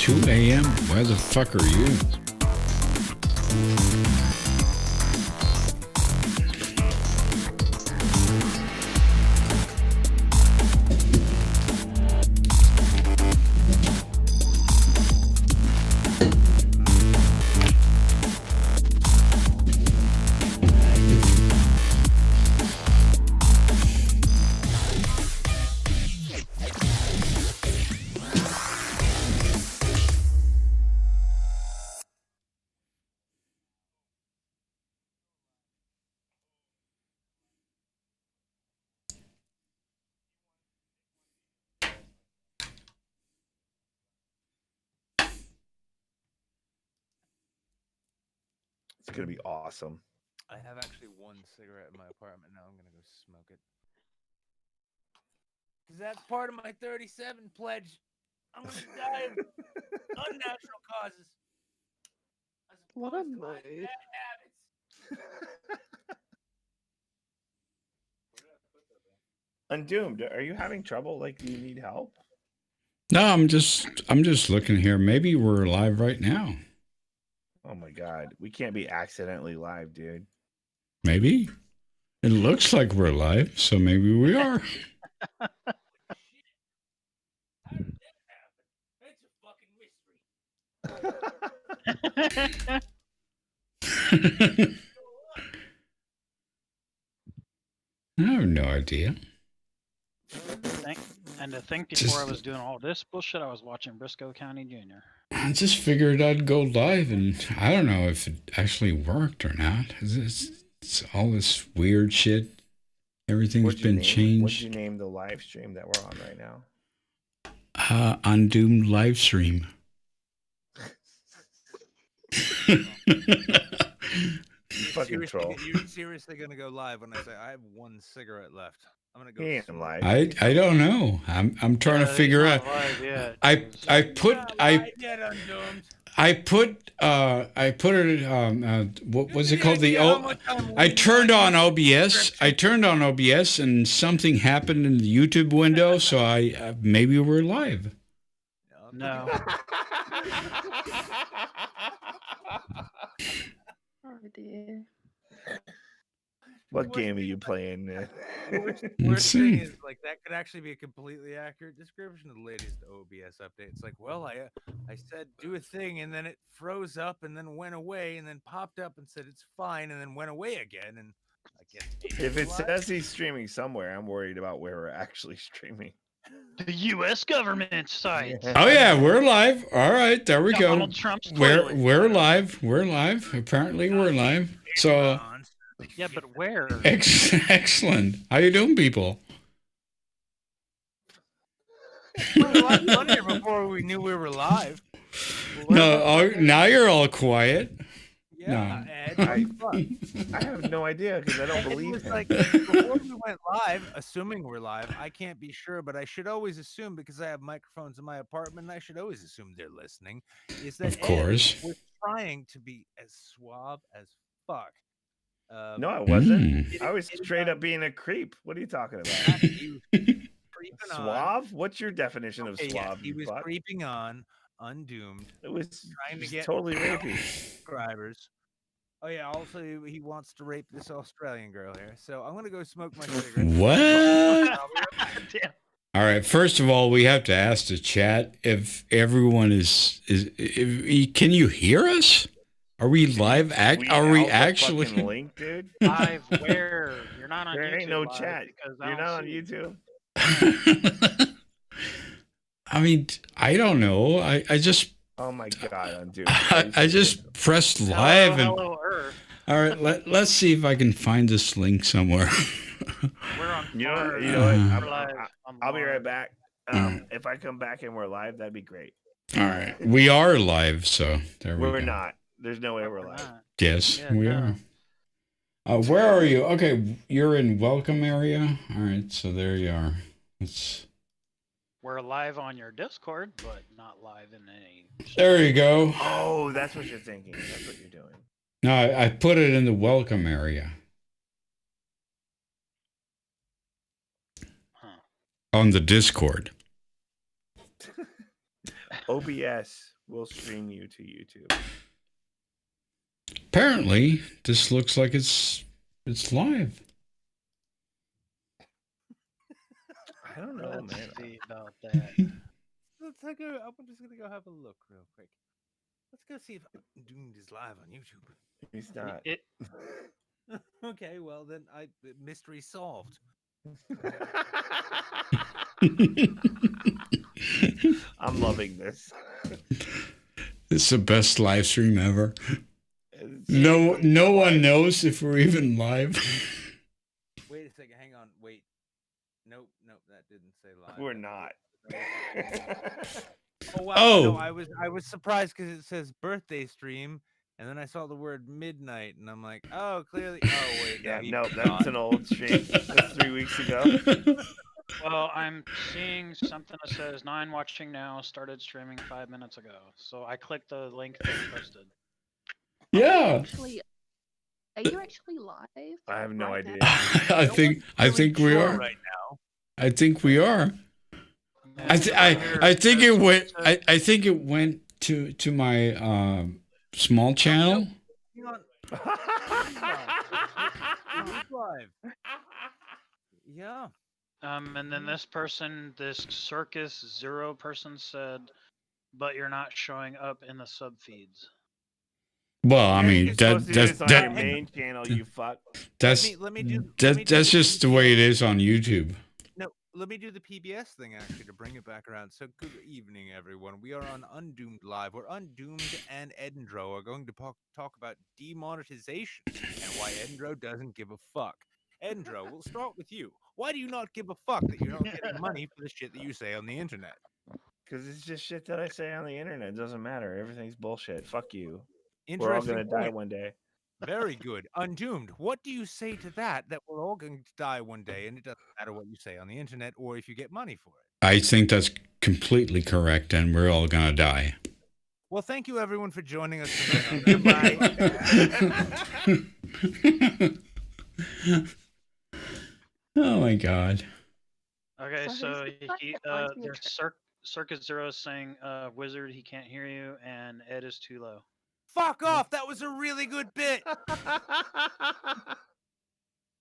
2 a.m.? Where the fuck are you? It's gonna be awesome. I have actually one cigarette in my apartment now. I'm gonna go smoke it. Cause that's part of my 37 pledge. I'm gonna die of unnatural causes. What a mood. Bad habits. Undoomed, are you having trouble? Like, do you need help? No, I'm just looking here. Maybe we're live right now. Oh my god, we can't be accidentally live, dude. Maybe. It looks like we're live, so maybe we are. It's a fucking mystery. I have no idea. And to think before I was doing all this bullshit, I was watching Briscoe County Jr. I just figured I'd go live, and I don't know if it actually worked or not. It's all this weird shit. Everything's been changed. What'd you name the live stream that we're on right now? Undoomed live stream. Fucking troll. You're seriously gonna go live when I say I have one cigarette left? I'm gonna go. Live. I don't know. I'm trying to figure out. I put it. What was it called? I turned on OBS. And something happened in the YouTube window. So I maybe we're live. No. Oh dear. What game are you playing? Worst thing is, like, that could actually be a completely accurate description of the latest OBS update. It's like, well, I said do a thing, and then it froze up, and then went away, and then popped up and said it's fine, and then went away again. And I guess if it says he's streaming somewhere, I'm worried about where we're actually streaming. The U.S. government site. Oh yeah, we're live. All right, there we go. Donald Trump's We're live. We're live. Apparently, we're live. So. Yeah, but where? Excellent. How you doing, people? Well, a lot funnier before we knew we were live. No, now you're all quiet. Yeah, no. Ed, I have no idea because I don't believe him. Like, before we went live, assuming we're live, I can't be sure, but I should always assume, because I have microphones in my apartment, and I should always assume they're listening, is that of course Ed was trying to be as suave as fuck. No, I wasn't. I was straight up being a creep. What are you talking about? Suave? What's your definition of suave? Yeah, he was creeping on Undoomed. It was trying to get totally rapey. Subscribers. Oh yeah, also he wants to rape this Australian girl here. So I'm gonna go smoke my cigarette. What? All right. First of all, we have to ask the chat if everyone is can you hear us? Are we live? Are we actually link, dude? Live where? You're not on YouTube. There ain't no chat. You're not on YouTube. I mean, I don't know. I just. Oh my god, dude! I just pressed live hello, Earth. All right, let's see if I can find this link somewhere. We're on. You know what? I'll be right back. If I come back and we're live, that'd be great. All right, we are live, so there we go. We're not. There's no way we're live. Yes, we are. Where are you? Okay, you're in welcome area. All right, so there you are. We're live on your Discord, but not live in any. There you go. Oh, that's what you're thinking. That's what you're doing. No, I put it in the welcome area. Huh. On the Discord. OBS. will stream you to YouTube. Apparently, this looks like it's live. I don't know, Let's man. see about that. I'm just gonna go have a look real quick. Let's go see if Doomed is live on YouTube. He's not. Okay, well then, mystery solved. I'm loving this. It's the best live stream ever. No one knows if we're even live. Wait a second, hang on, wait. Nope, that didn't say live. We're not. Oh wow! Oh. No, I was surprised because it says birthday stream, and then I saw the word midnight, and I'm like, oh, clearly. Oh wait, Yeah, no, that's an old stream. That's 3 weeks ago. Well, I'm seeing something that says 9 watching now, started streaming 5 minutes ago. So I clicked the link they posted. Yeah. Are you actually live? I have no right idea. now? I think we are right now. I think we are. I think it went. I think it went to my small channel. Hang on. It is live. Yeah. And then this person, this Circus Zero person said, but you're not showing up in the sub feeds. Well, I mean You're supposed to do this on your that main channel, you fuck. that's just the way it is on YouTube. No, let me do the PBS thing actually to bring it back around. So good evening, everyone. We are on Undoomed Live, where Undoomed and Edendro are going to talk about demonetization and why Edendro doesn't give a fuck. Edendro, we'll start with you. Why do you not give a fuck that you're not getting money for the shit that you say on the internet? Because it's just shit that I say on the internet. It doesn't matter. Everything's bullshit. Fuck you. We're all Interesting gonna die point. one day. Very good. Undoomed. What do you say to that we're all going to die one day, and it doesn't matter what you say on the internet or if you get money for it? I think that's completely correct, and we're all gonna die. Well, thank you everyone for joining us tonight. Goodbye. Oh my god. Okay, So who's so the he, guy that there's Circus Zero is saying, Wizard, he can't hear you, and Ed is too low. Fuck off! That was a really good bit.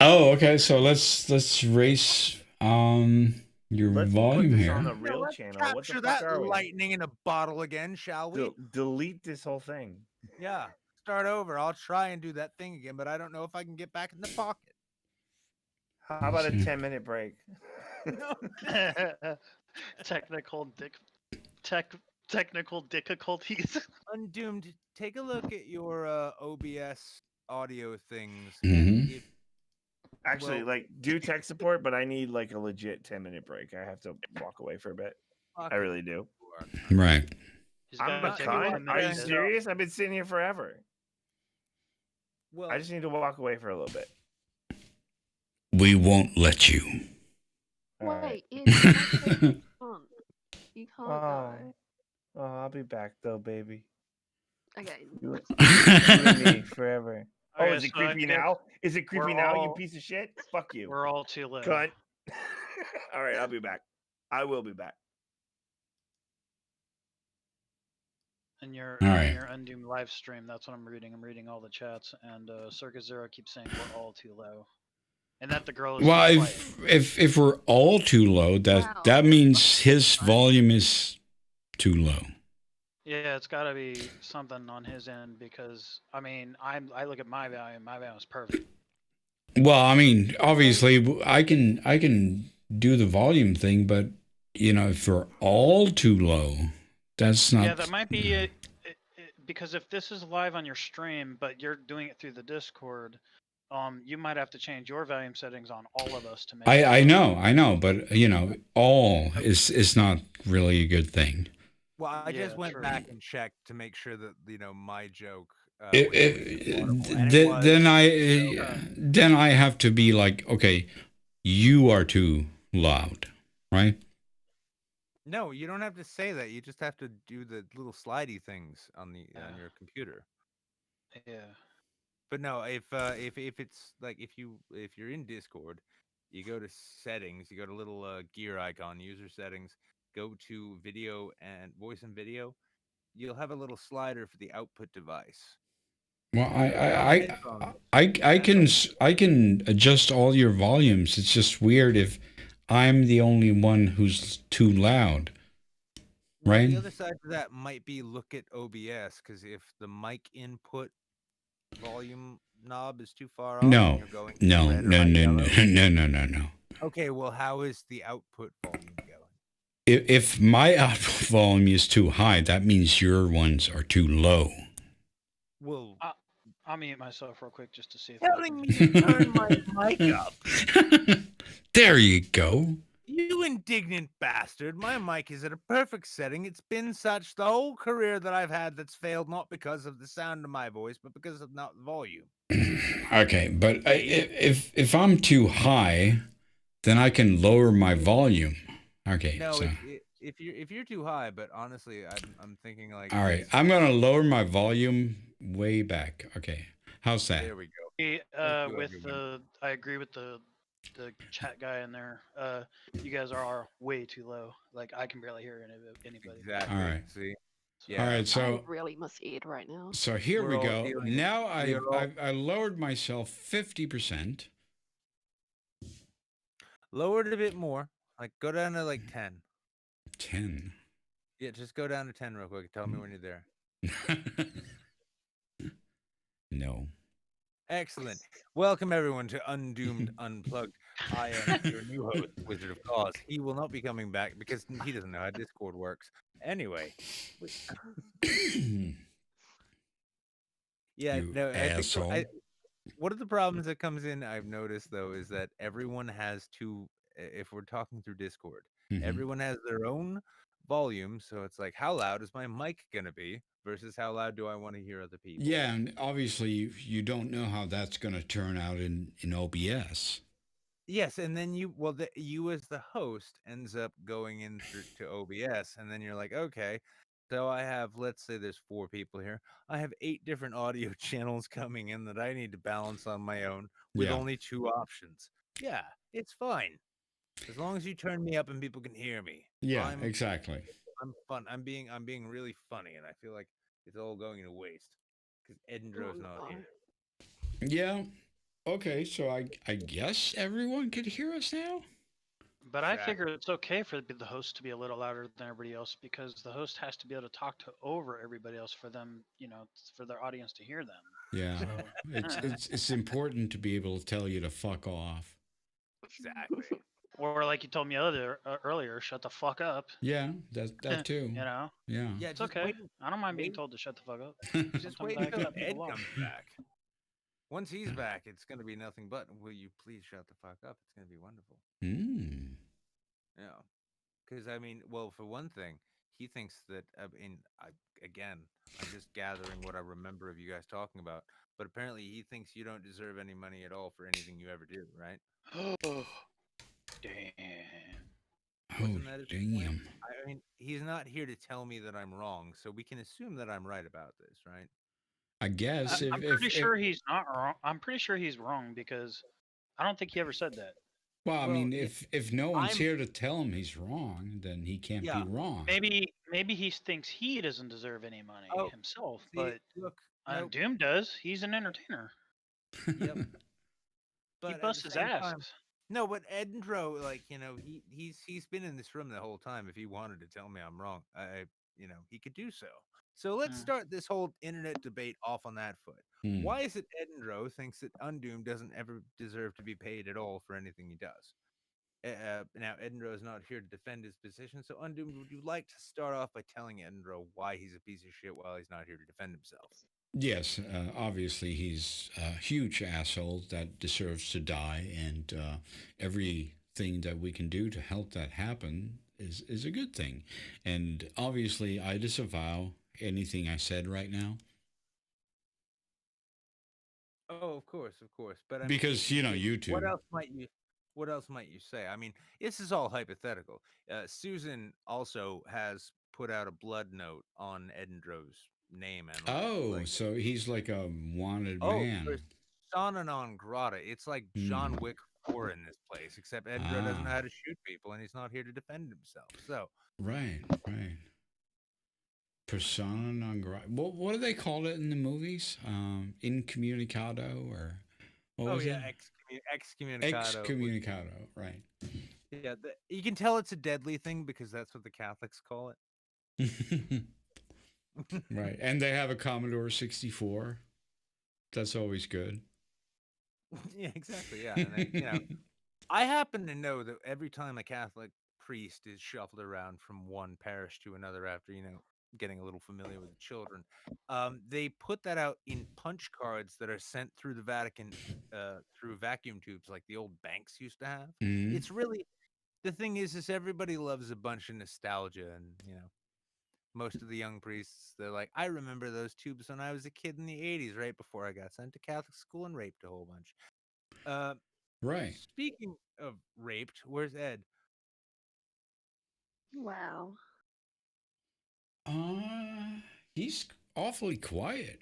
Oh, okay. So let's raise your Let's volume put this here. on the real channel. What Capture the fuck that are we? lightning in a bottle again, shall we? Delete this whole thing. Yeah. Start over. I'll try and do that thing again, but I don't know if I can get back in the pocket. How about a 10-minute break? Technical difficulties. Undoomed, take a look at your OBS audio things. Mhm. Actually, Well- do tech support, but I need like a legit 10-minute break. I have to walk away for a bit. I really do. Right. I'm a cunt. Are you serious? I've been sitting here forever. Well, I just need to walk away for a little bit. We won't let you. All right. Wait, it's not you can't Oh. go. Oh, I'll be back though, baby. Okay. You and me forever. Oh, Okay, is it so I creepy guess now? Is it creepy we're now, you all- piece of shit? Fuck you. We're all too low. Cunt. All right, I'll be back. I will be back. And your All right. your Undoomed live stream, that's what I'm reading. I'm reading all the chats, and Circus Zero keeps saying we're all too low, and that the girl is. Well, too quiet. if we're all too low, Wow. that means his volume is too low. Yeah, it's got to be something on his end because I mean, I look at my volume. My volume is perfect. Well, I mean, obviously, I can do the volume thing, but you know, if we're all too low, that's not. Yeah, that might be it, because if this is live on your stream, but you're doing it through the Discord, you might have to change your volume settings on all of us to make. I know, but you know, all is not really a good thing. Well, I just Yeah, went true. back and checked to make sure that my joke. Then I have to be like, okay, you are too loud, right? No, you don't have to say that. You just have to do the little slidey things on your computer. Yeah. But no, if it's like if you're in Discord, you go to settings, you go to little gear icon, user settings, go to video and voice and video, you'll have a little slider for the output device. Well, Headphones. I can adjust all your volumes. It's just weird if I'm the only one who's too loud, Well, right? the other side of that might be look at OBS, because if the mic input volume knob is too far off and No, you're going no, red or no, high no, yellow, no, no, no, no. okay, well, how is the output volume going? If my output volume is too high, that means your ones are too low. Well, I'll mute myself real quick just to see if telling me to turn my mic up. There you go. You indignant bastard. My mic is at a perfect setting. It's been such the whole career that I've had that's failed not because of the sound of my voice, but because of not volume. Okay, but if I'm too high, then I can lower my volume. Okay. No, so. if you're too high, but honestly, I'm thinking like. All right, I'm gonna lower my volume way back. Okay, how's that? There we go. I agree with the chat guy in there. You guys are way too low. Like I can barely hear anybody. Exactly. All right. See. All right. I So really must eat right now. so here We're we all go. dealing- Now we are all- I lowered myself 50%. Lower it a bit more. Like go down to like 10. 10. Yeah, just go down to 10 real quick. Tell me when you're there. No. Excellent. Welcome everyone to Undoomed Unplugged. I am your new host, Wizard of Cause. He will not be coming back because he doesn't know how Discord works. Anyway. Yeah, You no, asshole. I think one of the problems that comes in, I've noticed though, is that everyone has if we're talking through Discord, Mhm. everyone has their own volume. So it's like, how loud is my mic going to be versus how loud do I want to hear other people? Yeah, and obviously you don't know how that's going to turn out in OBS. Yes, and then you as the host ends up going in to OBS, and then you're like, okay, so I have, let's say there's 4 people here. I have 8 different audio channels coming in that I need to balance on my own with Yeah. only 2 options. Yeah, it's fine. As long as you turn me up and people can hear me. Yeah, exactly. I'm fun. I'm being really funny, and I feel like it's all going to waste because Edinburgh's not here. Yeah. Okay, so I guess everyone could hear us now? But I figure it's okay for the host to be a little louder than everybody else because the host has to be able to talk over everybody else for them, for their audience to hear them. Yeah. So. It's important to be able to tell you to fuck off. Exactly. Or like you told me earlier, shut the fuck up. Yeah, that too. Yeah. Yeah, it's okay. I don't mind being told to shut the fuck up. Just wait until Ed comes back. Once he's back, it's going to be nothing but, will you please shut the fuck up? It's going to be wonderful. Yeah. Because, for one thing, he thinks that, I'm just gathering what I remember of you guys talking about, but apparently he thinks you don't deserve any money at all for anything you ever do, right? Oh, damn. Damn. He's not here to tell me that I'm wrong, so we can assume that I'm right about this, right? I guess. I'm pretty sure he's not wrong. I'm pretty sure he's wrong because I don't think he ever said that. Well, if no one's here to tell him he's wrong, then he can't be wrong. Maybe he thinks he doesn't deserve any money himself, but look, Doom does. He's an entertainer. Yep. He busts his ass. No, but Edinro, he's been in this room the whole time. If he wanted to tell me I'm wrong, he could do so. So let's start this whole internet debate off on that foot. Why is it Edinro thinks that Undoomed doesn't ever deserve to be paid at all for anything he does? Now, Edinro is not here to defend his position, so Undoomed, would you like to start off by telling Edinro why he's a piece of shit while he's not here to defend himself? Yes, obviously he's a huge asshole that deserves to die, and everything that we can do to help that happen is a good thing. And obviously I disavow anything I said right now. Oh, of course. But because YouTube. What else might you say? This is all hypothetical. Susan also has put out a blood note on Edinro's name and life. So he's like a wanted man. Persona non grata. It's like John Wick 4 in this place, except Edinro doesn't know how to shoot people and he's not here to defend himself. So right. persona non grata. What do they call it in the movies? Incommunicado or what was it? excommunicado. Excommunicado, right? Yeah, you can tell it's a deadly thing because that's what the Catholics call it. Right, and they have a Commodore 64. That's always good. Yeah, exactly. Yeah, and then, I happen to know that every time a Catholic priest is shuffled around from one parish to another after, getting a little familiar with the children, they put that out in punch cards that are sent through the Vatican through vacuum tubes like the old banks used to have. Mhm. It's really, the thing is everybody loves a bunch of nostalgia, and most of the young priests, they're like, I remember those tubes when I was a kid in the 80s, right before I got sent to Catholic school and raped a whole bunch. Right. Speaking of raped, where's Ed? Wow. He's awfully quiet.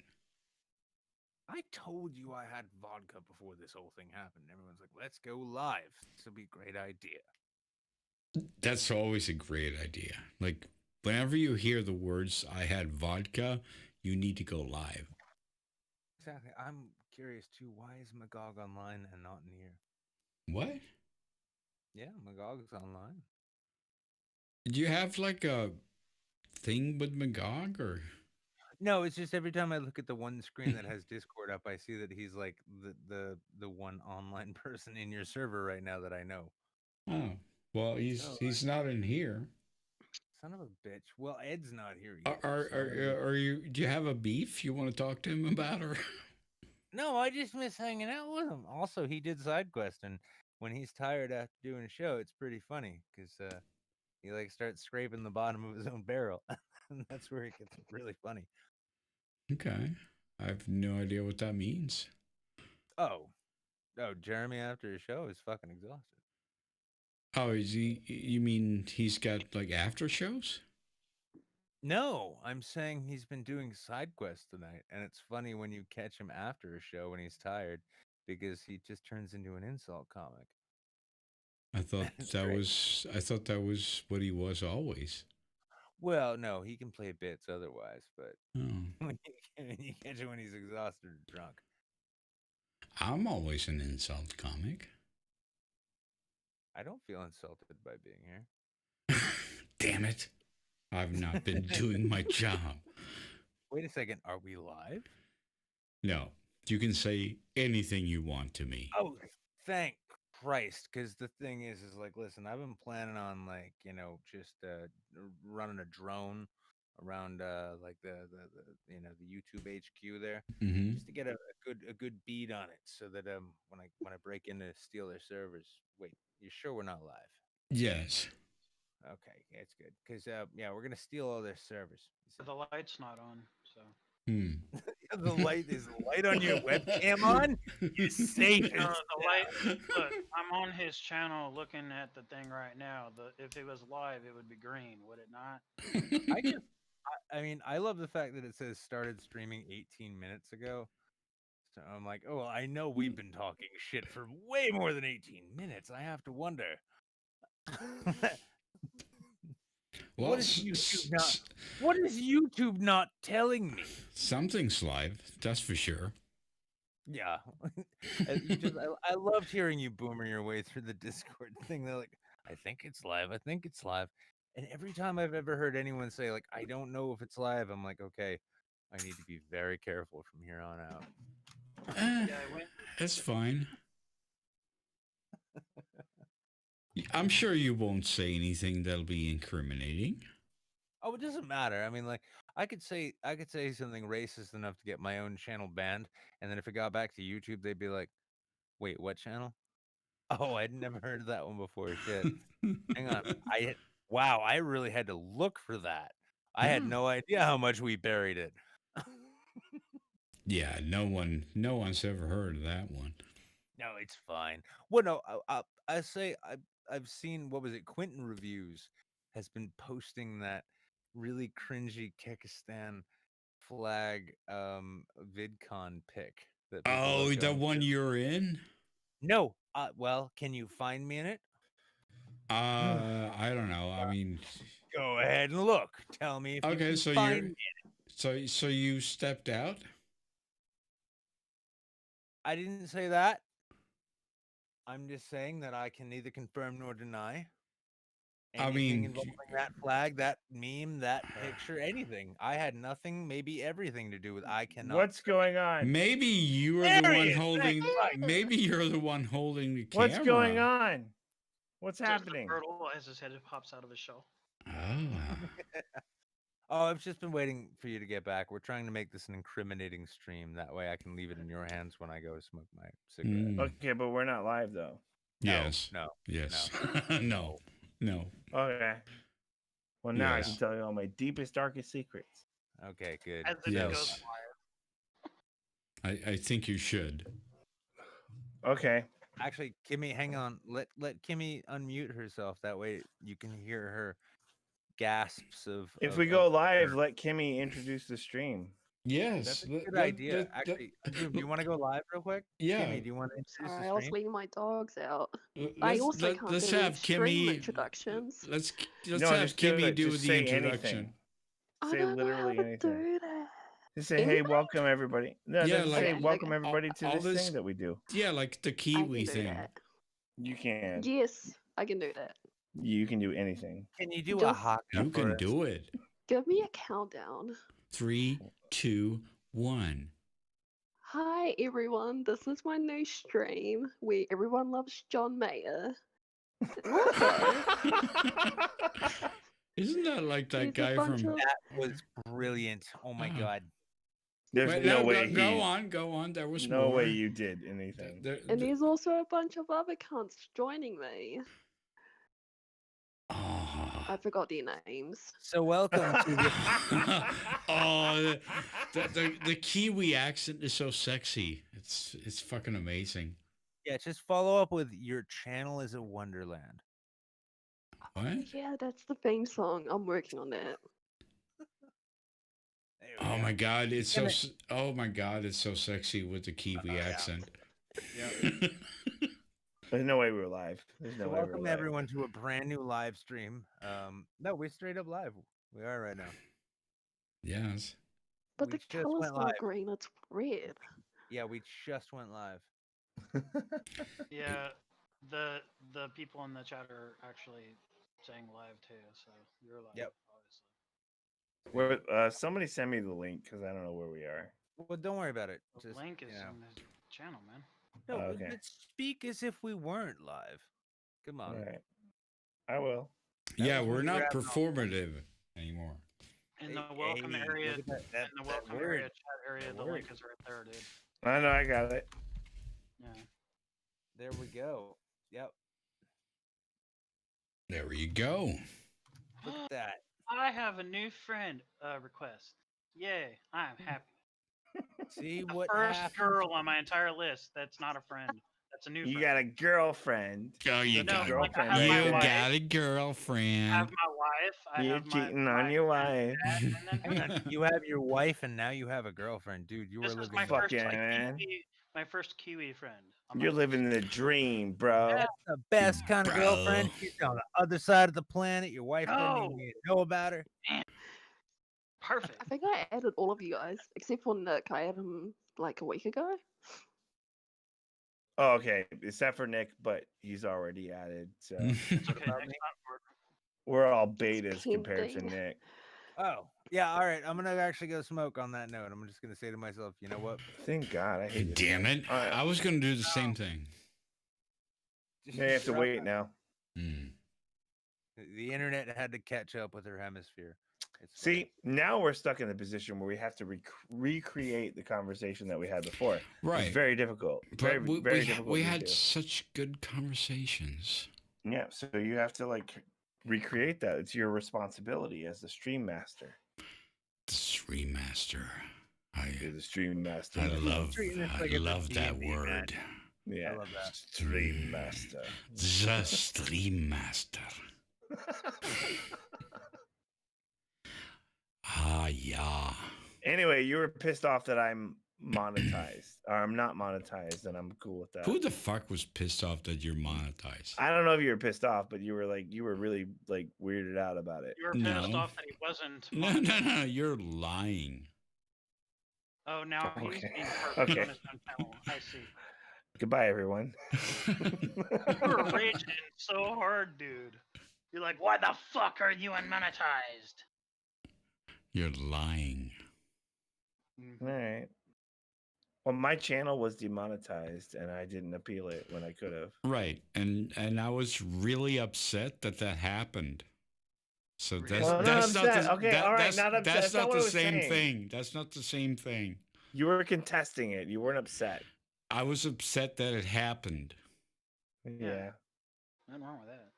I told you I had vodka before this whole thing happened. Everyone's like, let's go live. This will be a great idea. That's always a great idea. Like, whenever you hear the words, I had vodka, you need to go live. Exactly. I'm curious too. Why is Magog online and not in here? What? Yeah, Magog's online. Do you have like a thing with Magog or? No, it's just every time I look at the one screen that has Discord up, I see that he's like the one online person in your server right now that I know. Oh, well, he's not in here. Son of a bitch. Well, Ed's not here Are, either. are you? Do you have a beef you want to talk to him about, or? No, I just miss hanging out with him. Also, he did side quest, and when he's tired after doing a show, it's pretty funny because he like starts scraping the bottom of his own barrel, and that's where it gets really funny. Okay, I have no idea what that means. Oh, Jeremy after his show is fucking exhausted. Oh, is he? You mean he's got like after shows? No, I'm saying he's been doing side quests tonight, and it's funny when you catch him after a show when he's tired because he just turns into an insult comic. I thought It's that great. was. I thought that was what he was always. Well, no, he can play bits otherwise, but Oh, when you catch him when he's exhausted or drunk. I'm always an insult comic. I don't feel insulted by being here. Damn it! I've not been doing my job. Wait a second, are we live? No, you can say anything you want to me. Oh, thank Christ! Because the thing is like, listen, I've been planning on like, just running a drone around like the the YouTube HQ there, Mm-hmm. just to get a good beat on it, so that when I break in to steal their servers. Wait, you sure we're not live? Yes. Okay, it's good because yeah, we're gonna steal all their servers. The light's not on, so. The light is light on your webcam on. You're safe. No, the light. Look, I'm on his channel looking at the thing right now. If it was live, it would be green, would it not? I mean, I love the fact that it says started streaming 18 minutes ago. So I'm like, oh, I know we've been talking shit for way more than 18 minutes. I have to wonder. Well, What is YouTube not telling me? Something's live, that's for sure. Yeah. I loved hearing you boomer your way through the Discord thing. They're like, I think it's live. I think it's live. And every time I've ever heard anyone say, like, I don't know if it's live, I'm like, okay, I need to be very careful from here on out. That's fine. I'm sure you won't say anything that'll be incriminating. Oh, it doesn't matter. I mean, like, I could say something racist enough to get my own channel banned, and then if it got back to YouTube, they'd be like, wait, what channel? Oh, I'd never heard of that one before. Shit. Hang on. Wow, I really had to look for that. I had no idea how much we buried it. Yeah, no one's ever heard of that one. No, it's fine. Well, no, I say I've seen, what was it? Quentin Reviews has been posting that really cringy Kyrgyzstan flag VidCon pic that people Oh, love the going one to. you're in? No, well, can you find me in it? I don't know. I mean, Go ahead and look. Tell me if you Okay, can so find you're so you stepped out. I didn't say that. I'm just saying that I can neither confirm nor deny I anything mean, involving that flag, that meme, that picture, anything. I had nothing, maybe everything to do with I cannot. What's going on? maybe you are There the he one is. holding. Yes. Maybe you're the one holding the What's camera. going on? What's Just happening? a turtle as his head pops out of his shell. Oh. Oh, I've just been waiting for you to get back. We're trying to make this an incriminating stream. That way I can leave it in your hands when I go to smoke my cigarette. Okay, but we're not live though. Yes. No. Yes. No. No. Okay. Well, now I can Yes. tell you all my deepest, darkest secrets. Okay, good. As it Yes. goes I think you should. Okay. Actually, Kimmy, hang on. Let Kimmy unmute herself. That way you can hear her gasps of. If of- we go of live, terror. let Kimmy introduce the stream. Yes. That's a good idea. Actually, Undoomed, do you want to go live real quick? Yeah. Kimmy, do you want to introduce Sorry, the I was stream? leaving my dogs out. I also can't let's do have stream Kimmy. introductions. Let's No, have just do Kimmy it. do Just the say introduction. anything. I Say don't know how literally to anything. do that. Just say, hey, Anybody? welcome everybody. No, Yeah, just like- say Okay, welcome okay. everybody to all this this- thing that we do. Yeah, like the I Kiwi can do thing. that. You can. Yes, I can do that. You can do anything. Can you do a Just- haka You for can us? do it. Give me a countdown. 3, 2, 1. Hi everyone, this is my new stream where everyone loves John Mayer. And also, Isn't that like that He's a guy bunch from? of- That was brilliant. Oh my Oh. god. There's Wait, no way go he. on, go on. There was No more. way you did anything. and there's also a bunch of other cunts joining me. Oh. I forgot their names. So welcome to the Oh, the Kiwi accent is so sexy. It's fucking amazing. Yeah, just follow up with your channel is a wonderland. What? Yeah, that's the theme song. I'm working on that. There we Oh go. my god, it's so. Gonna- Oh my god, it's so sexy with the Kiwi yeah. accent. There's no way we're live. There's no So way we're welcome live. everyone to a brand new live stream. No, we're straight up live. We are right now. Yes. But We the just color's went not live. green, it's red. Yeah, we just went live. Yeah, the people in the chat are actually saying live too, so you're live. Yep. Obviously. Somebody send me the link because I don't know where we are. Well, don't worry about it. The Just, link is you know. in the channel, man. No, Okay. but speak as if we weren't live. Come on. All right. I will. That Yeah, was we're when you not were having performative anymore. In the welcome Hey, area, look at that in the welcome area word. chat area, That the word. link is right there, dude. I know. I got it. Yeah. There we go. Yep. There you go. Look at that. I have a new friend request. Yay, I'm happy. See The what first happened? girl on my entire list that's not a friend. That's a new You friend. got a girlfriend. Oh, you That's a No, got, like I girlfriend. have my you wife. got a I girlfriend. have my wife. I You're have my cheating on your wife. dad, and then Hang on. You have your wife and now you have a girlfriend. Dude, you this were is living my Fuck first yeah, like, man. my first Kiwi friend. on You're my living list. the dream, bro. Yeah. the best kind of girlfriend. Bro. She's on the other side of the planet. Your wife doesn't No. even know about her. Perfect. I think I added all of you guys, except for Nick. I added him like a week ago. Oh, okay. Except for Nick, but he's already added. So Okay, next about time me? we're all betas compared to Pending. Nick. Oh, yeah. All right. I'm going to actually go smoke on that note. I'm just going to say to myself, you know what? Thank God. I hate this Damn thing. it. All right. I was going to do the same thing. Now you have to wait now. Mm. The internet had to catch up with her hemisphere. It's See, now we're stuck in the position where we have to recreate the conversation that we had before. Right. It's very difficult. Very, But very difficult. we to had do. such good conversations. Yeah, so you have to like recreate that. It's your responsibility as the stream master. The Stream Master. You're the stream master. I love treating this like it's a that D&D match. word. Yeah, I love that. stream master. The Stream Master. Ah, yeah. Anyway, you were pissed off that I'm monetized, or I'm not monetized, and I'm cool with that. Who the fuck was pissed off that you're monetized? I don't know if you were pissed off, but you were really like weirded out about it. You were pissed off that he wasn't. No, you're lying. Oh, now he's Okay. being perfect Okay. on his own channel. I see. Goodbye, everyone. You were raging so hard, dude. You're like, why the fuck are you unmonetized? You're lying. All right. Well, my channel was demonetized, and I didn't appeal it when I could have. Right, and I was really upset that happened. So that's Well, that's not not upset. the, Okay, that, all right, that's, not upset. that's That's not not what the I was same saying. thing. That's not the same thing. You were contesting it. You weren't upset. I was upset that it happened. Yeah. Nothing wrong with that.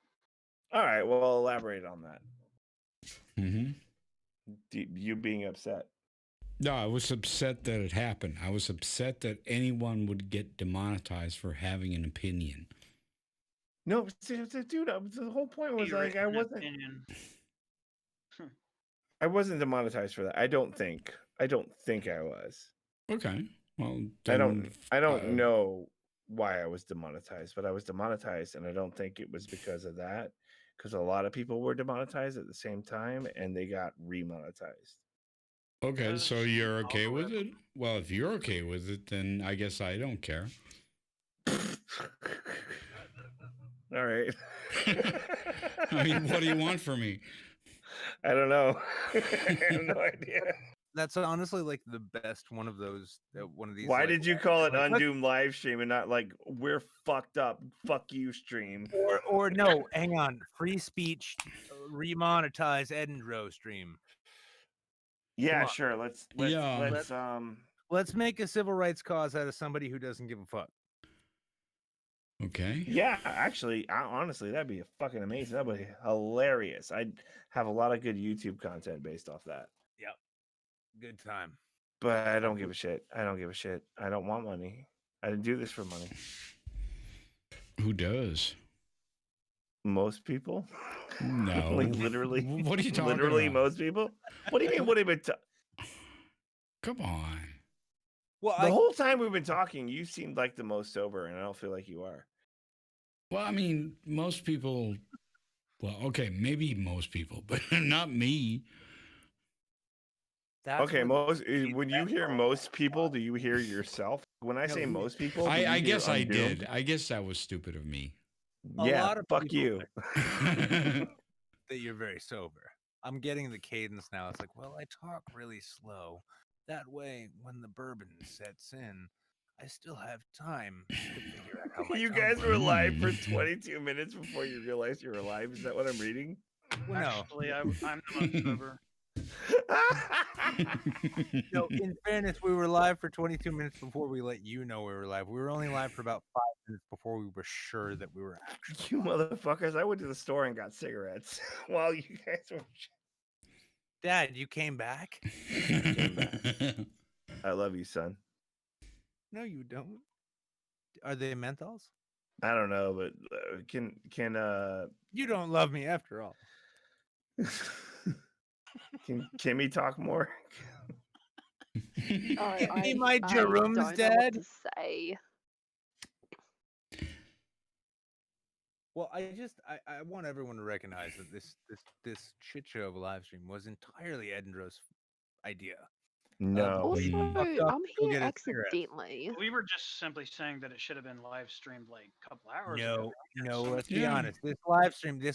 All right. Well, I'll elaborate on that. Mm-hmm. You being upset. No, I was upset that it happened. I was upset that anyone would get demonetized for having an opinion. No, dude. The whole point was like I wasn't. I wasn't demonetized for that. I don't think I was. Okay. Well, I don't know why I was demonetized, but I was demonetized, and I don't think it was because of that. Because a lot of people were demonetized at the same time, and they got remonetized. Okay, so you're okay with it? Well, if you're okay with it, then I guess I don't care. All right. I mean, what do you want from me? I don't know. I have no idea. That's honestly like the best one of those. One of these. Why like, did you call it like, Undoomed live stream and not like we're fucked up? Fuck you stream. Or no, hang on. Free speech, remonetize Edinburgh stream. Yeah, sure. Let's make a civil rights cause out of somebody who doesn't give a fuck. Okay. Yeah, actually, honestly, that'd be fucking amazing. That'd be hilarious. I'd have a lot of good YouTube content based off that. Yep. Good time. But I don't give a shit. I don't give a shit. I don't want money. I didn't do this for money. Who does? Most people? No. Like literally. What are you talking literally about? most people? What do you mean? What have you been Come on. Well, the whole time we've been talking, you seemed like the most sober, and I don't feel like you are. Well, I mean, most people. Well, okay, maybe most people, but not me. Okay, when you hear most people, do you hear yourself? When I say most people, I guess I did. I guess that was stupid of me. Yeah, a lot of fuck you. That you're very sober. I'm getting the cadence now. It's like, well, I talk really slow. That way, when the bourbon sets in, I still have time to figure out how you guys were live for 22 minutes before you realized you were live. Is that what I'm reading? Well, no. Actually, I'm the most sober. No, in fairness, we were live for 22 minutes before we let you know we were live. We were only live for about 5 minutes before we were sure that we were actually. You motherfuckers! I went to the store and got cigarettes while you guys were. Dad, you came back? I love you, son. No, you don't. Are they menthols? I don't know, but can you don't love me after all. Can Kimmy talk more? Be my Jerome's don't dad. Know what to say. Well, I want everyone to recognize that this shit show of a live stream was entirely Edinburgh's idea. No. Also, I'm here accidentally. We were just simply saying that it should have been live streamed like a couple hours ago. No, let's be honest. This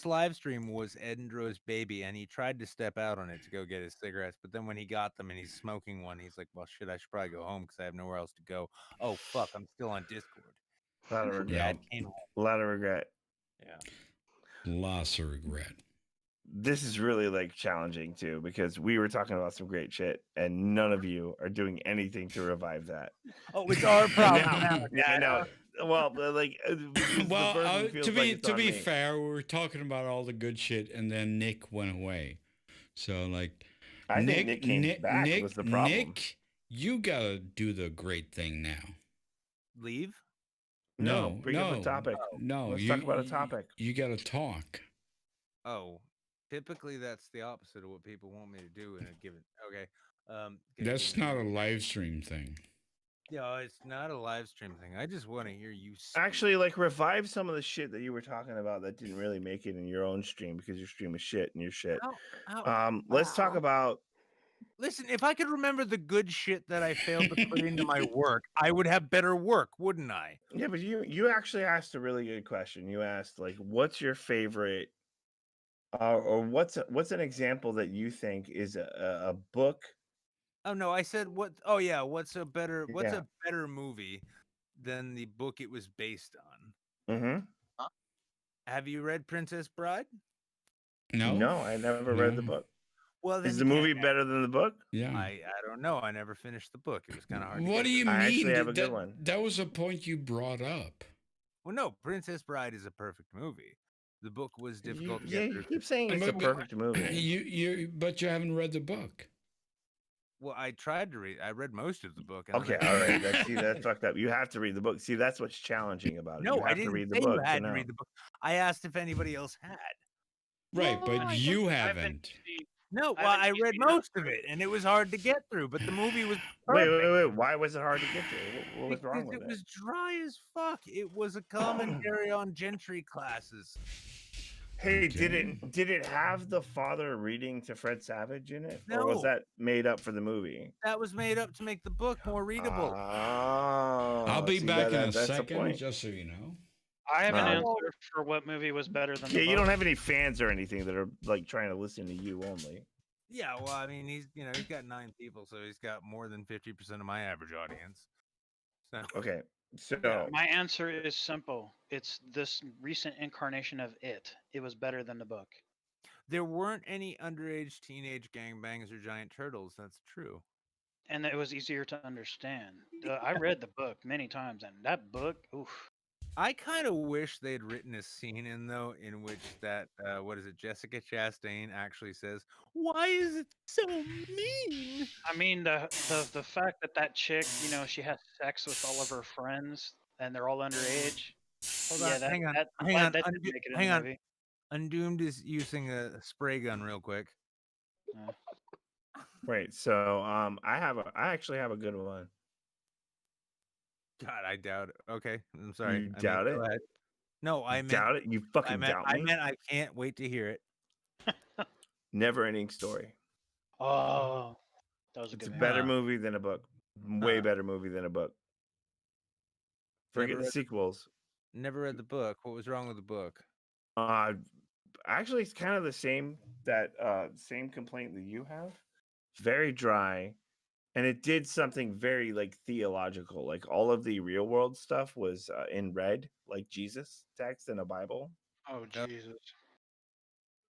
live stream was Edinburgh's baby, and he tried to step out on it to go get his cigarettes. But then when he got them and he's smoking one, he's like, "Well, shit, I should probably go home because I have nowhere else to go." Oh fuck, I'm still on Discord. A lot of regret. Yeah. A lot of regret. Yeah. Lots of regret. This is really like challenging too, because we were talking about some great shit and none of you are doing anything to revive that. Oh, it's our problem. Yeah, I know. Well, like, well, to be fair, we were talking about all the good shit, and then Nick went away. So, like, I think Nick came back was the problem. Nick, you gotta do the great thing now. Leave? No, bring up a topic. No, let's talk about a topic. You gotta talk. Oh. Typically, that's the opposite of what people want me to do in a given. Okay, that's not a live stream thing. Yeah, it's not a live stream thing. I just want to hear you speak. Actually, like revive some of the shit that you were talking about that didn't really make it in your own stream because your stream is shit and your shit. Let's talk Wow. about. Listen, if I could remember the good shit that I failed to put into my work, I would have better work, wouldn't I? Yeah, but you actually asked a really good question. You asked like, what's your favorite, or what's an example that you think is a book? Oh no, I said what? Oh yeah, what's a better Yeah. movie than the book it was based on? Mm-hmm. Have you read Princess Bride? No, No, I never read the No. book. Well, then Is you the can't movie better than the book? Yeah. I don't know. I never finished the book. It was kind of hard. What do you I mean? actually have a good one. That was a point you brought up. Well, no, Princess Bride is a perfect movie. The book was difficult to Yeah, get you through. keep saying it's a But- perfect movie. But you haven't read the book. Well, I tried to read. I read most of the book. And Okay, then I all right. That's fucked up. You have to read the book. See, that's what's challenging about it. No, you have I to didn't read the say book. you had to to know. read the book. I asked if anybody else had. Right, Well, but I you I haven't haven't. seen- No, I well, haven't I seen read enough most of it, and it was hard to get through. But the movie was Wait, perfect. wait. Why was it hard to get through? What was wrong Because with it it? was dry as fuck. It was a commentary on gentry classes. Hey, Okay. did it have the father reading to Fred Savage in it, or was No. that made up for the movie? That was made up to make the book more readable. I'll be see, back in a that's the second, point. just so you know. I have an No. answer for what movie was better than Yeah, the you book. don't have any fans or anything that are like trying to listen to you only. Yeah, well, I mean, he's got 9 people, so he's got more than 50% of my average audience. So Okay, so Yeah. My answer is simple. It's this recent incarnation of It. It was better than the book. there weren't any underage teenage gangbangs or giant turtles. That's true. And it was easier to understand. I read the book many times, and that book, oof. I kind of wish they'd written a scene in though in which that what is it, Jessica Chastain actually says, "Why is it so mean?" I mean, the fact that chick, she has sex with all of her friends, and they're all underage. Hold Yeah, on, that hang on, that, hang on, that didn't make it in hang the on. movie. Undoomed is using a spray gun real quick. wait, so I actually have a good one. God, I doubt it. Okay, I'm sorry. You doubt it? Go ahead. No, I You meant doubt it? You fucking doubt me? I meant I can't wait to hear it. Never ending story. Oh, that was a It's good a movie. better movie than a book. Way Huh. better movie than a book. Forget Never the read- sequels. Never read the book. What was wrong with the book? Actually, it's kind of the same same complaint that you have. It's very dry, and it did something very like theological. Like all of the real world stuff was in red, like Jesus text in a Bible. Oh Jesus.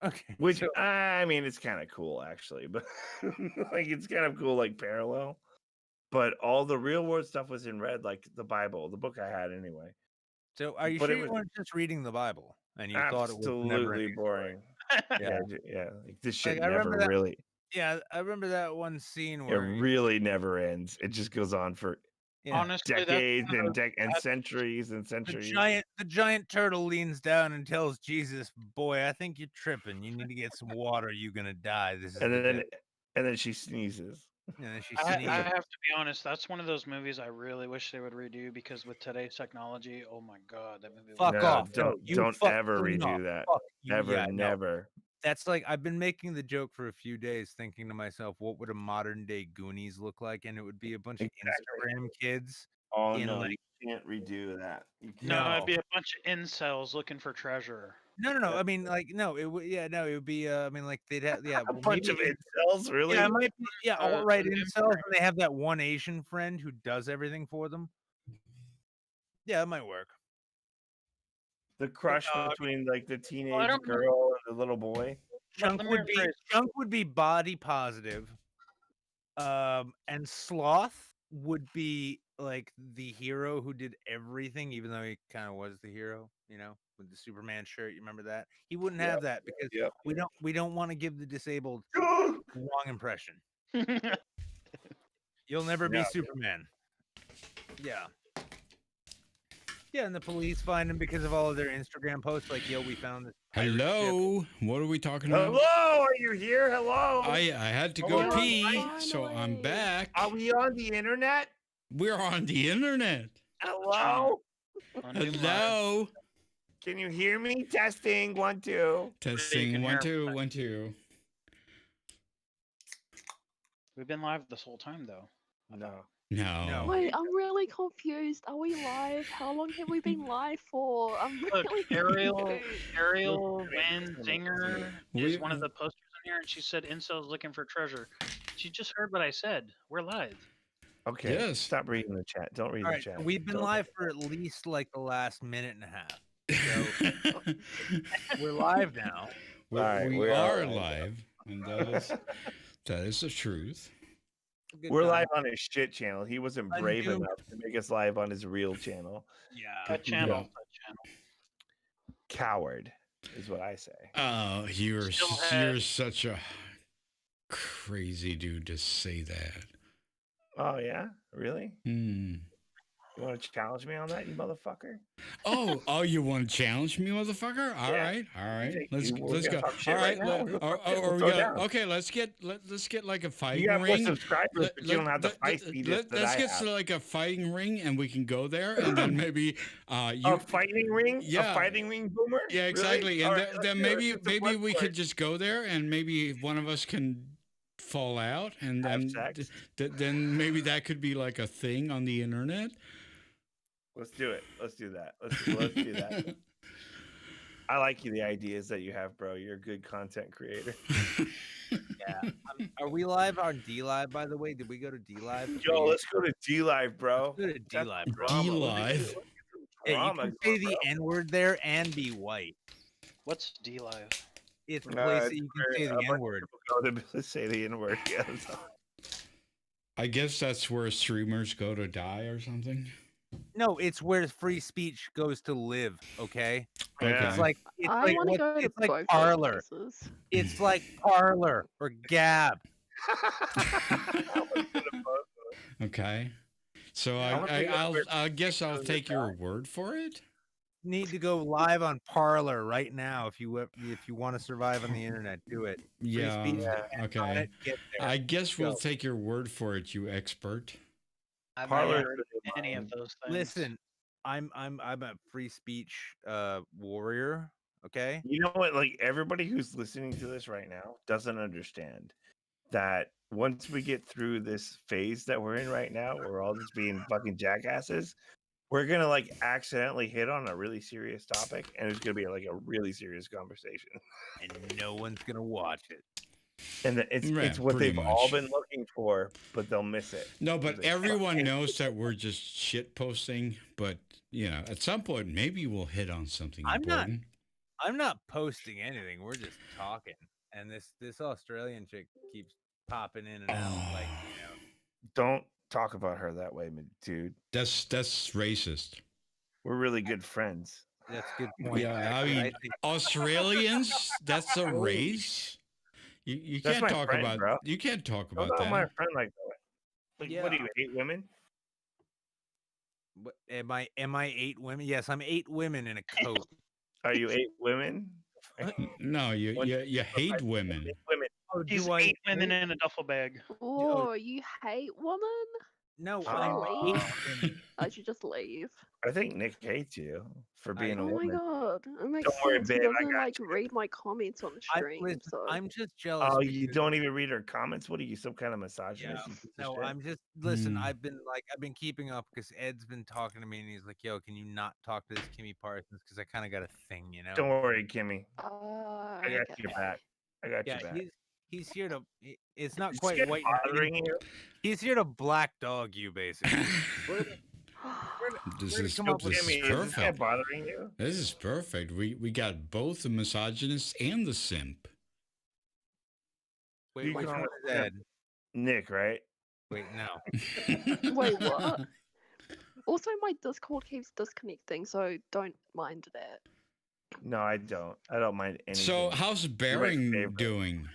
Okay. Which so- I mean, it's kind of cool actually, but like it's kind of cool, like parallel. But all the real world stuff was in red, like the Bible, the book I had anyway. So are you But sure it you was weren't just reading the Bible and you thought it was never absolutely ending? boring. Yeah. Yeah. Like this shit Like, I remember never that- really. Yeah, I remember that one scene It where really never ends. It just goes on for yeah, Honestly, decades that's and centuries and the centuries. giant turtle leans down and tells Jesus, "Boy, I think you're tripping. You need to get some water. You're gonna die." This is And the then devil." she sneezes. And then she I sneezes. have to be honest. That's one of those movies I really wish they would redo because with today's technology, oh my god, that movie. Fuck was No, off. don't You don't fuck ever clean redo off. that. Fuck you. Ever, Yeah, no. never. That's like I've been making the joke for a few days, thinking to myself, what would a modern day Goonies look like? And it would be a bunch of Instagram kids. Oh in, no, like- you can't redo that. You No, No. it'd be a bunch of incels looking for treasure. No. I mean, like, no, it would. Yeah, no, it would be. I mean, like, they'd have. Yeah, a bunch of maybe- incels, really? Yeah, it might be. Yeah, alt right an incels, and they have that one Asian friend who does everything for them. Yeah, it might work. The crush I mean- between like the teenage don't know. girl and the little boy. Chunk let me would be rephrase. Chunk would be body positive. And Sloth would be like the hero who did everything, even though he kind of was the hero, with the Superman shirt. You remember that? He wouldn't have that because Yep. we don't want to give the disabled the wrong impression. You'll never be No. Superman. Yeah. Yeah, and the police find him because of all of their Instagram posts, like, "Yo, we found this." pirate ship." Hello, what are we talking about? Hello, are you here? Hello. I had to Oh, go yeah. pee, so I'm Finally. back. Are we on the internet? We're on the internet. Hello? Undoomed Live. Hello. Can you hear me? Testing 1 2. Testing can 1 hear 2 me. 1 2. We've been live this whole time, though. No. No. Wait, I'm really confused. Are we live? How long have we been live for? I'm Look, really Ariel, confused. Ariel Van Zinger is We- one of the posters in here, and she said incels looking for treasure. She just heard what I said. We're live. Okay. Yes. Stop reading the chat. Don't read All the right, chat. so we've been Don't- live for at least like the last minute and a half. So we're live now. we Alright, we we are are live, and that is the truth. Good We're time. live on his shit channel. He wasn't brave Undoomed. enough to make us live on his real channel. Yeah. That channel, that channel. Coward is what I say. Oh, you're Still had- you're such a crazy dude to say that. Oh yeah? Really? Hmm. You want to challenge me on that, you motherfucker? Oh, you want to challenge me, motherfucker? All Yeah. right, think let's we're let's gonna go. talk shit All right right, now? We'll talk shit. or We'll we throw got down. okay. Let's get like a fighting You got more ring. subscribers, but you don't have the fight speed that Let's I get have. to like a fighting ring, and we can go there, and then maybe you. A fighting ring? Yeah. A fighting ring, Boomer? Yeah, Really? exactly. And All right, then let's do it. maybe It's a maybe blood we sport. could just go there, and maybe one of us can fall out, and Have then sex. then maybe that could be like a thing on the internet. Let's do it. Let's do that. Let's do that. I like the ideas that you have, bro. You're a good content creator. Yeah. Are we live on D Live, by the way? Did we go to D Live? Yo, let's go to D Live, bro. Let's go to D Live, bro. Drama. D Let's get Live. some Hey, you drama can say going, the bro. N word there and be white. What's D Live? It's a place that it's you can where say a the bunch of N word. people go to say the N word. Yeah, I guess that's where streamers go to die or something. No, it's where free speech goes to live. Okay, Okay. it's like I want to what- go to it's like both those Parlor. places. It's like Parlor or Gab. Okay. So I wanna think I guess I'll take your word for it. Need to go live on Parlor right now if you want to survive on the internet. Do it. Free Yeah. speech depends on Okay. it. Get there. I guess we'll Go. take your word for it, you expert. I've Parlor never heard of any of those things. Listen, I'm a free speech warrior. Okay. You know what? Like everybody who's listening to this right now doesn't understand that once we get through this phase that we're in right now, we're all just being fucking jackasses. We're gonna like accidentally hit on a really serious topic, and it's gonna be like a really serious conversation. And no one's gonna watch it. And it's Yeah, what pretty they've all much. been looking for, but they'll miss it. No, but They everyone fucking- knows that we're just shit posting. But you know, at some point, maybe we'll hit on something I'm not- important. I'm not posting anything. We're just talking. And this Australian chick keeps popping in and out. Like, you know. Don't talk about her that way, dude. That's racist. We're really good friends. That's a good point. Yeah, I actually. mean, think Australians. That's a race. You That's can't my talk friend, about. bro. You can't talk Don't about know my that. friend like that. Like, what do you hate women? what- am I 8 women? Yes, I'm 8 women in a coat. Are you 8 women? No, you What- you hate women. 8 women. Oh, He's do I 8 women hate- in a duffel bag. Oh, you hate women? No, Should I I leave? hate women. I should just leave. I think Nick hates you for being a Oh my woman. god, it makes Don't worry, sense. He babe, I doesn't got like you. read my comments on the I, stream, listen, so I'm just jealous. Oh, you because- don't even read her comments? What are you, some kind of misogynist? Yeah. you piece of No, shit? I'm just listen. Hmm. I've been keeping up because Ed's been talking to me and he's like, "Yo, can you not talk to this Kimmy Parsons? Because I kind of got a thing, you know." Don't worry, Kimmy. I I got your back. I got Yeah, your back. he's here to. It's not Is quite Skip white. knighting. bothering you? He's here to black dog you, basically. This We're is gonna come up with- this is Kimmy, is this guy perfect. bothering you? This is perfect. We got both the misogynist and the simp. Wait, You which can one is almost- Ed? Nick, right? Wait, no. Wait, what? Also, my Discord keeps disconnecting, so don't mind that. No, I don't. I don't mind anything. So how's Bering favorite. doing?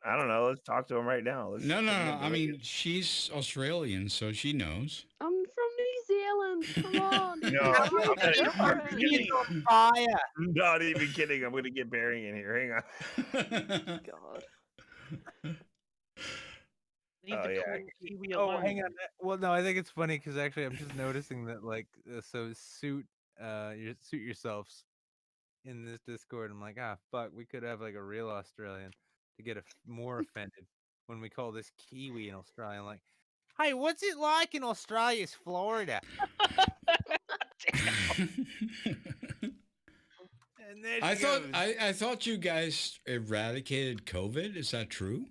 I don't know. Let's talk to him right now. Let's No. get I him mean, she's Australian, so she knows. I'm from New Zealand. Come on. No, It's I'm way not even different. kidding. Fire. I'm not even kidding. I'm gonna get Bering in here. Hang on. God. Leave Oh, the yeah. cool Kiwi Oh, alone. hang on. Well, no, I think it's funny because actually, I'm just noticing that like, so suit yourselves in this Discord. I'm like, ah, fuck, we could have like a real Australian to get more offended when we call this Kiwi in Australia. I'm like, hey, what's it like in Australia's Florida? And there I she thought goes. I thought you guys eradicated COVID. Is that true?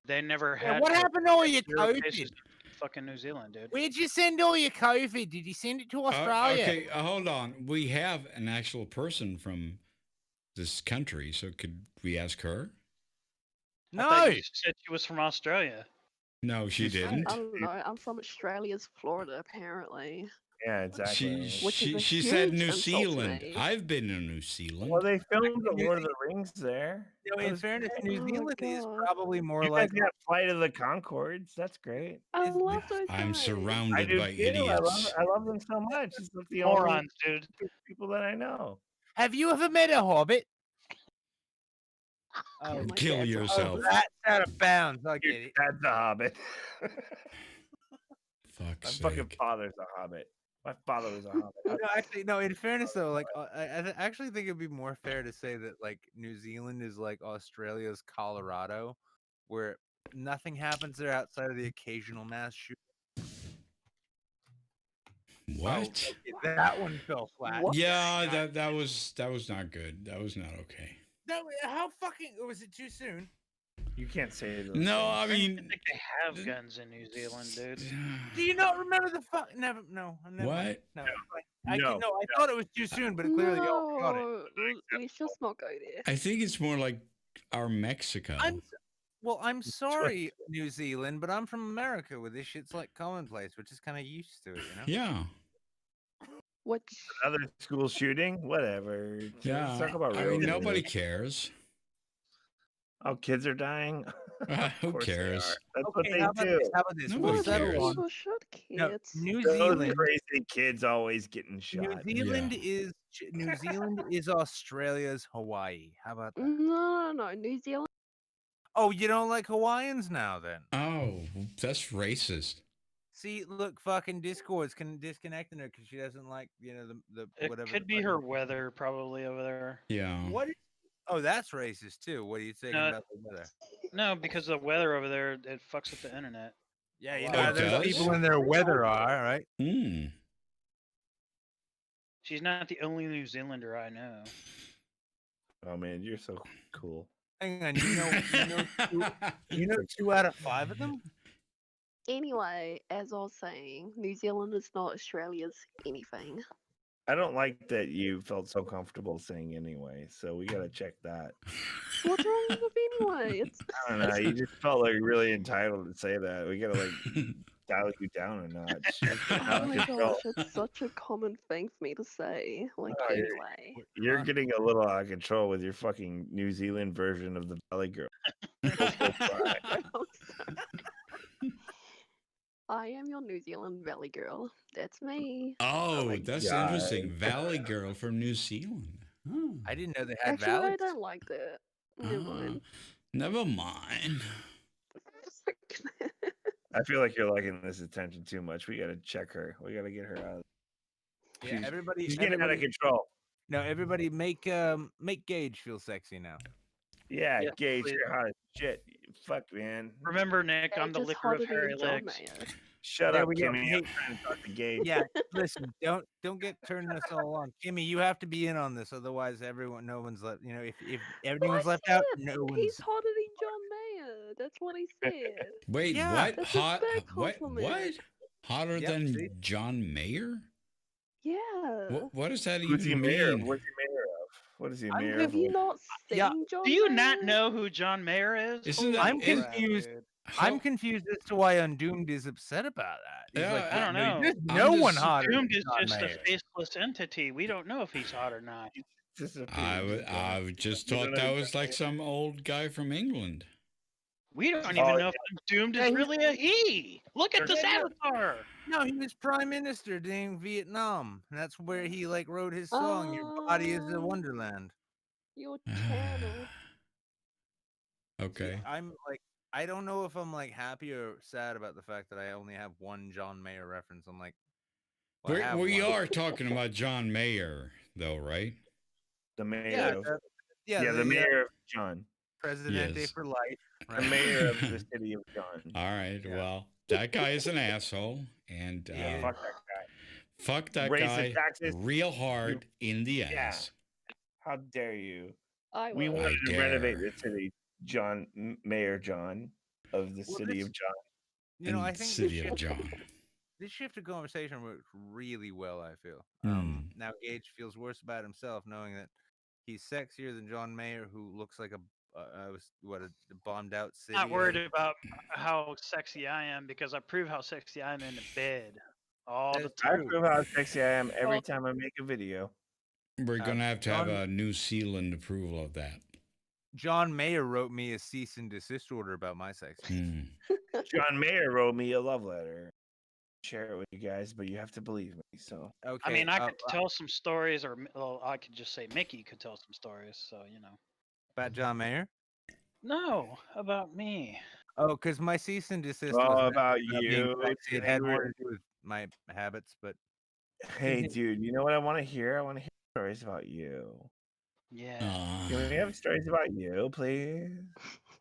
They never Yeah, had. what COVID. happened to all They your had 0 COVID? cases in fucking New Zealand, dude. Where'd you send all your COVID? Did you send it to Australia? Okay, hold on. We have an actual person from this country, so could we ask her? I No. thought you said she was from Australia. No, she She's didn't. I don't know. I'm from Australia's Florida, apparently. Yeah, exactly. Which is a She said huge New insult to Zealand. me. I've been to New Zealand. Well, they filmed the New Lord of the Rings there. No, That in was fairness, great. New Oh, Zealand is God. probably more You guys like. got Flight of the Concords. That's great. I Is- love those I'm guys. I surrounded do by too. idiots. I love them so much. It's like the only Morons, dude. people that I know. Have you ever met a hobbit? Yeah, my Kill dad's a yourself. hobbit. That's out of bounds. I Your get it. dad's a hobbit. Fuck's My sake. fucking father's a hobbit. My father was a hobbit. No, actually, no. In fairness, though, like actually think it'd be more fair to say that like New Zealand is like Australia's Colorado, where nothing happens there outside of the occasional mass shooting. What? Okay, that one fell flat. What? Yeah, that was not good. That was not okay. No, how fucking was it too soon? You can't say those No, things. I I mean, think they have guns in New Zealand, dude. Do you not remember the fuck? Never. No. Never mind. What? No. No, I thought it was too soon, but clearly y'all got it. No, let's just not go there. I think it's more like our Mexico. I'm sorry, New Zealand, but I'm from America where this shit's like commonplace. We're just kind of used to it, you know? Yeah. Which Another school shooting, whatever. Yeah. Let's talk about I real mean, news. nobody cares. Oh, kids are dying. Of Who course they cares? are. That's Okay, what how about they do. this? How about this? Nobody We'll settle cares. on people should no, kids. New Those Zealand. crazy kids always getting shot. New Zealand is Australia's Hawaii. How about that? No, New Zealand. Oh, you don't like Hawaiians now then? Oh, that's racist. See, look, fucking Discord's disconnecting her because she doesn't like, the It whatever. could be her weather, probably over there. Yeah. What? Oh, that's racist too. What are you saying about the weather? No, because the weather over there it fucks with the internet. Yeah, you It know, how those does? people in their weather are, right? Hmm. She's not the only New Zealander I know. Oh man, you're so cool. Hang on, you know 2 out of 5 of them? Anyway, as I was saying, New Zealand is not Australia's anything. I don't like that you felt so comfortable saying anyway, so we gotta check that. What's wrong with anyway? It's I don't know. You just felt like really entitled to say that. We gotta like dial you down a notch. oh my gosh, it's such a common thing for me to say. Like Oh, anyway. You're getting a little out of control with your fucking New Zealand version of the Valley Girl. I am your New Zealand Valley girl. That's me. Oh, my that's God. interesting. Valley girl from New Zealand. Oh. I didn't know they had Actually, I valleys. don't like that. Never Ah, mind. never mind. I feel like you're liking this attention too much. We gotta check her. We gotta get her out. Yeah, everybody. She's getting out of everybody- control. No, everybody make Gage feel sexy now. Yeah, Yeah, Gage, please. you're hot as shit. Fuck, man. Remember, Nick, I'm the Just liquor of hotter than hairy John legs. Mayer. Shut There up, we go. Kimmy. Hey. I'm trying to talk to Gage. Yeah, listen, don't get turning us all on. Kimmy, you have to be in on this, otherwise no one's left. You know, if anyone's I left said out, it. no one's. He's hotter than John Mayer. That's what he said. Wait, Yeah, what? that's a Hot? big What? compliment. What? Hotter Yep, than see? John Mayer? Yeah. What does that Who's he even mayor of? mean? What's he mayor of? What is he I'm mayor Have of? you not seen Yeah. John Do you not Mayer? know who John Mayer is? Isn't that? I'm is- confused. how- I'm confused as to why Undoomed is upset about that. He's Yeah, like, I don't know. There's I'm no just- one hotter. Doomed than is John just a Mayer." faceless entity. We don't know if he's hot or not. I just You don't thought know that who was John like Mayer is? some old guy from England. We don't Oh, even know if Doomed Yeah, is he- really a he. Look at this Yeah. avatar. No, he was prime minister during Vietnam, and that's where he like wrote his song. Your body is a Um, wonderland. Your channel. Okay. I'm like, I don't know if I'm like happy or sad about the fact that I only have one John Mayer reference. I'm like, well, I have We one. are talking about John Mayer, though, right? The mayor Yeah, of the the mayor of John. Presidente Yes. for life. The Right? mayor of the city of John. All right. Yeah. Well, that guy is an asshole, and Yeah. Fuck that guy. fuck that Raise the guy taxes. real hard in the Yeah. ass. How dare you? I We will. wanted to dare. renovate the city, John, Mayor John of the Well, city this- of John. You know, in I the think city of John. this shift of conversation worked really well. I feel. Hmm. Now Gage feels worse about himself knowing that he's sexier than John Mayer, who looks like a bombed out city. Not worried about how sexy I am because I prove how sexy I am in the bed all the That's I time. true. prove how sexy I am every Well- time I make a video. We're gonna have to have John- a New Zealand approval of that. John Mayer wrote me a cease and desist order about my sex. Hmm. John Mayer wrote me a love letter. Share it with you guys, but you have to believe me. So Okay. I mean, I could tell some stories, or well, I could just say Mickey could tell some stories. So you know. about John Mayer. No, about me. Oh, because my cease and desist All wasn't about being you. sexy. It had more to do with my habits, but Hey, dude, you know what I want to hear? I want to hear stories about you. Yeah. Can we have stories about you, please?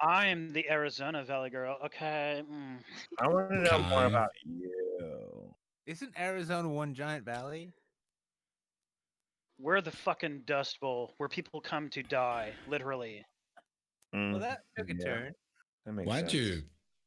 I am the Arizona Valley Girl. Okay. I want to know more Time. about you. isn't Arizona one giant valley? We're the fucking Dust Bowl where people come to die, literally. Well, that took a yeah. turn. That makes Why'd sense. you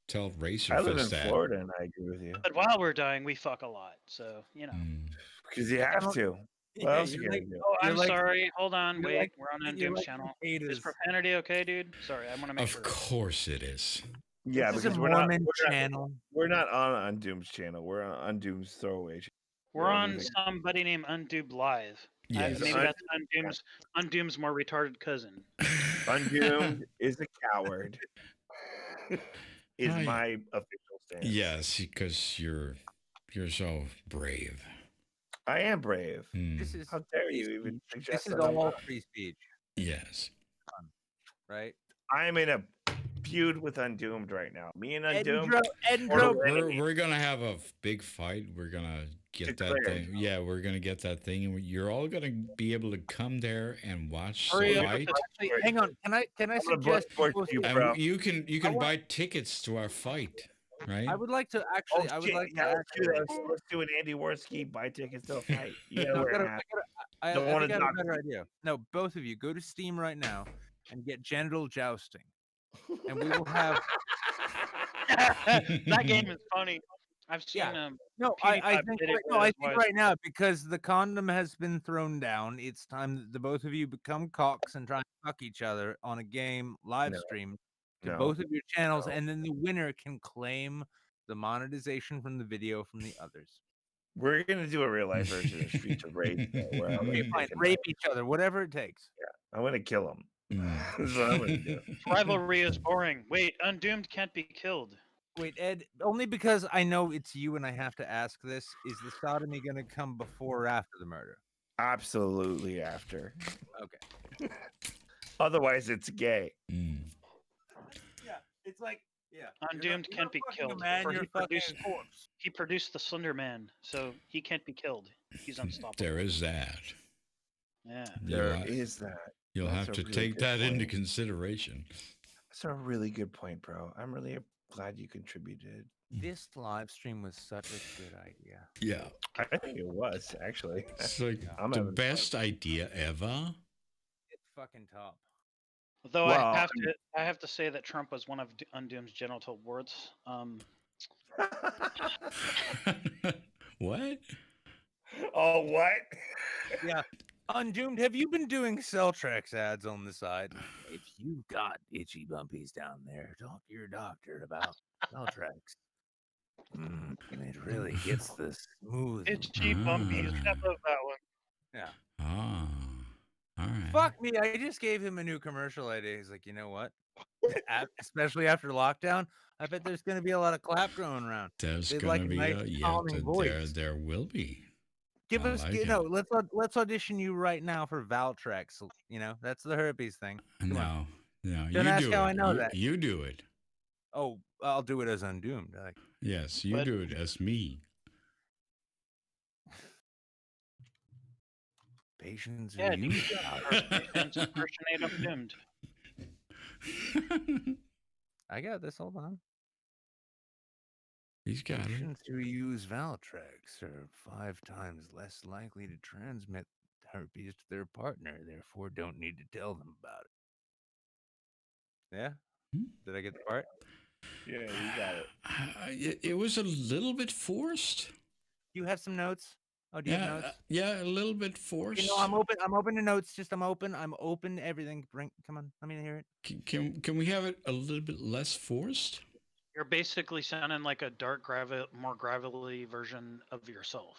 tell Racer I live in Fist that? Florida, and I agree with you. But while we're dying, we fuck a lot. So, you know. Hmm. Because you have to. What else you you're gonna like- do? Oh, You're I'm like- sorry. Hold on. you're Wait. like- We're on you're Undoomed's like channel. potatoes. Is profanity okay, dude? Sorry, I want to make Of sure. course it is. Yeah, This is because a we're not, Mormon channel. we're not on Undoomed's channel. We're on Undoomed's throwaway channel. We're where on everything- somebody named Undoomed Live. Yes. Maybe Un- that's Undoomed's more retarded cousin. Undoomed is a coward. Is Hi. my official stance. Yes, because you're so brave. I am brave. Hmm. This is How dare free you even speech. suggest This is that I'm all not? free speech, Yes. right? I'm in a feud with Undoomed right now. Me and Undoomed. Edinburgh, We're gonna have a big fight. We're gonna get that Declared. thing. Yeah, we're gonna get that thing, and you're all gonna be able to come there and watch the Hurry up fight. with the- Actually, hang on. Can I I'm gonna suggest vote for both you, of- bro. And you can buy tickets to our fight, right? I would like to Oh, actually. I would shit, like yeah, to. let's do Actually, that. Let's do an Andy Warski buy tickets to a fight. You gotta No, wear I a gotta- mask. I Don't think wanna I have a dox better idea. No, both of you go to Steam right now and get genital jousting, and we will have. that game is funny. I've seen Yeah. him. No, PewDiePie I think did it right, with no, I his think wife. right now because the condom has been thrown down. It's time that the both of you become cocks and try and fuck each other on a game live No. stream to No. both of your channels, No. and then the winner can claim the monetization from the video from the others. We're gonna do a real life version of Streets of Rage. though, where I'm Okay, gonna fine. take him Rape out. each other, whatever it takes. I'm gonna kill him. Mm. That's what I'm gonna do. Rivalry is boring. Wait, Undoomed can't be killed. Wait, Ed, only because I know it's you and I have to ask this: is the sodomy going to come before or after the murder? Absolutely after. Okay. Otherwise, it's gay. Mm. Yeah, it's like Undoomed can't be killed. Man, for you're he, fucking produced, a corpse. he produced the Slender Man, so he can't be killed. He's unstoppable. There is that. Yeah. There You'll, is that. you'll That's have a to really take good that into point. consideration. That's a really good point, bro. I'm really glad you contributed. This live stream was such a good idea. Yeah, I think it was actually. it's like I'm the having fun. best idea ever. It's fucking top. Though Well, I have to say that Trump was one of Undoomed's genital warts. What? Oh, what? Yeah. Undoomed, have you been doing Celtrex ads on the side? If you've got itchy bumpies down there, talk to your doctor about Celtrex. It really gets the smooth. It's cheap bumpies. I love that one. Yeah. Ah, all right. Fuck me. I just gave him a new commercial idea. He's like, you know what? Especially after lockdown, I bet there's going to be a lot of clap going around. There's They'd gonna like a be nice, calming voice. there will be. Give I us, like you it. know, let's audition you right now for Valtrex. You know, that's the herpes thing. Come on. No, Don't you ask do how it. I know you, that. You do it. Oh, I'll do it as Undoomed. Yes, you But- do it as me. Patience Yeah, or use impersonate Undoomed. I got this. Hold on. He's got it. Patients who use Valtrex are 5 times less likely to transmit herpes to their partner, therefore don't need to tell them about it. Yeah? Did I get the part? Yeah, you got it. It was a little bit forced. You have some notes? Oh, do you have notes? Yeah, a little bit forced. You know, I'm open to notes. Just I'm open to everything. Come on, let me hear it. Can we have it a little bit less forced? You're basically sounding like a more gravelly version of yourself.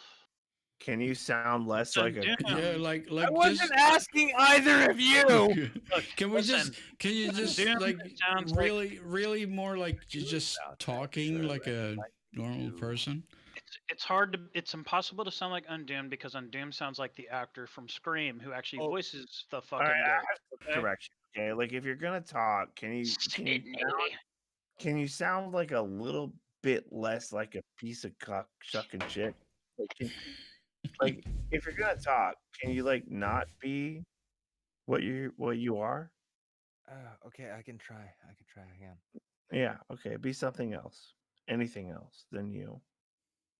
Can you sound less like a? Yeah, like I wasn't just asking either of you. Look, can we listen, can you just Undoomed like sounds really more like just talking like a normal person? It's hard to, it's impossible to sound like Undoomed because Undoomed sounds like the actor from Scream who actually voices the fucking All right, I ghost. have some correction. Okay, like if you're gonna talk, can you sound like a little bit less like a piece of cock shucking shit? Like if you're gonna talk, can you like not be what you are? Okay, I can try again. Yeah, okay, be something else. Anything else than you.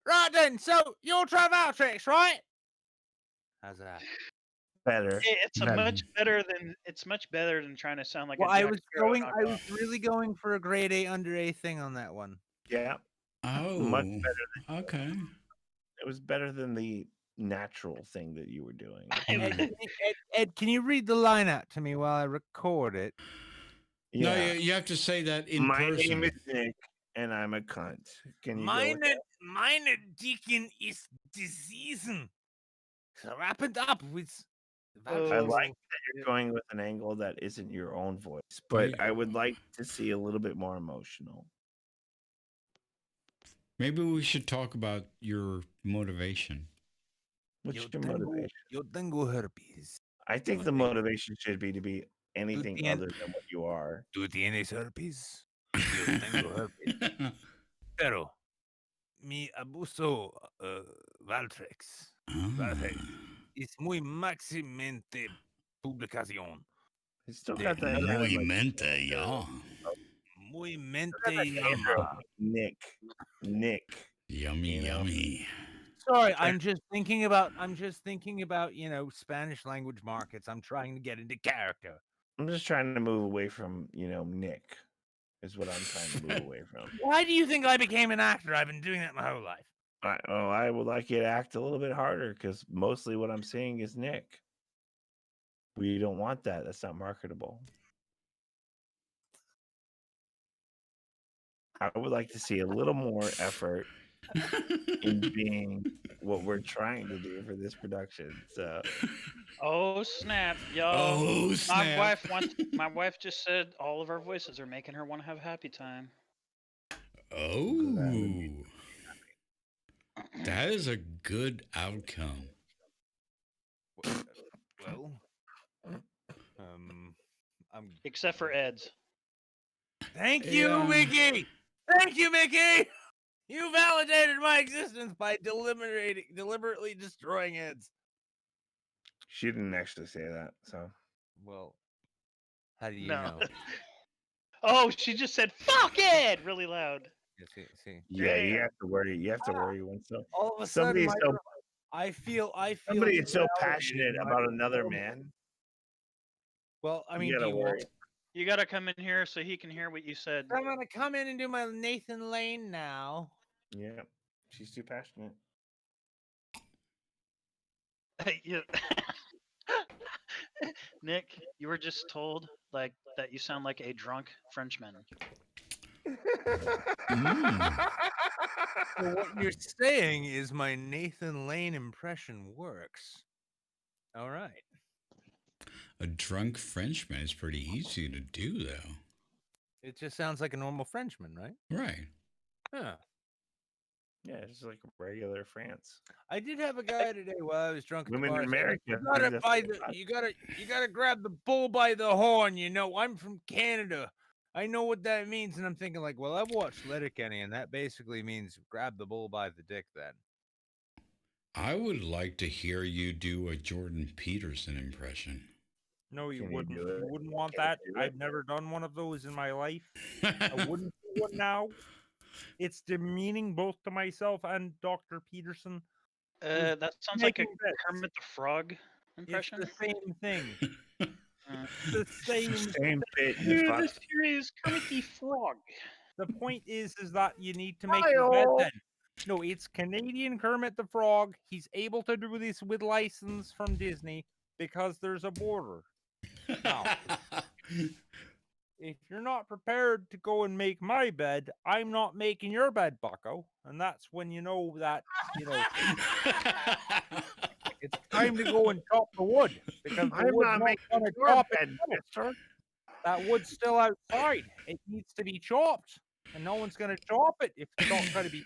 Right then, so you'll try Valtrex, right? How's that? Better. It's better. much better than trying to sound like Well, a I Jack was Sparrow I was knockoff. really going for a grade A under A thing on that one. Yeah. Oh, Much better. Okay. It was better than the natural thing that you were doing. Ed, can you read the line out to me while I record it? No, Yeah. you have to say that in My person. name is Nick, and I'm a cunt. Can you go Meine, with that? meine Deacon is diseasen. Wrapped up with. I like that you're going with an angle that isn't your own voice, but Right. I would like to see a little bit more emotional. Maybe we should talk about your motivation. What's your motivation? Yo tengo herpes. I think the motivation should be to be anything other than what you are. ¿Tú tienes herpes? Yo tengo herpes. Pero mi abuso Valtrex. Valtrex es muy máximamente publicación. It's still got that. Muy mente, yeah. Muy mente llama. Nick. Yummy, You know? yummy. Sorry, I'm just thinking about Spanish language markets. I'm trying to get into character. I'm just trying to move away from, Nick. Is what I'm trying to move away from. Why do you think I became an actor? I've been doing that my whole life. I would like you to act a little bit harder because mostly what I'm seeing is Nick. We don't want that. That's not marketable. I would like to see a little more effort in being what we're trying to do for this production. So, Oh snap, yo! Oh, snap. My wife just said all of our voices are making her want to have happy time. Oh, that is a good outcome. Well, Except for Ed's. Thank you, Mickey. Thank you, Mickey. You validated my existence by deliberately destroying Ed's. she didn't actually say that. So, Well, how do you know? Oh, she just said "fuck Ed" really loud. Yeah, see. yeah, you have to worry. You have to worry when All of a somebody sudden, is so I feel. somebody is so validated passionate by about the another world. man. Well, I mean, You do gotta you worry. want? You gotta come in here so he can hear what you said. I'm gonna come in and do my Nathan Lane now. Yeah, she's too passionate. You- Nick, you were just told like that you sound like a drunk Frenchman. So what you're saying is my Nathan Lane impression works. All right. A drunk Frenchman is pretty easy to do, though. It just sounds like a normal Frenchman, right? Right. Yeah. Yeah, it's like regular France. I did have a guy today while I was drunk at the Women bar in say, America. you gotta grab the bull by the horn, I'm from Canada. I know what that means, and I'm thinking like, well, I've watched Letterkenny, and that basically means grab the bull by the dick. Then I would like to hear you do a Jordan Peterson impression. no, you Can you wouldn't. do it? You wouldn't want Can you that. do it? I've never done one of those in my life. I wouldn't do one now. It's demeaning both to myself and Dr. Peterson. That sounds like a making bets. Kermit the Frog It's impression. the same thing. Uh, The same. Same bit. Here, this here is Kermit the Frog. The point is that you need to make your bed Hi-oh. then. No, it's Canadian Kermit the Frog. He's able to do this with license from Disney because there's a border. Now, if you're not prepared to go and make my bed, I'm not making your bed, bucko. And that's when you know that, it's time to go and chop the wood. Because the I'm wood's not not making gonna your chop bed, it. mister. That wood's still outside. It needs to be chopped. And no one's going to chop it if it's not going to be.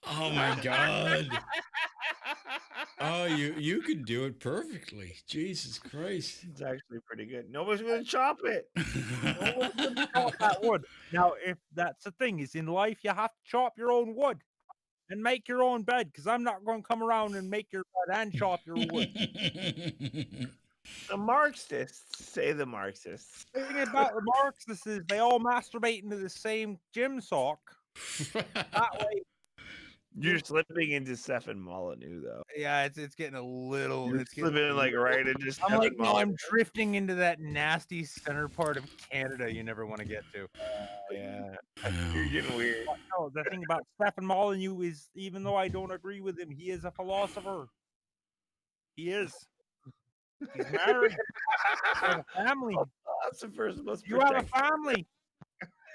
Oh my God. Oh, you could do it perfectly. Jesus Christ. It's actually pretty good. Nobody's gonna chop it. No one's going to chop that wood. Now, if that's the thing, is in life, you have to chop your own wood and make your own bed, because I'm not going to come around and make your bed and chop your wood. The Marxists say the Marxists. The thing about the Marxists is they all masturbate into the same gym sock. That way, You're slipping into Stefan Molyneux, though. yeah, it's getting a little. You're It's getting slipping like right into I'm Stefan like, no, I'm Molyneux. drifting into that nasty center part of Canada you never want to get to. Yeah, you're getting weird. But no, the thing about Stefan Molyneux is, even though I don't agree with him, he is a philosopher. He is. He's married. He has a family. Philosophers must You have a protect. family.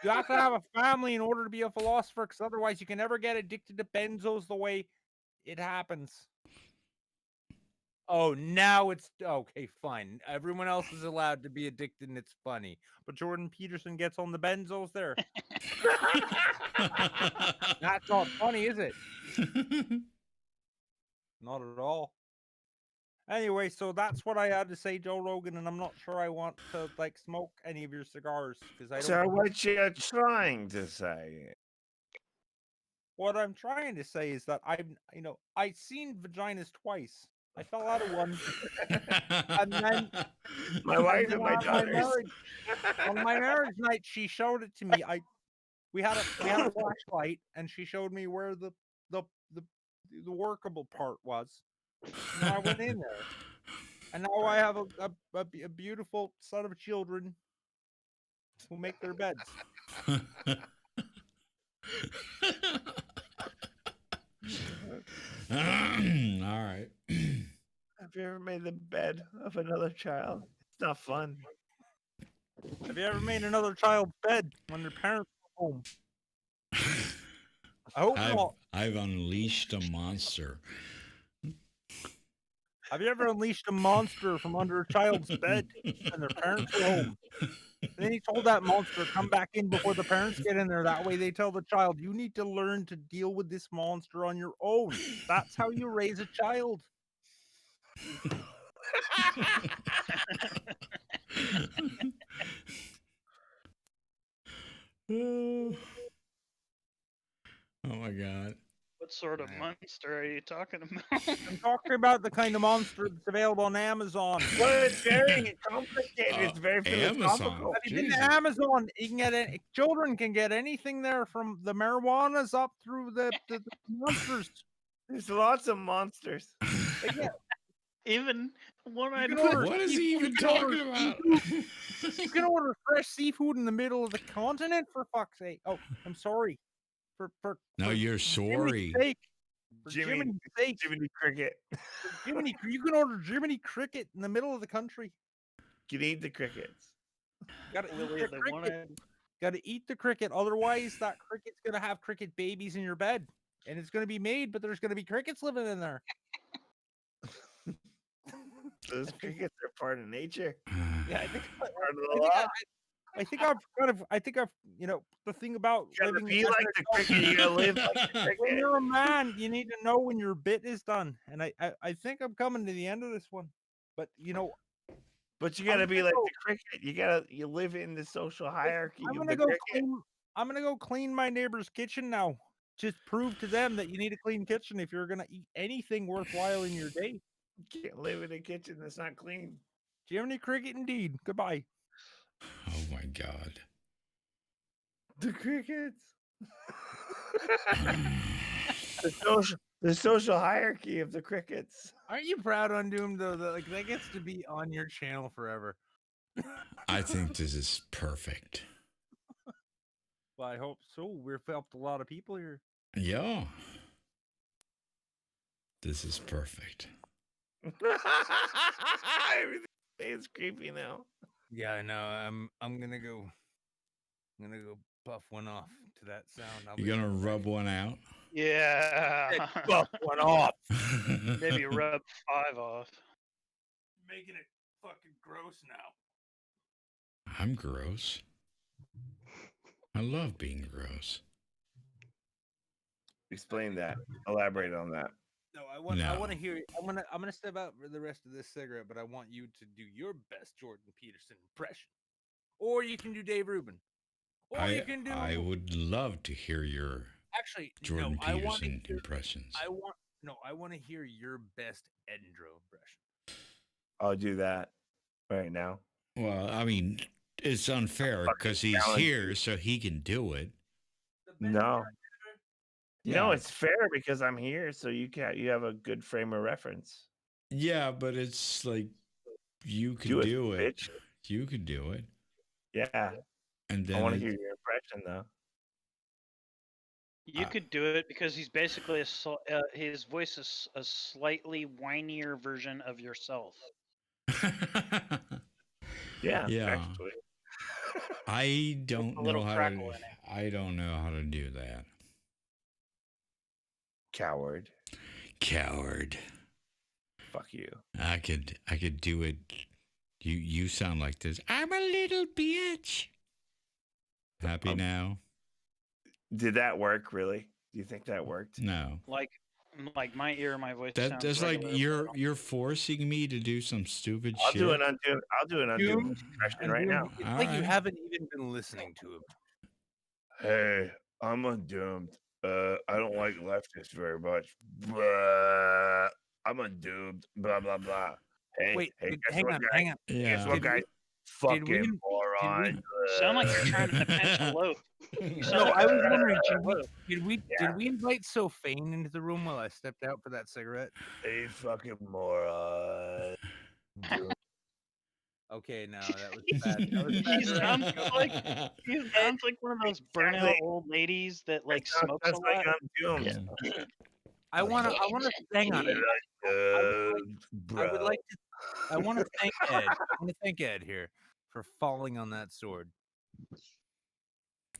You have to have a family in order to be a philosopher, because otherwise you can never get addicted to benzos the way it happens. Oh, now it's okay, fine. Everyone else is allowed to be addicted and it's funny. But Jordan Peterson gets on the benzos there. That's not funny, is it? Not at all. Anyway, so that's what I had to say, Joe Rogan, and I'm not sure I want to like smoke any of your cigars because I don't. So what you're trying to say? What I'm trying to say is that I've seen vaginas twice. I fell out of one, and then My wife and my on daughters. on my marriage night, she showed it to me. We had a flashlight, and she showed me where the workable part was. And I went in there, and now I have a beautiful set of children who make their beds. All right. Have you ever made the bed of another child? It's not fun. Have you ever made another child's bed when their parents were home? I hope not. I've unleashed a monster. Have you ever unleashed a monster from under a child's bed when their parents were home? And then he told that monster, come back in before the parents get in there. That way they tell the child, you need to learn to deal with this monster on your own. That's how you raise a child. Oh my God. What sort of monster are you talking about? I'm talking about the kind of monster that's available on Amazon. Well, it's very complicated. It's very philosophical. Have you been to Amazon? You can get children can get anything there, from the marijuanas up through the monsters. There's lots of monsters. Even one I What is he even talking about? You can order fresh seafood in the middle of the continent, for fuck's sake. Oh, I'm sorry. No, you're sorry. Jiminy Cricket. You can order Jiminy Cricket in the middle of the country. You can eat the crickets. Gotta eat the cricket. Gotta eat the cricket. Otherwise, that cricket's gonna have cricket babies in your bed. And it's gonna be made, but there's gonna be crickets living in there. Those crickets are part of nature. Yeah, I think I've the thing about You gotta living be like the cricket. You gotta live like the cricket. when you're a man, you need to know when your bit is done. And I think I'm coming to the end of this one. But But you gotta be like the cricket. You live in the social hierarchy I'm of gonna the go cricket. clean. I'm gonna go clean my neighbor's kitchen now. Just prove to them that you need a clean kitchen if you're gonna eat anything worthwhile in your day. You can't live in a kitchen that's not clean. Jiminy Cricket, indeed. Goodbye. Oh my God. The crickets. the social hierarchy of the crickets. Aren't you proud, Undoomed, though? That gets to be on your channel forever. I think this is perfect. Well, I hope so. We've helped a lot of people here. Yeah. This is perfect. It's creepy now. Yeah, I know. I'm gonna go buff one off to that sound. You're gonna rub one out? Yeah. buff one off. Maybe rub 5 off. Making it fucking gross now. I'm gross. I love being gross. Explain that. Elaborate on that. No, I want No. to hear. I'm gonna step out for the rest of this cigarette, but I want you to do your best Jordan Peterson impression, or you can do Dave Rubin, or you can do. I would love to hear your Actually, Jordan no, I want to Peterson hear, impressions. I want to hear your best Edendro impression. I'll do that right now. Well, I mean, it's unfair because he's here, so he can do it. No. Yeah. No, it's fair because I'm here, so you have a good frame of reference. Yeah, but it's like you can do it. Bitch. You could do it. Yeah. And then I want to hear your impression though. You could do it because he's basically his voice is a slightly whinier version of yourself. Yeah. Yeah. Actually. I don't a little know how crackle to. in it. I don't know how to do that. Coward. Coward. Fuck you. I could do it. You sound like this. I'm a little bitch. Happy now? Did that work really? Do you think that worked? No. Like my ear, my voice. That's sounds like regular, you're forcing me to do some stupid I'll shit. do an undoomed impression right now. It's All like you right. haven't even been listening to him. Hey, I'm undoomed. I don't like leftists very much. Blah. I'm undoomed. Blah blah blah. Hey, Wait, hey, guess hang what, on, guys? hang on. Guess Yeah. what, guys? Fucking moron. Sound like you're trying to pinch a loaf. You sound No, like I you're was trying to wondering, pinch a loaf. did we invite Sophane into the room while I stepped out for that cigarette? Hey, fucking moron. Okay, no, that was bad. That was bad. He sounds like one of those burnout old ladies that like smokes a That's like lot. undoomed. I want to hang on. I want to thank Ed. I want to thank Ed here for falling on that sword.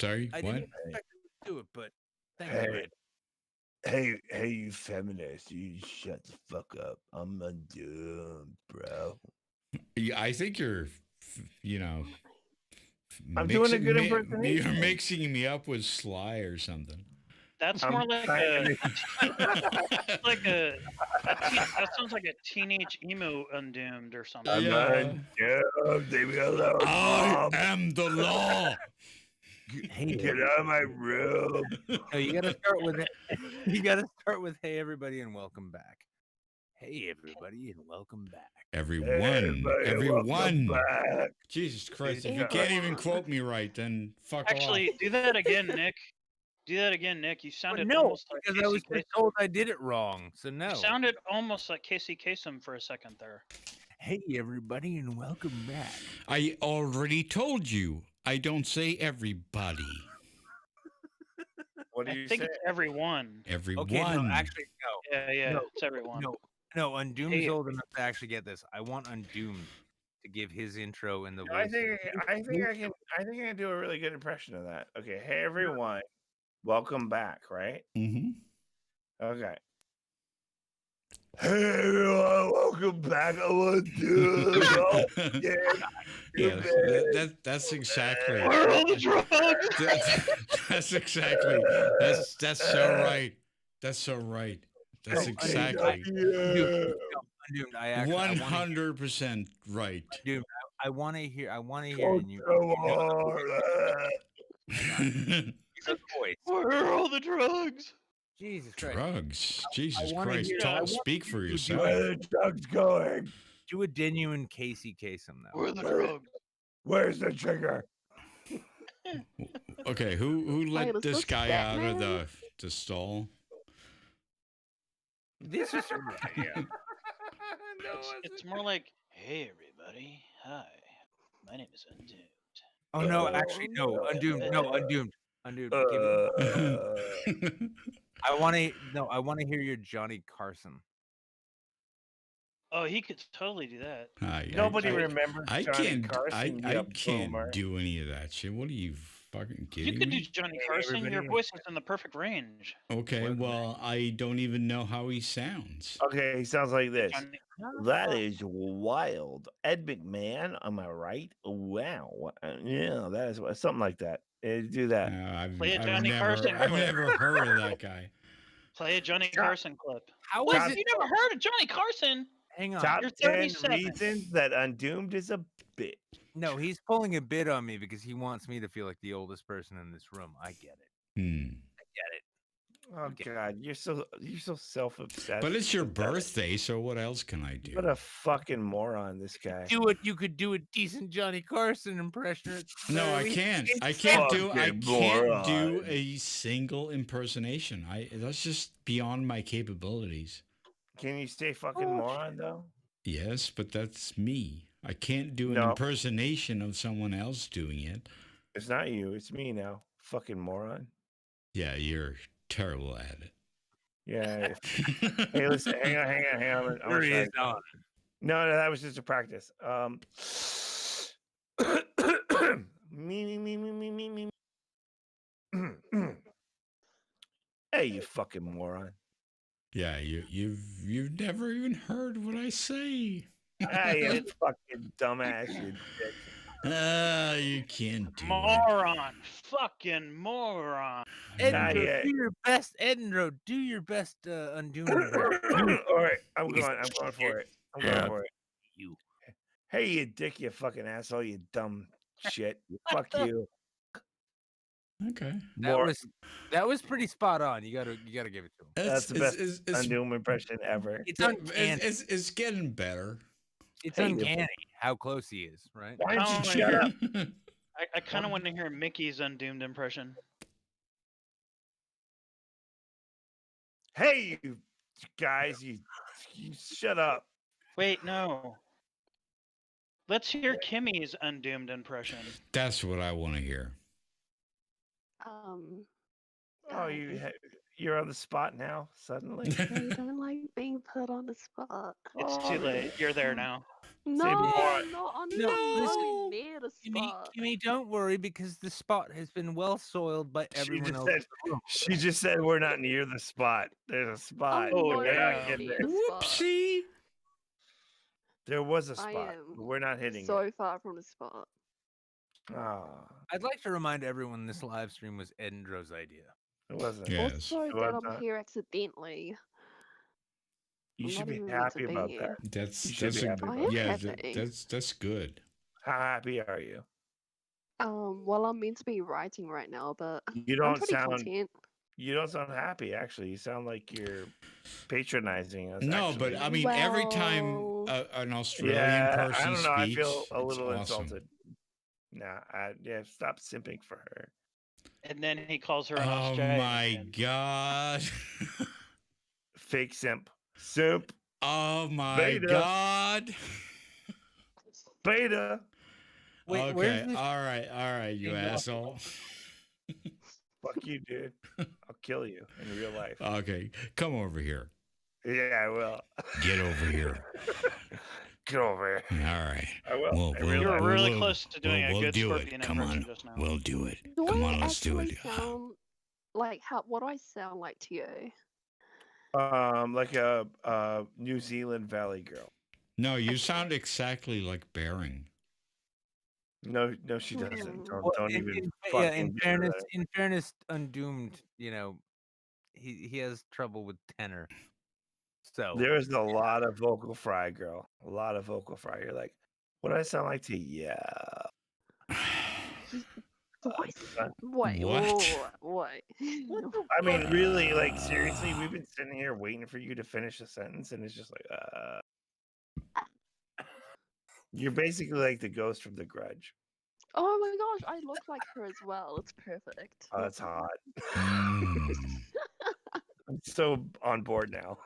Sorry, I what? didn't expect him to do it, but thank you, Ed. Hey, you feminists, you shut the fuck up. I'm undoomed, bro. Yeah, I think you're, you know, I'm doing a good You're impersonation. mixing me up with Sly or something. That's I'm more like trying that sounds like a teenage emo Undoomed or something. I'm Yeah. undoomed. Leave me alone. I Mom. am the law. Hey, Get out of my room. no, you got to start with it. You got to start with "Hey, everybody, and welcome back." Hey, everybody, and welcome back. Everyone. Welcome back. Jesus Christ. If Yeah. you can't even quote me right, then fuck Actually, do that again, Nick. Do that again, Nick. You But sounded no, almost like because I was Casey just told I did it wrong. So no. You sounded almost like Casey Kasem for a second there. Hey, everybody, and welcome back. I already told you. I don't say everybody. What do I you think say? it's everyone. Everyone. Okay, no, actually, no. Yeah, No, it's everyone. No, Undoomed's Hey. old enough to actually get this. I want Undoomed to give his intro in the voice. I think I can do a really good impression of that. Okay, hey everyone, welcome back. Right? Mm-hmm. Okay. Hey everyone, welcome back. I want to do Yeah, that's exactly. Where are all the drugs? That's exactly. That's so right. That's so right. That's exactly. Undoomed, I actually 100% right. Undoomed, I want to hear. Oh, And you come on. voice. Where are all the drugs? Jesus Christ! Drugs. Jesus wanna Christ. hear- I Talk, wanna speak for hear you yourself. Where the drugs going? Do a genuine Casey Kasem though. Where are the drugs? Where's the trigger? Okay, who let Wait, is this this guy out of Batman? the stall? This is Yeah. It's more like, hey everybody, hi, my name is Undoomed. Oh no, actually no, Undoomed. No, Undoomed. Undoomed. Give it. I want to hear your Johnny Carson. Oh, he could totally do that. Nobody remembers I Johnny can't. Carson. I you can't boomer. do any of that shit. What are you fucking kidding You could do me? Johnny Hey, Carson. Your everybody- voice is in the perfect range. Okay, well, I don't even know how he sounds. Okay, he sounds like this. Johnny, That is wild. Ed McMahon, am I right? Wow. Yeah, that is something like that. Do that. I've Play a Johnny never, Carson I've clip. never heard of that guy. play a Johnny Stop. Carson clip. How What? is it? You never heard of Johnny Carson? Hang on. Top You're 10 37. reasons that Undoomed is a bitch. No, he's pulling a bit on me because he wants me to feel like the oldest person in this room. I get it. I get it. Oh Okay. God, you're so self-obsessed. But it's your with that. birthday, so what else can I do? What a fucking moron, this guy. You could do a decent Johnny Carson impression. At the No, very I least. can't. I It's can't do. I fucking can't do moron. a single impersonation. That's just beyond my capabilities. Can you stay fucking moron though? Yes, but that's me. I can't do an No. impersonation of someone else doing it. It's not you. It's me now. Fucking moron. Yeah, you're terrible at it. Yeah. Hey, listen. Hang on. I'm There gonna he try is. again. No, that was just a practice. Me. Hey, you fucking moron. Yeah, you've never even heard what I say. Hey, you fucking dumbass, you dick. You can't do it. Moron. Fucking moron. Not Edinburgh, yet. do your best. Edinburgh, do your best. Undoomed. All right, I'm going for it. I'm going Yeah. for it. You. Hey, you dick, you fucking asshole, you dumb shit. Fuck you. Okay. That was pretty spot on. You gotta give it to him. That's the best Undoomed impression ever. It's uncanny. It's getting better. It's Hey, uncanny how close he is, right? Why don't you Oh, shut up? I kind of want to hear Mickey's Undoomed impression. Hey, you guys, you shut up. Wait, no. Let's hear Kimmy's Undoomed impression. That's what I want to hear. Oh, you're on the spot now, suddenly. I don't like being put on the spot. It's too late. You're there now. No, more. I'm not on No. near the Kimmy, spot. Kimmy, don't worry because the spot has been well soiled by everyone else. She just said we're not near the spot. There's a spot. I'm Oh, nowhere We're not yeah. getting near there. the spot. Whoopsie. There was a I spot. am but we're not hitting so it. far from the spot. Ah, I'd like to remind everyone this live stream was Edindra's idea. it wasn't. Yeah. Also, It that was I'm not. here accidentally. You I'm should not be even meant to happy about be that. here. That's You should be happy about a, that. yeah. I am happy. That's good. How happy are you? Well, I'm meant to be writing right now, but You I'm don't pretty sound. content. You don't sound happy. Actually, you sound like you're patronizing us. No, actually. but I mean, every time Well- an Australian yeah, person I don't know. speaks, I feel a it's little awesome. insulted. Nah, stop simping for her. And then he calls her an Oh Australian. my again. god! Fake simp. Simp. Oh my Beta. god! Beta. Wait, Okay, where's this? all right, you Hang on. asshole. Fuck you, dude. I'll kill you in real life. Okay, come over here. Yeah, I will. Get over here. Get over here. All right. I will. Well, I we'll- really You were will. really we'll- close to doing we'll a good do it. Scorpion Come impression on. just now. We'll do it. Do Come I on, let's do actually it. sound like what do I sound like to you? Like a New Zealand Valley girl. No, you sound exactly like Bering. No, she doesn't. Don't, Well, don't in, even. in, fucking yeah, in do fairness, that. in fairness, Undoomed, you know, he has trouble with tenor. So There was a lot of vocal fry, girl. A lot of vocal fry. You're like, what do I sound like to you? Yeah. Wait, What? wait. I mean, really, like, seriously, we've been sitting here waiting for you to finish a sentence, and it's just like, You're basically like the ghost from The Grudge. Oh my gosh, I look like her as well. It's perfect. Oh, that's hot. Mm. I'm so on board now.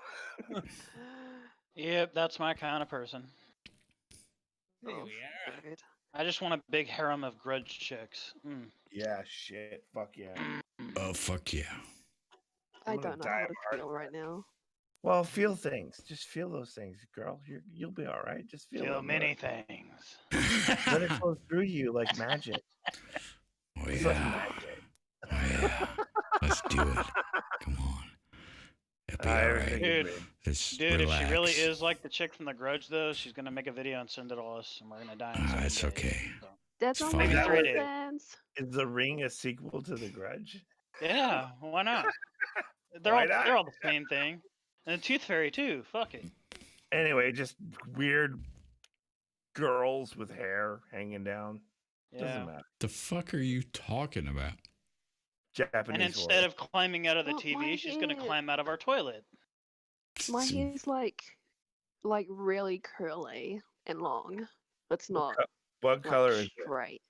Yep, that's my kind of person. there Oh, we are. good. I just want a big harem of grudge chicks. Yeah, shit. Fuck yeah. Oh, fuck yeah. I I'm gonna don't know die how of to a heart feel right now. Well, feel things. Just feel those things, girl. You'll be all right. Just feel Feel them. many things. Let it flow through you like magic. Oh, It's like yeah. magic. Oh, yeah. Let's do it. Come on. It'll be all Everything right. is Dude, great. Let's Dude, relax. if she really is like the chick from The Grudge, though, she's gonna make a video and send it to us, and we're gonna die in 7 it's days. okay. So. That's It's not what fine. That was- happens. Is The Ring a sequel to The Grudge? Yeah, why not? Why not? They're all the same thing. And the Tooth Fairy too. Fuck it. Anyway, just weird girls with hair hanging down. Yeah. Doesn't matter. The fuck are you talking about? Japanese And instead horror. of climbing out of the Oh, TV, my she's gonna hair. climb out of our toilet. My hair's like really curly and long. It's not What like color is it? straight.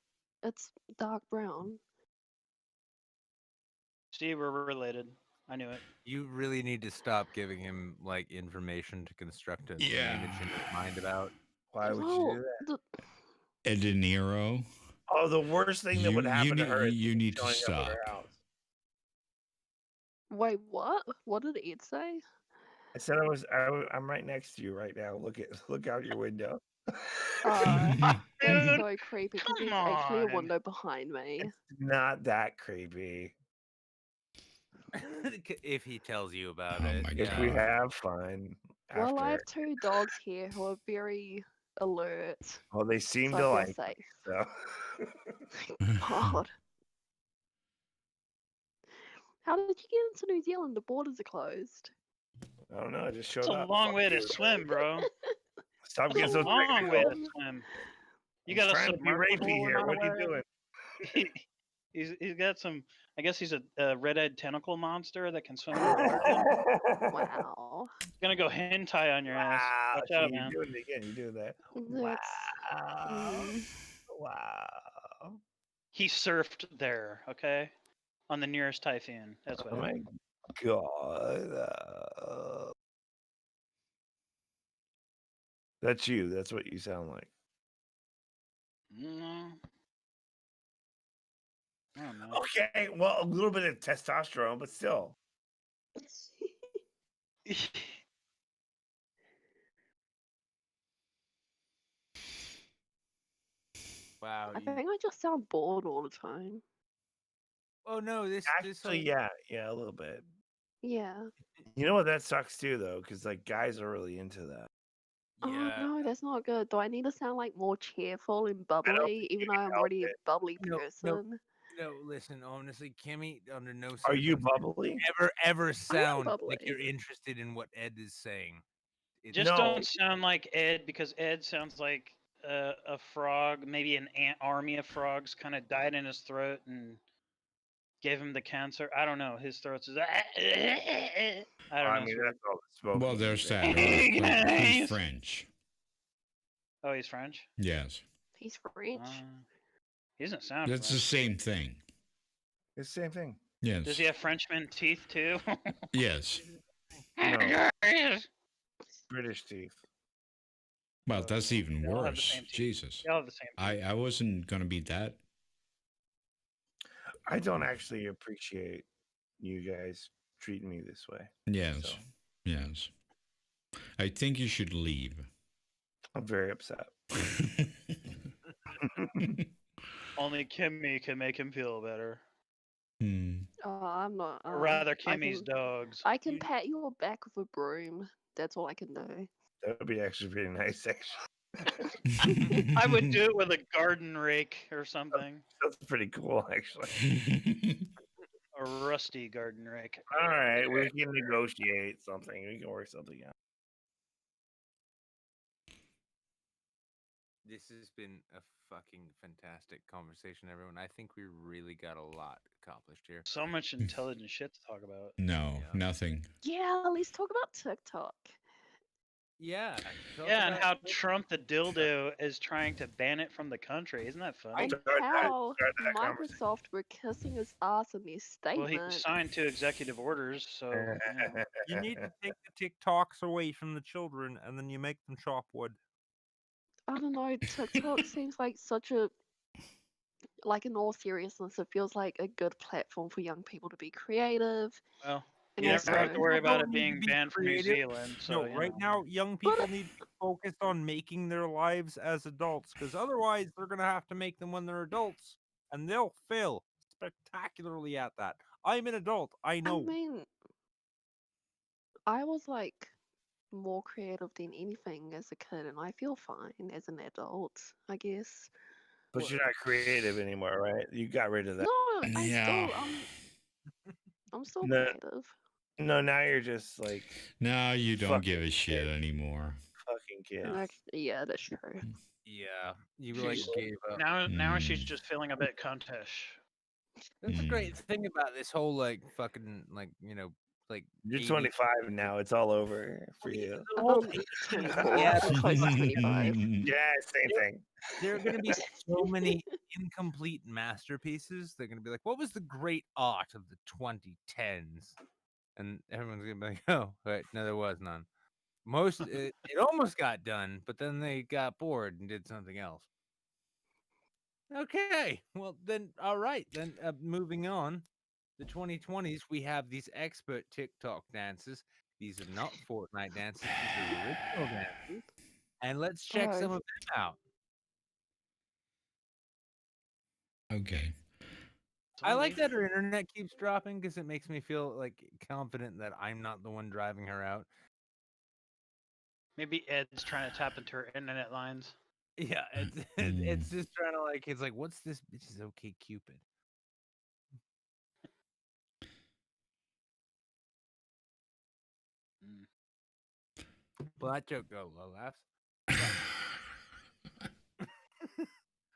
It's dark brown. Steve, we're related. I knew it. You really need to stop giving him like information to construct an Yeah. image in his mind about. Why would you Well, do that? Ed De Niro. Oh, the worst thing that would happen to her is you need to showing up at stop. her house. Wait, what? What did Ed say? I said I'm right next to you right now. Look out your window. That's Dude, so creepy because come there's actually a on. window behind me. It's not that creepy. If he tells you about Oh it. my If we God. have fun Well, I after. have 2 dogs here who are very alert, Well, they seem so to I like feel it, safe. so. God. How did you get into New Zealand? The borders are closed. I don't know. I just showed It's a up. long Fuck way to you. swim, bro. Stop It's getting a so long way to technical. swim. You I'm got a trying to be rapey submersible we're here. not What are you aware of? doing? He's got some. I guess he's a red-eyed tentacle monster that can swim underwater. Wow. He's gonna go hentai on your ass. Wow. Watch See, out, you're man. doing it again. You're doing that. That's Wow. Wow. He surfed there, okay, on the nearest typhoon. That's what Oh happened. my god. That's you. That's what you sound like. No. I don't know. Okay, well, a little bit of testosterone, but still. Wow. I think I just sound bored all the time. Oh no, this Actually, whole- yeah, a little bit. Yeah. You know what? That sucks too, though, because like guys are really into that. yeah. Oh no, that's not good. Do I need to sound like more cheerful and bubbly, even though I'm help already a it. bubbly No, person? No, listen, honestly, Kimmy, under no Are you circumstance bubbly? ever sound like bubbly. you're interested in what Ed is saying. Just No. don't sound like Ed, because Ed sounds like a frog, maybe an ant army of frogs kind of died in his throat and gave him the cancer. I don't know. His throat's just. I don't know. I it's mean, weird. that's all the smoking. Well, there's that. Hey, But he's guys. French. Oh, he's French. Yes. He's French. He doesn't sound. That's the French. same thing. It's the same thing. Yes. Does he have Frenchman teeth too? Yes. No. British teeth. Well, that's even They all have the worse. same teeth. Jesus. They all have the same. I wasn't gonna be that. I don't actually appreciate you guys treating me this way. Yes. So Yes. I think you should leave. I'm very upset. Only Kimmy can make him feel better. Oh, I'm not. Or rather, I Kimmy's can, dogs. I can pat your back with a broom. That's all I can do. That would be actually pretty nice, actually. I would do it with a garden rake or something, That's pretty cool, actually. a rusty garden rake. All right, we can negotiate something. We can work something out. This has been a fucking fantastic conversation, everyone. I think we really got a lot accomplished here. So much intelligent shit to talk about. No, Yeah. nothing. Yeah, let's talk about TikTok. Yeah. Yeah, and how Trump the dildo is trying to ban it from the country. Isn't that funny? And Start how that conversation. Microsoft were kissing his ass in their Well, he statement. signed 2 executive orders, so yeah. You need to take the TikToks away from the children, and then you make them chop wood. I don't know, TikTok seems like such a, like in all seriousness, it feels like a good platform for young people to be creative. Well, And you Yeah, never have to also, worry about Don't it need to being be banned from New creative. Zealand. So No, you right know. now, young people need to be focused on making their lives as adults, because otherwise they're going to have to make them when they're adults, and they'll fail spectacularly at that. I'm an adult. I know. I mean, I was like more creative than anything as a kid, and I feel fine as an adult, I guess. But you're not creative anymore, right? You got rid of that. No, Yeah. I'm still No. creative. No, now you're just like No, you don't Fucking give a shit anymore. fucking kids. Yeah, that's true. Yeah, you like She's- gave up. Now she's Mm. just feeling a bit cuntish. That's the Mm. great thing about this whole like fucking like like You're 80s 25 now. It's all over for you. the whole 24, Yeah, I'm close to 25. Yeah, same thing. there are going to be so many incomplete masterpieces. They're going to be like, what was the great art of the 2010s? And everyone's going to be like, oh, wait, no, there was none. It almost got done, but then they got bored and did something else. Okay, well then, all right, then moving on. The 2020s, we have these expert TikTok dances. These are not Fortnite dances; these are original dances. And let's check some Oh. of them out. Okay. I like that her internet keeps dropping because it makes me feel like confident that I'm not the one driving her out. Maybe Ed's trying to tap into her internet lines. Yeah, it's just trying to like, it's like, what's this bitch's OK Cupid? Well, that joke got low laughs.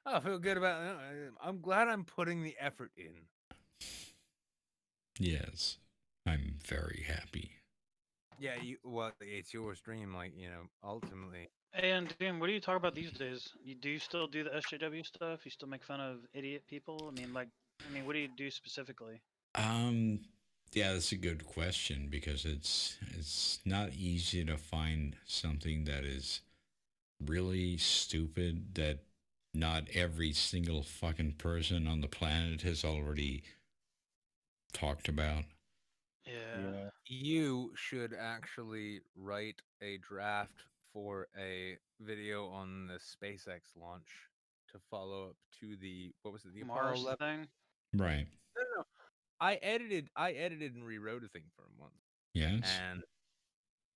I feel good about it. I'm glad I'm putting the effort in. Yes, I'm very happy. Yeah, well, it's your stream, like, ultimately. Hey, and Dan, what do you talk about these days? Do you still do the SJW stuff? You still make fun of idiot people? I mean, what do you do specifically? Yeah, that's a good question because it's not easy to find something that is really stupid that not every single fucking person on the planet has already talked about. Yeah. You should actually write a draft for a video on the SpaceX launch to follow up to the, what was it, the Apollo Mars 11 thing. Right. No. I edited and rewrote a thing for him once. Yes.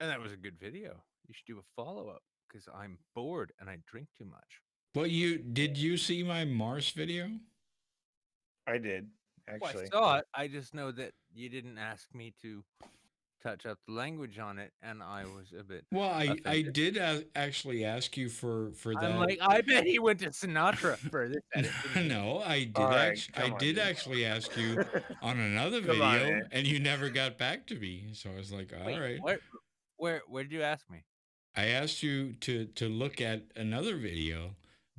And that was a good video. You should do a follow-up because I'm bored and I drink too much. Well, did you see my Mars video? I did, Well, actually. I saw it. I just know that you didn't ask me to touch up the language on it, and I was a bit. Well, I offended. did actually ask you for that. I'm like, I bet he went to Sinatra for this edit. No, I did. All right, I come on, did dude. actually ask you on another Come on, video, man. and you never got back to me. So I was like, all right. Where did you ask me? I asked you to look at another video,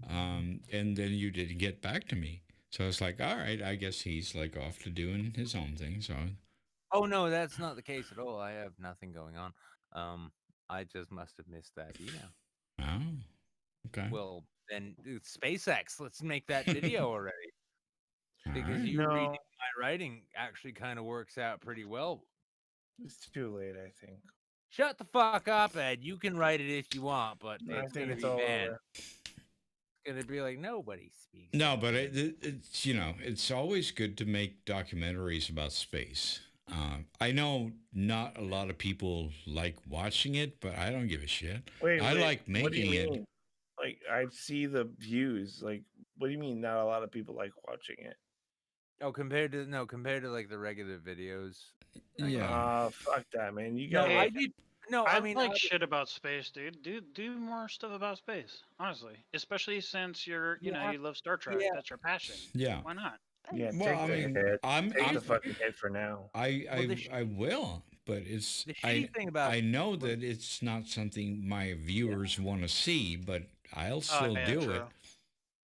and then you didn't get back to me. So I was like, all right, I guess he's like off to doing his own thing. So. Oh no, that's not the case at all. I have nothing going on. I just must have missed that email. Oh, okay. Well, then dude, SpaceX, let's make that video already. Because right. you No. reading my writing actually kind of works out pretty well. It's too late, I think. Shut the fuck up, Ed. You can write it if you want, but I it's think gonna it's be all banned. over. It's gonna be like nobody speaks. No, but it's it's always good to make documentaries about space. I know not a lot of people like watching it, but I don't give a shit. Wait, I like what do you making it. mean? Like, I see the views. Like, what do you mean not a lot of people like watching it? Oh, compared to like the regular videos. Yeah. Fuck that, man. You No, got. Hey, I did. No, I I mean, like shit about space, dude. Do more stuff about space, honestly. Especially since you love Star Trek. Yeah. That's your passion. Yeah. Why not? Yeah, Well, take I the mean, hit. I'm Take the fucking hit for now. I will, but it's the shitty thing about I know that it's not something my viewers want to see, but I'll still yeah, do true. it.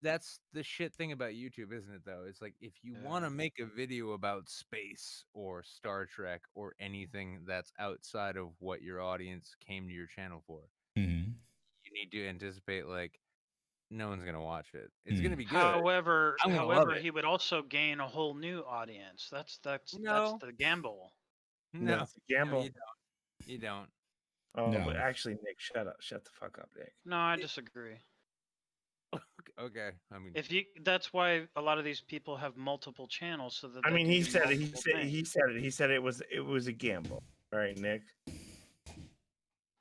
that's the shit thing about YouTube, isn't it? Though it's like if you want to make a video about space or Star Trek or anything that's outside of what your audience came to your channel for, Hmm. you need to anticipate like no one's gonna watch it. It's gonna be good. However, I'm gonna love it. he would also gain a whole new audience. That's No. the gamble. No, It's a gamble. No, you don't. Oh, No. but actually, Nick, shut up. Shut the fuck up, Nick. No, I disagree. Okay, I mean, That's why a lot of these people have multiple channels so that I they mean, can he do said it. multiple things. He said it was a gamble. All right, Nick.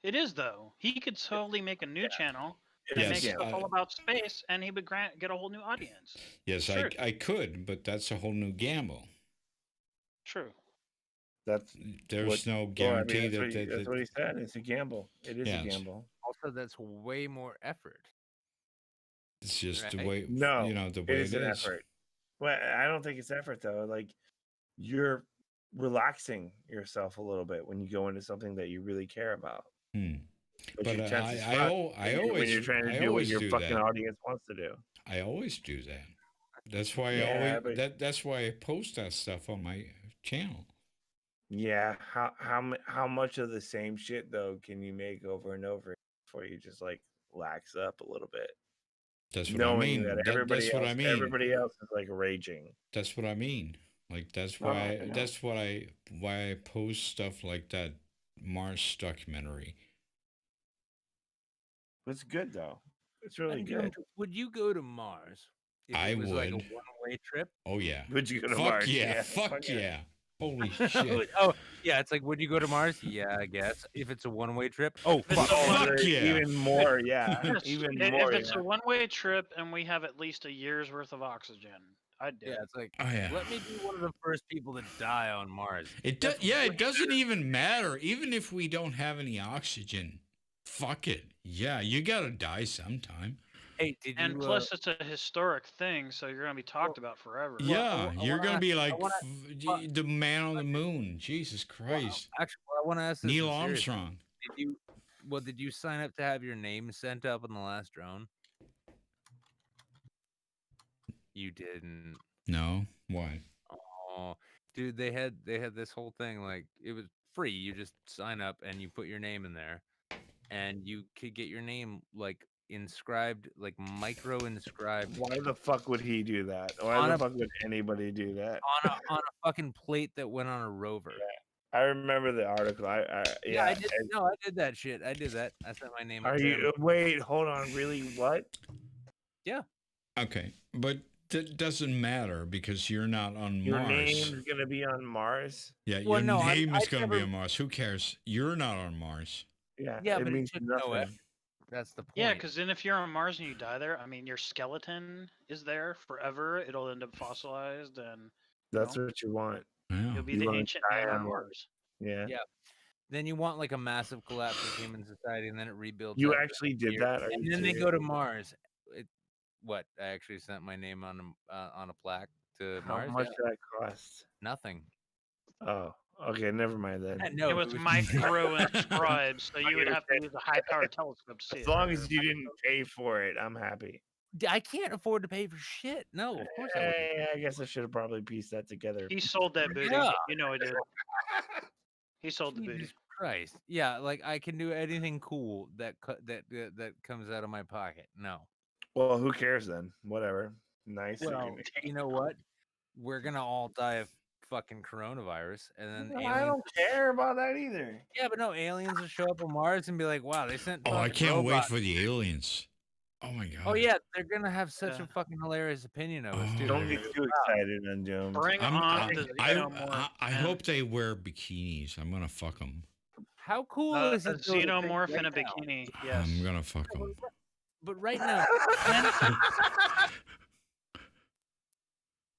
It is though. He could totally make a new channel and Yes, make yeah. stuff all about space, and he would get a whole new audience. Yes, True. I could, but that's a whole new gamble. True. There's no guarantee that's what he said. It's a gamble. It is a gamble. also that's way more effort. It's just Right. the way No, the way it is an effort. Well, I don't think it's effort though. Like you're relaxing yourself a little bit when you go into something that you really care about. But you're tense as I fuck always when you're trying to do what your fucking that. audience wants to do. I always do that. That's why that's why I post that stuff on my channel. Yeah, how much of the same shit though can you make over and over before you just like lax up a little bit? That's what Knowing I mean. that everybody Everybody else is like raging. That's what I mean. Like that's why I post stuff like that Mars documentary. It's good though. It's really good. Would you go to Mars? If I it was like a would. one-way trip. Oh yeah. Would you go to Fuck Mars? yeah. Fuck yeah. Holy shit. Oh yeah, it's like, would you go to Mars? Yeah, I guess. If it's a one-way trip, oh fuck, Fuck yeah. Even more, yeah. Even more. If it's a one-way trip and we have at least a year's worth of oxygen, I'd do it. Yeah, it's like, Oh yeah. let me be one of the first people to die on Mars. It doesn't even matter. Even if we don't have any oxygen, fuck it. Yeah, you gotta die sometime. Hey, and plus, it's a historic thing, so you're gonna be talked about forever. Yeah, you're gonna be like wanna- the man on the moon. Jesus Christ. Actually, I want to ask this Neil in serious. Armstrong. Did you sign up to have your name sent up on the last drone? You didn't. No. Why? Oh, dude, they had this whole thing, like it was free. You just sign up and you put your name in there, and you could get your name like inscribed, like micro inscribed Why the fuck would he do that? Why the fuck would anybody do that? on a fucking plate that went on a rover. I remember the article. I did. No, I did that shit. I did that. I sent my name. Are up there. you? Wait, hold on. Really? What? Yeah. Okay, but that doesn't matter because you're not on Your Mars. name's gonna be on Mars. Yeah, Well, your no, name is I going to be never- on Mars. Who cares? You're not on Mars. Yeah. Yeah, it but it means took no nothing. effort. That's the point. Yeah, because then if you're on Mars and you die there, I mean, your skeleton is there forever. It'll end up fossilized, and That's what you want. Yeah. you'll be You the wanna ancient die man on on Mars. Yeah. Yeah. Then you want like a massive collapse of human society, and then it rebuilds. You after actually a did year. that? Are And you then they serious? go to Mars. What? I actually sent my name on a plaque to How Mars. much Yeah. did that cost? Nothing. Oh, okay. Never mind then. No, it was micro inscribed, so you would gonna have to use a high-powered telescope to see As it. long as you didn't pay for it, I'm happy. I can't afford to pay for shit. No, of course I wouldn't. Hey, I guess I should have probably pieced that together. He sold that booty. Yeah. You know he did. He sold the booty. Jesus Christ. Yeah, like I can do anything cool that comes out of my pocket. No. Well, who cares then? Whatever. Nice. Well, you know what? We're gonna all die of fucking coronavirus, and then No, I aliens. don't care about that either. Yeah, but no, aliens will show up on Mars and be like, "Wow, they sent." Oh, I fucking can't wait robots." for the aliens. Oh my god. Oh yeah, they're gonna have such Yeah. a fucking hilarious opinion of us, Oh. dude. Don't get too excited, Undoomed. Bring on the xenomorph. I and hope they wear bikinis. I'm gonna fuck them. How cool a is it? though, to think xenomorph in a right now- bikini. Yes. I'm gonna fuck them. But right now,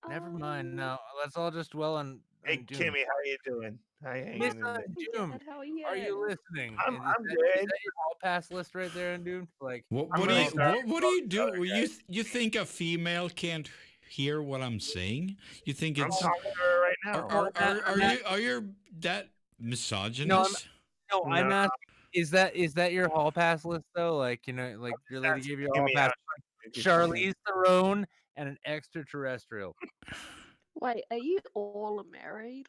Never mind. No, let's all just dwell on Hey, Doomed. Kimmy, how you doing? How you hanging Miss in there? Doomed, Good, how are are you you? listening? I'm Is good. that your hall pass list right there in Doomed? Like, What I'm what do really you sorry what do you about do? the other You think a female can't hear what I'm saying? You think I'm it's talking to her right now. are you that no, misogynist? I'm No. asking. Is that your hall pass list though? Like, like your lady gave you a hall Kimmy pass. out. Charlize Theron and an extraterrestrial. Wait, are you all married?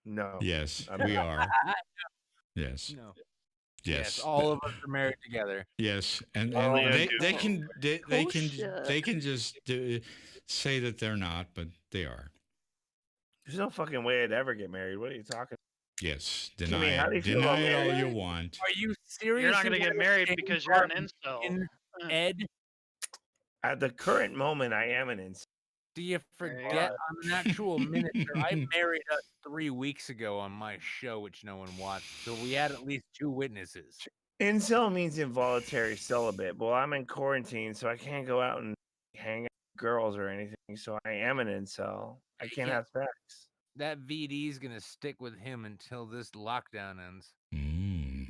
No. Yes, I'm we not. are. Yes. No. Yes. All of us are married together. Yes, and Only and on they, Duke. they can they, they can Bullshit. they can just say that they're not, but they are. There's no fucking way I'd ever get married. What are you talking? Yes, Kimmy, how do you feel about deny it all marriage? you want. Are you serious? You're not gonna get married because you're an incel. Ed, At the current moment, I am an incel. do you There you forget go. I'm an actual minister? I married us 3 weeks ago on my show, which no one watched. So we had at least 2 witnesses. Incel means involuntary celibate. Well, I'm in quarantine, so I can't go out and hang out with girls or anything. So I am an incel. I can't have sex. That VD is gonna stick with him until this lockdown ends. Mm.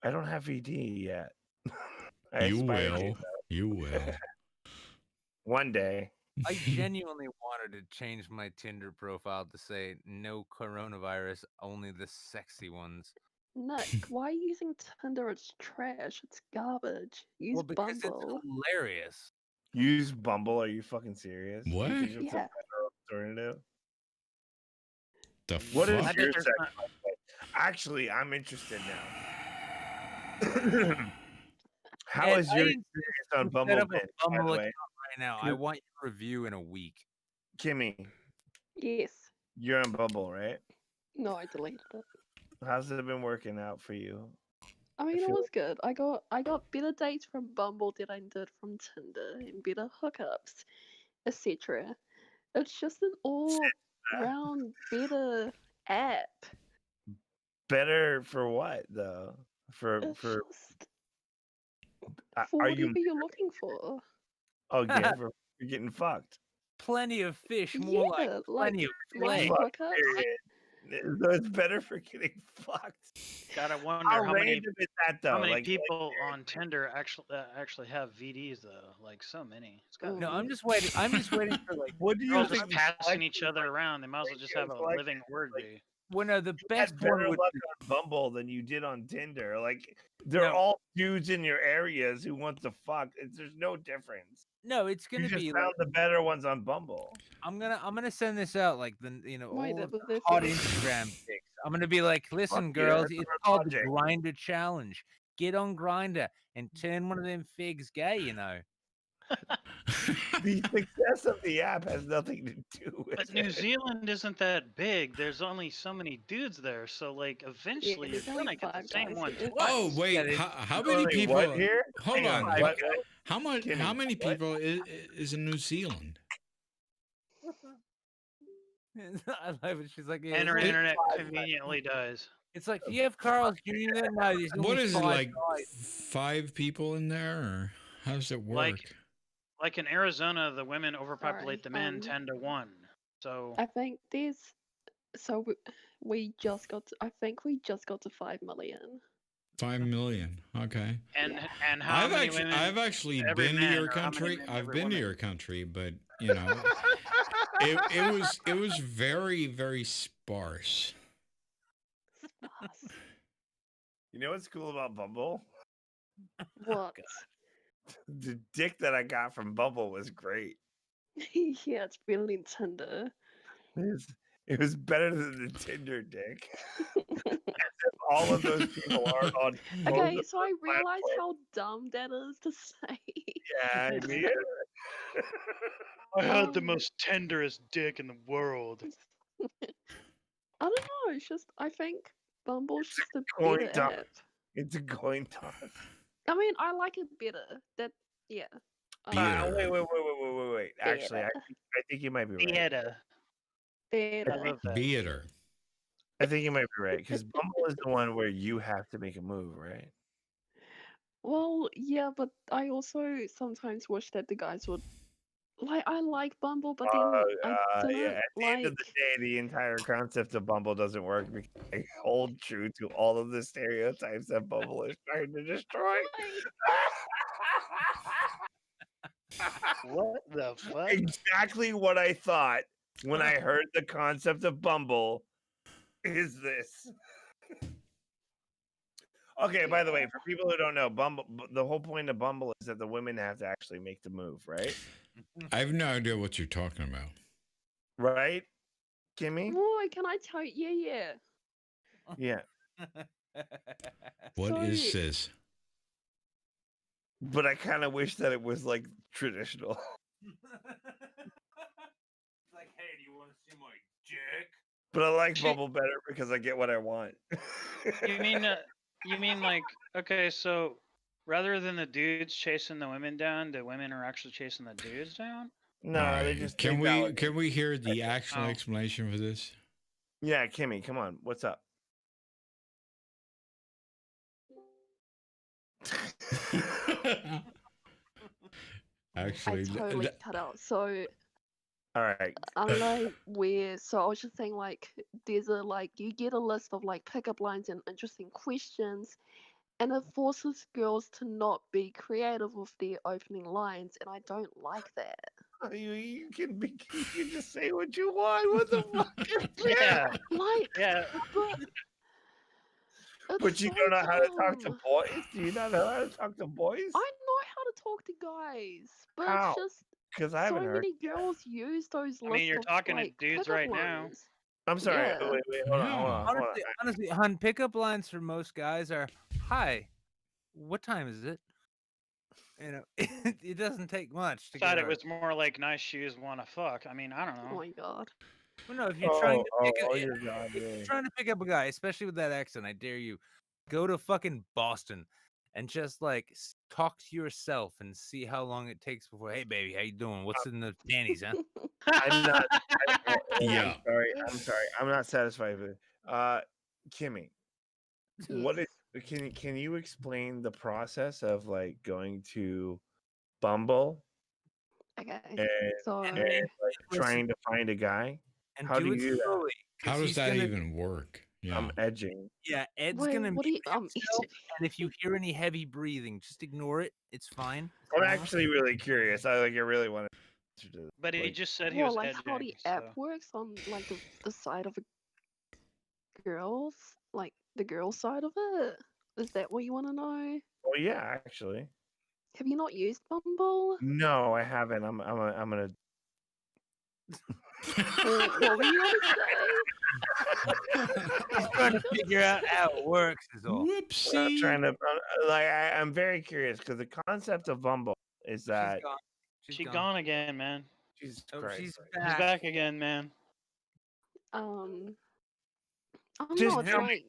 I don't have VD yet. You aspire to, will. though. You will. One day. I genuinely wanted to change my Tinder profile to say no coronavirus, only the sexy ones. Nick, why are you using Tinder? It's trash. It's garbage. Use Well, because Bumble. it's hilarious. Use Bumble? Are you fucking serious? What? You think it's Yeah. a better alternative? The What is fuck? your there's sex not- life like? Actually, I'm interested now. How Ed, is I your insist experience on you set Bumble up a been, by Bumble the way? account right now. I want your review in a week. Kimmy, Yes. you're on Bumble, right? No, I deleted it. How's it been working out for you? I mean, it feel was good. I got better dates from Bumble than I did from Tinder, and better hookups, etc. It's just an all-round better app. Better for what though? For It's for just are for you? whatever you're looking for. Oh yeah, for getting fucked. Plenty of fish, more like Yeah, plenty of my flay. Fuck, hookups. period. So it's better for getting fucked. Gotta wonder How how many random is that though? how many Like, people on Tinder actually have VDs though. Like so many. It's gotta No, be. I'm just waiting. I'm just waiting for like what do They're you all think? just passing each other around. They might as well just have a Like, living orgy. when the You best had one better would luck be. on Bumble than you did on Tinder. Like they're No. all dudes in your areas who want to fuck. There's no difference. No, it's You gonna just be found like the better ones on Bumble. I'm gonna send this out like the Wait, all of but the this hot is- Instagram pics. I'm gonna be like, listen, yeah, girls, that's it's our called the project. Grinder Challenge. Get on Grinder and turn one of them figs gay. You know. The success of the app has nothing to do with But New it. Zealand isn't that big. There's only so many dudes there. So like eventually there's you're only gonna get the 5 same guys one here. twice. Oh wait, Yeah, how many Only people? what here? Hold Hang on. on, what? How much? Kidding. How many What? people is in New Zealand? I love it. She's like, yeah, And her it's like- internet conveniently dies. it's like, do you have Carl's Jr. there? No, there's only What is it 5 like? guys. 5 people in there, or how does it work? Like in Arizona, the women overpopulate the men Sorry, 10-1. So I think there's. So we just got. I think we just got to 5 million. 5 million. Okay. and how I've many actually, women? I've actually every been to man, your or how many country. men I've every been to woman? your country, but you know, it was very very sparse. You know what's cool about Bumble? What? The dick that I got from Bumble was great. Yeah, it's better than Tinder. It was better than the Tinder dick. As if all of those people aren't on. both Okay, of so I those realize platforms. how dumb that is to say. Yeah, I mean, I had the Um, most tenderest dick in the world. I don't know. It's just I think Bumble's just a coin better toss. app. it's a coin toss. I mean, I like it better. That yeah. Better. Wait. Actually, I think you might be right. Theater. I Better. love that. Theater. I think you might be right because Bumble is the one where you have to make a move, right? Well, yeah, but I also sometimes wish that the guys would Like I like Bumble, but then I Yeah. didn't At the end of the day, the entire concept of Bumble doesn't work because they hold true to all of the stereotypes that Bumble is trying to destroy. What the fuck? Exactly what I thought when I heard the concept of Bumble is this. Okay, by the way, for people who don't know, Bumble, the whole point of Bumble is that the women have to actually make the move, right? I have no idea what you're talking about. Right, Kimmy? Boy, can I tell you? Yeah. Yeah. What So- is this? But I kind of wish that it was like traditional. It's like, hey, do you want to see my dick? But I like Bumble better because I get what I want. You mean like, okay, so rather than the dudes chasing the women down, the women are actually chasing the dudes down? No, All they right, just can they we validate. hear the actual Oh. explanation for this? Yeah, Kimmy, come on. What's up? Actually, I totally cut out. So All right. unlike where, so I was just saying like there's a like you get a list of like pickup lines and interesting questions, and it forces girls to not be creative with their opening lines, and I don't like that. You can just say what you want. What the fuck? Yeah. Like, Yeah. but it's But you so don't know how to talk to dumb. boys? Do you not know how to talk to boys? I know how to talk to guys, but How? it's just Because I so haven't heard. many girls use those I mean, lists you're of talking to like dudes pickup right now. lines. I'm sorry. Yeah. Wait, hold on. Honestly, hun, pickup lines for most guys are, "Hi, what time is it?" You know, it doesn't take much to Thought get it our. was more like nice shoes, wanna fuck. I mean, I don't Oh know. my god. Well, no, if you're trying to pick oh, a, your God, if really? you're trying to pick up a guy, especially with that accent, I dare you, go to fucking Boston and just like talk to yourself and see how long it takes before. Hey, baby, how you doing? What's in the panties, huh? I'm not. Yeah. I'm sorry. I'm not satisfied with it. Kimmy, what is? Can you explain the process of like going to Bumble Okay. and, So and like trying to find a guy? And How do do it you do that? slowly. 'Cause How does he's that gonna- even work? Yeah. I'm edging. Yeah, Ed's wait, gonna what do mute you himself, and if you hear any heavy breathing, just ignore it. It's fine. It's I'm normal. actually really curious. I really want to. But he like, just said he well, was like how edging, the app so. works on like the side of a girl's, like the girl side of it. Is that what you want to know? Well, yeah, actually. Have you not used Bumble? No, I haven't. I'm gonna. Well, what were you gonna say? He's trying to figure out how it works. Is all. I'm Whoopsie. trying to I'm very curious because the concept of Bumble is that She's gone. She gone again, man. Jesus Oh, Christ. she's She's back. back again, man. I don't Just know. It's tell me- like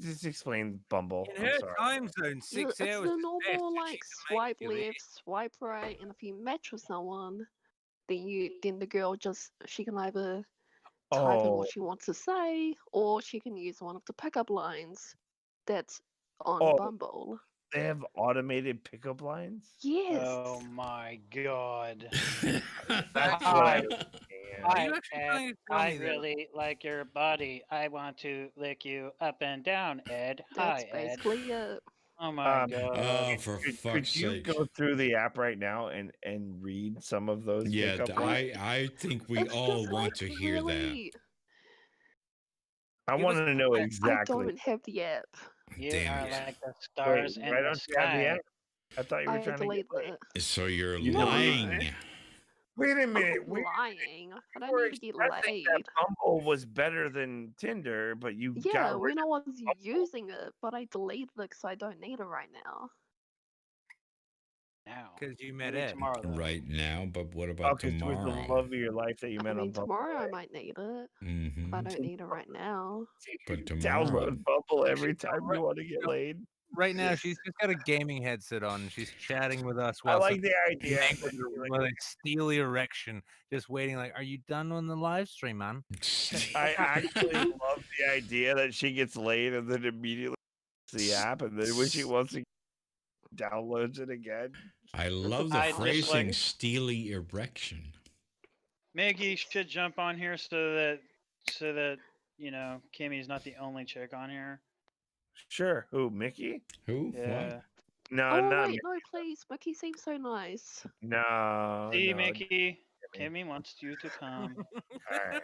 Just explain Bumble. In I'm her sorry. time zone, it's 6 the hours. is normal best. like She's swipe immaculate. left, swipe right, and if you match with someone, then the girl she can either type in Oh, what she wants to say, or she can use one of the pickup lines that's on Oh. Bumble. they have automated pickup lines. Yes. Oh my god. That's Hi. what Are Hi, you actually Ed. trying to tell I me that? really like your body. I want to lick you up and down, Ed. That's Hi, Ed. basically it. Oh my Um, god. Oh, for Could fuck's you sake. go through the app right now and read some of those Yeah, pickup lines? I think we It's all just want like to hear that. really. I Give want us to know I- I I exactly. don't have the app. You Damn are it. like the Wait, stars in why the don't you have the sky. app? I thought you were I trying to get deleted it. So you're You lying. Wait a I'm minute. not lying. I don't were need to get expressing laid. that Bumble was better than Tinder, but you Yeah, got rid when I was Bumble. using it, but I deleted it because I don't need it right now. Now. Because you met Maybe Ed. tomorrow. Though. Right now, but what about Okay, so it was the tomorrow? love of your life that you I met on mean, Bumble. tomorrow I right? might need it, Mm-hmm. but I don't need it right now. But tomorrow. Download Bumble every time right- you want to get no. laid. Right now, she's just got a gaming headset on. And she's chatting with us I while like the idea. with a steely erection, just waiting. Like, are you done on the live stream, man? I actually love the idea that she gets laid and then immediately the app, and then when she wants to downloads it again. I love the I just phrasing like- steely erection. Maggie should jump on here so that Kimmy's not the only chick on here. Sure. Who, Mickey? Who? Yeah. What? No, Oh not wait, Mickey. no, please. Mickey seems so nice. No. See, no. Mickey, Kimmy wants you to come. All right.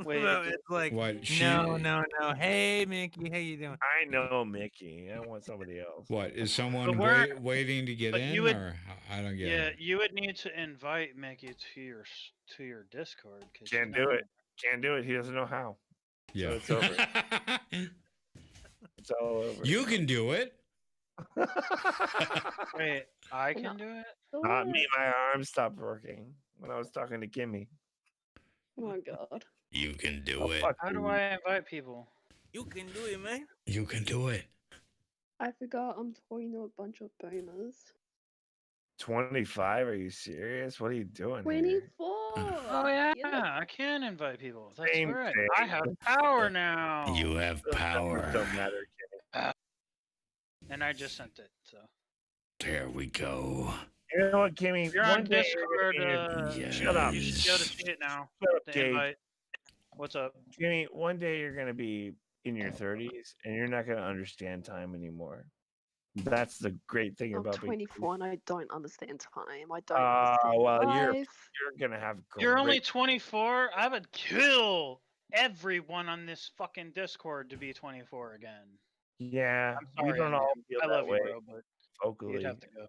Wait, It's like What? no. Hey, Mickey, how you doing? I know Mickey. I want somebody else. What is someone But we're- waiting to get but in, you would- or I don't get Yeah, it. you would need to invite Mickey to your Discord. Can't do it. Can't do it. He doesn't know how. Yeah, it's over. It's all over. You can do it. Wait, I can do it. Not me. My arm stopped working when I was talking to Kimmy. Oh my god. You can do Oh, it. fuck How you. do I invite people? You can do it, man. You can do it. I forgot I'm talking to a bunch of boomers. 25? Are you serious? What are you doing? here? 24! Oh yeah, Get it? I can invite people. That's Same right. thing. I have power now. You have Those numbers power. don't matter, Kimmy. And I just sent it. So There we go. You know what, Kimmy? if you're One on day Discord, Yeah. Shut up. you should be able to see it now. Shut up, The Gage. invite. What's up? Kimmy, one day you're gonna be in your 30s and you're not gonna understand time anymore. That's the great thing I'm about being 24 and I don't understand time. I don't Ah, understand well, you're- life. You're gonna have. You're only great- 24. I would kill everyone on this fucking Discord to be 24 again. Yeah, I'm sorry, we don't man. all feel I that love way you, bro, but vocally you'd have to go.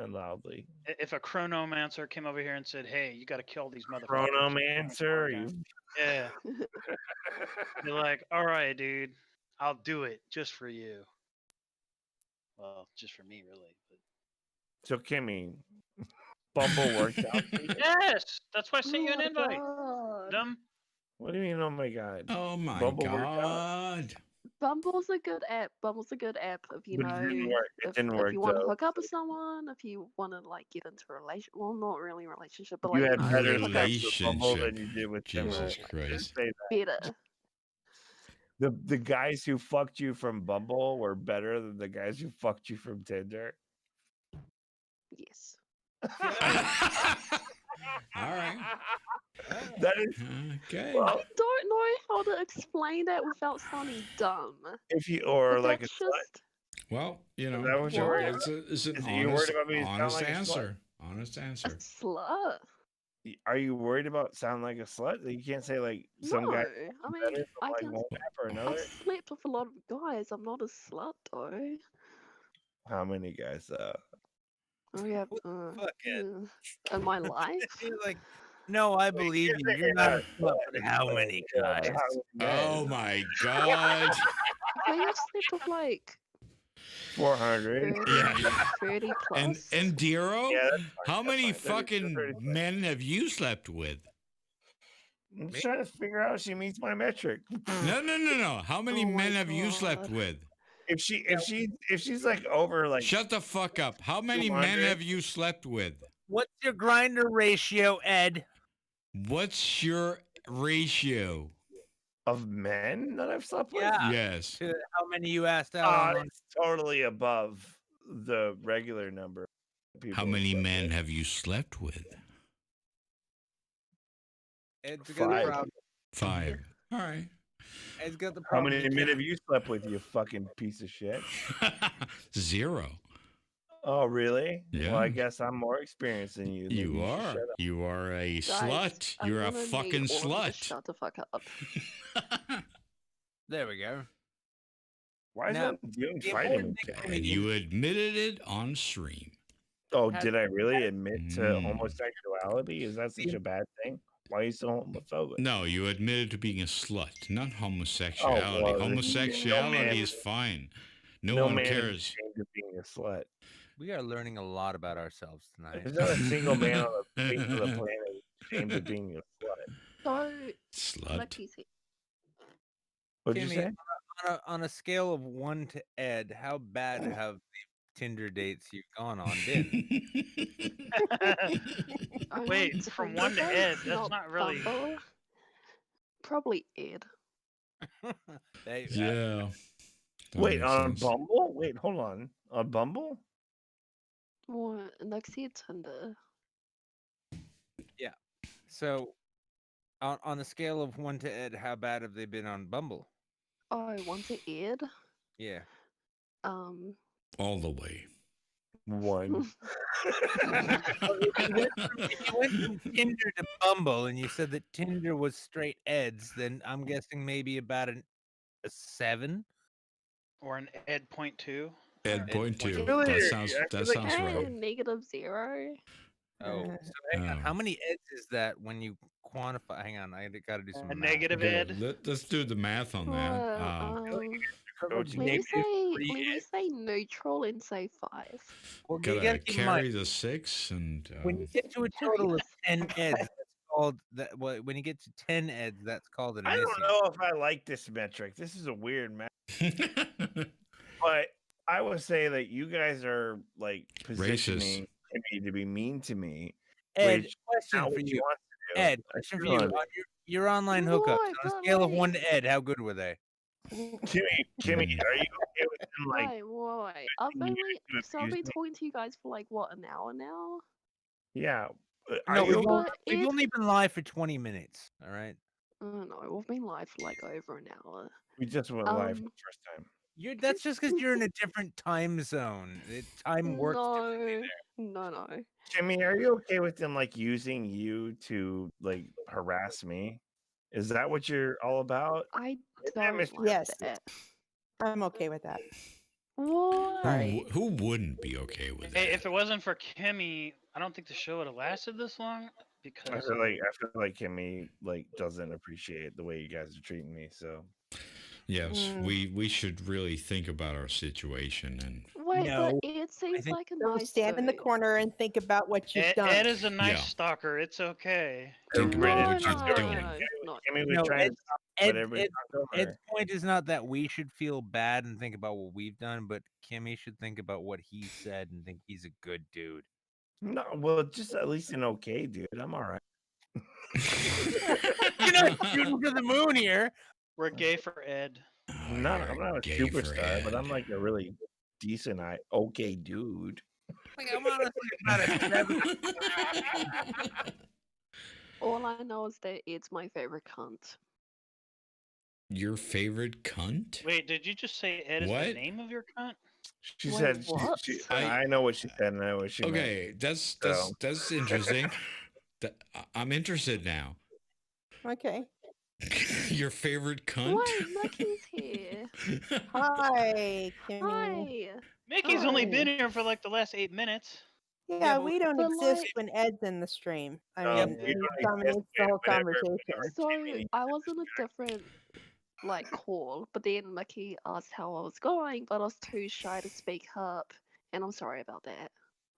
and loudly. If a chronomancer came over here and said, "Hey, you got to kill these motherfuckers," Chronomancer, you. yeah, you're like, "All right, dude, I'll do it just for you." Well, just for me, really. But... So Kimmy, Bumble worked out. for you? Yes, that's why I sent you Oh an my invite. God. Dumb. What do you mean? Oh my god! Oh my Bumble worked out. god. Bumble's a good app. Bumble's a good app if you But know it didn't work. It if, didn't if work you want to though. hook up with someone, if you want to like get into a relationship. Well, not really a relationship, but You like had know, better hook up sex with Bumble Relationship. than you did with Tinder. Jesus Just Christ. say that. better. The guys who fucked you from Bumble were better than the guys who fucked you from Tinder. Yes. All right. That is Okay. well, I don't know how to explain that without sounding dumb. if you or But like a that's slut. just Well, you know, that what you're worried it's, it's an Is it you worried honest, about me sounding honest like a slut? answer. Honest a answer. slut. Are you worried about sound like a slut? You can't say like some No, guy I mean better from I like can. one app or I've another. slept with a lot of guys. I'm not a slut though. How many guys? I have fuck, Ed? in my life. You're like, no, I believe you. You're not a slut. But how many guys? Oh my god. I mean, I've slept with like 400. 30, Yeah. 30 plus. And Diro, Yeah, that's fine, how that's many fine. 30 fucking 30. men have you slept with? I'm trying to figure out if she meets my metric. No. How many Oh my men have you slept God. with? If she's like over like Shut the fuck up. How many men 200? have you slept with? What's your grinder ratio, Ed? What's your ratio? of men that I've slept with, Yeah. Yes. To how many you asked out on? it's totally above the regular number. Of people How I've many slept men with. have you slept with? Ed's got the 5. problem. 5. All right. Ed's got the How problem. many men have you slept with, you fucking piece of shit? 0. Oh, really? Well, I Yeah. guess I'm more experienced than you. Maybe You should are. shut up. You are a Guys, slut. I'm You're a gonna need fucking all of you to slut. Shut the fuck up. There we go. Why is Now, that doing the fighting? important thing for me And you admitted it on stream. Oh, has- did I really admit to Mm. homosexuality? Is that such a bad thing? Why are you so homophobic? No, you admitted to being a slut, not homosexuality. well, then no Homosexuality man- is fine. No, no one man is cares. ashamed of being a slut. We are learning a lot about ourselves tonight. There's not a single man on the face of the planet ashamed of being a slut. So, Slut. like you said, What'd you Kimmy, say? on a scale of 1 to Ed, how bad have the Tinder dates you've gone on been? I Wait, want from Tinder 1 to Ed, dates, that's not really. Bumble. Probably Ed. They- Yeah. That Wait, makes on sense. Bumble? Wait, hold on. On Bumble? Well, Lexi Tinder. So, on the scale of 1 to Ed, how bad have they been on Bumble? Oh, one to Ed. Yeah. All the way. 1. If you went from Tinder to Bumble, and you said that Tinder was straight Eds, then I'm guessing maybe about a 7. Or an Ed point 2. Ed point two. Really? That I sounds feel like right. -0. Oh, so hang on. How many Eds is that when you quantify? Hang on, I got to do some A math. negative Ed. Let's do the math on Well, that. Coaching let me negative say 3 let me Eds. say neutral and say 5. Well, you Gotta gotta keep in mind, carry the 6 and when you get to a total of 10 Eds, that's called that. Well, when you get to 10 Eds, that's called an I don't initiate. know if I like this metric. This is a weird metric. But I would say that you guys are like positioning me to be mean to me. Ed, Which question not for what you. want to do. Ed, I question for feel you. it. On your online hookups, No, on a but scale of like- 1 to Ed, how good were they? Kimmy, are you okay with them like Wait. I've you been abuse me? talking to you guys for like what, an hour now? yeah? Are No, you we've, okay? we've only been live for 20 minutes. All right. No, we've been live for like over an hour. We just went live for the first time. That's just because you're in a different time zone. Time works differently No. Kimmy, are you okay with them like using you to like harass me? Is that what you're all about? I Damn, don't it's- like Yes. that. I'm okay with that. What? Sorry. Who wouldn't be okay with that? Hey, if it wasn't for Kimmy, I don't think the show would have lasted this long. I Because feel like Kimmy like doesn't appreciate the way you guys are treating me. So Yes, we should really think about our situation and Wait, No, but it seems think- like a So nice stand in the dude. corner and think about what you've done. Ed is a nice Yeah. stalker. It's okay. think Really? about what No. you're doing. Kimmy was No, trying to talk, but Ed, everybody talked over Ed's her. point is not that we should feel bad and think about what we've done, but Kimmy should think about what he said and think he's a good dude. No, well, just at least an okay dude. I'm all right. You're not shooting for the moon here. We're gay for Ed. I'm not a gay for superstar, but Ed. I'm like a really decent, okay dude. Like, I'm honestly about a 7. All I know is that Ed's my favorite cunt. Your favorite cunt? Wait, did you just say Ed is What? the name of your cunt? She Wait, said, what? I know what she said, and I know what she meant. Okay, that's interesting. I'm interested now. Okay. Your favorite cunt? Wait, Mickey's here. Hi, Kimmy. Hi. Mickey's only Hi. been here for like the last 8 minutes. Yeah, but- we don't but, exist like- when Ed's in the stream. I No, mean, we he don't dominates exist the whole whenever- conversation. So Kimmy- I was in a different like call, but then Mickey asked how I was going, but I was too shy to speak up, and I'm sorry about that.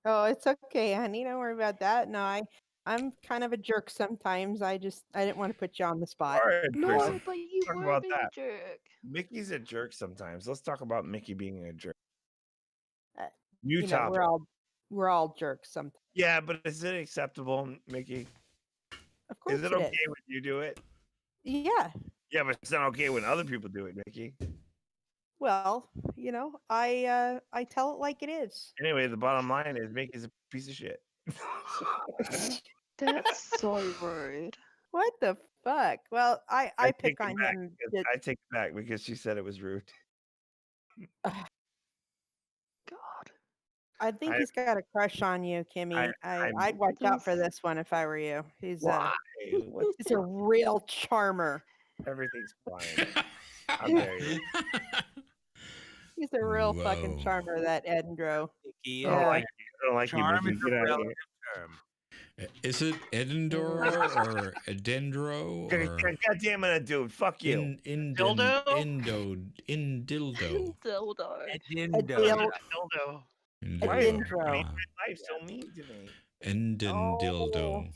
Oh, it's okay, honey. Don't worry about that. No, I'm kind of a jerk sometimes. I didn't want to put you on the spot. All right, No, Kristen, but you talk were about being that. a jerk. Mickey's a jerk sometimes. Let's talk about Mickey being a jerk. Uh, New You know, topic. we're all jerks sometimes. Yeah, but is it acceptable, Mickey? Of course Is it okay when you do it? Yeah. Yeah, but it's not okay when other people do it, Mickey. Well, I tell it like it is. Anyway, the bottom line is Mickey's a piece of shit. That's so rude. What the fuck? Well, I take pick it on back him. because- I take it back because she said it was rude. God. I think he's got a crush on you, Kimmy. I'm- I'd watch out for This- this one if I were you. He's Why? What's he's a real charmer. everything's fine? How dare you? He's a real fucking Whoa. charmer, that Edendro. He I don't Yeah. like you. I don't like Charm you, is Mickey. Get a out of relative here. term. Is it Edendor or Edendro or God damn it, dude. Fuck you. Dildo? Indildo? Dildo. Edil- Dildo. Edendro. Life's so mean to me. Endindildo.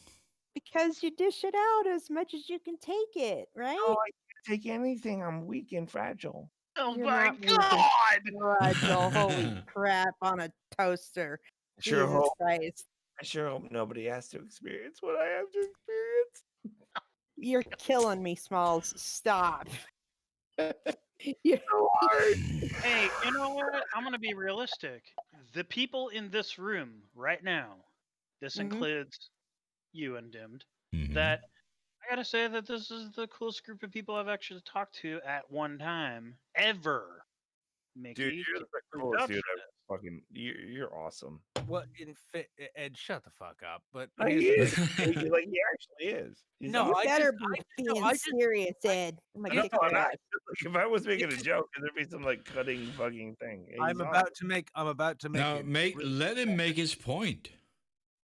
Because you dish it out as much as you can take it, right? Oh, I can't take anything. I'm weak and fragile. Oh You're my not weak and god! fragile. Holy crap on a toaster. I sure Jesus hope. Christ. I sure hope nobody has to experience what I have to experience. You're killing me, Smalls. Stop. You're- So hard. Hey, you know what? I'm gonna be realistic. the people in this room right now, this Mhm. includes you, Undoomed, Mhm. that I gotta say that this is the coolest group of people I've actually talked to at one time ever. Mickey, Dude, you're keep the your coolest dude. production. You're awesome. Well, Ed, shut the fuck up. But Like, here's he the is. thing. He actually is. He's No, You awesome. better be being serious, Ed. I'm No, gonna kick your I'm not. ass. Like, if I was making a joke, there'd be some like cutting fucking thing. He's I'm about to make. Now, a let him make his point.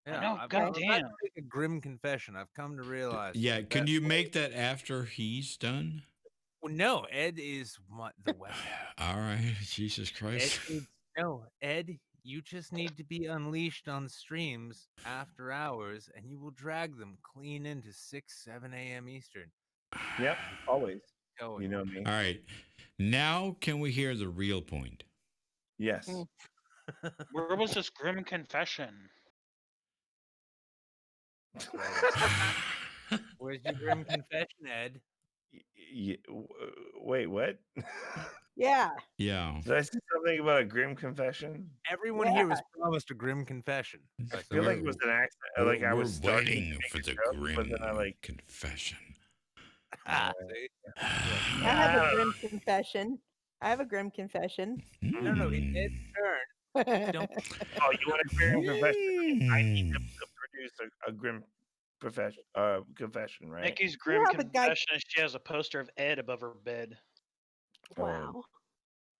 I know, I'm about goddamn. to make a grim confession. I've come to realize. Yeah, that can you way- make that after he's done? Well, no, Ed is the weapon. All right, Jesus Ed Christ. Ed, you just need to be unleashed on streams after hours, and you will drag them clean into 7 a.m. Eastern. Yep, always. Going. You know me. All right, now can we hear the real point? Yes. Where was this grim confession? Where's your grim confession, Ed? Wait, what? Yeah. Yeah. Did I say something about a grim confession? Everyone here was promised a grim confession. I feel like it was an accident. Like I We're was starting to waiting make for a the joke, grim but then I confession. See? I have a grim confession. No, it's Ed's turn. Don't. Oh, you want a grim confession? I need to produce a grim confession, right? Mickey's grim have a guy- confession is she has a poster of Ed above her bed. Wow.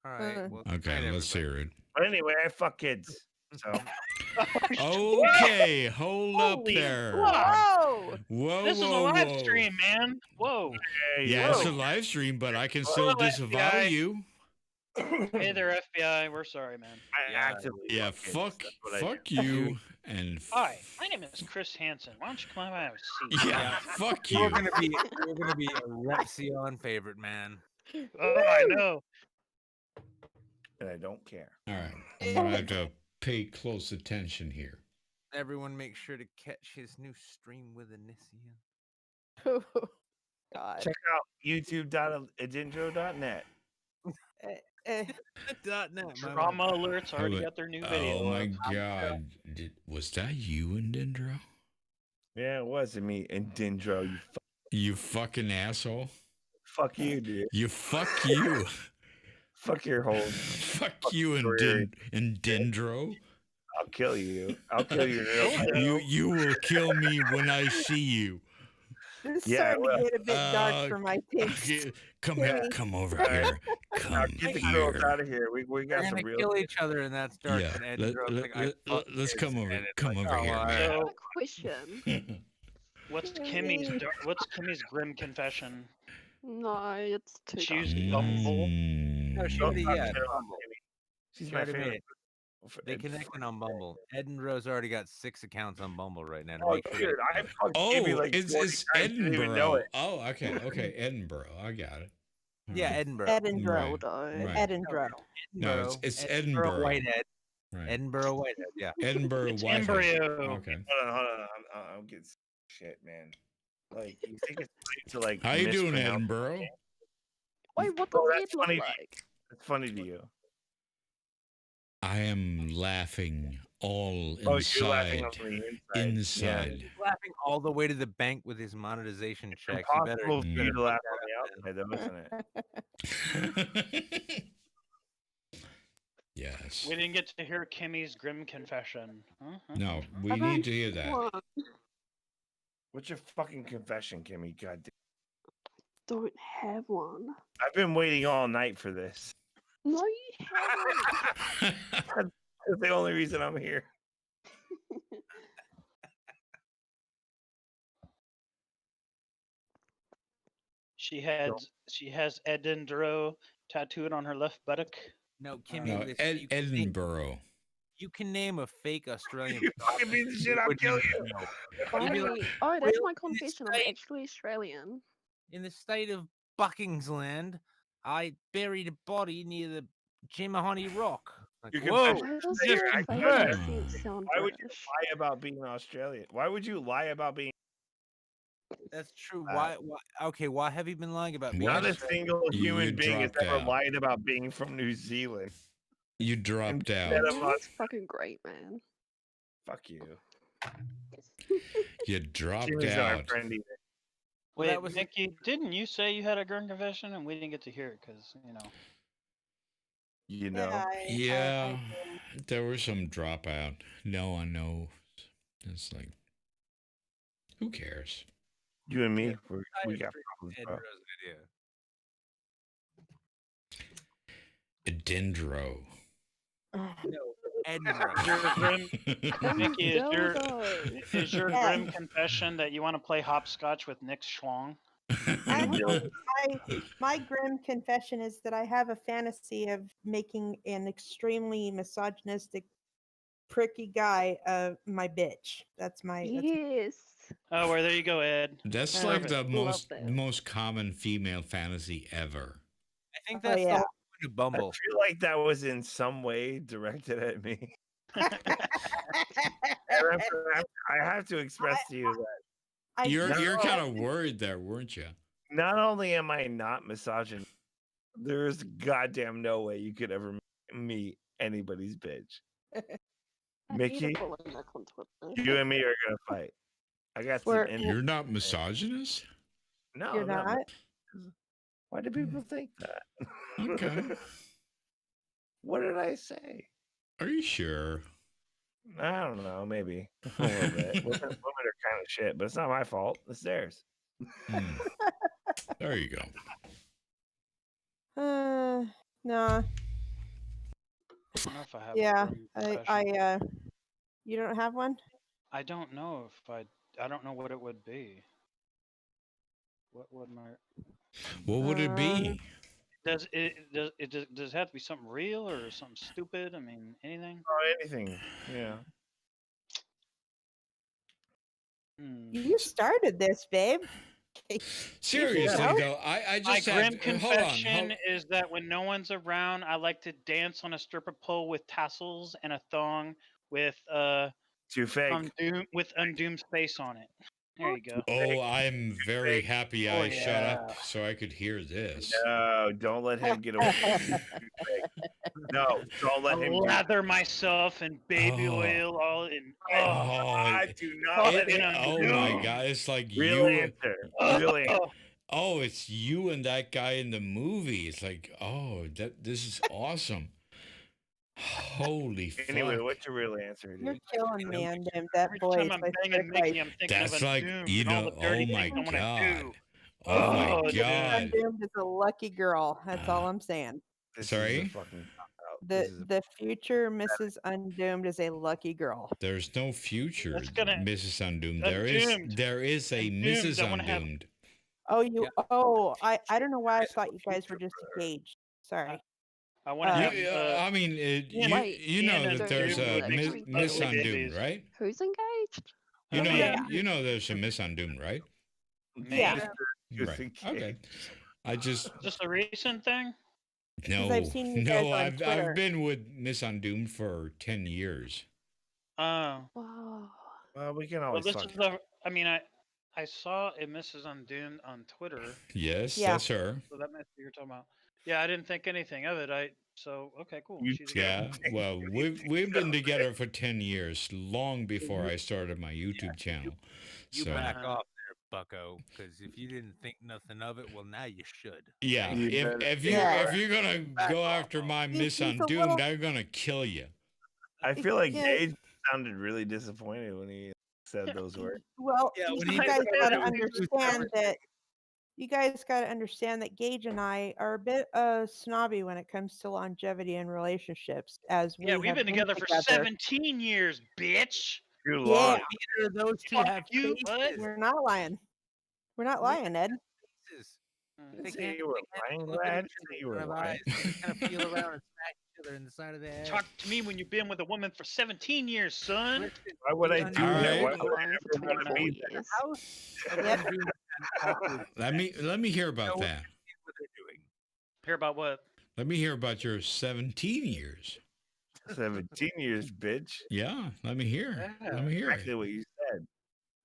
All right. Well, Okay, good night, let's everybody. hear it. But anyway, I fuck kids. So Okay, hold up Holy there. Whoa! Whoa, This is a whoa, live whoa. stream, man. Whoa. hey, Yeah, it's a whoa. live stream, but I can Whoa, still disavow FBI. you. Hey there, FBI. We're sorry, man. I Yeah, actively Yeah, fuck kids. fuck That's what I do. you and Hi, my name is Chris Hansen. Why don't you come have a seat? yeah, fuck You're you. gonna be a Repsion favorite, man. Oh, I know. And I don't care. All right, I'm gonna have to pay close attention here. Everyone, make sure to catch his new stream with Anissian. Oh, God. Check out youtube.adintro.net. .net, my Drama alerts already Hold it. got their new video. Oh my up. god. Was that you and Dendro? Yeah, it was me and Dindro. You fucking asshole. Fuck you, dude. You fuck you. Fuck your whole. Fuck you and career. Dendro. I'll kill you. I'll kill you. You will kill me when I see you. This is Yeah, starting to get a bit dark for my taste. Come here. Come over here. Come Get the girls here. out of here. We We're got some gonna real. kill each other, and that's dark. Yeah, And Ed let- Dro's let- like, I let- fuck let's kids, come over- and it's come like, over oh, here. all right. So, A question. what's Kimmy's grim confession? No, it's too She dark. used Bumble. No, she Don't already talk yeah, shit on Bumble. Kimmy. She's She my already made favorite. it. They connected on Bumble. Ed and Rose already got 6 accounts on Bumble right now. To Oh, make sure dude, they- I fucked Oh, Kimmy like 40 it's times, didn't even know Edinburgh. it. Oh, okay, Edinburgh. I got it. yeah, Edinburgh. Edinburgh. Right. Dildo. Right. Edinburgh. No, it's Edinburgh. Whitehead. Right. Edinburgh Whitehead. Yeah. Edinburgh It's Whitehead. embryo. Okay. Hold on. I'm getting shit, man. Like, you think it's funny to like? How you doing, mispronounce- Edinburgh? Wait, what Oh, does that's it look funny. like? It's funny to you. I am laughing all Oh, you're laughing inside. on the inside. Inside. He's laughing all the way to the bank with his monetization checks. You better. Impossible for you to laugh that on the outside, though, isn't it? Yes. We didn't get to hear Kimmy's grim confession. Uh-huh. No, we I need to hear that. One. What's your fucking confession, Kimmy? God damn. Don't have one. I've been waiting all night for this. No, you haven't. That's the only reason I'm here. She has Edinburgh tattooed on her left buttock. No, Kimmy. No, listen, you can name- Edinburgh. You can name a fake Australian. You fucking piece of shit, I'll Would kill you you. know? Oh, You'd be like, that's "Well, my in confession. this I'm state- actually Australian. In the state of Buckingsland, I buried a body near the Jimahoney Rock. Like, Your whoa! confession- Why does Yes, your I fake could. accent sound Why would you British? lie about being Australian? Why would you lie about being That's true. Why? Okay. Why have you been lying about being What? not a Australian? single You human being has dropped ever out. lied about being from New Zealand? You dropped out. That's fucking great, man. Fuck you. You dropped Jimmy's not my out. friend either. Well, Wait, that was Mickey, didn't you say you had a grim confession and we didn't get to hear it because, you know. You know. Yeah, there was some dropout. No one knows. It's like, who cares? You and me, Yeah, we got Ed problems, bro. Rose idea. Dendro. No, Ed Is your grim, Mickey, Dildo. is your Yeah. grim confession that you want to play hopscotch with Nick Schlong? Actually, my grim confession is that I have a fantasy of making an extremely misogynistic, pricky guy my bitch. That's my. That's Yes. Oh, well, there you go, Ed. That's Perfect. like the Love that. most common female fantasy ever. I think Oh, that's yeah. the whole point of I Bumble. feel like that was in some way directed at me. And I have to express to you that I You're just- kind of worried there, weren't you? not only am I not misogynist, there's goddamn no way you could ever meet anybody's bitch. I need Mickey, to follow Nick on Twitter. you and me are gonna fight. I got some. We're- You're not misogynist? No, You're I'm not. Why do people think that? Okay. What did I say? Are you sure? I don't know. Maybe a little bit. Women are kind of shit, but it's not my fault. It's theirs. Hmm. There you go. No. I don't know if I have Yeah, a grim confession. I you don't have one? I don't know if I don't know what it would be. What would my What would it be? does it have to be something real or something stupid? I mean, anything? Oh, anything. Yeah. Hmm. You started this, babe. Seriously know? though, I My just grim have hold on. confession is that when no one's around, I like to dance on a stripper pole with tassels and a thong with Too fake. Undoomed face on it. There you go. Oh, I'm very happy Oh, I shut yeah. up so I could hear this. No, don't let him get away. No, don't let him. Lather myself in baby Oh. oil, all in. Oh, I do not let him. oh my god, it's like Real you. answer. Real answer. Oh, it's you and that guy in the movie. It's like, oh, this is awesome. Holy Anyway, fuck. what's your real answer, You're dude? killing me, and that Every voice. time I'm I banging swear to Mickey, I'm thinking That's of like, Undoomed you and all know, the dirty oh my things I wanna god. do. Oh my Oh, dude. god. Undoomed is a lucky girl. That's all I'm saying. This Sorry? Is a fucking cop-out. This is a- The future Mrs. Undoomed is a lucky girl. There's no future, That's gonna- Mrs. Undoomed. Undoomed. There is a Undoomed, Mrs. I wanna have- Undoomed. Oh, you. Yeah. Oh, I don't know why I thought you guys were just engaged. Sorry. I want to have. I mean, Wait, you know Ian that and there's a Undoomed Miss ugly Undoomed, babies. right? Who's engaged? You know, yeah. you know there's a Miss Undoomed, right? Yeah. Just Right. in case. Okay. I just Just a recent thing. no, I've seen you guys no. on I've Twitter. been with Miss Undoomed for 10 years. Oh. Wow. Well, we can Well, always this fuck. is the. I mean, I saw a Mrs. Undoomed on Twitter, Yes, Yeah. that's her. so that must be you're talking about. Yeah, I didn't think anything of it. So okay, cool. You She's a Yeah. Well, we've been together for 10 years, long before I started my YouTube channel. You So back off there, bucko, because if you didn't think nothing of it, well, now you should. yeah, You better- if you're gonna go after my Miss He's a Undoomed, little- I'm gonna kill you. I feel like Yeah. Gage sounded really disappointed when he said those words. Well, Yeah, when you he guys said got to it was understand that. You guys got to understand that Gage and I are a bit snobby when it comes to longevity in relationships. As we Yeah, we've have been together for 17 years, bitch. Too Yeah. long. Neither of those two Fuck have you, faces. We're not lying. We're not lying, Ed. faces. I They didn't say can't- you were they can't lying, look at lad. each I didn't say other you were in the lying. eyes. They kind of feel around and smack each other in the side of the head. Talk to me when you've been with a woman for 17 years, son. Listen, Why would I All do that? Why right. would I ever want to Four be years. house of Yep. Undoomed and awkward Let me hear about No. that. what they're doing. Hear about what? Let me hear about your 17 years. 17 years, bitch? Yeah, let me hear. Yeah, Let me hear Exactly it. what you said.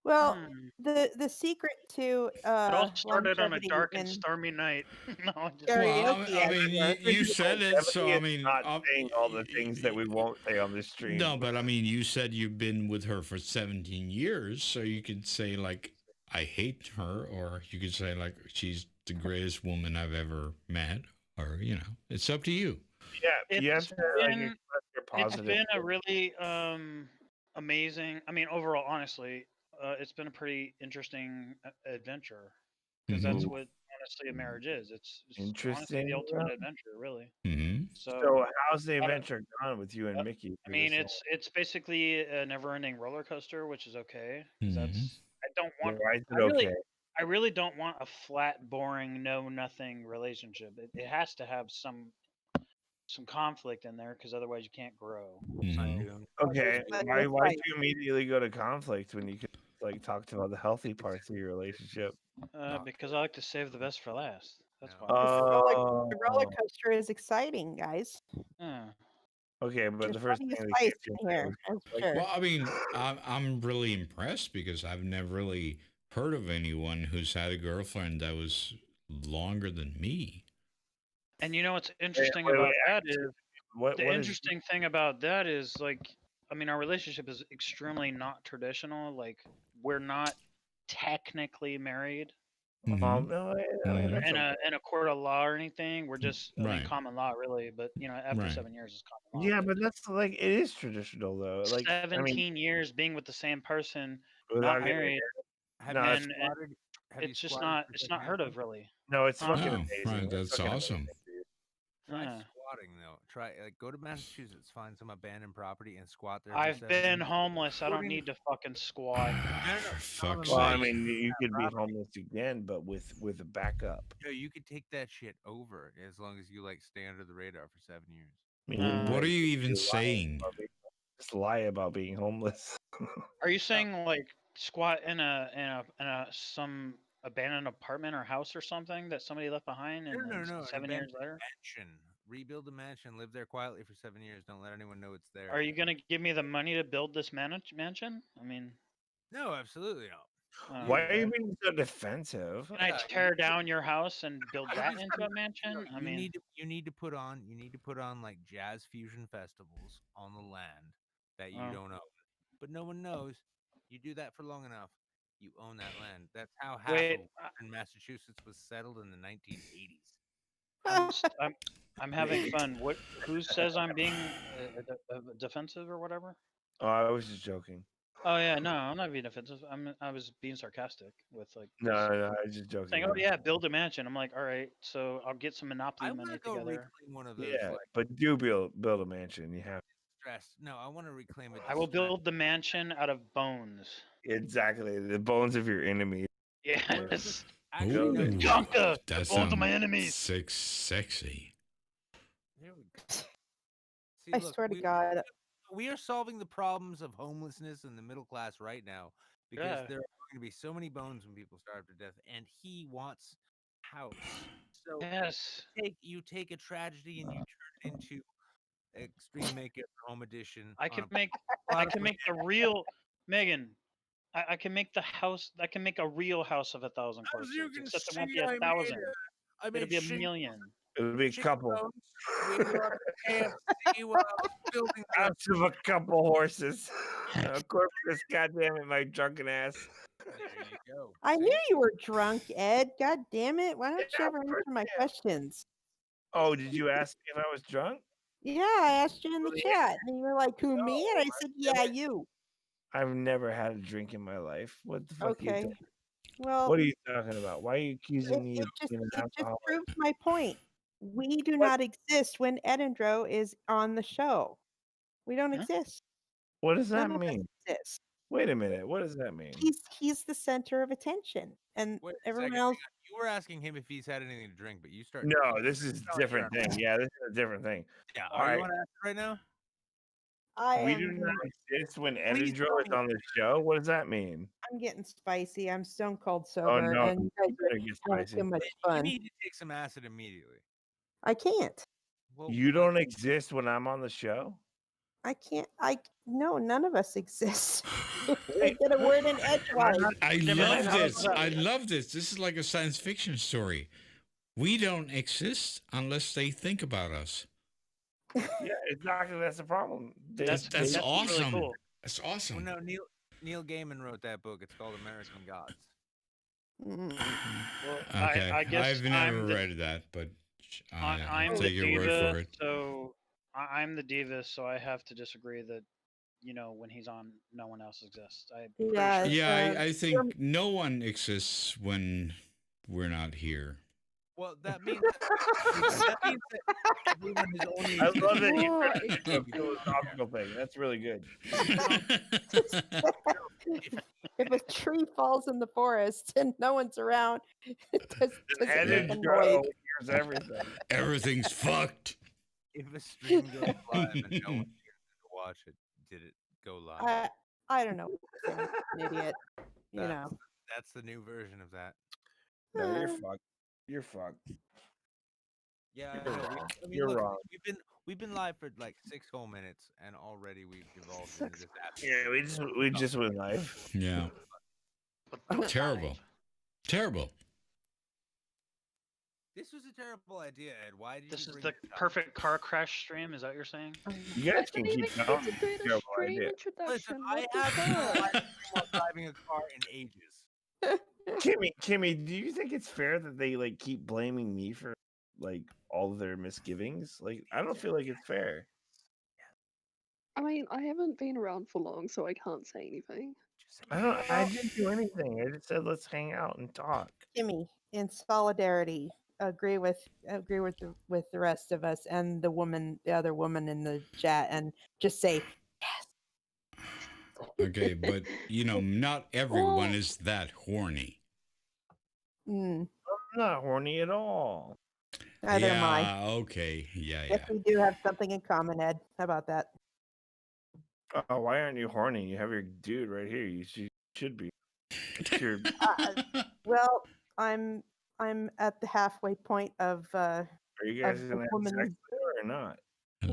Well, Hmm. the secret to It all started on a longevity dark and in stormy night. No, I'm just karaoke, Well, I as mean, it were. you said it, so I It's mean, not saying all the things that we won't say on the stream. no, but I mean, you said you've been with her for 17 years, so you could say like, I hate her, or you could say like, she's the greatest woman I've ever met, or it's up to you. Yeah, you have it's to like been express your it's positive. been a really amazing. I mean, overall, honestly, it's been a pretty interesting adventure because that's Mhm. what honestly a marriage is. It's honestly Interesting. the ultimate adventure, really. Mhm. So So how's the I don't- adventure gone with you and Mickey? I through mean, this whole- it's basically a never-ending roller coaster, which is okay because Mhm. I don't want. Why is it I really, okay? I really don't want a flat, boring, no-nothing relationship. It has to have some conflict in there because otherwise you can't grow. Mhm. Okay, But why with why'd fight. you immediately go to conflict when you could like talk about the healthy parts of your relationship? Because I like to save the best for last. That's why. The roller Oh, coaster is exciting, guys. Yeah. okay, but There's the first plenty thing of that came spice to in mind here, was that's for like, sure. Well, I mean, I'm really impressed because I've never really heard of anyone who's had a girlfriend that was longer than me. And what's wait, interesting wait, about wait, that is what the what is interesting thing about that is like, I mean, our relationship is extremely not traditional. Like, we're not technically married Mhm. no, Mhm. that's okay. in a court of law or anything. We're just, I mean, Right. common law, really. But after Right. 7 years is common law. Yeah, but that's like it is traditional though. Like I mean, 17 years being with the same person, without not getting married, Have no, you it's and squatted? Have you it's just squatted not for it's not heard secondhand? of, really. no, it's Huh? fucking Oh, amazing. right. It's That's fucking awesome. amazing, dude. Try Yeah. squatting though. Try go to Massachusetts, find some abandoned property, and squat there for I've 7 been years. homeless. I don't According- need to fucking squat. No, no, no. For fuck's Well, I sake. mean, you could be property. homeless again, but with a backup. No, you could take that shit over as long as you like stay under the radar for 7 years. I mean, What are you you even lie saying? about just lie about being homeless. Are you saying like squat in a some abandoned apartment or house or something that somebody left behind and then No. An 7 years abandoned later? mansion. Rebuild a mansion. Live there quietly for 7 years. Don't let anyone know it's there. Are you gonna give me the money to build this mansion? I mean, No, absolutely not. Why are okay. you being so defensive? Can I Yeah, tear down your house and build You that just into a gotta- mansion? I mean, you need to put on like jazz fusion festivals on the land that you Oh. don't own, but no one knows. You do that for long enough, you own that land. That's how half Wait, of Western Massachusetts was settled in the 1980s. I'm having fun. What? Who says I'm being defensive or whatever? Oh, I was just joking. Oh yeah, no, I'm not being offensive. I was being sarcastic with like No, just no, I was just joking. saying, "Oh yeah, build a mansion." I'm like, "All right, so I'll get some I Monopoly want money to go together. reclaim one of those. Yeah, Like but do build a mansion. You have stress. No, I want to reclaim it. I will build the mansion out of bones." exactly the bones of your enemies. Yes, Actually, no. Ooh, conquer the that bones sounds of my enemies. sexy. Here we go. See, I look, swear to God. we are solving the problems of homelessness in the middle class right now because Yeah. there are going to be so many bones when people starve to death, and he wants a house. So Yes, you take a tragedy and you turn it into Extreme Makeover Home Edition. I on can a make plot of the real Megan. I can make the house. I can make a real house of 1,000 As courses. you can Except it see, won't be I 1,000. I It'll made be a shingles, million. It'll be a couple. bones. We brought the KFC while I was building the House of a couple horses. Corpus, goddamn it, my drunken ass. There you go. I See? knew you were drunk, Ed. God damn it. Why don't you ever answer my questions? Oh, did you ask me if I was drunk? Yeah, I asked you in the Well, chat. And you were like, who, me? And I No, said, yeah, you. I've never had a drink in my life. What the fuck are you Okay. talking? Well, What are you talking about? Why are you accusing me it of being an just alcoholic? proves my point. We do What? not exist when Edindro is on the show. We don't Huh? exist. What does that None of us mean? exist. Wait a minute. What does that mean? He's the center of attention, and Wait a everyone second. else. You were asking him if he's had anything to drink, but you start. No, this is a Oh, different you're- thing. Yeah, this is a different thing. Yeah. All Are right. you on acid right now? I We am. do not exist when Please Edindro tell is me. on the show. What does that mean? I'm getting spicy. I'm stone cold Oh sober, no, and you guys you are better get having spicy. too much You fun. need to take some acid immediately. I can't. Well, You don't exist when I'm on the show? I can't. No, none of us exist. I get a word in edgewise. I Demonetization. love this. I love this. This is like a science fiction story. We don't exist unless they think about us. Yeah, exactly. That's the problem. That's really awesome. cool. That's Well, awesome. no, Neil Gaiman wrote that book. It's called American Gods. Mm. Well, Okay, I guess I've never I'm the, read that, but I'll I'm the take your word diva, for it. so I'm the diva, so I have to disagree that when he's on, no one else exists. I'm pretty Yeah, sure. Yeah, I think no one exists when we're not here. Well, that means that everyone is only. I love that you Right. turned it into a philosophical thing. That's really good. If a tree falls in the forest and no one's around, does it Headed make a Joe noise? hears everything. Everything's fucked. If a stream goes live and no one cares to watch it, did it go live? I don't know. I'm an idiot. You That's, know. that's the new version of that. No, you're fucked. You're fucked. Yeah, You're I know. wrong. I mean, You're look, wrong. we've been live for like 6 whole minutes, and already we've devolved into Six. this. Yeah, we just went live. Yeah. Terrible. Terrible. This was a terrible idea, Ed. Why did This you is bring the this up? perfect car crash stream. Is that what you're saying? You I guys can didn't keep even going. get to do the Terrible stream idea. Listen, introduction. I What the haven't been fuck? live while driving a car in ages. Kimmy, do you think it's fair that they like keep blaming me for like all of their misgivings? Like, I don't feel like it's fair. I mean, I haven't been around for long, so I can't say anything. I didn't do anything. I just said let's hang out and talk. Kimmy, in solidarity, agree with with the rest of us and the other woman in the chat, and just say Okay, but not everyone is that horny. mm, I'm not horny at all. neither am I. Yeah, okay. Yeah, Yes, we do have something in common, Ed. How about that? Oh, why aren't you horny? You have your dude right here. You should be. It's your Well, I'm at the halfway point of Are you guys the gonna have woman. sex there or not?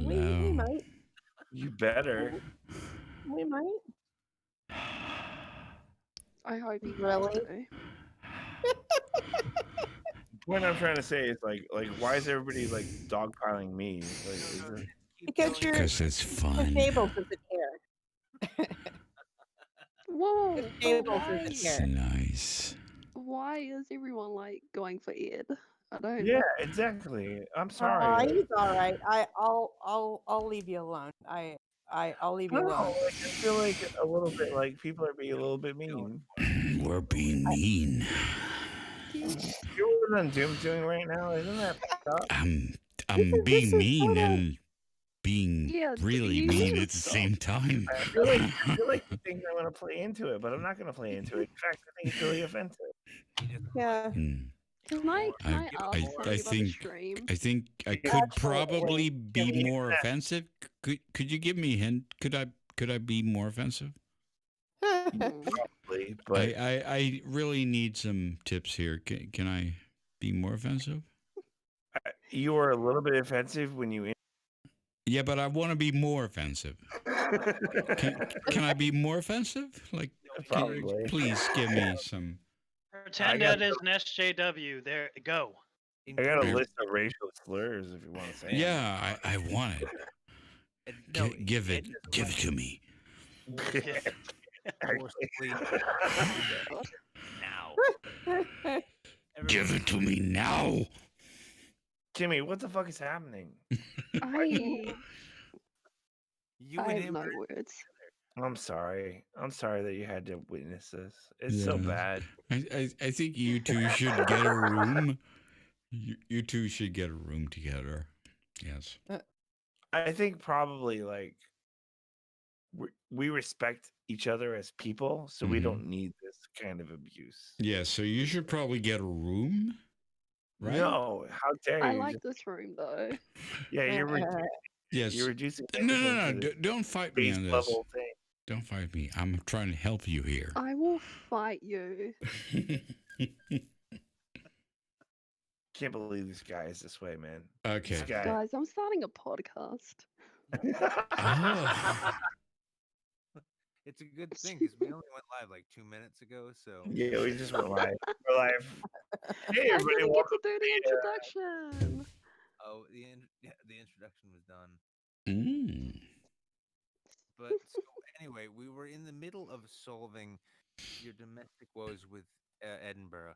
We Hello. might. You better. We might. I hope you Really? guys do. The point I'm trying to say is like why is everybody like dogpiling me? Like, is it, Because you're Because it's fun. Gables doesn't care. Whoa, but Gables why? doesn't It's care. nice. Why is everyone like going for Ed? I don't. yeah, exactly. I'm sorry. Like, He's all right. I'll leave you alone. I'll leave you no, alone. like, I feel like a little bit like people are being a little bit mean. We're being mean. You know what Undoomed's doing right now? Isn't that fucked up? I'm being mean and being Yeah, really you mean need at to the stop. same time. I feel like you think I'm gonna play into it, but I'm not gonna play into it. In fact, I think it's really offensive. Yeah. Can I I- ask I something about the think- stream? I think I Yeah, could actually, probably Kimmy, be you more can- offensive. Could you give me a hint? Could I be more offensive? Probably, but I really need some tips here. Can I be more offensive? you were a little bit offensive when you. Yeah, but I want to be more offensive. Can I be more offensive? Like, Probably. please give me some. Pretend got that is an SJW. There, go. I got a list of racial slurs if you want to say. 'em. Yeah, I want it. No, Give it to me. forcibly now. Give it to me now. Jimmy, what the fuck is happening? I You I and have him. no are- words. I'm sorry. I'm sorry that you had to witness this. It's so Yeah. bad. I think you two should get a room. You two should get a room together. Yes. I think probably like we respect each other as people, so we Mhm. don't need this kind of abuse. Yeah, so you should probably get a room. Right? No, how dare I you? like this room though. Yeah, Yes. you're reducing. No, everything to this don't fight me base on this. level thing. Don't fight me. I'm trying to help you here. I will fight you. Can't believe this guy is this way, man. Okay. This guy. Guys, I'm starting a podcast. Oh. It's a good thing because we only went live like 2 minutes ago. So Yeah, we just went live. We're live. Hey, I everybody, didn't get to welcome do the introduction. oh, the introduction was done. Mm. But so anyway, we were in the middle of solving your domestic woes with Edinburgh.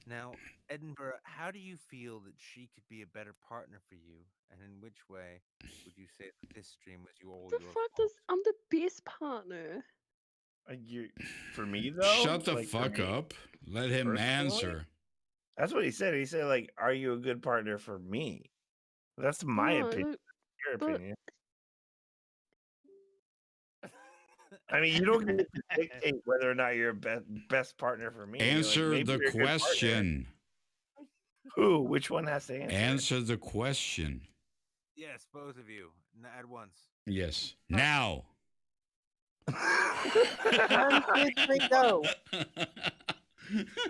Now, Edinburgh, how do you feel that she could be a better partner for you, and in which way would you say that this stream was all The your fuck fault? does I'm the best partner. for me though. Shut the like, for fuck me, up. Let him personally? answer. That's what he said. He said, like, "Are you a good partner for me?" That's my No, opinion. Your but opinion. I mean, you don't get to dictate whether or not you're a best partner for me. Answer maybe the you're a good partner. question. Who? Which one has to answer? Answer the question. Yes, both of you, at once. Yes. Now. 1, 2, 3, go.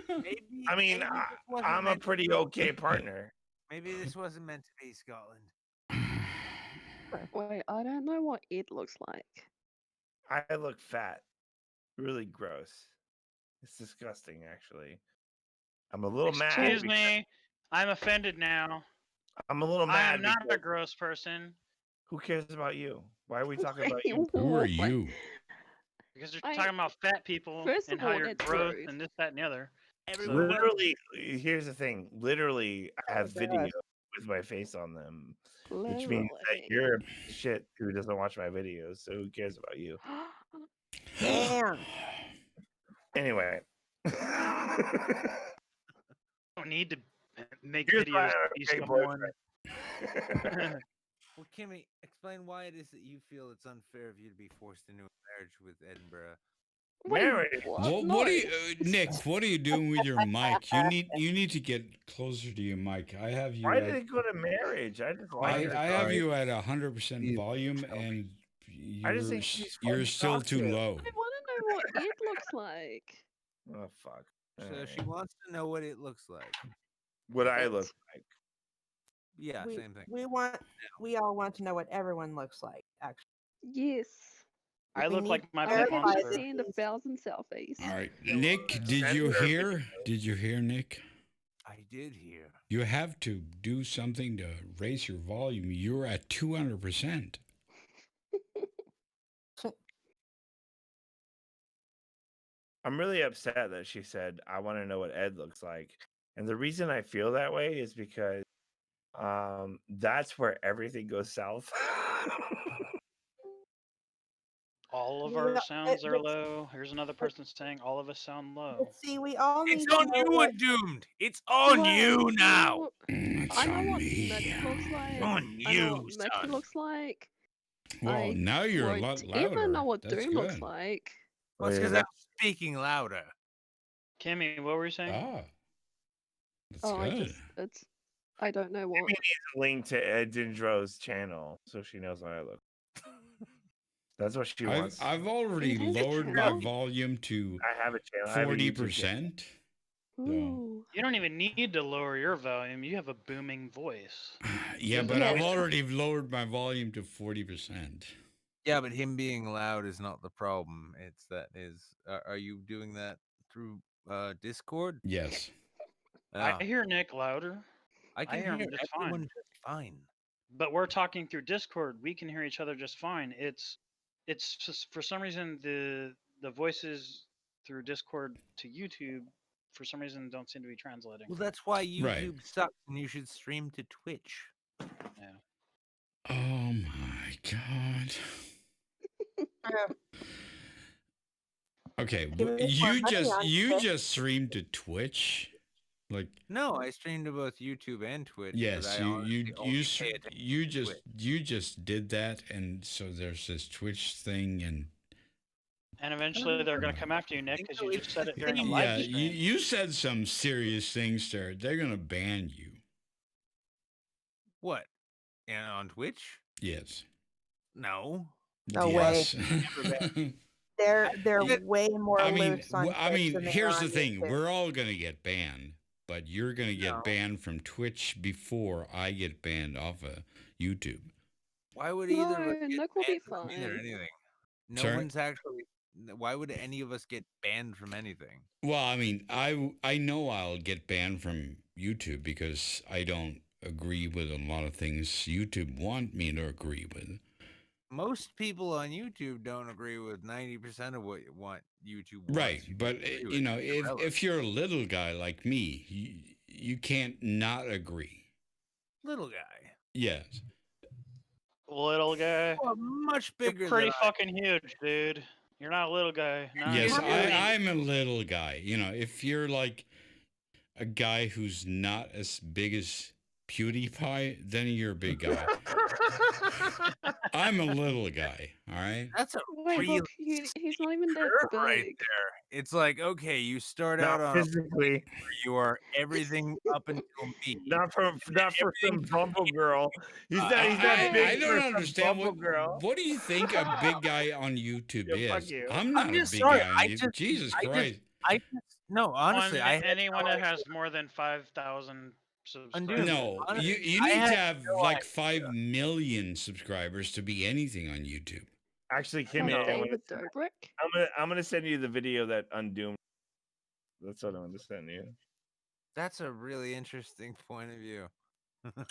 Maybe. I mean, maybe this wasn't I'm a meant to pretty be. okay partner. Maybe this wasn't meant to be, Scotland. wait, I don't know what Ed looks like. I look fat. Really gross. It's disgusting, actually. I'm a little mad. Excuse me. I'm offended now. I'm a little I mad. am not a because gross person who cares about you? Why are we talking about Wait, you? Who are what? you? because you're I- talking about fat people First and of how all, you're that's gross rude. and this, that, and the other. Everyone, Literally, here's the thing. Literally, I have Look at videos us. with my face on them, which means that Literally. you're a piece of shit who doesn't watch my videos. So who cares about you? Damn. Anyway. don't need to make Here's why videos I'm to be a great someone. boyfriend. well, Kimmy, explain why it is that you feel it's unfair of you to be forced into a marriage with Edinburgh. Wait, Married. what? What No. are you, Nick? What are you doing with your mic? You need to get closer to your mic. I have you. Why At, did it go to marriage? I just I, like her. I have you at 100% volume, and I just think she's fun you're to still talk too to. low. I want to know what Ed looks like. Oh fuck. So Alright. she wants to know what it looks like. What I look like. Yeah, we, same thing. we all want to know what everyone looks like, actually. Yes. I We look need like my to pet verify I can monster. that send these- 1,000 selfies. All right, Yeah, Nick, well, did send you her a hear? video. Did you hear, Nick? I did hear. You have to do something to raise your volume. You're at 200%. I'm really upset that she said, I want to know what Ed looks like. And the reason I feel that way is because that's where everything goes south. All of Yeah, our but- sounds are but- low. Here's another person saying all of us sound low. But see, we all need It's to on know you, what- Undoomed. It's on Well, you now. It's I know on what me. Nick looks like. On I know you, what Mickey son. looks like. Well, I now you're a lot won't louder. ever know what That's Doom looks good. like. Well, it's yeah, because I'm speaking louder. Kimmy, what were you saying? Ah, that's Oh, good. I don't know what. Maybe needs a link to Ed Dindro's channel so she knows what I look. That's what she wants. I've already It has a lowered my channel? volume to I have a channel. I have a YouTube channel. 40%. Ooh. You don't even need to lower your volume. You have a booming voice. Yeah, Yes, but yes. I've already lowered my volume to 40%. Yeah, but him being loud is not the problem. It's that is. Are you doing that through Discord? Yes. Ah, I hear Nick louder, I can hear him hear just everyone fine. just fine. but we're talking through Discord. We can hear each other just fine. It's just for some reason the voices through Discord to YouTube for some reason don't seem to be translating. Well, that's why YouTube Right. sucks, and you should stream to Twitch. Yeah. Oh my god. Okay, Give me more money on you Twitch. just streamed to Twitch, like No, I stream to both YouTube and Twitch. but yes, I honestly only pay attention you to just Twitch. you just did that, and so there's this Twitch thing, and And eventually they're going to come after you, Nick, think because so, you it's just said the it during a thing. live yeah, stream. you said some serious things there. They're gonna ban you. What? And on Twitch? Yes. No. No way. yes. They're Yeah, way more I mean, loose on I Twitch mean, than they here's are the on thing: YouTube. we're all gonna get banned, but you're gonna get No. banned from Twitch before I get banned off of YouTube. Why would either of us No, get Nick will be banned from either fine. anything? No Sorry? one's actually. Why would any of us get banned from anything? Well, I mean, I know I'll get banned from YouTube because I don't agree with a lot of things YouTube want me to agree with. Most people on YouTube don't agree with 90% of what YouTube wants. Right, you to but agree with. you know, It's if irrelevant. you're a little guy like me, you can't not agree. Little guy, Yes. Little guy. well, much You're bigger pretty than I. fucking huge, dude. You're not a little guy. Not Yes, even really. I'm a little guy. You know, if you're like a guy who's not as big as PewDiePie, then you're a big guy. I'm a little guy, all right? That's a Wait, real look, he's not even that curve right big. there. It's like, okay, you start out Not on a physically, you are everything up until me. not for some Bumble girl. He's not I big for don't some understand Bumble girl. what do you think a big guy on YouTube Yeah, fuck is? you. I'm not I'm a just big sorry. guy on YouTube. Jesus Christ. No, honestly, I had anyone no that idea. has more than 5,000 subscribers. Undoomed. No, Honestly, you I need to had have no like idea. 5 million subscribers to be anything on YouTube. Actually, Like Kimmy, David Dobrik. I'm gonna send you the video that Undoomed. That's what I'm gonna send you. That's a really interesting point of view.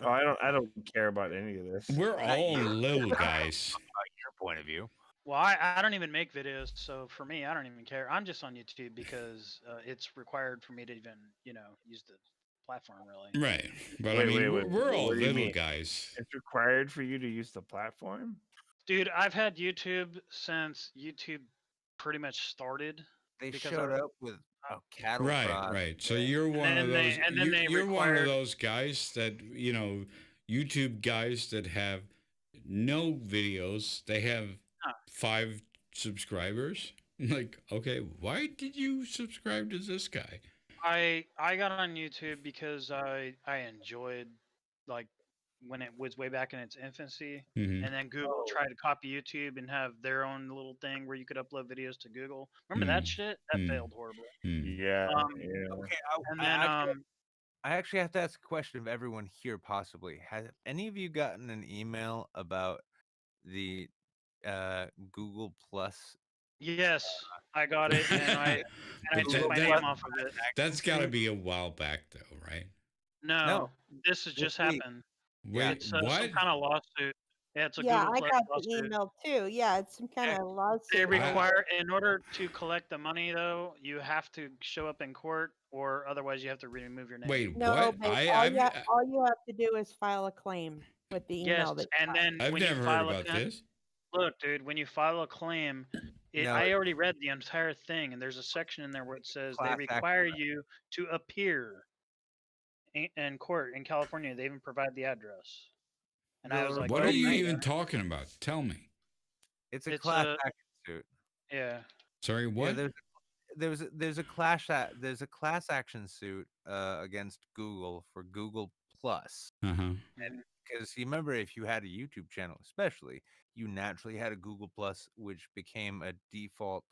Oh, I don't care about any of this. We're Not all you. little guys. Your point of view. Well, I don't even make videos, so for me, I don't even care. I'm just on YouTube because it's required for me to even, use the platform, really. Right. But Wait, I mean, wait, we're all what do you little mean? guys. It's required for you to use the platform? Dude, I've had YouTube since YouTube pretty much started. They Because showed up with a cattle Right, prod. right. So you're one of then those you're one of required- those guys that, YouTube guys that have no videos. They have 5 subscribers. Like, okay, why did you subscribe to this guy? I got on YouTube because I enjoyed, like, when it was way back in its infancy, Mhm. and then Google tried to copy YouTube and have their own little thing where you could upload videos to Google. Remember that shit? That failed horribly. Yeah. Okay, And then I actually have to ask a question of everyone here, possibly. Has any of you gotten an email about the Google Plus? Yes, I got it, and I But took my that- name off of it. That's got to be a while back, though, right? No, this has just week. happened. Wait, It's some what? kind of lawsuit. Yeah, it's a Yeah, Google I Plus got the lawsuit. email too. Yeah, it's some kind of They lawsuit. require, in order to collect the money, though, you have to show up in court, or otherwise you have to remove your name. Wait, No, what? babe, I've all you have to do is file a claim with the email Yes, that you and got. then I've when you never heard file about this. Look, dude, when you file a claim, No. I already read the entire thing, and there's a section in there where it says they Class require you to appear in court in California. They even provide the address. And I was like, What are you okay. even talking about? Tell me. It's a It's class a- action suit. Yeah. Sorry, what? Yeah, there's a class action suit against Google for Google Plus. Uh-huh. And because you remember, if you had a YouTube channel, especially, you naturally had a Google Plus, which became a default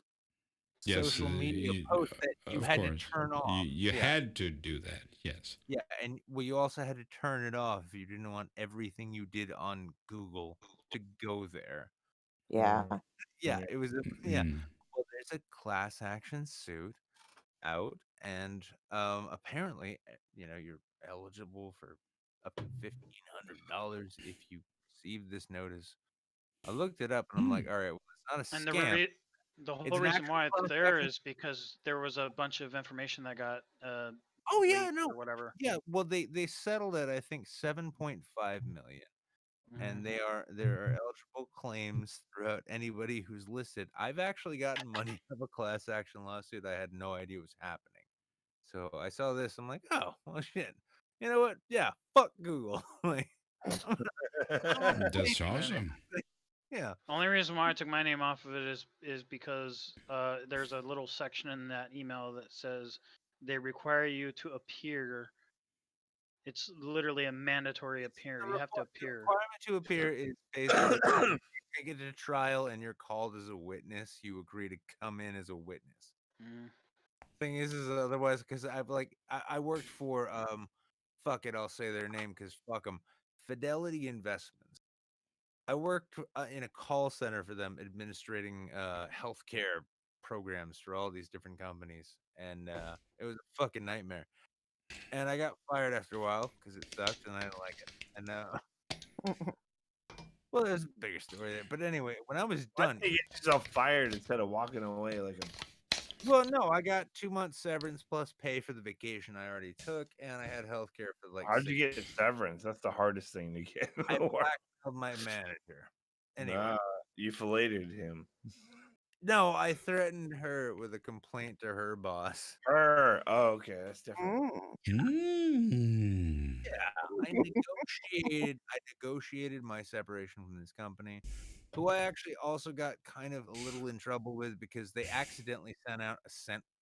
Yes, social media post that you of had course. to turn off. You Yeah. had to do that. Yes. Yeah, and you also had to turn it off if you didn't want everything you did on Google to go there. Yeah. Yeah, it was yeah. Mm. Well, there's a class action suit out, and apparently, you're eligible for up to $1,500 if you receive this notice. I looked it up, and I'm like, all right, well, it's not a And scam. the whole It's an reason actual why it's class there action. is because there was a bunch of information that got Oh yeah, leaked no, or whatever. yeah. Well, they settled at, I think, 7.5 million. And there are eligible claims throughout anybody who's listed. I've actually gotten money out of a class action lawsuit. I had no idea was happening. So I saw this. I'm like, oh well, shit. You know what? Yeah, fuck Google. Like, That's awesome. yeah. Only reason why I took my name off of it is because there's a little section in that email that says they require you to appear. It's literally a mandatory appear. You have to The appear. requirement to appear is basically if you take it to trial and you're called as a witness, you agree to come in as a witness. Mm. Thing is otherwise, because I worked for fuck it, I'll say their name because fuck them, Fidelity Investments. I worked in a call center for them, administrating healthcare programs for all these different companies, and it was a fucking nightmare. And I got fired after a while because it sucked, and I didn't like it. And well, there's a bigger story there. But anyway, when I was Why done, did you get yourself fired instead of walking away like a? well, no, I got 2 months severance plus pay for the vacation I already took, and I had health care for like How'd 6 you get severance? That's the hardest thing to get. in I the world. blackmailed my manager. Anyway, Nah, you filleted him. no, I threatened her with a complaint to her boss. Her. Oh, okay, that's different. Mm. I negotiated my separation from this company, who I actually also got kind of a little in trouble with because they accidentally sent out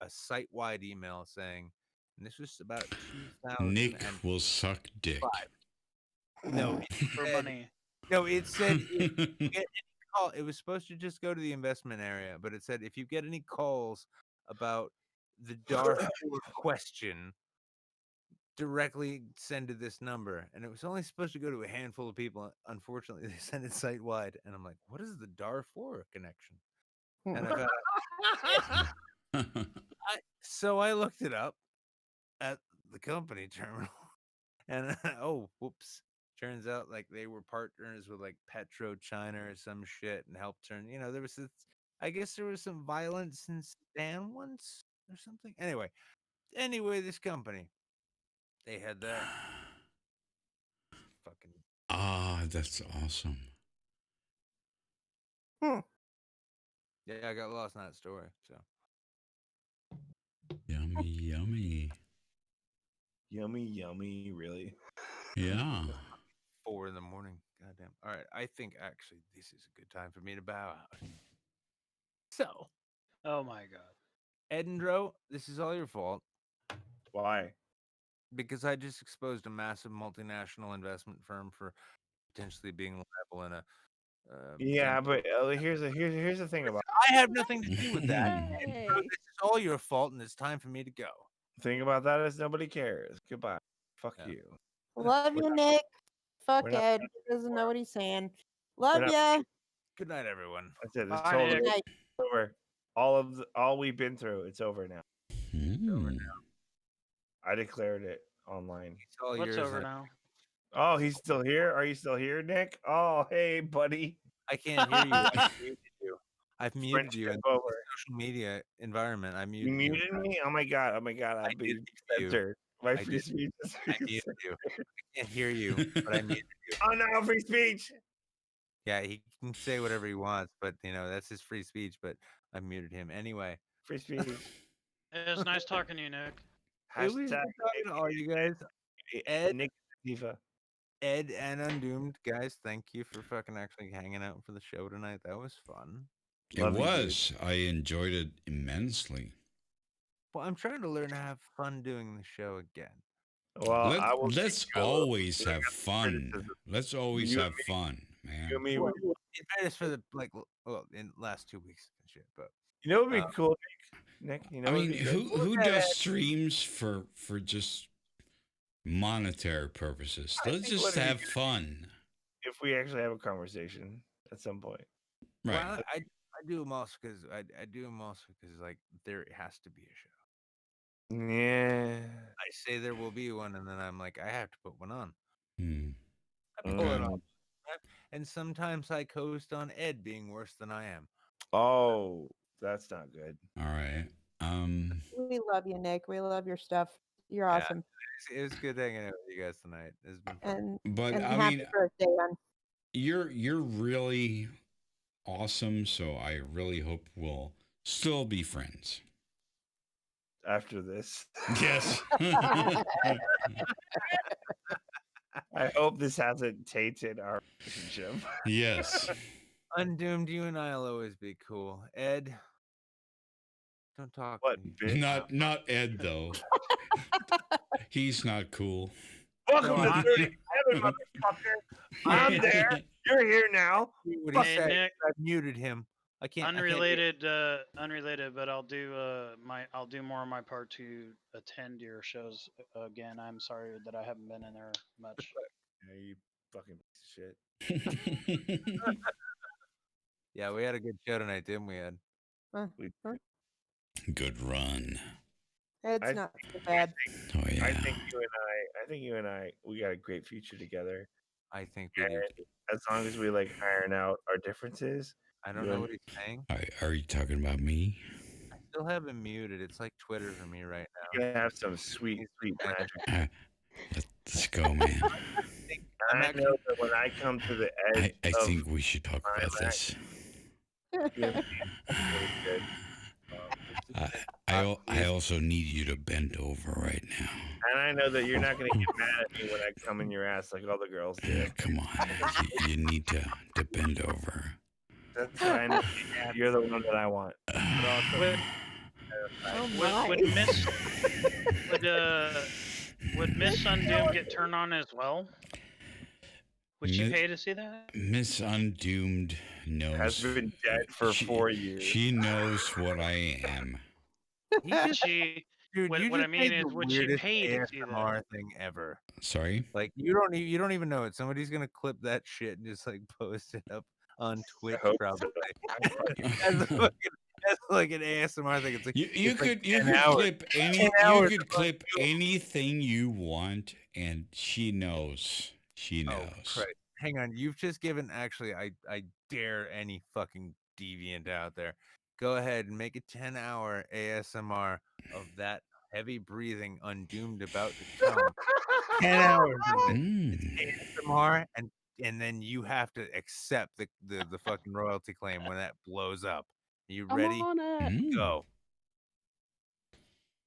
a site-wide email saying, and this was about 2005. Nick will suck dick. No, For money. no, it said if you get any call, it was supposed to just go to the investment area, but it said if you get any calls about the Darfur question, directly send to this number. And it was only supposed to go to a handful of people. Unfortunately, they sent it site wide, and I'm like, what is the Darfur connection? And I found so I looked it up at the company terminal, and oh, whoops. Turns out like they were partners with like Petro China or some shit and helped turn, there was this, I guess there was some violence in Sudan once or something. Anyway, this company, they had that fucking That's awesome. yeah, I got lost in that story. So Yummy, yummy. Yummy, yummy. Really? Yeah. 4 a.m. Goddamn. All right. I think actually this is a good time for me to bow out. So, Oh my god. Edendro, this is all your fault Why? because I just exposed a massive multinational investment firm for potentially being liable in a. Yeah, but here's the thing about I have nothing to do with that. Hey. This is all your fault, and it's time for me to go. that is nobody cares. Goodbye. Fuck Yeah. you. Love We're you, not- Nick. Fuck we're not Ed. friends He doesn't know anymore. what he's saying. Love not- ya. Good night, everyone. That's it. It's Bye, totally Nick. Good night. over. All we've been through, it's over now. Mm. I declared it online. It's all What's yours. over Ed. now? Oh, he's still here? Are you still here, Nick? Oh, hey, buddy. I can't hear you. I've muted you. I've muted you in Friendship the over. social media environment. I You muted you. muted me? Oh my god. I'm I being did mute you. censored. My I free did- speech is I being muted you. censored. I can't hear you, but I muted you. Oh no, free speech. Yeah, he can say whatever he wants, but that's his free speech. But I muted him anyway. Free speech. It was nice talking to you, Nick. It was good Hashtag talking to all you guys. Ed, Nick Diva. Ed, and Undoomed guys. Thank you for fucking actually hanging out for the show tonight. That was fun. It Love you, dude. was. I enjoyed it immensely. Well, I'm trying to learn to have fun doing the show again. Well, I will Let's take you a little always bit of have fun. criticism. Let's always You have and me. fun, man. You and me, Well, in fairness for the in last 2 weeks and shit, but you know what would be cool, Nick? You know I what would mean, be good? who does streams for just monetary purposes? I Let's think just what we have do- fun. If we actually have a conversation at some point. Right. well, I do them also because I do them also because like there has to be a show. Yeah. I say there will be one, and then I'm like I have to put one on. Hmm. I pull it Mm. off, and sometimes I coast on Ed being worse than I am. Oh, that's not good. All right. We love you, Nick. We love your stuff. You're Yeah. awesome. It was good hanging out with you guys tonight. It's been fun. But And I happy mean, birthday, man. you're really awesome. So I really hope we'll still be friends. After this. Yes. I hope this hasn't tainted our relationship. Yes. Undoomed, you and I'll always be cool. Ed, don't talk What to me. bitch? Not Ed though. He's not cool. Welcome No, to 37, motherfucker. I'm there. You're here now. What he Hey, said, Nick. I muted him. I can't. Unrelated, but I'll do I'll do more on my part to attend your shows again. I'm sorry that I haven't been in there much. Yeah, you fucking piece of shit. Yeah, we had a good show tonight, didn't we, Ed? Good run. It's I- not so bad. Oh yeah. I think you and I, we got a great future together. I think we do. And as long as we like iron out our differences, I don't know what he's saying. Are you talking about me? I still have him muted. It's like Twitter for me right now. you're gonna have some sweet, sweet magic. Let's go, man. I'm I actually- know that when I come to the edge I of think we should talk about this. really good. I also need you to bend over right now. And I know that you're not gonna get mad at me when I come in your ass like all the girls do. Come on, you need to bend over. That's why I know you're the one that I want. Would Miss Undoomed get turned on as well? Would she pay to see that? Miss Undoomed knows. Has been dead for 4 years. She knows what I am. Dude, what I mean is, would she pay to see ASMR that? thing ever? Sorry? Like you don't even know it. Somebody's gonna clip that shit and just like post it up on Twitch hope probably. so. That's like an ASMR thing. It's like You it's could like you 10 could hours. clip 10 you hours could of clip anything you want, and she knows. She knows. Oh, Christ. Hang on, you've just given. Actually, I dare any fucking deviant out there. Go ahead and make a 10-hour ASMR of that heavy breathing Undoomed about to come. 10 hours of it. It's ASMR, and then you have to accept the fucking royalty claim when that blows up. You I'm ready? on it. Go.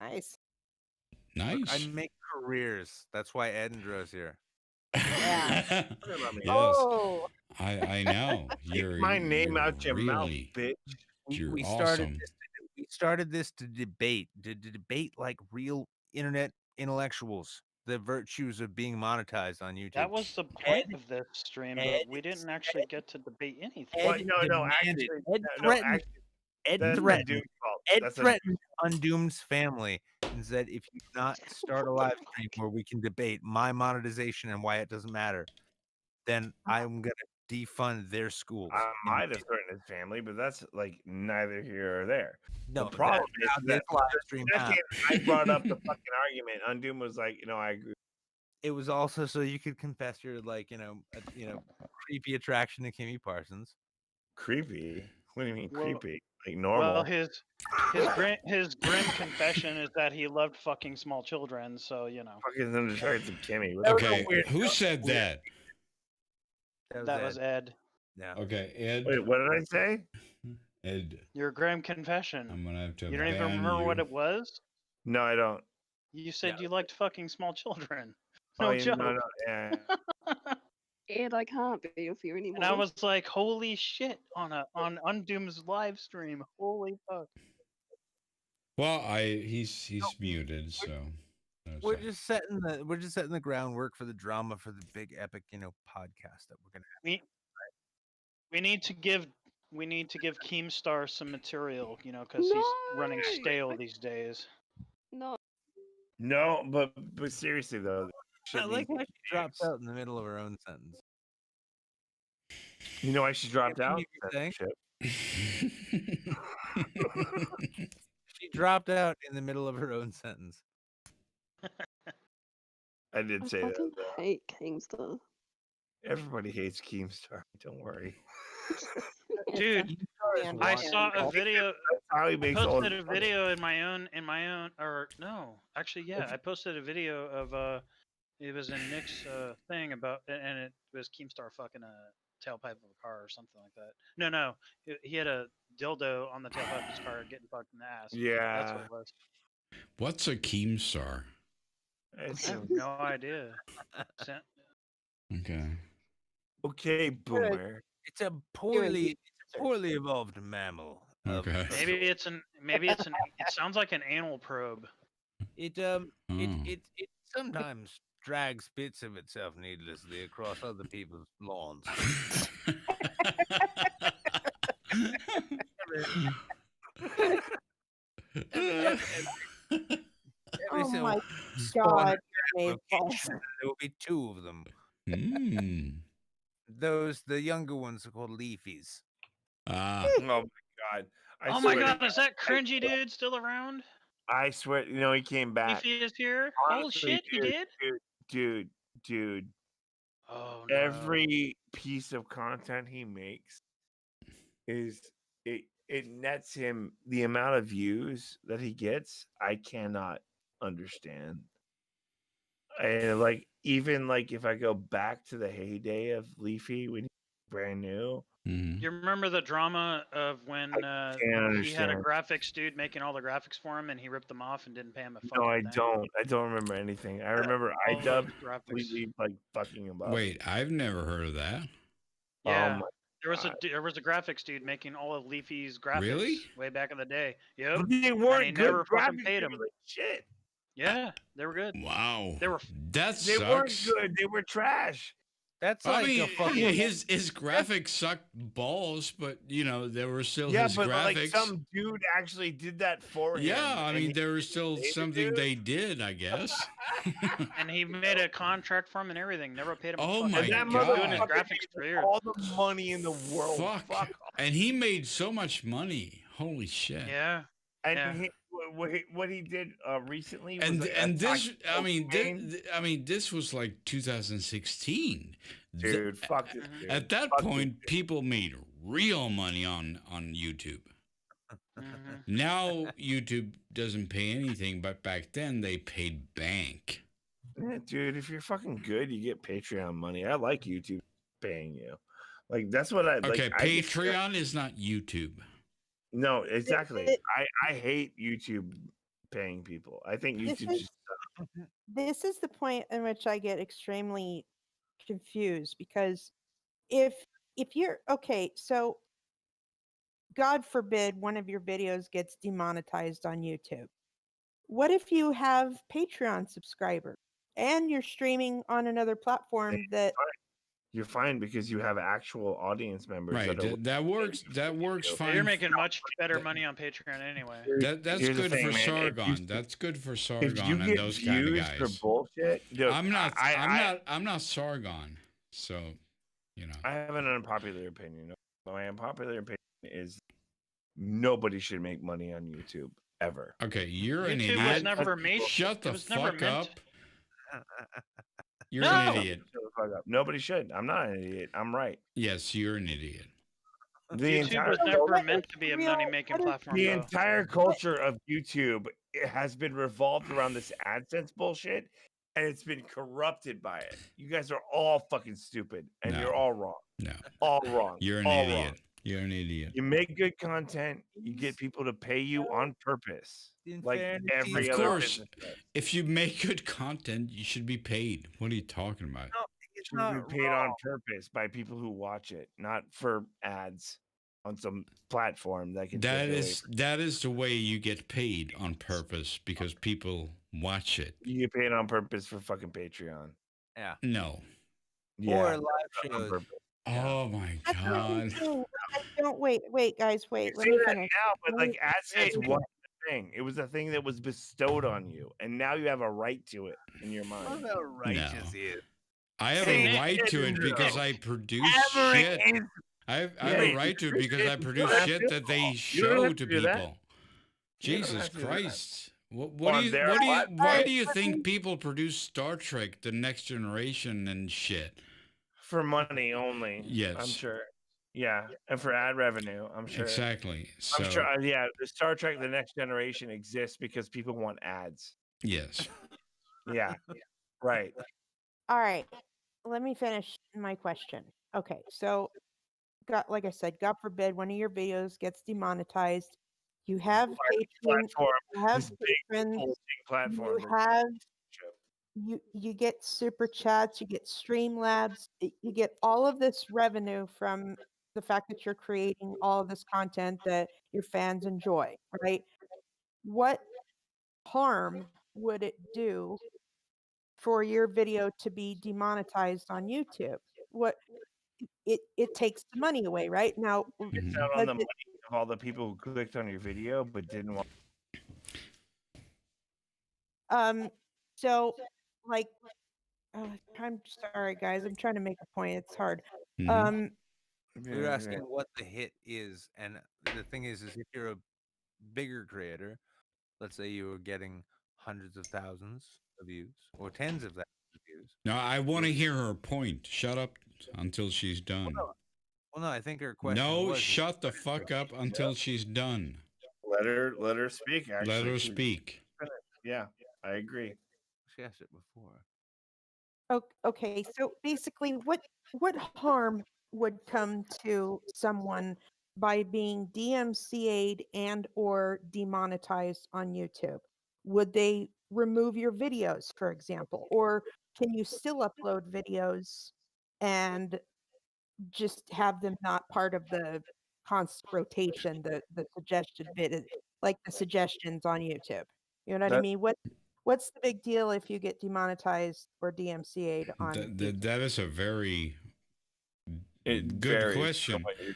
Nice. Look, I Nice. make careers. That's why Ed and Dro's here. Yes. Oh, I know. Take my name you're out your mouth, really- bitch. You're we awesome. started this to debate like real internet intellectuals the virtues of being monetized on YouTube. That was the point Ed- of this stream, Ed- but we didn't actually get to debate anything. What? No, demanded- actually, Ed no, threatened, actually, Ed that's threatened, Undoomed's fault. Ed That's threatened Undoomed's family and said, if you not start a live stream where we can debate my monetization and why it doesn't matter, then I'm gonna defund their schools. I might have threatened his family, but that's like neither here or there. No, the problem is this that live stream second happened. I brought up the fucking argument, Undoomed was like, I agree. It was also so you could confess your creepy attraction to Kimmy Parsons. Creepy? What do you mean Well- creepy? Like normal? Well, his grim confession is that he loved fucking small children. So fucking attracted to Kimmy. What the Okay, fuck? who said that? that was Ed. Yeah. Okay, Ed. Wait, what did I say? Ed, Your grim confession. I'm gonna have to. You don't even ban remember what you. it was? No, I don't. You said Yeah. you liked fucking small children. Oh, No yeah, joke. no, yeah. Ed, I can't be with you anymore. And I was like, holy shit, on Undoomed's live stream. Holy fuck. Well, he's muted, so. that's We're all. just setting the groundwork for the drama for the big epic, podcast that we're gonna have. We need to give Keemstar some material, because he's running No! stale these days. No, No, but seriously though, I like how she drops out in the middle of her own sentence. You know why she dropped out? you were saying? Censorship. She dropped out in the middle of her own sentence. I did I say that. fucking Though. hate Kingston. Everybody hates Keemstar. Don't worry. Dude, I saw a video. That's how he I makes all posted his a money. video in my own, or no, actually, yeah, I posted a video of it was in Nick's thing about, and it was Keemstar fucking a tailpipe of a car or something like that. No, he had a dildo on the tailpipe of his car getting fucked in the ass. That's Yeah. what it was. What's a Keemstar? It's- I have no idea. Sen- Okay. Okay, boomer. It's a poorly evolved mammal. Okay. Maybe it's an. It sounds like an anal probe. It Oh. sometimes drags bits of itself needlessly across other people's lawns. Oh so my spawn God, location, Maple. there will be two of them. The younger ones are called leafies. Ah. Oh my god! Oh my god, is that cringy dude still around? I swear, he came back. Leafy is here. Oh Honestly, shit, he did. Dude. Oh no. Every piece of content he makes it nets him the amount of views that he gets. I cannot understand. And even if I go back to the heyday of Leafy when he was brand new, You remember the drama of when he had a understand. graphics dude making all the graphics for him, and he ripped them off and didn't pay him a fucking No, I thing? don't. I don't remember anything. I remember All those iDub graphics. completely fucking him up. Wait, I've never heard of that. Yeah, my there was a graphics dude making all of Leafy's graphics Really? way back in the day. Yep. But they And weren't he good never fucking graphics. paid They him. were like shit. Yeah, they were good. Wow. They were. That They sucks. weren't good. They were trash. That's I like mean, a fucking. his graphics sucked balls, but there were still Yeah, his but graphics. some dude actually did that for him. Yeah, I mean, and there was still paid the something dude. they did, I guess. And he made a contract for him and everything. Never paid him. Oh a my fucking And that thing. He was doing his God. motherfucker graphics for made years. all the money in the world. Fuck. Fuck. And he made so much money. Holy shit. Yeah. And Yeah. what he did recently And was this, I mean, campaign. this was like 2016. Dude, fuck this dude. At that Fuck point, this dude. people made real money on YouTube. Mhm. Now YouTube doesn't pay anything, but back then they paid bank. Yeah, dude, if you're fucking good, you get Patreon money. I like YouTube paying you. That's what I like. Okay, Patreon is not YouTube. No, exactly. I hate YouTube paying people. I think YouTube just This is the point in which I get extremely confused because if you're okay, so God forbid one of your videos gets demonetized on YouTube. What if you have Patreon subscribers and you're streaming on another platform that you're fine because you have actual audience members. Right. That works. That works fine. You're making much better money on Patreon anyway. That's Here's the good thing, for man. Sargon. That's good for If Sargon you and get those kind of views for guys. bullshit, dude, I'm not Sargon. So, I have an unpopular opinion. My unpopular opinion is nobody should make money on YouTube ever. Okay, you're an YouTube was idiot. never made. Shut the it was never fuck meant- up. You're an idiot. Shut the fuck up. Nobody should. I'm not an idiot. I'm right. Yes, you're an idiot. YouTube was never meant to be a money-making platform. The though. entire culture of YouTube has been revolved around this AdSense bullshit, and it's been corrupted by it. You guys are all fucking stupid, and No. you're all wrong. No, All wrong. you're an all idiot. wrong. You're an idiot. You make good content, you get people to pay you on purpose. Like every Of other course, business does. if you make good content, you should be paid. What are you talking about? You should be paid on purpose by people who watch it, not for ads on some platform that can. That is the way you get paid on purpose because people watch it. You get paid on purpose for fucking Patreon. Yeah. No. Yeah, Or live on shows. purpose. Oh my That's what I'm god. saying. I don't wait, guys, wait. Let Say me that finish. now, but Let me- AdSense wasn't a thing. It was a thing that was bestowed on you, and now you have a right to it in your Look mind. how righteous he is. I have See, a right to it no. because I produce Every shit. is- I have Yeah, a you right to it because I don't produce have shit to. that they You don't show have to to do that. people. You don't Jesus have to do that. Christ. Why do you think people produce Star Trek, The Next Generation and shit? For money only. Yes. I'm sure. Yeah, and for ad revenue, I'm sure. Exactly. So I'm sure. Yeah, the Star Trek: The Next Generation exists because people want ads. yes. Yeah, right. All right. Let me finish my question. Okay, so like I said, God forbid one of your videos gets demonetized. You have patrons, Platform. you have This big patrons, bulging platform. you have you get super chats, you get Streamlabs, you get all of this revenue from the fact that you're creating all of this content that your fans enjoy, right? What harm would it do for your video to be demonetized on YouTube? What it takes the money away, right? Now It's out on the money of all the people who clicked on your video but didn't want. so like I'm sorry, guys. I'm trying to make a point. It's hard. Mhm. Um, We were asking what the hit is, and the thing is if you're a bigger creator, let's say you were getting hundreds of thousands of views or tens of thousands of views. No, I want to hear her point. Shut up until she's done. Well, no, I think her question No, was shut the fuck up until she's done. Let her speak. Actually, Let her speak. Yeah, I agree. she asked it before. Okay, so basically, what harm would come to someone by being DMCA'd and or demonetized on YouTube? Would they remove your videos, for example, or can you still upload videos and just have them not part of the constant rotation, the suggested like the suggestions on YouTube? You know what I That mean? What's the big deal if you get demonetized or DMCA'd on YouTube? That is a very it good varies from question, what you're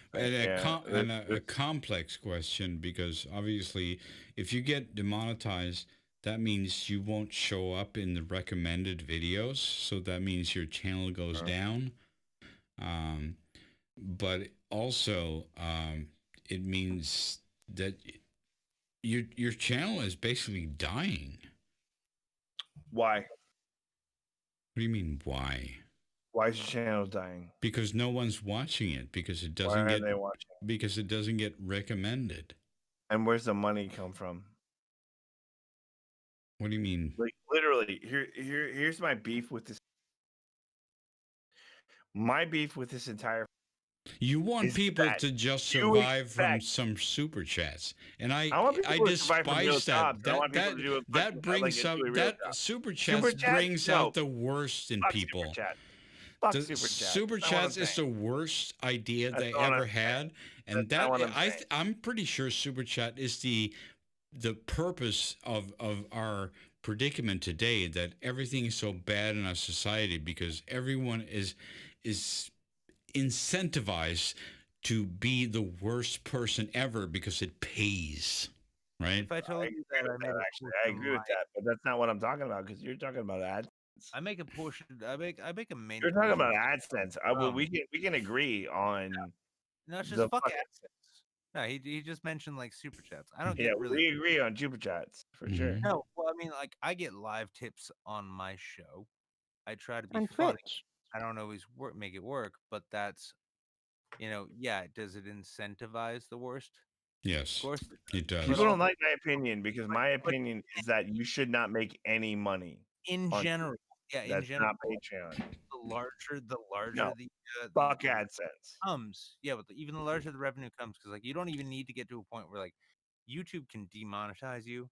and saying. a complex question, because obviously, if you get demonetized, that means you won't show up in the recommended videos. So that means your channel goes down. But also, it means that your channel is basically dying. Why? What do you mean, why? Why is your channel dying? Because no one's watching it, because it Why doesn't are get they watching? because it doesn't get recommended. And where's the money come from? What do you mean? Like literally, here's my beef with this. My beef with this entire You want is people that to just you survive from expect- some super chats, and I want people I to survive from real despise that. jobs. I want people to do it That brings up that super chats brings out the worst in people. Super chat. Fuck The super chat. super That's not what I'm chats is the saying. worst idea That's they not what ever I'm saying. had, and That's that not what I'm saying. I'm pretty sure super chat is the purpose of our predicament today, that everything is so bad in our society because everyone is incentivized to be the worst person ever because it pays, right? If I told you that I made a Actually, I portion agree with of that, but that's not what I'm talking about because you're talking about AdSense. I make a portion. I make a main. You're talking portion about AdSense. Well, we can agree on. No, it's the just fuck fucking- AdSense. No, he just mentioned like super chats. I don't Yeah, get really. we agree on super chats for sure. No, well, I mean, like I get live tips on my show. I try to be On funny. Twitch. I don't always make it work, but that's, yeah. Does it incentivize the worst? Yes, Of course. it does. People don't like my opinion because my opinion is that you should not make any money. In on general, yeah, in That's general, not Patreon. the larger No, the Fuck AdSense. comes, yeah, but even the larger the revenue comes, because like you don't even need to get to a point where like YouTube can demonetize you.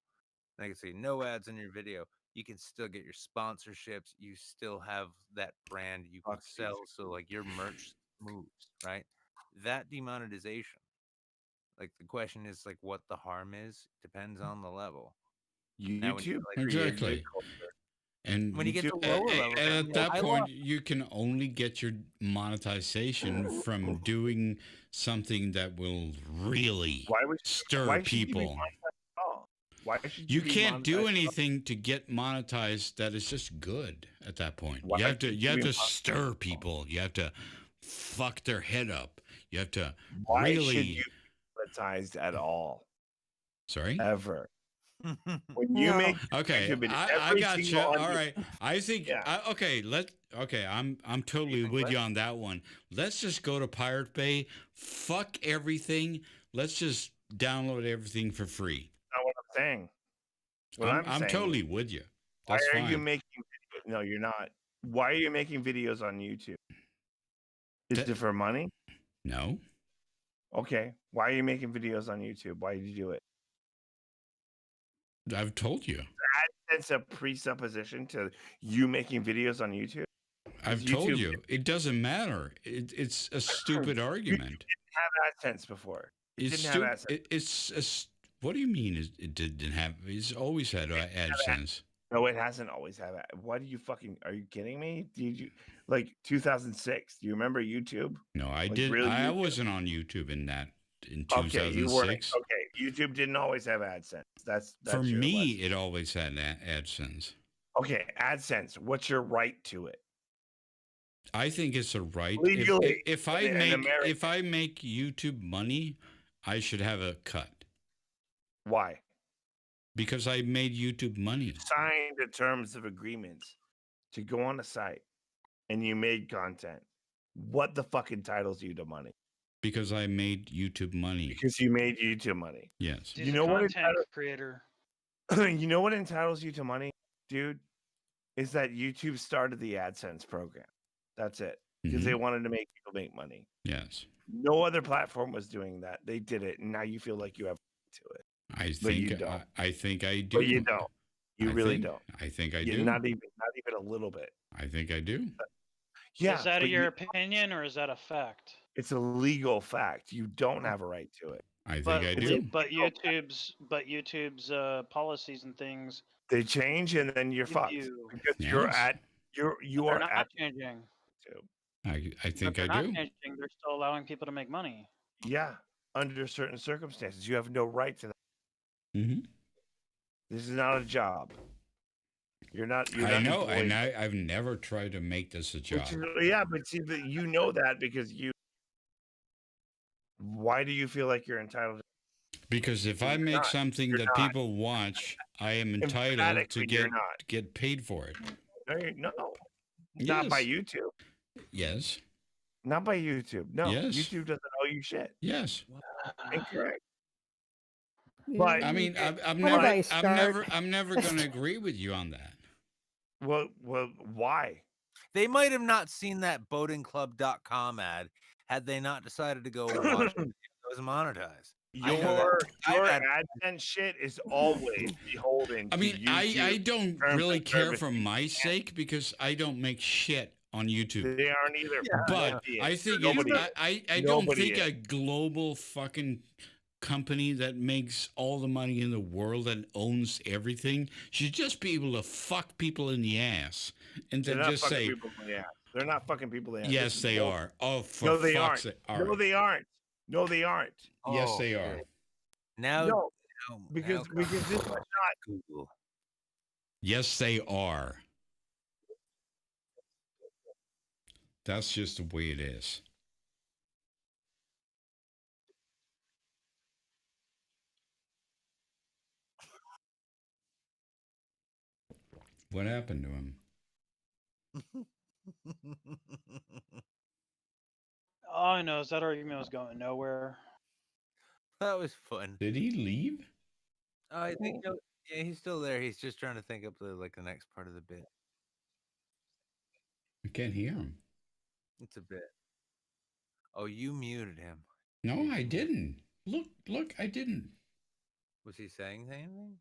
Like I can say no ads in your video. You can still get your sponsorships. You still have that brand you can Fuck sell. So like your merch moves, right? That demonetization. Like the question is like what the harm is depends on the level. Now, when you, YouTube like, Exactly. And when you get to YouTube- lower levels, and I at mean, that I point, lost- you can only get your monetization from doing something that will really Why would stir why should you be people. monetized at all? Why should You be can't do monetized at all? anything to get monetized that is just good at that point. Why You have to should you be stir people. You have to fuck their head up. You have to Why really should you be monetized at all? sorry. Ever. When you No. make Okay, YouTube in I every got you. single All right, I think. Yeah. Okay. I'm totally with you on that one. Let's just go to Pirate Bay. Fuck everything. Let's just download everything for free. That's not what I'm saying. What I'm saying is, totally with you. why That's are fine. you making videos? No, you're not. Why are you making videos on YouTube? Is That- it for money? No, Okay. Why are you making videos on YouTube? Why did you do it? I've told you. That's a presupposition to you making videos on YouTube. I've Is told YouTube- you. It doesn't matter. It's a stupid argument. Have AdSense before. It It's didn't have stupid. AdSense. What do you mean? It didn't have? It's always had AdSense. No, it hasn't always had that. What are you fucking? Are you kidding me? Did you like 2006? Do you remember YouTube? No, I Like, did. real I YouTube? wasn't on YouTube in Okay, you weren't. 2006. Okay, YouTube didn't always have AdSense. That's For your me, lesson. it always had AdSense. Okay, AdSense. What's your right to it? I think it's a right. Legally, If I make YouTube money, I should have a cut Why? because I made YouTube money. Signed the terms of agreements to go on a site and you made content. What the fuck entitles you to money? Because I made YouTube money. Because you made YouTube money. Yes. He's You a know what content creator. You know what entitles you to money, dude? Is that YouTube started the AdSense program. That's it. Because they wanted to make people make money. Yes. No other platform was doing that. They did it, and now you feel like you have to it. I But you think don't. I think I do. But you don't. You really don't. I think I You- do. Not even a little bit. I think I do. Yeah. Is that but your opinion or is that a fact? It's a legal fact. You don't have a right to it. I think But I do. but YouTube's policies and things. They change, and then you're give fucked you- because Yes. you They're are not at changing. YouTube. I think They're I not do. changing. They're still allowing people to make money. Yeah, under certain circumstances, you have no right to that. Mm-hmm. This is not a job. You're not. I know, employed. and I've never tried to make this a job. Yeah, but see, but you know that because you. Why do you feel like you're entitled? Because if I You're make not. something You're that not. people watch, I am entitled to Emphatically, you're not. get paid for it. No, not by Yes. YouTube. Yes. Not by YouTube. No, Yes. YouTube doesn't owe you shit. Yes. Incorrect. But I mean, I'm Where did I I'm never going to agree with you on that. well, why? They might have not seen that boatingclub.com ad had they not decided to go watch it. It was monetized. I know Your that. AdSense shit is always beholden. I mean, to I YouTube don't terms really and care services. for my sake because I don't make shit on YouTube. They aren't either. But Nobody I is. think Nobody is. I don't Nobody think is. a global fucking company that makes all the money in the world and owns everything should just be able to fuck people in the ass and They're then not just fucking say, people in the ass. They're not fucking people in the ass. yes, This is they bull- are. Oh, for No, they fuck's aren't. sake. All No, right. they aren't. No, they aren't. Yes, they Oh, are. shit. Now, No, now because come this is on, not. Google. Yes, they are. That's just the way it is. What happened to him? All I know is that argument was going nowhere. That was fun. Did he leave? I think yeah, he's still there. He's just trying to think up the next part of the bit. I can't hear him. It's a bit. Oh, you muted him. No, I didn't. Look, I didn't. Was he saying anything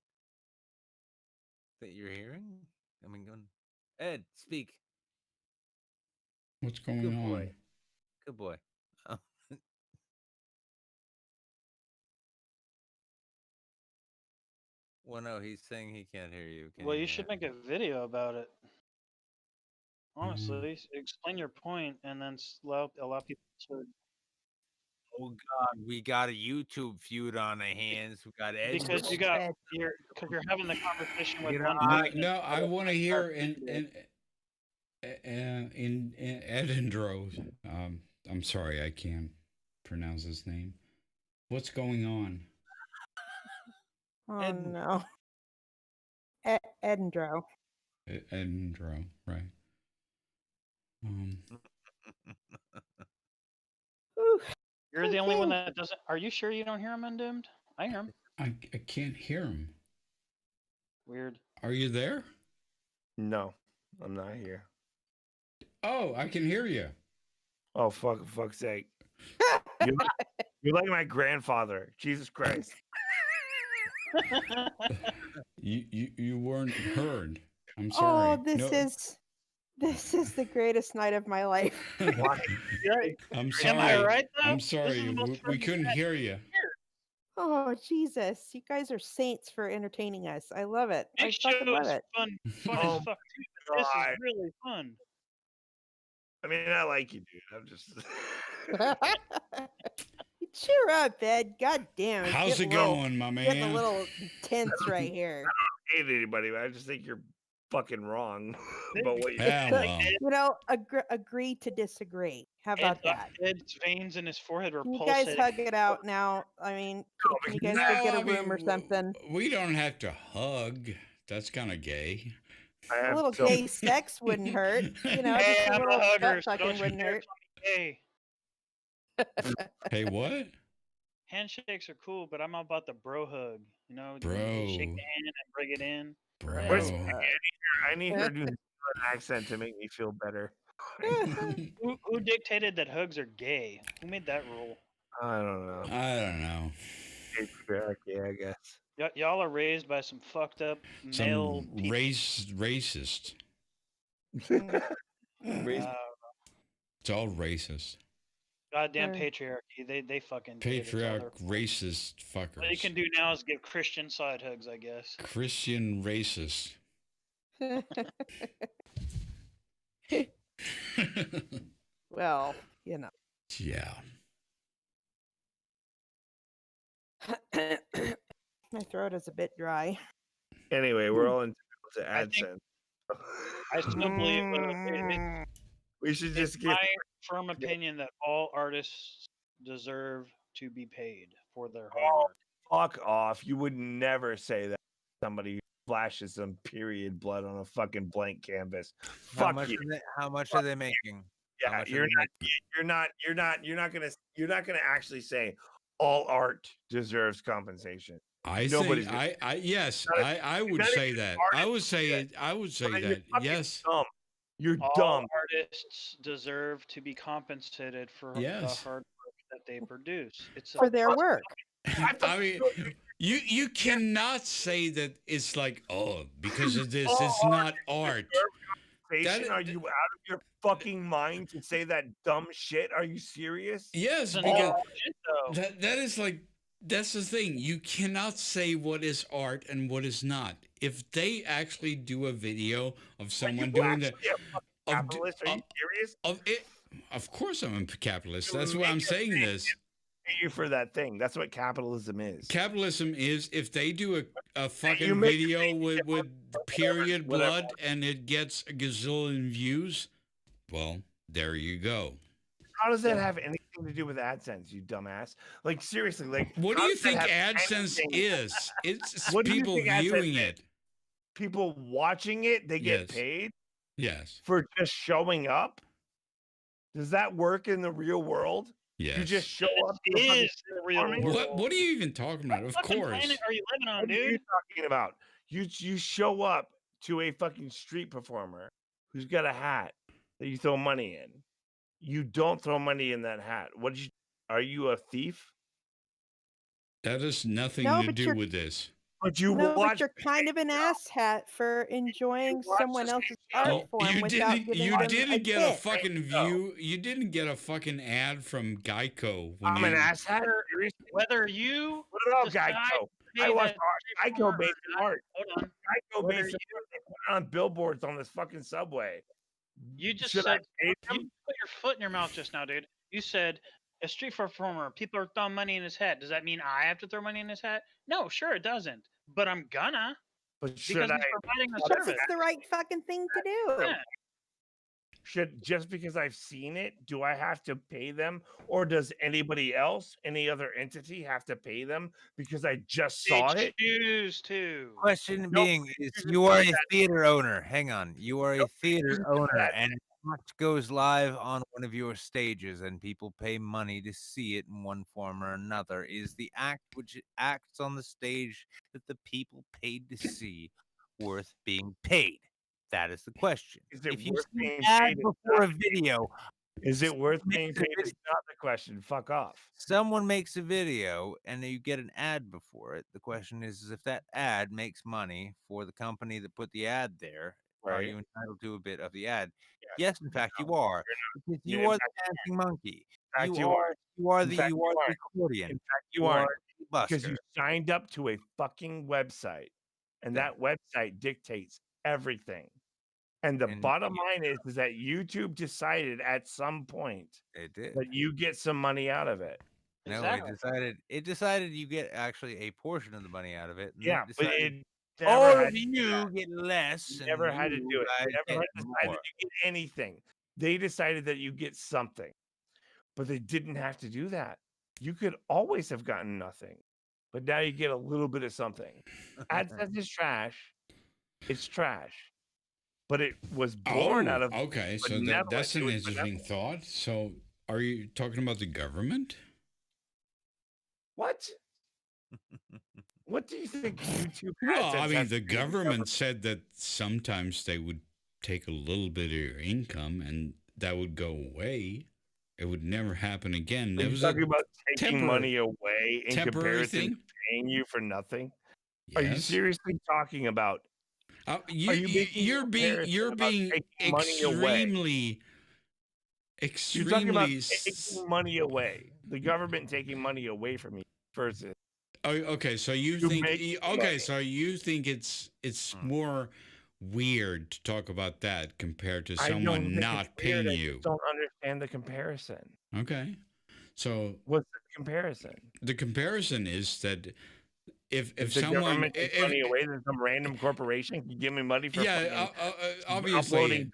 that you're hearing? I mean, going, Ed, speak. What's going Good on? boy. Good boy. Oh. Well, no, he's saying he can't hear you. Can Well, you hear should him? make a video about it. Honestly, explain your point and then allow people to. Oh God, we got a YouTube feud on our hands. We got Ed. Because you're having the conversation with You one. know, mic No, and I the want to other hear part in Edinburgh. I'm sorry, I can't pronounce his name. What's going on? Oh Ed- no. Edinburgh. Edinburgh, right? You're the only one that doesn't. Are you sure you don't hear him, Undoomed? I hear him. I can't hear him. Weird. Are you there? No, I'm not here. Oh, I can hear you. Oh fuck's sake! You're like my grandfather. Jesus Christ! You weren't heard. I'm sorry. Oh, this is the greatest night of my life. I'm sorry. Am I right though? I'm This is sorry. the most We fun couldn't you've hear you. Oh Jesus, you guys are saints for entertaining us. I love it. I This fucking show love is it. fun Oh as fuck too. But this God. is really fun. I mean, I like you, dude. I'm just. Cheer up, Ed. God damn. it's How's it getting a little- going, my Getting a man? little tense right here. hate anybody, but I just think you're fucking wrong. They- But what you Yeah, well, You know, agree to disagree. How about that? Ed's veins in his forehead were Can you guys pulsating. hug it out now? I mean, can you guys go get a room or something? we don't have to hug. That's kind of gay. I A have little so gay sex wouldn't hurt. You know, Hey, just a I'm little a hugger, butt so fucking don't you wouldn't dare hurt. call me gay. Hey, what? Handshakes are cool, but I'm all about the bro hug. You know, Bro. you shake the hand and bring it in. Bro. Where's I need her to do an accent to make me feel better. Who dictated that hugs are gay? Who made that rule? I don't know. I don't know. Patriarchy, I guess. Y'all are raised by some fucked up male Some people. racist. It's all racist. Goddamn Sure. patriarchy. They fucking did it. It's all Patriarch, their fault. racist fuckers. What you can do now is give Christian side hugs, I guess. Christian racist. Well, you know. Yeah. My throat is a bit dry. Anyway, we're all entitled to I think- AdSense. I still believe it's We should just get my firm opinion that all artists deserve to be paid for their hard work. fuck off. You would never say that to somebody who flashes some period blood on a fucking blank canvas. Fuck you. How much are they making? How Yeah, much are you're they not gonna actually say all art deserves compensation. I Nobody's think gonna- yes, Not I would not say even that. artists I would do say that. I would say You're that. fucking Yes. dumb. You're All dumb. artists deserve to be compensated for the Yes. hard work that they produce. It's For their work. I mean, you cannot say that it's like, oh, because of this, it's not art. Compensation? Are you out of your fucking mind to say that dumb shit? Are you serious? Yes, It's because all shit, though. that is like, that's the thing. You cannot say what is art and what is not. If they actually do a video of someone doing that, Actually a fucking capitalist? Are you serious? Of course I'm a capitalist. You That's why make I'm a saying thing. this. Pay you for that thing. That's what capitalism is. Capitalism is if they do a fucking make video with period whatever. blood and it gets a gazillion views, well, there you go. How does that have anything to do with AdSense, you dumbass? Like seriously, like What do how you does that think have AdSense anything- is? It's What do you people think AdSense viewing is? it. People watching it, they get Yes. paid Yes. for just showing up? Does that work in the real world? Yes. You just show up to the It fucking is the real farming? world. What are you even talking about? Of What fucking course. planet are you living on, What are you dude? talking about? You show up to a fucking street performer who's got a hat that you throw money in. You don't throw money in that hat. Are you a thief? That has nothing No, to but do you're- with this. But you No, watch but you're kind of an asshat for enjoying watch someone the else's same show. art form without giving you them didn't a get a tip. fucking view. You didn't get a fucking ad from Geico when I'm an you asshat. Seriously? Whether you What about decide Geico? to I pay watch that art. Geico performer based or in not- art. Hold on. Geico Whether based in art. They put it on billboards on this fucking subway. You just Should said I pay you them? put your foot in your mouth just now, dude. You said a street performer, people are throwing money in his hat. Does that mean I have to throw money in his hat? No, sure it doesn't. But I'm gonna But because should I? he's providing a Because service. it's the right fucking thing to do. Yeah. Should just because I've seen it, do I have to pay them, or does anybody else, any other entity, have to pay them because I just saw They it? choose to. Question Nope. being is you are a theater owner. Hang on. You are a theater owner that. and an act goes live on one of your stages and people pay money to see it in one form or another. Is the act which acts on the stage that the people paid to see worth being paid? That is the question. Is it If you worth see being an ad paid? It's before a not- video, Is it worth makes being a paid? video- It's not the question. Fuck off. someone makes a video and you get an ad before it. The question is if that ad makes money for the company that put the ad there, are Right. you entitled to a bit of the ad? Yes. Yes, in fact, you are. Because Yeah, you in are the fact, dancing monkey. In fact, You are In the fact, you you are the aren't. accordion. In fact, you You aren't. are the Because busker. you signed up to a fucking website, and Yeah. that website dictates everything. And the And bottom line is that YouTube decided at some point It did. that you get some money out of it. No, Exactly. it decided you get actually a portion of the money out of it. And then Yeah, it but decided never All had of to do you that. get less. You never had to and do you it. guys They never get had to decide more. that you get anything. They decided that you get something, but they didn't have to do that. You could always have gotten nothing, but now you get a little bit of something. AdSense is trash. It's trash, but it was born out of okay. So that's an interesting thought. So, are you talking about the government? What? What do you think YouTube? Well, AdSense I mean, has the to do with government said that sometimes they would take a little bit of your income and that would go away. It would never happen again. Are That you was talking a about taking temporary money away in comparison thing. to paying you for nothing? Yes. Are you seriously talking about? You're being extremely You're talking about taking money away. The government taking money away from you versus. Oh, okay. So you think so you think it's more weird to talk about that compared to someone not paying I you. just don't understand the comparison. Okay. So what's the comparison? The comparison is that if the someone government takes money away, then some random corporation can give me money for obviously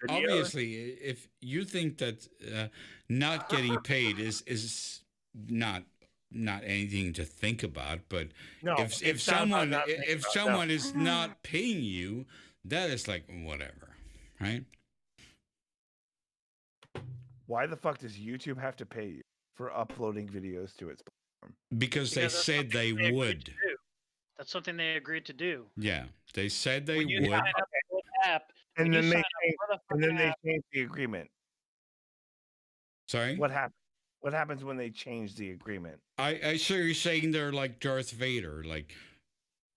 if you think that not getting paid is not anything to think about, but no, if someone is not paying you, that is like whatever, right? Why the fuck does YouTube have to pay you for uploading videos to its platform? Because they said they would. That's something they agreed to do. Yeah, they said they would. Sign up for the app, and then they changed the agreement. Sorry? What happened? What happens when they change the agreement? I sure you're saying they're like Darth Vader, like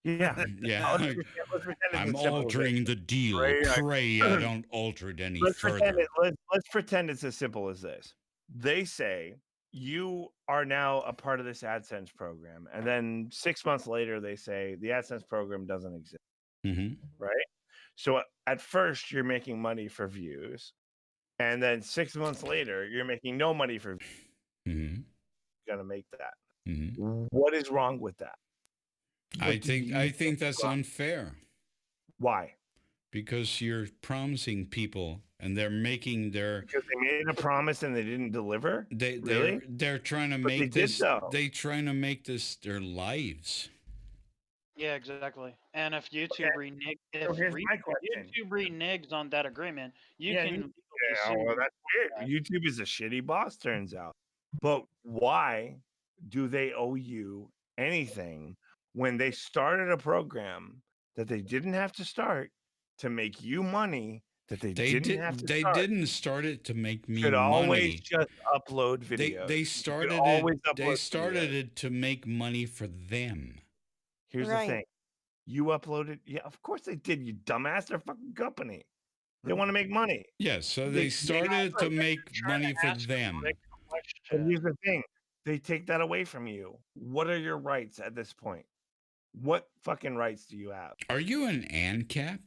yeah. Let's I'm altering the deal. Pray I don't alter it any further. Let's pretend it's as simple as this. They say you are now a part of this AdSense program, and then 6 months later they say the AdSense program doesn't exist. Right? So at first you're making money for views, and then 6 months later you're making no money for views. You're gonna make that. What is wrong with that? I think that's unfair. Why? Because you're promising people and they're making their because they made a promise and they didn't deliver. They're trying to make this. They're trying to make this their lives. Yeah, exactly. And if YouTube reneges on that agreement, you can. Well, that's weird. YouTube is a shitty boss, turns out. But why do they owe you anything when they started a program that they didn't have to start to make you money that they didn't have to start? They didn't start it to make me money. Always just upload videos. They started it to make money for them. Here's the thing. You uploaded. Yeah, of course they did, you dumbass. They're a fucking company. They want to make money. Yes, so they started to make money for them. But here's the thing. They take that away from you. What are your rights at this point? What fucking rights do you have? Are you an ANCAP?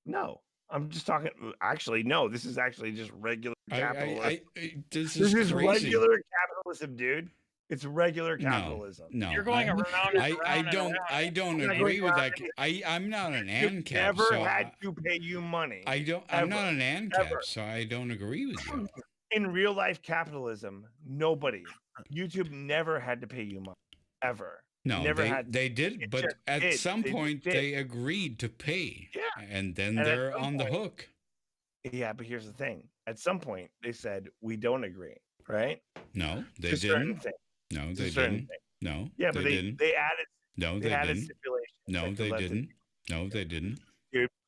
No. I'm just talking. Actually, no. This is actually just regular capitalism. This is regular capitalism, dude. It's regular capitalism. No, you're going around. I don't agree with that. I'm not an ANCAP. Never had to pay you money. I'm not an ANCAP, so I don't agree with you. In real life capitalism, nobody. YouTube never had to pay you money ever. No, they did, but at some point they agreed to pay. Yeah, and then they're on the hook. Yeah, but here's the thing. At some point, they said we don't agree. Right? No, they didn't. No, they didn't. No, yeah, but they added. No, they didn't. No, they didn't. No, they didn't.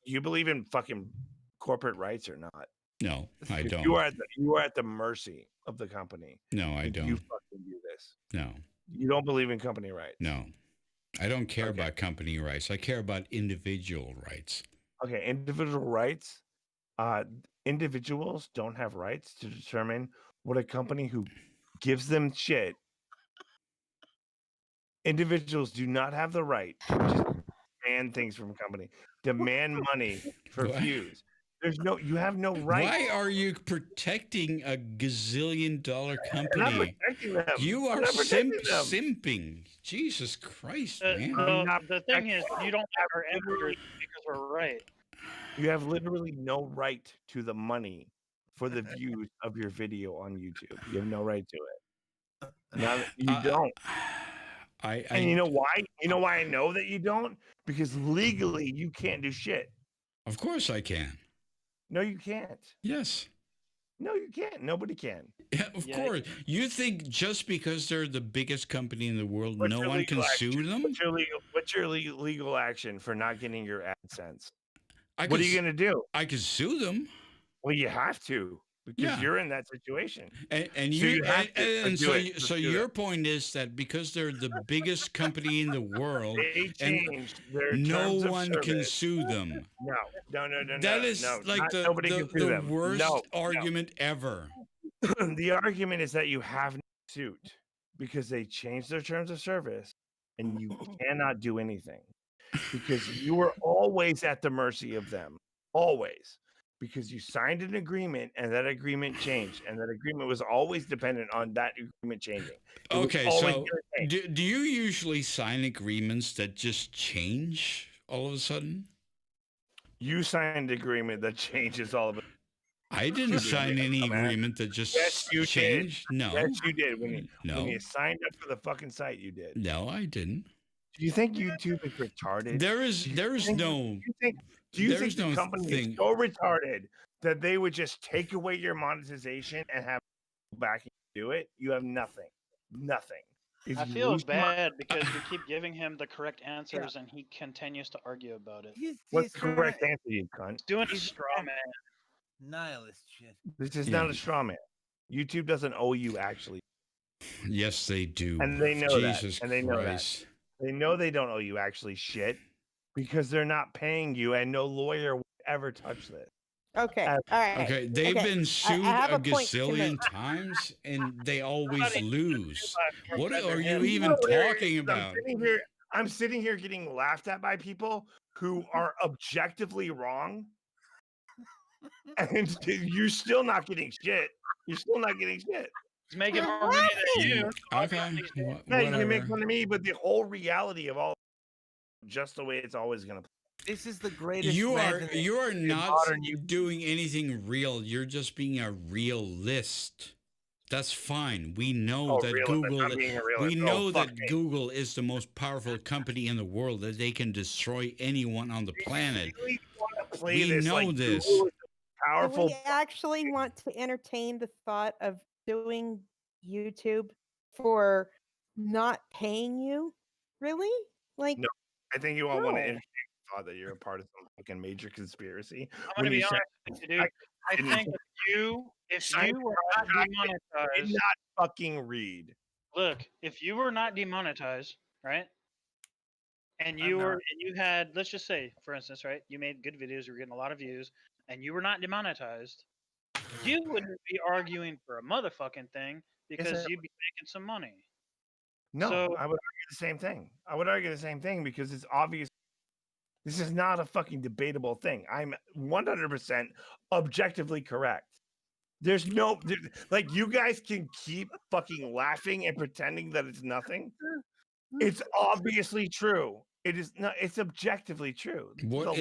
You believe in fucking corporate rights or not? No, I don't. You are at the mercy of the company. No, I don't. You fucking do this. No. You don't believe in company rights. No, I don't care about company rights. I care about individual rights. Okay, individual rights. Individuals don't have rights to determine what a company who gives them shit. Individuals do not have the right to just demand things from a company, demand money for views. You have no right. Why are you protecting a gazillion-dollar I'm not company? protecting them. You I'm are not protecting them. simping. Jesus Christ, man. I'm not The thing is, protecting you don't like our answers because we're right. You have literally no right to the money for the views of your video on YouTube. You have no right to it. Now you don't. And you know why? You know why I know that you don't? Because legally you can't do shit. Of course I can. No, you can't. Yes. No, you can't. Nobody can. Yeah, of course. You think just because they're the biggest company in the world, What's no your one can legal sue action? them? What's your legal action for not getting your AdSense? What are you going to do? I could sue them. Well, you have to because you're in that situation. And so you have to and do so it. so your point is that because they're the biggest company in the world, they changed their no terms of one service. can sue them. No. That is like the worst argument ever. The argument is that you have no suit because they changed their terms of service and you cannot do anything because you were always at the mercy of them. Always. Because you signed an agreement and that agreement changed and that agreement was always dependent on that agreement changing. Okay, so do you usually sign agreements that just change all of a sudden? You signed an agreement that changes all of it. I didn't sign any agreement that just changed. Did. No. Yes, you did. When you signed up for the fucking site, you did. No, I didn't. Do you think YouTube is retarded? There is no. Do you think the company is so retarded that they would just take away your monetization and have back and do it? You have nothing. Nothing. I feel bad because we keep giving him the correct answers and he continues to argue about it. What's the correct answer, you cunt? Doing a straw man. Nihilist shit. This is not a straw man. YouTube doesn't owe you actually. Yes, they do. And they know Jesus that. And they know that. They know they don't owe you actually shit because they're not paying you and no lawyer will ever touch this. Okay. All right. Okay. They've been sued a gazillion times and they always lose. What are you even talking about? I'm sitting here getting laughed at by people who are objectively wrong. And you're still not getting shit. You're still not getting shit. He's making more money than you. Okay. Yeah, you can make fun of me, but the whole reality of all just the way it's always gonna play. This is the greatest. You are not doing anything real. You're just being a realist. That's fine. We know that Google is the most powerful company in the world, that they can destroy anyone on the planet. We know this. Powerful. Do we actually want to entertain the thought of doing YouTube for not paying you? Really? Like, no, I think you all want to entertain the thought that you're a part of some fucking major conspiracy. I'm gonna be honest with you, dude. I think if you were not demonetized, did not fucking read. Look, if you were not demonetized, right? And you had, let's just say, for instance, right? You made good videos, you were getting a lot of views, and you were not demonetized, you wouldn't be arguing for a motherfucking thing because you'd be making some money. No, I would argue the same thing. I would argue the same thing because it's obvious. This is not a fucking debatable thing. I'm 100% objectively correct. There's no, like, you guys can keep fucking laughing and pretending that it's nothing. It's obviously true. It is not. It's objectively true. What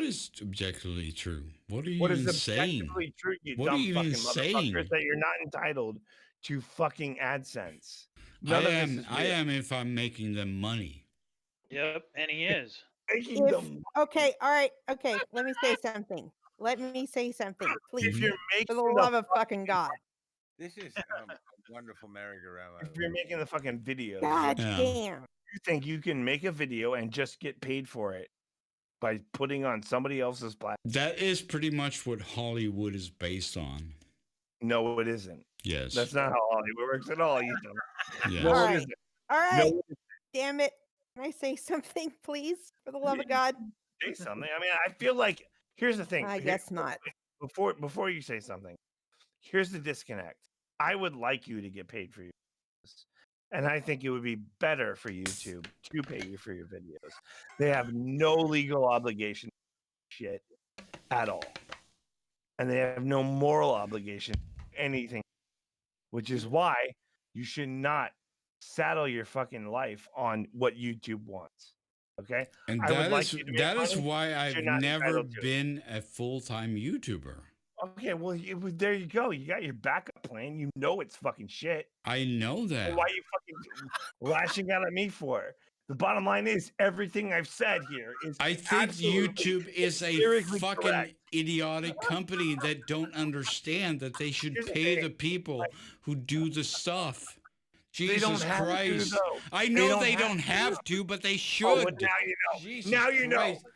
is objectively true? What are you even saying? True, you what dumb are you even saying? That you're not entitled to fucking AdSense. I am if I'm making them money. Yep, and he is. Okay, all right, okay. Let me say something. Please. If you're making for the love of fucking God. This is a wonderful merry-go-round. If you're making the fucking video, God damn. You think you can make a video and just get paid for it by putting on somebody else's platform? That is pretty much what Hollywood is based on. No, it isn't. Yes. That's not how Hollywood works at all. You know. Yes. No, all it right. isn't. All right. No, damn it. Can I say something, please? For the love of God. Say something. I mean, I feel like here's the thing. I guess not. Before you say something, here's the disconnect. I would like you to get paid for your videos. And I think it would be better for YouTube to pay you for your videos. They have no legal obligation shit at all. and they have no moral obligation to anything, which is why you should not saddle your fucking life on what YouTube wants. Okay, And I would that like is you to make that is money, why but I've you're not never entitled to it. been a full-time YouTuber. Okay, well, there you go. You got your backup plan. You know it's fucking shit. I know that. Why are you fucking lashing out at me for? The bottom line is everything I've said here is I think absolutely YouTube is a empirically fucking correct. idiotic company that don't understand that they should Here's the pay thing, the people who do the stuff. They don't Jesus have Christ. to, though. I know they don't have to, but they should. Oh, well, now you know. Jesus now you Christ. know.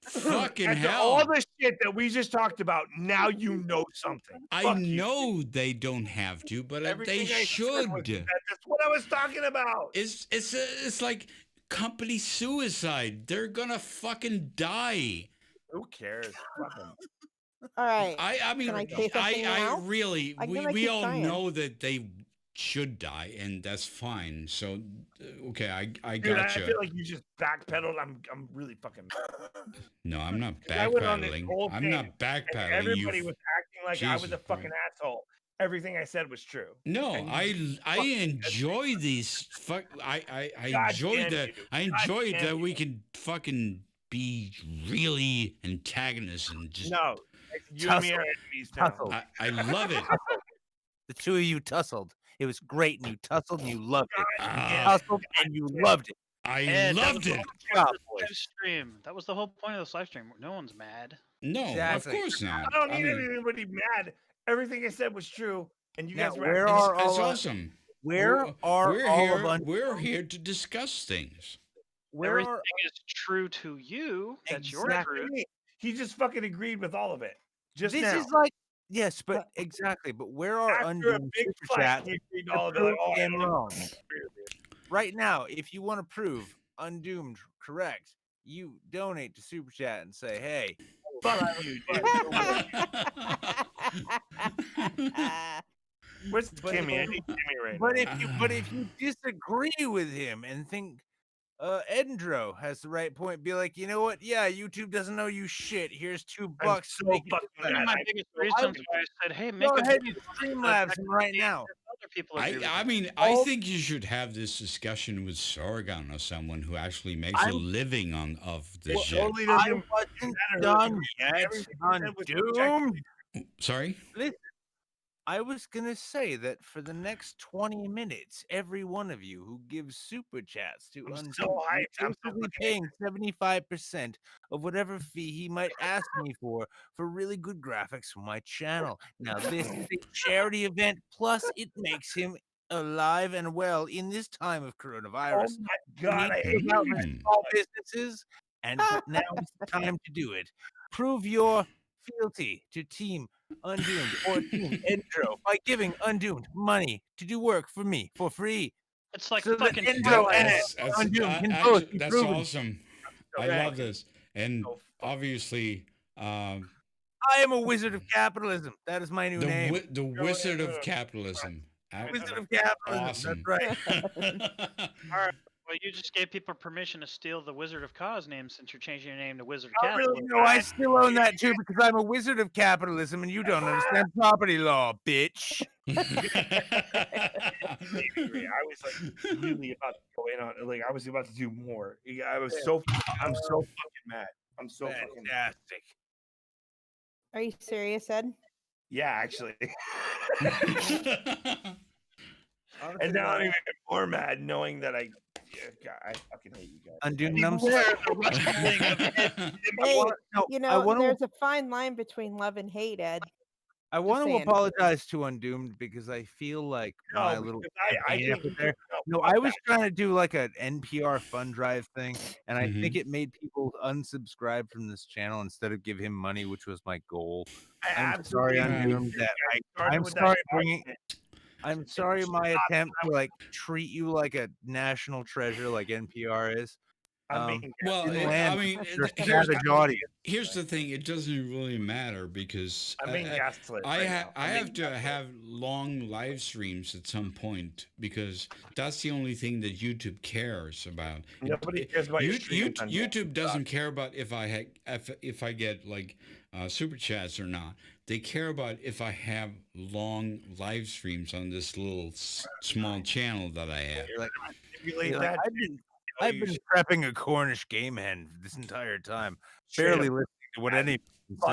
Fucking After hell. all the shit that we just talked about, now you know something. I Fuck you. know they don't have to, but Everything they I said was should. that's what I was talking about. It's like company suicide. They're gonna fucking die. Who cares? Fucking. All right. I mean, Can I say something I now? really, I'm we gonna we keep all trying. know that they should die, and that's fine. So, okay, I Dude, I gotcha. feel like you just backpedaled. I'm really fucking. No, I'm not 'Cause I went on this backpedaling. whole I'm thing, not and backpedaling. everybody You was acting like I was Jesus a fucking Christ. asshole. Everything I said was true. No, And I fucking enjoy these fuck. I God enjoy damn that. you. I God enjoy damn that you. we can fucking be really antagonists and just. No, you and me are enemies now. I love it. The two of you tussled. It was great, and you tussled, and you loved it. You Ah, tussled, and you loved it. I Ed, that was loved the it. whole point Job, of this live stream. That was the whole point of this live stream. No one's mad. No, Exactly. of course not. I don't I need mean, anybody mad. Everything I said was true, and you Now, guys were where acting. are it's all awesome. where We're- are we're all here? of un- We're here to discuss things. where Everything are is true to you. That's your Exactly. truth. He just fucking agreed with all of it. Just this now. is like yes, but exactly. But where are After a Undoomed big super fight, chats he agreed to to all of it. prove Like, oh, I him don't wrong? agree with you. Right now, if you want to prove Undoomed correct, you donate to Super Chat and say, "Hey, fuck you, dude." Where's But Kimmy? I if- need Kimmy right But now. if you disagree with him and think Edendro has the right point, be like, you know what? Yeah, YouTube doesn't know you shit. Here's $2 I'm to so make it fucking better. One of my I- biggest I- reasons why I said, "Hey, make Go a ahead video and about Streamlabs that him right now. other people agree with I you. mean, I think you should have this discussion with Sorgon or someone who actually makes a I'm- living of this Well, shit. only I doesn't wasn't matter. done yet. Everything you said was objective. Undoomed. Sorry? Listen, I was gonna say that for the next 20 minutes, every one of you who gives super chats to I'm Undoomed so hyped. is I'm so basically fucking paying 75% of whatever fee he might ask me for really good graphics for my channel. Now, this is a charity event, plus it makes him alive and well in this time of Oh coronavirus. my god, I Need to hate look out you. for Mm. small businesses, and now is the time to do it. Prove your fealty to Team Undoomed or Team Endro by giving Undoomed money to do work for me for free. It's like So that fucking Endro and Undoomed can both be That's proven. awesome. I Okay. love this. And So fucking- obviously, I am a wizard of capitalism. That is my new name. the wizard of capitalism. Wizard of capitalism. Awesome. That's right. Well, you just gave people permission to steal the Wizard of Cause name since you're changing your name to Wizard of Oh, Capitalism. really? No, I still own that too because I'm a wizard of capitalism and you don't understand property law, bitch. angry. I was like really about to go in on like I was about to do more. I'm so fucking mad. I'm so fucking mad. Fantastic. Are you serious, Ed? Yeah, actually. Honestly, And now I'm even more mad knowing that I fucking hate you guys. Undoomed. Beware I'm sorry. the wrestling of Ed. Hey, No, you I know, want to there's a fine line between love and hate, Ed. I want to saying. apologize to Undoomed because I feel like my little because I campaign think effort you there. no, No, I was trying to do like an NPR fund drive thing, and I think it made people unsubscribe from this channel instead of give him money, which was my goal. I'm sorry, absolutely Undoomed. That started I'm with that sorry shit. bringing. I'm sorry my attempt to like treat you like a national treasure like NPR is. I'm being Well, Inland, I mean, there's here's savage audience. here's the thing. It doesn't really matter because I'm being gaslit right now. I I'm have being to gaslit. have long live streams at some point because that's the only thing that YouTube cares about. Nobody cares about your streams on YouTube doesn't care about if if I get like super chats or not. They care about if I have long live streams on this little small channel that I have. You're like, manipulate You're like, that. I've been prepping a Cornish game hen this entire time, Straight barely up listening to what mad. anyone's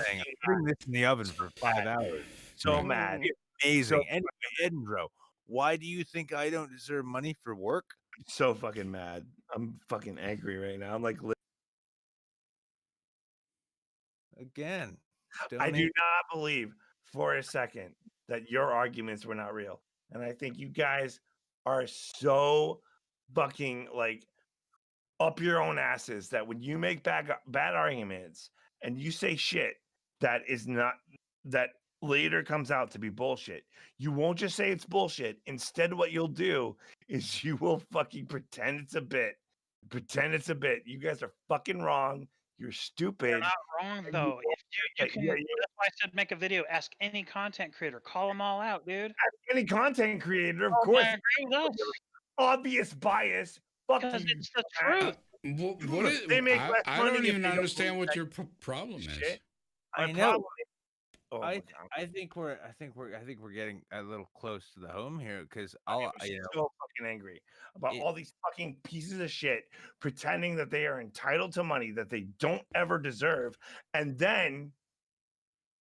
saying. I'm Fucking putting this in the oven for 5 hours. so Right. mad. Amazing. So Anyway, Edinburgh, why do you think I don't deserve money for work? so fucking mad. I'm fucking angry right now. I'm like, Again, I do not believe for a second that your arguments were not real. And I think you guys are so fucking like up your own asses that when you make bad arguments and you say shit that is not that later comes out to be bullshit, you won't just say it's bullshit. Instead, what you'll do is you will fucking pretend it's a bit. Pretend it's a bit. You guys are fucking wrong. You're stupid. You're not wrong though. If you can, that's why I said make a video. Ask any content creator. Call them all out, dude. Any content creator, of Oh, course, I agree with us. obvious bias. Fuck Because you. it's the truth. What is, They make less I money don't if even they don't understand do what that your problem is. shit. I My know. problem is- oh my God. I think we're getting a little close to the home here because I'm I'll you know so fucking angry about It- all these fucking pieces of shit pretending that they are entitled to money that they don't ever deserve, and then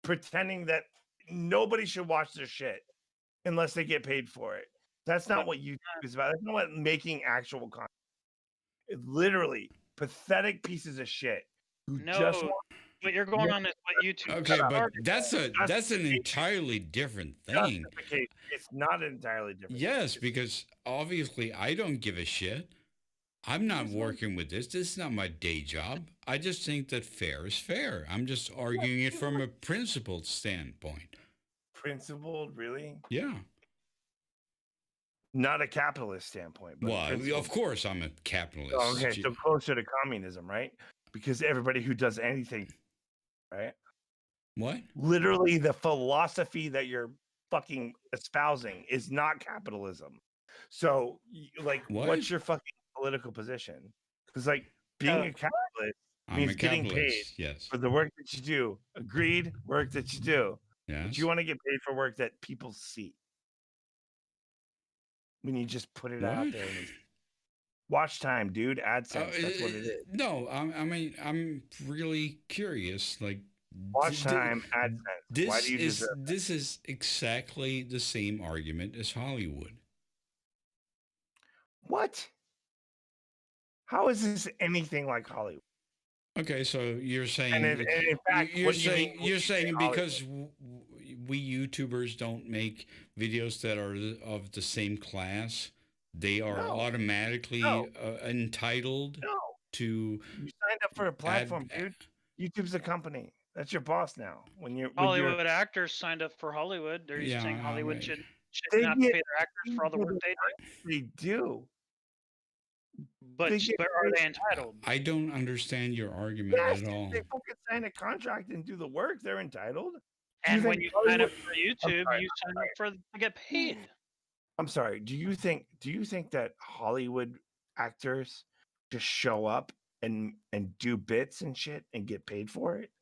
pretending that nobody should watch their shit unless they get paid for it. That's not what YouTube is about. That's not what making actual content. It's literally pathetic pieces of shit who just No, want what you're going on is what YouTube. Okay, but started. that's an Justification. entirely different thing. justification. It's not entirely different. Yes, because obviously I don't give a shit. I'm not Yes, ma'am. working with this. This is not my day job. I just think that fair is fair. I'm just arguing it from a principled standpoint. Principled, really? Yeah. Not a capitalist standpoint. But Well, principled. of course I'm a capitalist. Oh, okay, so closer to communism, right? Because everybody who does anything, right? What? Literally, the philosophy that you're fucking espousing is not capitalism. So, like, What? what's your fucking political position? Because, like, being a capitalist I'm means a getting capitalist. paid Yes. for the work that you do. Agreed, work that you do. Yes. But you want to get paid for work that people see. When you just put it out What? there. And watch time, dude. AdSense. That's what it is. No, I mean, I'm really curious. Like, Watch time, AdSense. This Why do you is deserve this is exactly the same argument as Hollywood. what? How is this anything like Hollywood? Okay, so you're saying And in fact, you're what do you saying mean when you're you say saying Hollywood? because we YouTubers don't make videos that are of the same class, they are No. automatically No. entitled No, to. you signed up for a platform, dude. YouTube's a company. That's your boss now. When you're Hollywood actors signed up for Hollywood. They're Yeah, saying Hollywood right. should They not get pay their actors for all the work they do. they do. But they get are they paid. entitled? I don't understand your argument Yes, at all. they fucking sign a contract and do the work. They're entitled. And when think you sign up Hollywood- for YouTube, sorry, you sign up for to get paid. I'm sorry. Do you think that Hollywood actors just show up and do bits and shit and get paid for it?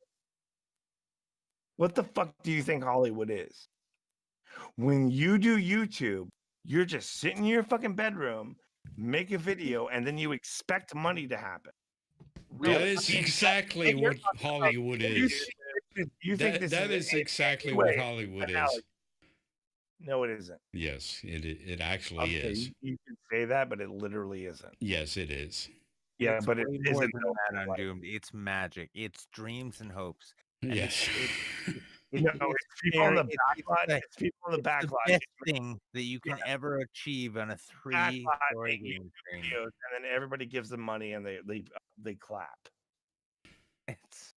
What the fuck do you think Hollywood is? When you do YouTube, you're just sitting in your fucking bedroom, make a video, and then you expect money to happen. That is exactly what Hollywood You is. think this That is is exactly anyway what Hollywood is. analogy. No, it isn't. Yes, it actually Okay, is. you can say that, but it literally isn't. Yes, it is. Yeah, It's but it way more isn't. than though. that, Undoomed. It's magic. It's dreams and hopes. And Yes. No, it's people on the very- backlot. the- It's people on the it's the backlot. best thing that you can ever achieve on a Backlot 3-story make game screen. videos, and then everybody gives them money, and they clap. It's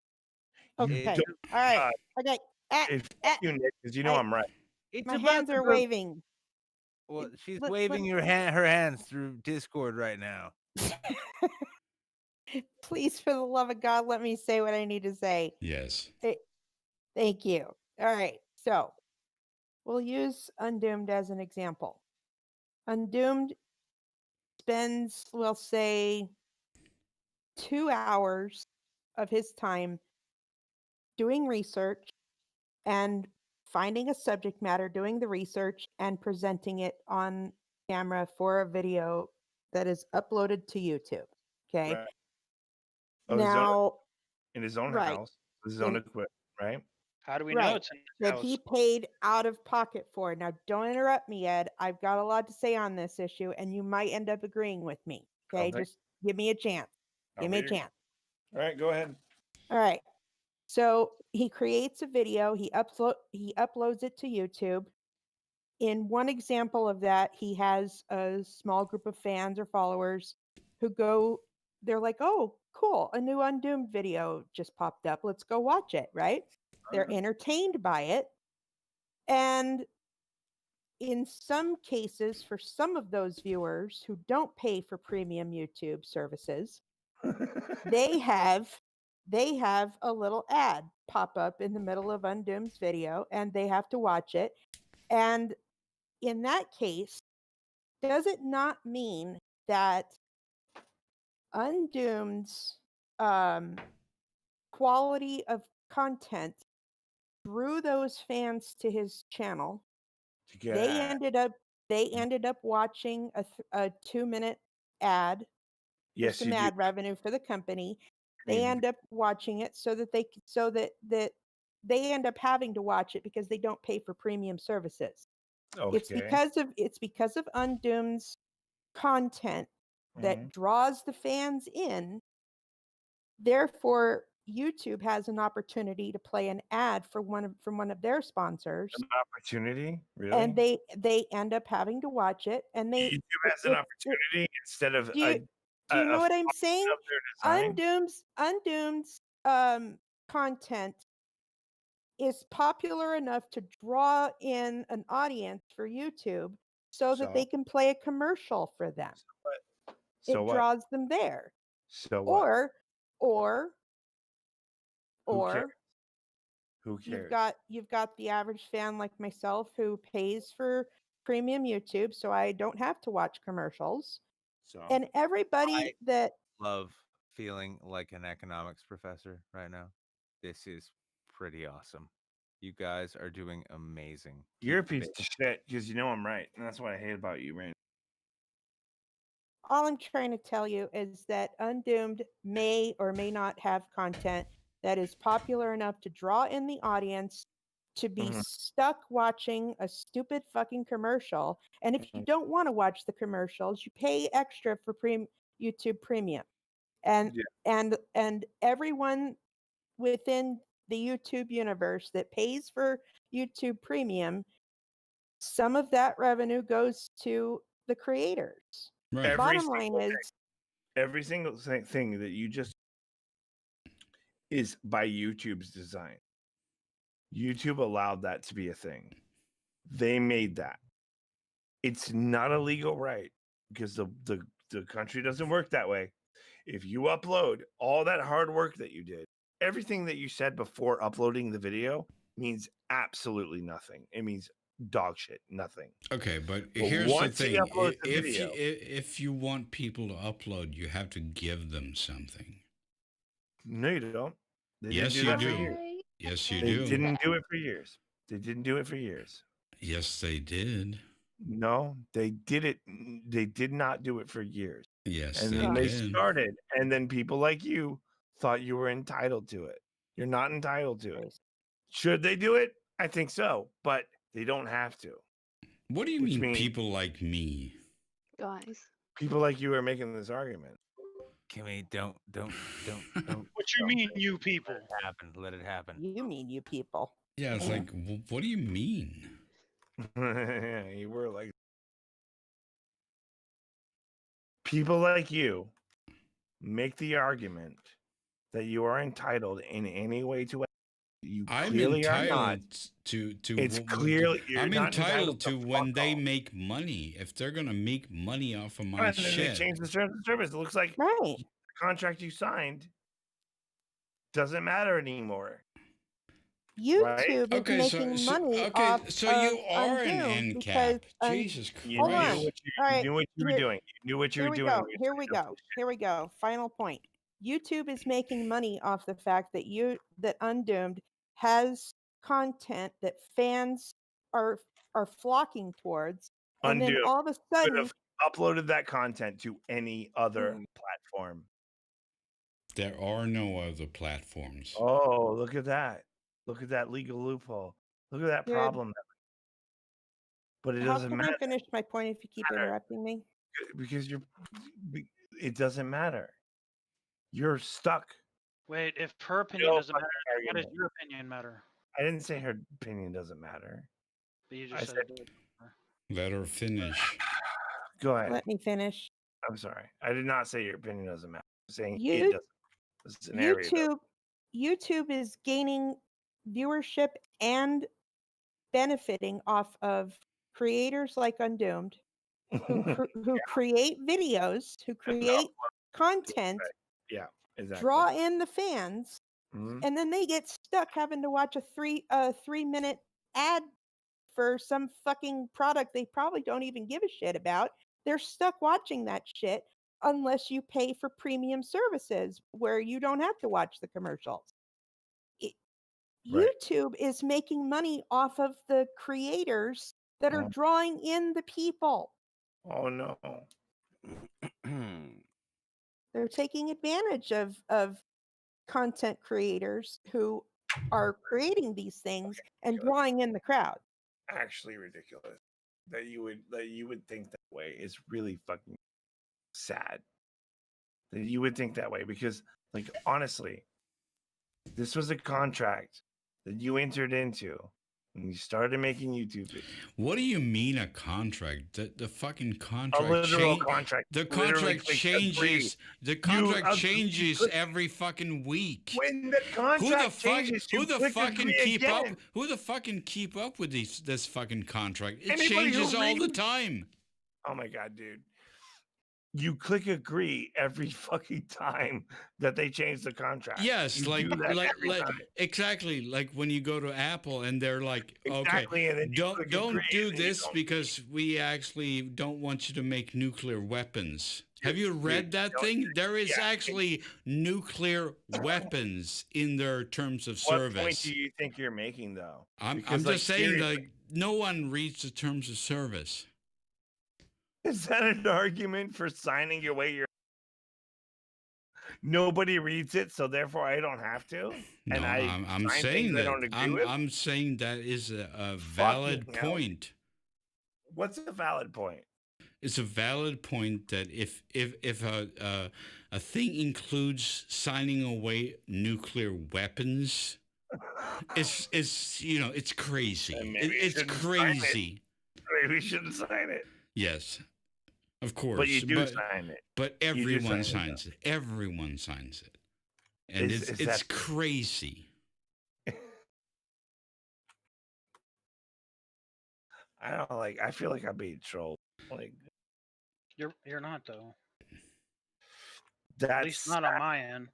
Okay. don't- All right. Okay. If you, Nick, because you know I'm right. it's My about hands the are growth. waving. Well, she's Let- waving her hands through Discord right now. Please, for the love of God, let me say what I need to say. Yes. Thank you. All right. So we'll use Undoomed as an example. Undoomed spends, we'll say, 2 hours of his time doing research and finding a subject matter, doing the research, and presenting it on camera for a video that is uploaded to YouTube. Okay. Right. Now, in his own right. house, with his own In- equipment, right? How do we know Right. it's in his That house? he paid out of pocket for. Now, don't interrupt me, Ed. I've got a lot to say on this issue, and you might end up agreeing with me. Okay. Okay. Just give me a chance. Give me a chance. All right, go ahead. All right. So he creates a video, he uploads it to YouTube. In one example of that, he has a small group of fans or followers who go, they're like, oh, cool, a new Undoomed video just popped up. Let's go watch it, right? They're entertained by it. And in some cases, for some of those viewers who don't pay for premium YouTube services, they have a little ad pop up in the middle of Undoomed's video, and they have to watch it. And in that case, does it not mean that Undoomed's quality of content drew those fans to his channel? They ended up watching a 2-minute ad for Yes, some you do. ad revenue for the company. They Need to end up watching it so that they end up having to watch it because they don't pay for premium services. Okay. It's because of Undoomed's content that draws the fans in. Therefore, YouTube has an opportunity to play an ad from one of their sponsors, An opportunity, really? and they end up having to watch it. And they YouTube has an opportunity instead of do you know what I'm saying? of their design. Undoomed's content is popular enough to draw in an audience for YouTube so that they can play a commercial for them. So It what? draws them there. So what? Or Who cares? you've got the average fan like myself who pays for premium YouTube, so I don't have to watch commercials. So And everybody that Love feeling like an economics professor right now. This is pretty awesome. You guys are doing amazing. you're a piece of shit because you know I'm right, and that's what I hate about you, Randy. all I'm trying to tell you is that Undoomed may or may not have content that is popular enough to draw in the audience to be stuck watching a stupid fucking commercial. And if you don't want to watch the commercials, you pay extra for YouTube Premium. And and everyone within the YouTube universe that pays for YouTube Premium, some of that revenue goes to the creators. Right. Bottom line is, every single thing that you just is by YouTube's design. YouTube allowed that to be a thing. They made that. It's not a legal right because the country doesn't work that way. If you upload all that hard work that you did, everything that you said before uploading the video means absolutely nothing. It means dog shit, nothing. Okay, but here's the once he thing: uploads the video- if you want people to upload, you have to give them something. No, you don't. They Yes, didn't do you that for do. years. Yes, you They do. didn't do it for years. They didn't do it for years. Yes, they did. No, they did it. They did not do it for years. Yes, And they then they did. started, and then people like you thought you were entitled to it. You're not entitled to it. Should they do it? I think so, but they don't have to. What do you Which mean, means- people like me? Guys. People like you are making this argument. Kimmy, don't. What you mean, you people? Let it happen. you mean you people. Yeah, it's like, what do you mean? You were like people like you make the argument that you are entitled in any way to it. You I'm clearly are not. entitled to. It's clearly you're I'm not entitled to when fuck they all. make money. If they're gonna make money off of my And then they shit, change the terms of service. It looks like Right. contract you signed doesn't matter anymore. YouTube is Okay, making money off so of you are an Undoomed end because cap. Jesus Christ. You hold knew on. what All you right, knew what you were here- doing. You knew what you Here were we doing. go. when you Here we signed up for go. this Here we go. Final point. YouTube is making money off the fact that Undoomed has content that fans are flocking towards, and then Undoomed all of a could sudden, have uploaded that content to any other platform. There are no other platforms. Oh, look at that. Look at that legal loophole. Look at that Dude. problem. But it how doesn't can matter I finish my point if you keep interrupting me? because it doesn't matter. You're stuck. Wait, if her opinion No doesn't matter, fucking then what does argument. your opinion matter? I didn't say her opinion doesn't matter. But you I just said said- it did. Let her finish. Go ahead. Let me finish. I'm sorry. I did not say your opinion doesn't matter. I'm saying You- it doesn't. The scenario does. YouTube is gaining viewership and benefiting off of creators like Undoomed who create videos, who create content, Yeah, exactly. draw in the fans, Mhm. and then they get stuck having to watch a 3-minute ad for some fucking product they probably don't even give a shit about. They're stuck watching that shit unless you pay for premium services where you don't have to watch the commercials. Right. YouTube is making money off of the creators that are Oh. drawing in the people. Oh no. They're taking advantage of content creators who are creating these things and drawing in the crowd. Actually ridiculous. That you would think that way is really fucking sad. That you would think that way because, like, honestly, this was a contract that you entered into when you started making YouTube videos. What do you mean a contract? The fucking A contract literal contract. The Literally contract click changes. agree. The contract agree- changes click- every fucking week. When the contract changes, Who you the click fucking agree keep again. up? Who the fucking keep up with this fucking contract? It Anybody who changes all the reads- time. Oh my god, dude. You click agree every fucking time that they change the contract. Yes, You like do that every time. exactly like when you go to Apple and they're like, Exactly, and okay, then you click don't agree, do and then you this don't. because we actually don't want you to make nuclear weapons. Have you read that don't- thing? There is yeah. actually nuclear weapons in their terms of What service. point do you think you're making, though? I'm Because, just saying, seriously, like, no one reads the terms of service. is that an argument for signing away your? Nobody reads it, so therefore I don't have to. No, And I'm sign saying things I that. don't agree with? I'm saying that is a valid Fucking hell. point. What's a valid point? It's a valid point that if a thing includes signing away nuclear weapons, it's it's crazy. Then maybe you It's shouldn't sign it. crazy. Maybe we shouldn't sign it. Yes, of course. But you do sign it. But You do everyone sign it, signs it. Everyone signs it, and Is it's that- crazy. I don't like. I feel like I'm being trolled. Like You're not though. that's At least not on my end.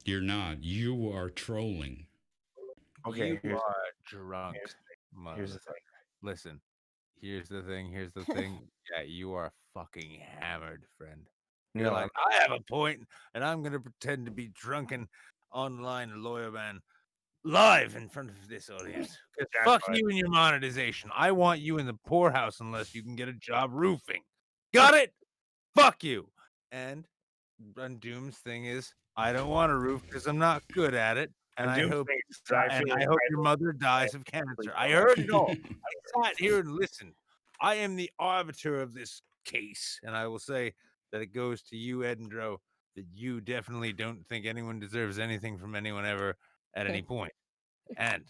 You're not. You are trolling. okay. You Here's, are drunk. here's the motherfucker. thing. Listen, here's the thing. Here's the thing. Yeah, you are fucking hammered, friend. You're No, like, I have a point, and I'm gonna pretend to be drunken online lawyer man live in front of this audience. 'Cause That's fuck fine. you and your monetization. I want you in the poorhouse unless you can get a job roofing. Got it? Fuck you. And Undoomed's thing is, I don't want to roof because I'm not good at it, and I hope I hope your mother dies of cancer. I heard it all. I sat here and listened. I am the arbiter of this case, and I will say that it goes to you, Edendro, that you definitely don't think anyone deserves anything from anyone ever at any point. And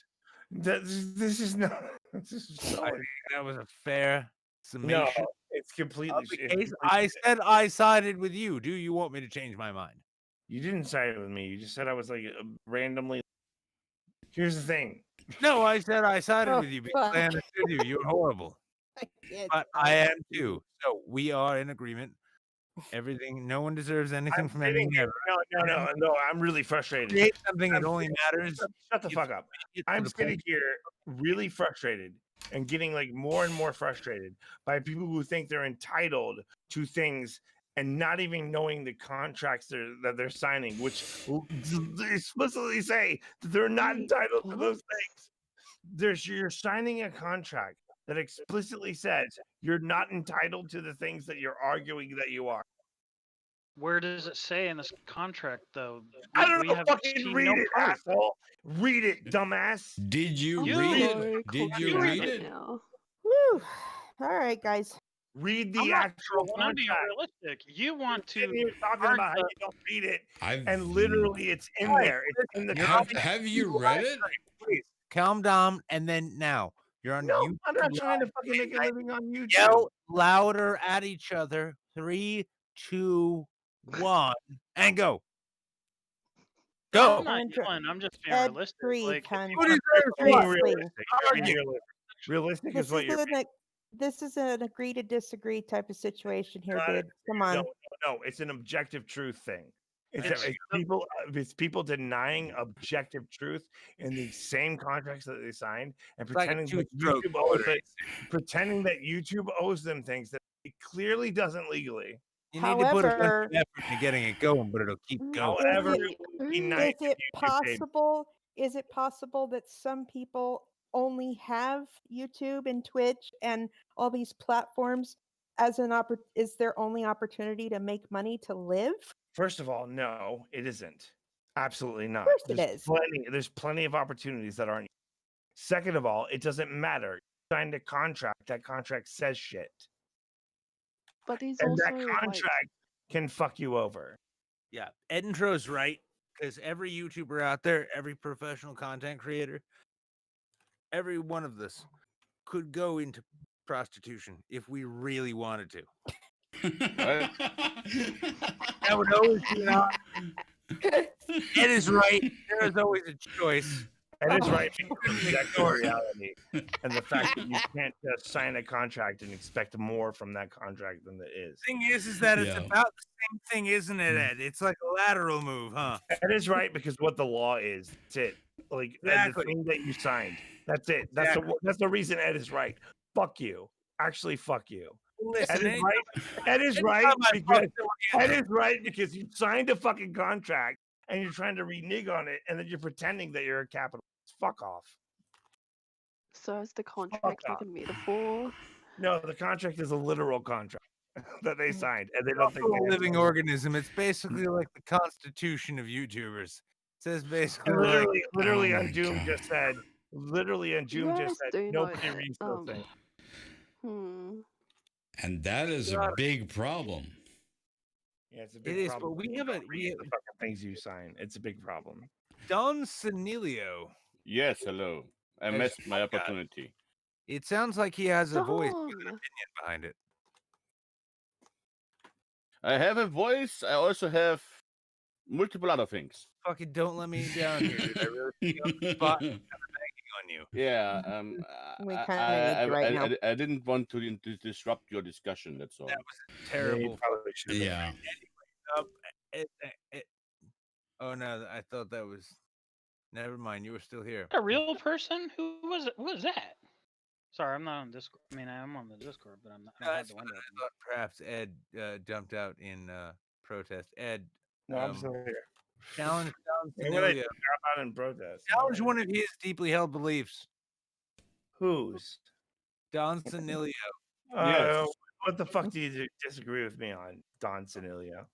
This is not. This is so. I think that was a fair No, summation it's of completely. the it's case. completely- I said I sided with you. Do you want me to change my mind? You didn't side with me. You just said I was like randomly. Here's the thing. No, I said I sided Oh, with you because I fuck. understood you. You're horrible. I can't But I am too. So we are in agreement. Everything. No one deserves anything I'm from sitting anyone here. ever. No. I'm really frustrated. Create something that I'm only matters. Shut the You fuck up. it for I'm the sitting pleasure. here really frustrated and getting like more and more frustrated by people who think they're entitled to things and not even knowing the contracts that they're signing, which explicitly say that they're not Wait, entitled to what? those things. You're signing a contract that explicitly says you're not entitled to the things that you're arguing that you are. Where does it say in this contract, though? I don't We know. have Fucking seen read no it, proof. asshole. Read it, dumbass. Did you I'm read You- so it? Did you confused read right it? now. Woo. All right, guys. Read I'm the not actual trolling, I'm being contract. realistic. You want to You're talking about how argue- you don't read it, I've and literally it's in Right, there. It's in the you're have, contract. have you read it? Please calm down, and then now you're on No, YouTube. I'm not trying to Live. fucking make a living on YouTube. Yell louder at each other. 3, 2, 1, and go. Go. I'm not Andrew- yelling, I'm just being Ed, realistic. breathe, Like, if hun. you What wanna is break there? the Being What? law- realistic. You're being Argue. realistic. Realistic is what you're. This is an agree to disagree type of situation here, Not a- dude. Come on. No, it's an objective truth thing. It's- It's people denying objective truth in the same contracts that they signed and like a pretending that two-stroke pretending that YouTube owes them things that it clearly doesn't legally. You need to put a bunch However- of effort into getting it going, but it'll keep going. However, Is it would be nice Is it if YouTube paid. possible? Is it possible that some people only have YouTube and Twitch and all these platforms as is their only opportunity to make money to live? First of all, no, it isn't. Absolutely not. course it is. There's plenty of opportunities that aren't. Second of all, it doesn't matter. You signed a contract. That contract says shit. But there's And also that like contract can fuck you over. Yeah, Edintro's right, because every YouTuber out there, every professional content creator, every one of us could go into prostitution if we really wanted to. That would always be an option. Ed is right. There is always a choice. That is right. That's the reality. And the fact that you can't just sign a contract and expect more from that contract than it is. Thing is that it's Yeah. about the same thing, isn't it, Ed? It's like a lateral move, huh? That is right because what the law is. That's it. Like Exactly. the thing that you signed. That's it. That's the reason Ed is right. Fuck you. Actually, fuck you. Listen, Ed is right. Ed is right because Ed is right because you signed a fucking contract and you're trying to renege on it, and then you're pretending that you're a capitalist. Fuck off. so is the contract like off. a metaphor? No, the contract is a literal contract that they signed, and they It's don't think also a they living organism. It's basically like the constitution of YouTubers. It says basically like, Literally, Oh my Undoomed God. just said. Literally, Undoomed just guys said do know, nobody reads those things. And that is a big problem. Yeah, it's a big it is, problem. but we You have don't a read the fucking things you sign. It's a big problem. Don Senilio. Yes, hello. I Yes, missed my oh God. opportunity. It sounds like he has a voice Don! with an opinion behind it. I have a voice. I also have multiple other things. Fucking don't let me down here, dude. I really feel on the spot on you. Yeah, We I- kinda I, need you right now. I didn't want to disrupt your discussion. That's all. That was terrible. Yeah. Oh no, I thought that was. Never mind, you were still here. A real person? Who was it? What was that? Sorry, I'm not on Discord. I mean, I am on the Discord, but I'm not. I don't have That's the what window. I thought perhaps Ed jumped out in protest. Ed, No, I'm still here. challenge Don Hey, what I Senilio. drop out in protest. Challenge one of his deeply held beliefs. Whose? Don Senilio. Yes. What the fuck do you disagree with me on, Don Senilio?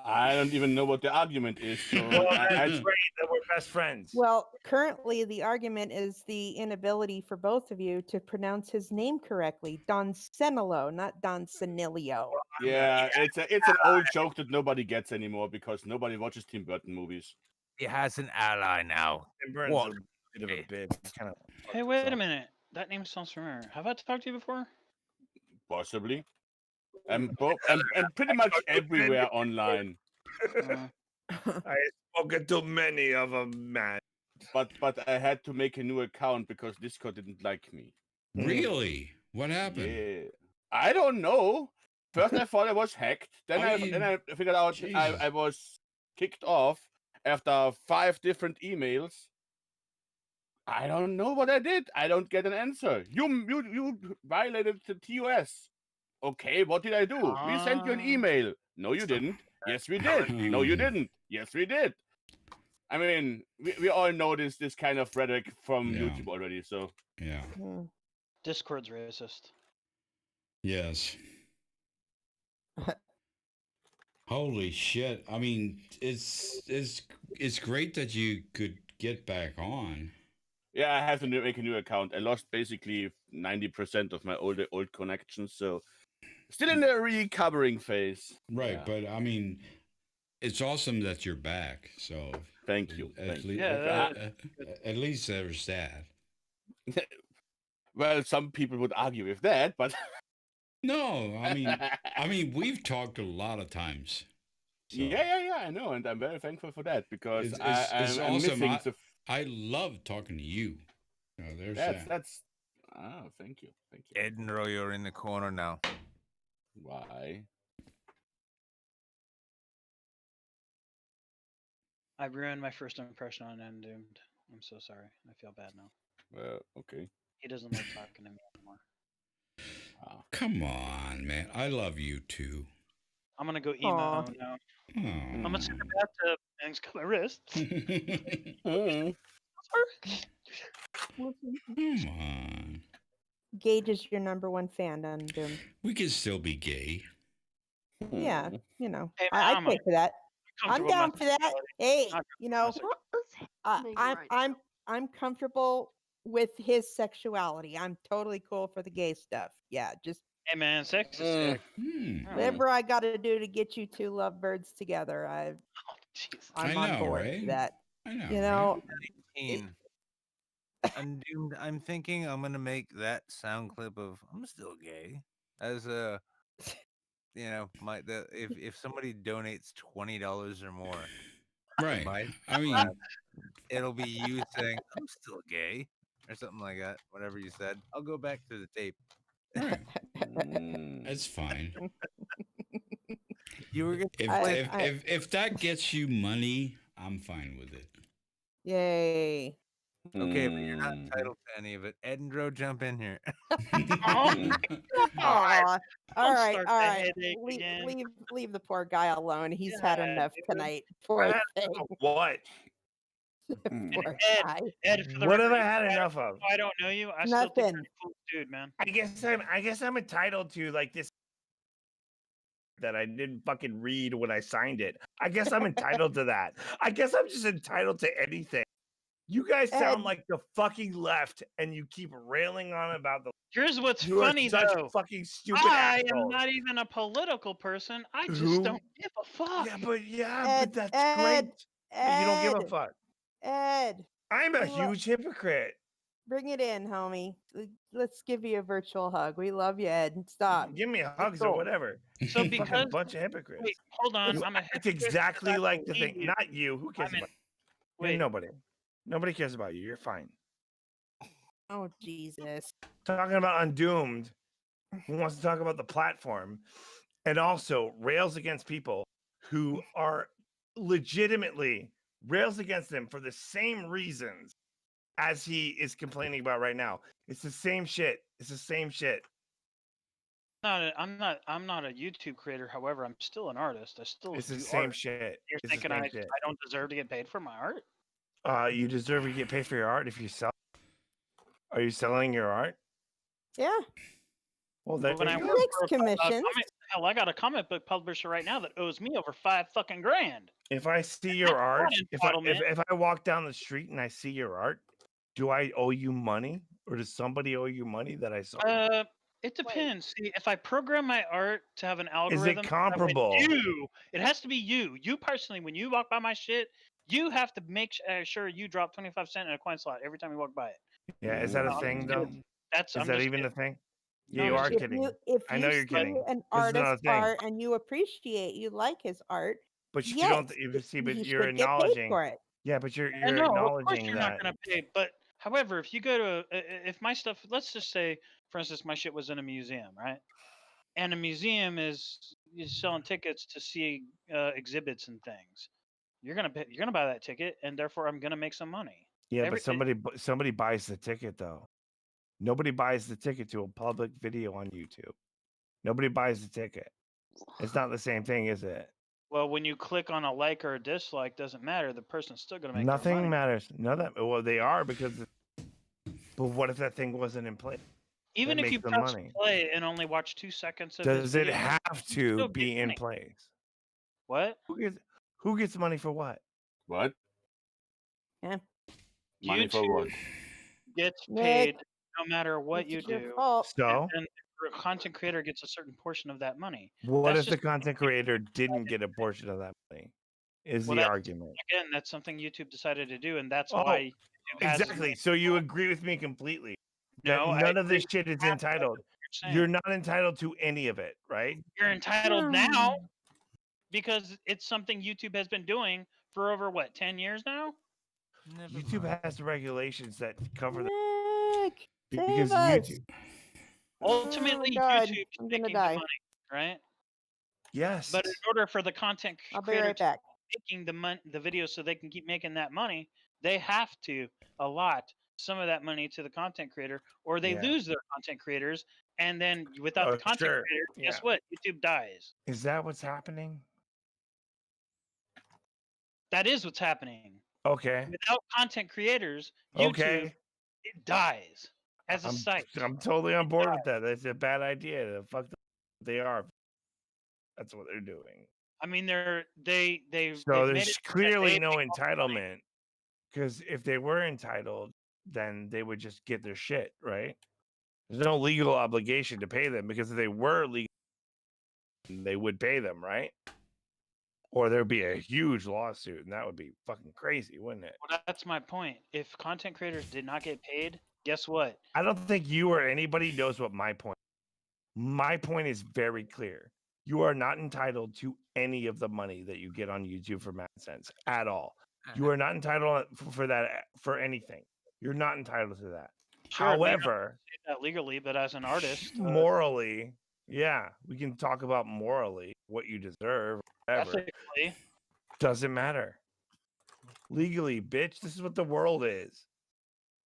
I don't even know what the argument is. So Well, I- that's great that we're best friends. Well, currently the argument is the inability for both of you to pronounce his name correctly. Don Senilo, not Don Senilio. yeah, it's an old joke that nobody gets anymore because nobody watches Tim Burton movies. He has an ally now. Tim Burton's What? a bit of a bib. Kind of. Hey, wait a minute. That name sounds familiar. Have I talked to you before? Possibly. I'm pretty much everywhere online. Uh, I spoken to many of them, man. But I had to make a new account because Discord didn't like me. Really? What happened? Yeah. I don't know. First, I thought I was hacked. Then I I mean, figured out Jesus. I was kicked off after 5 different emails. I don't know what I did. I don't get an answer. You violated the TOS. Okay, what did I do? We sent you an email. No, you didn't. Yes, we did. No, you didn't. Yes, we did. I mean, we all know this kind of rhetoric from Yeah. YouTube already. So Yeah. Discord's racist. Yes. Holy shit! I mean, it's great that you could get back on. yeah, I have to make a new account. I lost basically 90% of my old connections, so still in the recovering phase. Right, Yeah. but I mean, it's awesome that you're back. So Thank you. At, Thank you. at least there's that. Well, some people would argue with that, but No, I mean, we've talked a lot of times. So yeah, I know, and I'm very thankful for that because it's I'm awesome. missing I love talking to you. There's that. That's. Oh, thank you. Edinro, you're in the corner now. Why? I ruined my first impression on Undoomed. I'm so sorry. I feel bad now. Well, okay. He doesn't like talking to me anymore. Come on, man. I love you too. I'm gonna go emo Aw. now. Oh. I'm gonna sit in the bathtub and it's got my wrist. Come on. Gage is your #1 fan, Undoomed. We can still be gay. Yeah, you know, Hey, I man, pay for that. I'm comfortable with my down for that. sexuality. Hey, Not you know, What is happening right now? I'm comfortable with his sexuality. I'm totally cool for the gay stuff. Yeah, just Hey man, sex is sick. whatever I got to do to get you two lovebirds together. Oh, Jesus. I'm I on know, board right? for that. I know. You know, 19. Undoomed. I'm thinking I'm gonna make that sound clip of "I'm still gay" as a, you know, if somebody donates $20 or more, Right. my I mean, it'll be you saying "I'm still gay" or something like that. Whatever you said, I'll go back to the tape. right. That's fine. You were gonna If that gets you money, I'm fine with it. yay. okay, but you're not entitled to any of it. Edinro, jump in here. Aw. All right, start all the right. headache again. Leave the poor guy alone. He's had Yeah, enough dude. tonight. Poor thing. What? Poor Ed, guy. Ed, for the What have record, I had even enough of? though I don't know you. I still think Nothing. you're a cool dude, man. I guess I'm entitled to like this that I didn't fucking read when I signed it. I guess I'm entitled to that. I guess I'm just entitled to anything. You guys sound Ed. like the fucking left, and you keep railing on about the. Here's what's You are funny such though. fucking stupid I am assholes. not even a political person. I just Who? don't give a fuck. Yeah, but that's Ed, great. But you don't give a Ed, fuck. Ed, I'm a we lo- huge hypocrite. bring it in, homie. Let's give you a virtual hug. We love you, Ed. Stop. Give me hugs or cool. whatever. So Fucking because bunch of hypocrites. wait, hold on. You I'm a act hypocrite because exactly I like the thing. believe- Not you. Who cares I'm an- about you? You're Wait, nobody. Nobody cares about you. You're fine. Oh Jesus. Talking about Undoomed, who wants to talk about the platform, and also rails against people who are legitimately rails against them for the same reasons as he is complaining about right now. It's the same shit. It's the same shit. I'm not a YouTube creator. However, I'm still an artist. I still It's do the same art. shit. You're It's the thinking same I shit. don't deserve to get paid for my art? You deserve to get paid for your art if you sell. Are you selling your art? Yeah. Well, then When I He work makes for a commissions. hell, I got a comic book publisher right now that owes me over $5 fucking grand. if I see your art, entitlement. if I walk down the street and I see your art, do I owe you money, or does somebody owe you money that I saw? It depends. See, if I program my art to have an Is algorithm, it comparable? it has to be you. You personally, when you walk by my shit, you have to make sure you drop 25 cents in a coin slot every time you walk by it. Yeah, is that a I'm thing just though? kidding. Is Is that even a thing? Yeah, No, you I'm are just kidding. If I know you you're see kidding. an This is not a artist's thing. art and you appreciate, you like his art, But you yes, don't. You see, but you you're should get paid acknowledging. for it. Yeah, but you're no, of course acknowledging you're that. not gonna pay. But however, if you go to if my stuff, let's just say, for instance, my shit was in a museum, right? and a museum is selling tickets to see exhibits and things. You're gonna buy that ticket, and therefore I'm gonna make some money. Yeah, but somebody buys the ticket though. Nobody buys the ticket to a public video on YouTube. Nobody buys the ticket. It's not the same thing, is it? Well, when you click on a like or a dislike, doesn't matter. The person's still gonna make their Nothing money. matters. Well, they are because. But what if that thing wasn't in place? Even that if you makes them press money. play and only watch 2 seconds of Does it video, have still to get be in money. place? What? Who gets money for what? What? Yeah. Money for what? YouTube gets Nick, paid no matter what this you is your do, fault. So, and the content creator gets a certain portion of that money. what That's if the just content creator didn't get a portion of that money? Is well, the that's argument. again, that's something YouTube decided to do, and that's Oh, why YouTube has as exactly. many So you people. agree with me completely that No, I none of agree this with shit is half of entitled. what you're You're saying. not entitled to any of it, right? You're entitled now because it's something YouTube has been doing for over what 10 years now. Never YouTube mind. has the regulations that cover that Nick, because save us. YouTube. Ultimately, God, YouTube's I'm gonna making die. the money, right? Yes. But in order for the content I'll be creator right to back. keep making the videos so they can keep making that money, they have to allot some of that money to the content creator, or they Yeah. lose their content creators, and then without the content Sure. creator, Yeah. guess what? YouTube dies. Is that what's happening? That is what's happening. Okay. Without content creators, YouTube Okay. it dies as a I'm site. totally on board with that. That's a bad idea. The fuck they are. That's what they're doing. I mean, So they've made there's it that clearly they no make all the money. entitlement. Because if they were entitled, then they would just get their shit, right? There's no legal obligation to pay them because if they were legal, they would pay them, right? Or there'd be a huge lawsuit, and that would be fucking crazy, wouldn't it? Well, that's my point. If content creators did not get paid, guess what? I don't think you or anybody knows what my point. My point is very clear. You are not entitled to any of the money that you get on YouTube from AdSense at all. You are not entitled for that for anything. You're not entitled to that. Sure, maybe However, not legally, but as an artist, morally, yeah, we can talk about morally what you deserve. Whatever. ethically, Doesn't matter. Legally, bitch, this is what the world is.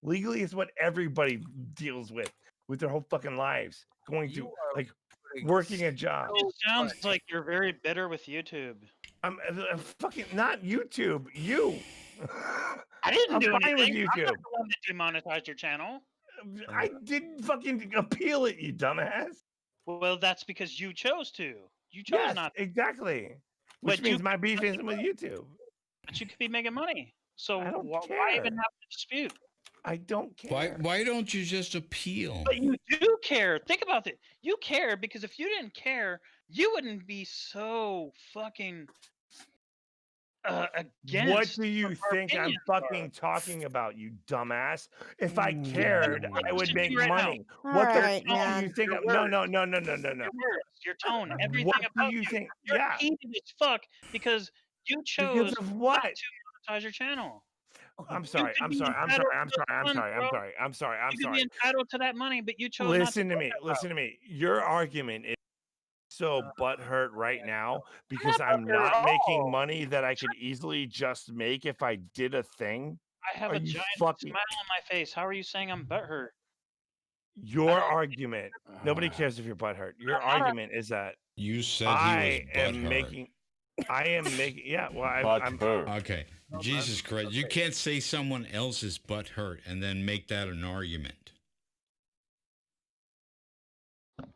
Legally is what everybody deals with their whole fucking lives. Going You to are like putting working a job. it sounds like you're very bitter with YouTube. I'm fucking not YouTube. You. I didn't I'm do fine with anything. I'm YouTube. not the one that demonetized your channel. I didn't fucking appeal it, you dumbass. Well, that's because you chose to. You chose Yes, not. exactly. Which But you means my beef could be isn't with YouTube. But you could be making money. So I don't why even care. have a dispute? I don't care. Why don't you just appeal? But you do care. Think about it. You care because if you didn't care, you wouldn't be so fucking against. What do you our think I'm opinions fucking are. talking about, you dumbass? If I cared, I would Listen to make me right now. money. All What the right, fuck do man. you think? Your No, words. no, no, no, no, no, no. Your words, your tone, everything What do about you you. think? You're Yeah. heated as fuck because you chose Because of what? not to monetize your channel. I'm sorry. could I'm be sorry. I'm entitled sorry. I'm to the sorry. I'm fun, sorry. I'm bro. sorry. I'm sorry. I'm You could sorry. be entitled to that money, but you chose not to. Listen to go me. that route. Listen to me. Your argument is so butthurt right now because not I'm butthurt at not making all. money that I could easily just make if I did a thing. I have Are a you giant fucking? smile on my face. How are you saying I'm butthurt? Your don't- argument. Nobody cares if you're butthurt. Your I'm not. argument is that You said I he was am butthurt. making. I am making. Yeah. Well, I'm. Butthurt. Okay, Jesus Christ! You can't say someone else is butthurt and then make that an argument.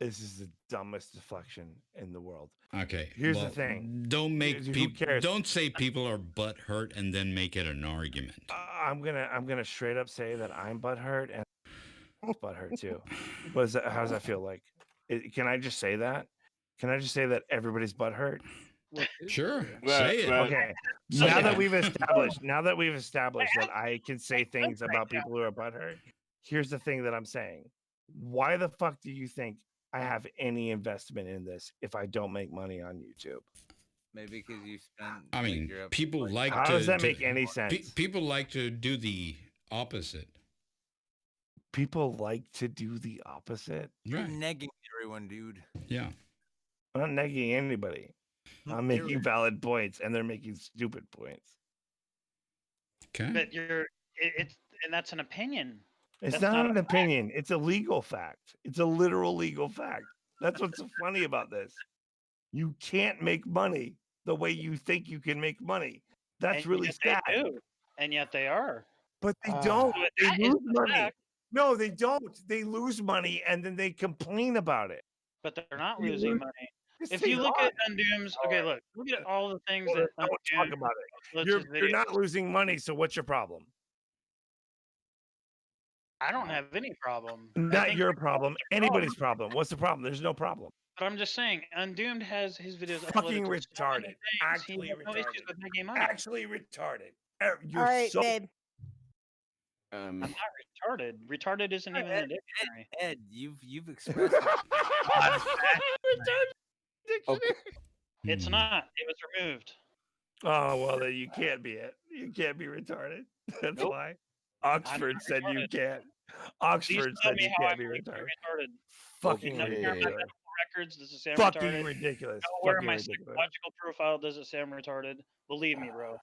This is the dumbest deflection in the world. Okay, Here's the thing. Don't make Who people. cares? Don't say people are butthurt and then make it an argument. I'm gonna straight up say that I'm butthurt and butthurt too. What is that? How does that feel like? Can I just say that? Can I just say that everybody's butthurt? Sure, Well, say it. well, Okay. So Now yeah. that we've established that I can say things about people who are butthurt, here's the thing that I'm saying. Why the fuck do you think I have any investment in this if I don't make money on YouTube? Maybe because you spend. I mean, you're up people like like How to. does that to- make any sense? People like to do the opposite. people like to do the opposite. You're Right. negging everyone, dude. Yeah. I'm not negging anybody. I'm making valid points, and they're making stupid points. Okay. But and that's an opinion. It's That's not not an opinion. It's a legal fact. It's a literal legal fact. That's what's so funny about this. You can't make money the way you think you can make money. That's and really yet sad. They do, and yet they are. But they don't. So They that is lose the money. fact, No, they don't. They lose money and then they complain about it. but they're not You losing lose- money. Yes, If they you look are. at Undoomed, okay, look at all the things Well, that then don't talk Undoomed about it. uploads You're, his you're videos. not losing money, so what's your problem? I don't have any problem. I Not think your problem. Anybody's problem. What's the problem? There's no problem. But I'm just saying, Undoomed has his videos Fucking uploaded to so many retarded. things. Actually He has no issues retarded. with making money. Actually retarded. You're All right, so babe. I'm not retarded. Retarded isn't even in the dictionary. Ed, you've expressed Okay. It's Hmm. not. It was removed. Oh well, then you can't be it. You can't be retarded. That's Nope. why. I'm Oxford not said you retarded. can't. Please Oxford tell said me you how can't I'm be going to retarded. retarded. Fucking Nowhere in my ridiculous. medical records does it say I'm Fucking retarded. ridiculous. Nowhere in Fucking my ridiculous. psychological profile does it say I'm retarded. Believe me, bro.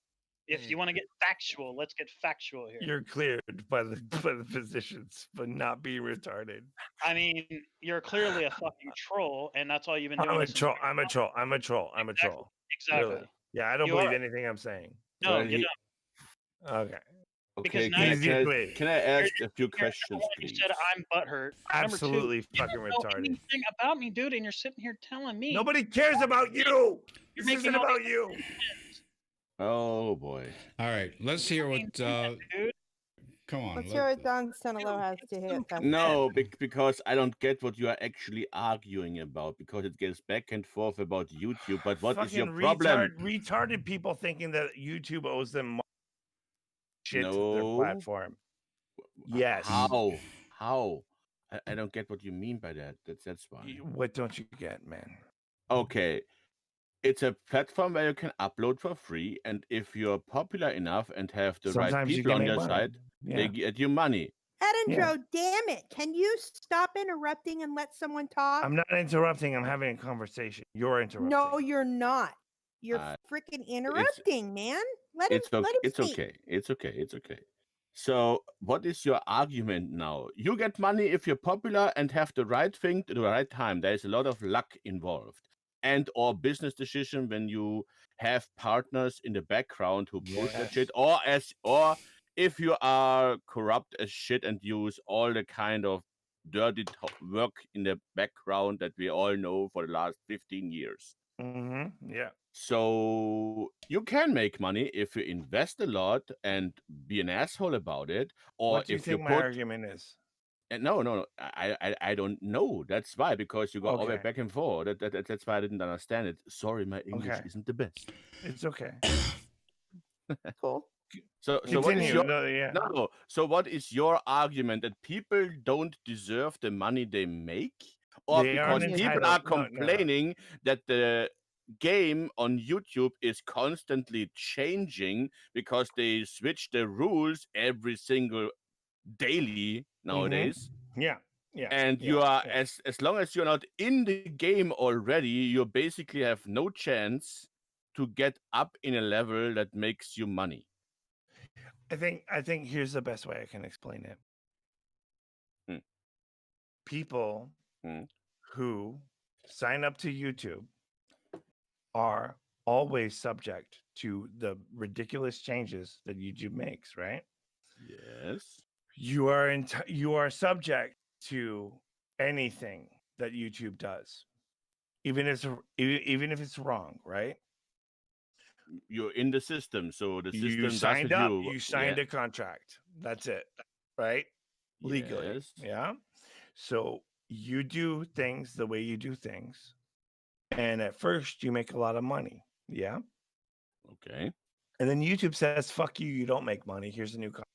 If you want to get factual, let's get factual here. You're cleared by the physicians for not being retarded. I mean, you're clearly a fucking troll, and that's all you've been doing. I'm a is- troll. I'm a troll. I'm a troll. I'm a troll. Exactly. Really. Yeah, I don't You believe are. anything I'm saying. No, Well, you he- don't. Okay. Because Okay, now can I, Easiest can, I, way. can I ask a few Number questions, one, please? you said I'm butthurt. Absolutely Number two, fucking you don't know retarded. anything about me, dude, and you're sitting here telling me. Nobody cares about you. You're This making isn't all about these you. assumptions, Oh boy. All right. Let's hear what. dude. Come on. Let's hear what Don Cenalo has to hear. No, because I don't get what you are actually arguing about, because it goes back and forth about YouTube. But what is your Fucking problem? retarded people thinking that YouTube owes them shit to their No. platform. Yes. How? I don't get what you mean by that. That's why. What don't you get, man? Okay. It's a platform where you can upload for free, and if you're popular enough and have the right Sometimes you people can on make your money. side, Yeah. they get you money. Edindro, damn it. Can you stop interrupting and let someone talk? I'm not interrupting. I'm having a conversation. You're interrupting. No, you're not. You're Uh, freaking interrupting, man. Let him, It's okay. let him It's speak. okay. It's okay. It's okay. So, what is your argument now? You get money if you're popular and have the right thing at the right time. There is a lot of luck involved, and or business decision when you have partners in the background who push that shit, or if you are corrupt as shit and use all the kind of dirty work in the background that we all know for the last 15 years. Mm-hmm. Yeah. So you can make money if you invest a lot and be an asshole about it, or What do you if you think my put. argument is? No. I don't know. That's why, because you go all the way Okay. back and forth. That's why I didn't understand it. Sorry, my English Okay. isn't the best. It's okay. Cool. So what is Continue. your No, yeah. no? So what is your argument that people don't deserve the money they make, or They aren't because people are entitled- no, no. complaining that the game on YouTube is constantly changing because they switch the rules every single daily nowadays? Yeah. Yeah. And yeah, you are yeah. as long as you're not in the game already, you basically have no chance to get up in a level that makes you money. I think here's the best way I can explain it. Hmm. People Hmm. who sign up to YouTube are always subject to the ridiculous changes that YouTube makes, right? Yes. You are subject to anything that YouTube does, even if it's wrong, right? You're in the system, so the system You does signed with up. you. You signed a contract. That's it, right? Legally, Yes. yeah. So you do things the way you do things, and at first you make a lot of money, yeah. Okay. And then YouTube says, "Fuck you! You don't make money. Here's a new contract."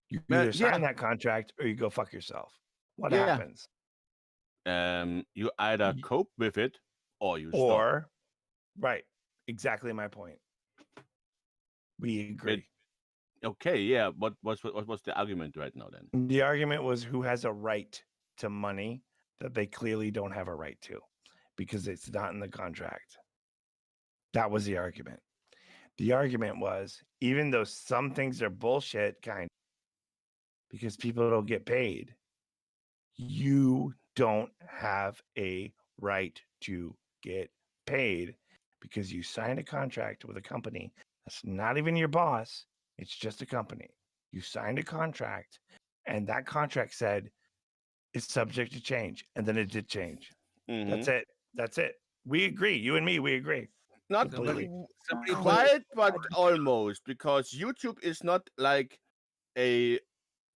You Well, either sign that contract or you go fuck yourself. What Yeah. happens? You either Y- cope with it or you stop. Or, right? Exactly my point. We agree. Okay, yeah. What was the argument right now then? The argument was who has a right to money that they clearly don't have a right to because it's not in the contract. That was the argument. The argument was even though some things are bullshit, because people don't get paid, you don't have a right to get paid because you signed a contract with a company that's not even your boss. It's just a company. You signed a contract, and that contract said it's subject to change, and then it did change. That's it. That's it. We agree. You and me, we agree. Not Completely. Somebody put quite, but almost, because YouTube is not like a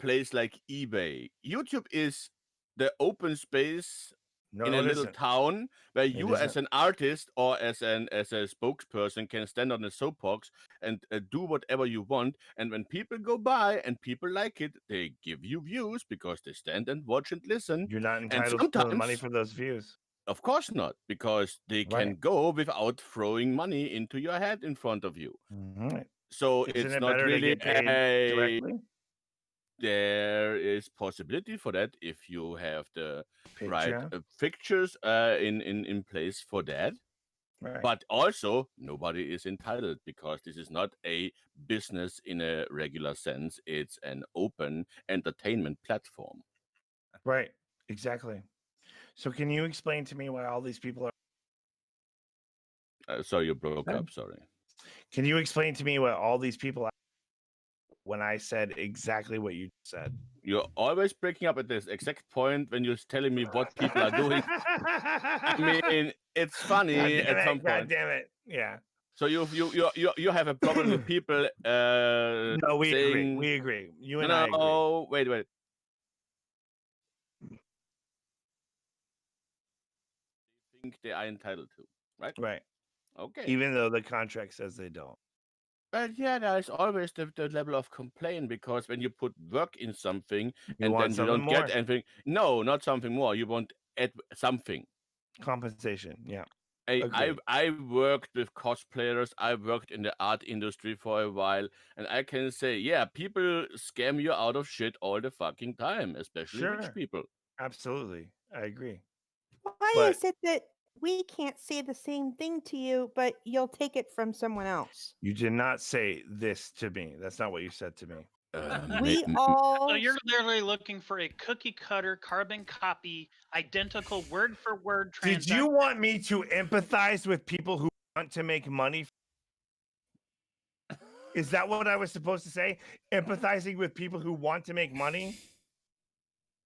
place like eBay. YouTube is the open space No, in no, a it little isn't. town where It you, as isn't. an artist or as a spokesperson, can stand on a soapbox and do whatever you want. And when people go by and people like it, they give you views because they stand and watch and listen. You're not And entitled to the money sometimes, for those views. of course not, because they can Right. go without throwing money into your head in front of you. Right. So Isn't it's it not better to really get paid directly? there is possibility for that if you have the right Patreon. fixtures in place for that. Right. But also, nobody is entitled because this is not a business in a regular sense. It's an open entertainment platform. Right. Exactly. So can you explain to me why all these people are Sorry, you broke Okay. up. Sorry. Can you explain to me what all these people are when I said exactly what you said? You're always breaking up at this exact point when you're telling me what people are doing. I mean, it's funny at some God point. damn it. Yeah. So you have a problem with people No, we agree. saying We agree. You and no, I agree. no, wait. Think they are entitled to, right? Right. Okay. Even though the contract says they don't. But yeah, there is always the level of complaint because when you put work in something and want then you don't something more. get anything, no, not something more. You want add something. Compensation. Yeah. I worked with cosplayers. I worked in the art industry for a while, and I can say, yeah, people scam you out of shit all the fucking time, especially rich Sure. people. Absolutely. I agree. Why But- is it that we can't say the same thing to you, but you'll take it from someone else? You did not say this to me. That's not what you said to me. We all. So you're literally looking for a cookie cutter, carbon copy, identical word for word Did transaction. you want me to empathize with people who want to make money? Is that what I was supposed to say? Empathizing with people who want to make money?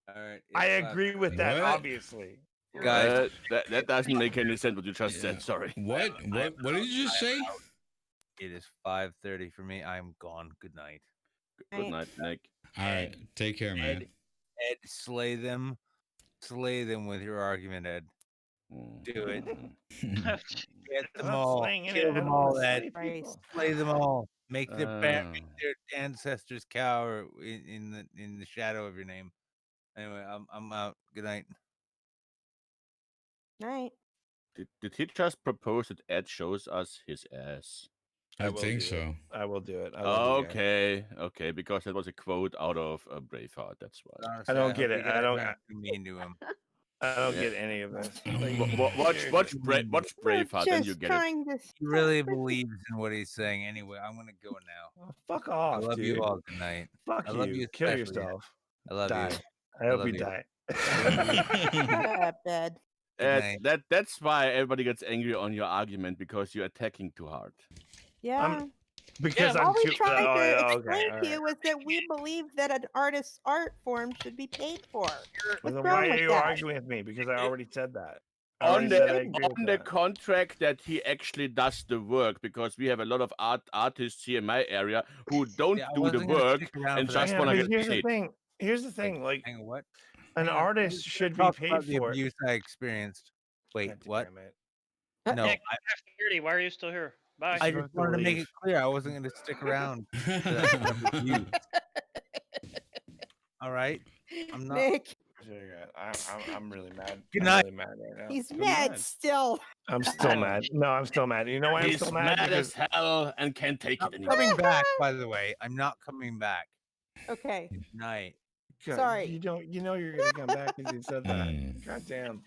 All right. I agree with that, What? obviously. Guys, that doesn't make any sense what you just said. Sorry. What did you just say? it is 5:30 for me. I'm gone. Good night. Good night, Nick. All right, take care, man. Ed, slay them with your argument, Ed. Do it. Get them not all. slaying it, Kill I them don't all, wanna Ed. slay people. Slay them all. Make their make Uh. their ancestors cower in the shadow of your name. Anyway, I'm out. Good night. Night. Did he just propose that Ed shows us his ass? I will think do it. so. I will do it. I love you guys. Okay, because that was a quote out of Braveheart. That's why. Honestly, I don't hope get you it. I guys don't- aren't too mean to him. I don't Yeah. get any of this. Watch We're Braveheart, and you just get it. trying to. He really believes in what he's saying. Anyway, I'm gonna go now. Oh, fuck I off, love dude. you all. Good night. Fuck I you. love you Kill especially, Ed. yourself. I love Die. you. I hope love you you. die. Shut up, Ed. Good night. That's why everybody gets angry on your argument because you're attacking too hard. Yeah. Because All I'm we too. tried to okay, explain all to you right. was that we believe that an artist's art form should be paid for. Well, What's then wrong why are with you that? arguing with me? Because I already said that. I On already said I the agree with that. contract that he actually does the work, because we have a lot of artists here in my area who don't Yeah, I do the wasn't gonna work stick around and for that just Yeah, want to but get here's the paid. thing. Here's the thing. Like Hang on, what? an Hang on. artist Let's should be talk paid about the for it. abuse I experienced. Wait, God what? damn it. No, Nick, I have security. Why are you still here? Bye. I You just have to wanted to make leave. it clear I wasn't going to stick around for that kind of abuse. All right, I'm not. Nick, I'm really mad. Good I'm night. really mad right now. He's Good mad night. still. I'm still mad. No, I'm still mad. You know why I'm He's still mad? mad Because as hell and can't take I'm it anymore. coming back, by the way. I'm not coming back. Okay. Good night. God, Sorry. you know you're gonna come back because you said that. Mm. God damn.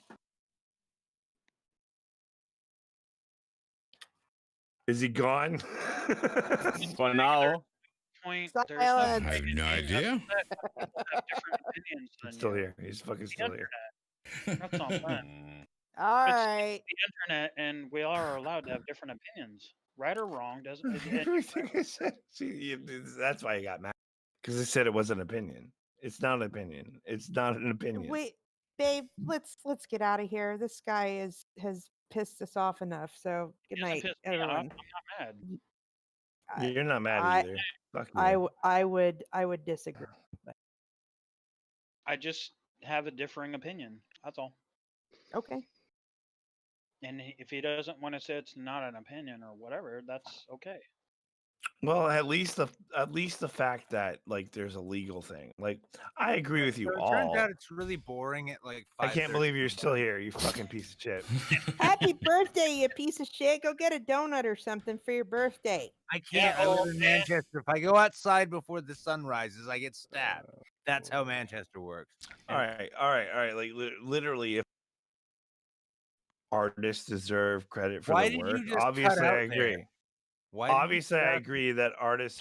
Is he gone? For now, Point. Silence. There's no I have no idea. have different opinions He's than still you. here. He's fucking The still here. internet. That's all fun. All It's right. the internet, and we all are allowed to have different opinions, right or wrong. Doesn't and Everything I said. See, that's why he got mad. Because I said it was an opinion. It's not an opinion. It's not an opinion. Wait, babe, let's get out of here. This guy has pissed us off enough. So good it doesn't night, piss me off. everyone. I'm not mad. I- You're not mad I- either. Fuck you. I would disagree. I just have a differing opinion. That's all. Okay. And if he doesn't want to say it's not an opinion or whatever, that's okay. Well, at least the fact that like there's a legal thing. Like I agree with you So it all. turns out it's really boring at like. I can't 5:30 believe you're in the still morning. here, you fucking piece of shit. Happy birthday, you piece of shit. Go get a donut or something for your birthday. I can't. I live in Manchester. If I go outside before the sun rises, I get stabbed. That's how Manchester works. All right. Like literally, if artists deserve credit for Why the did work, you just cut obviously out I agree. there? Why? did you Obviously, cut I out- agree that artists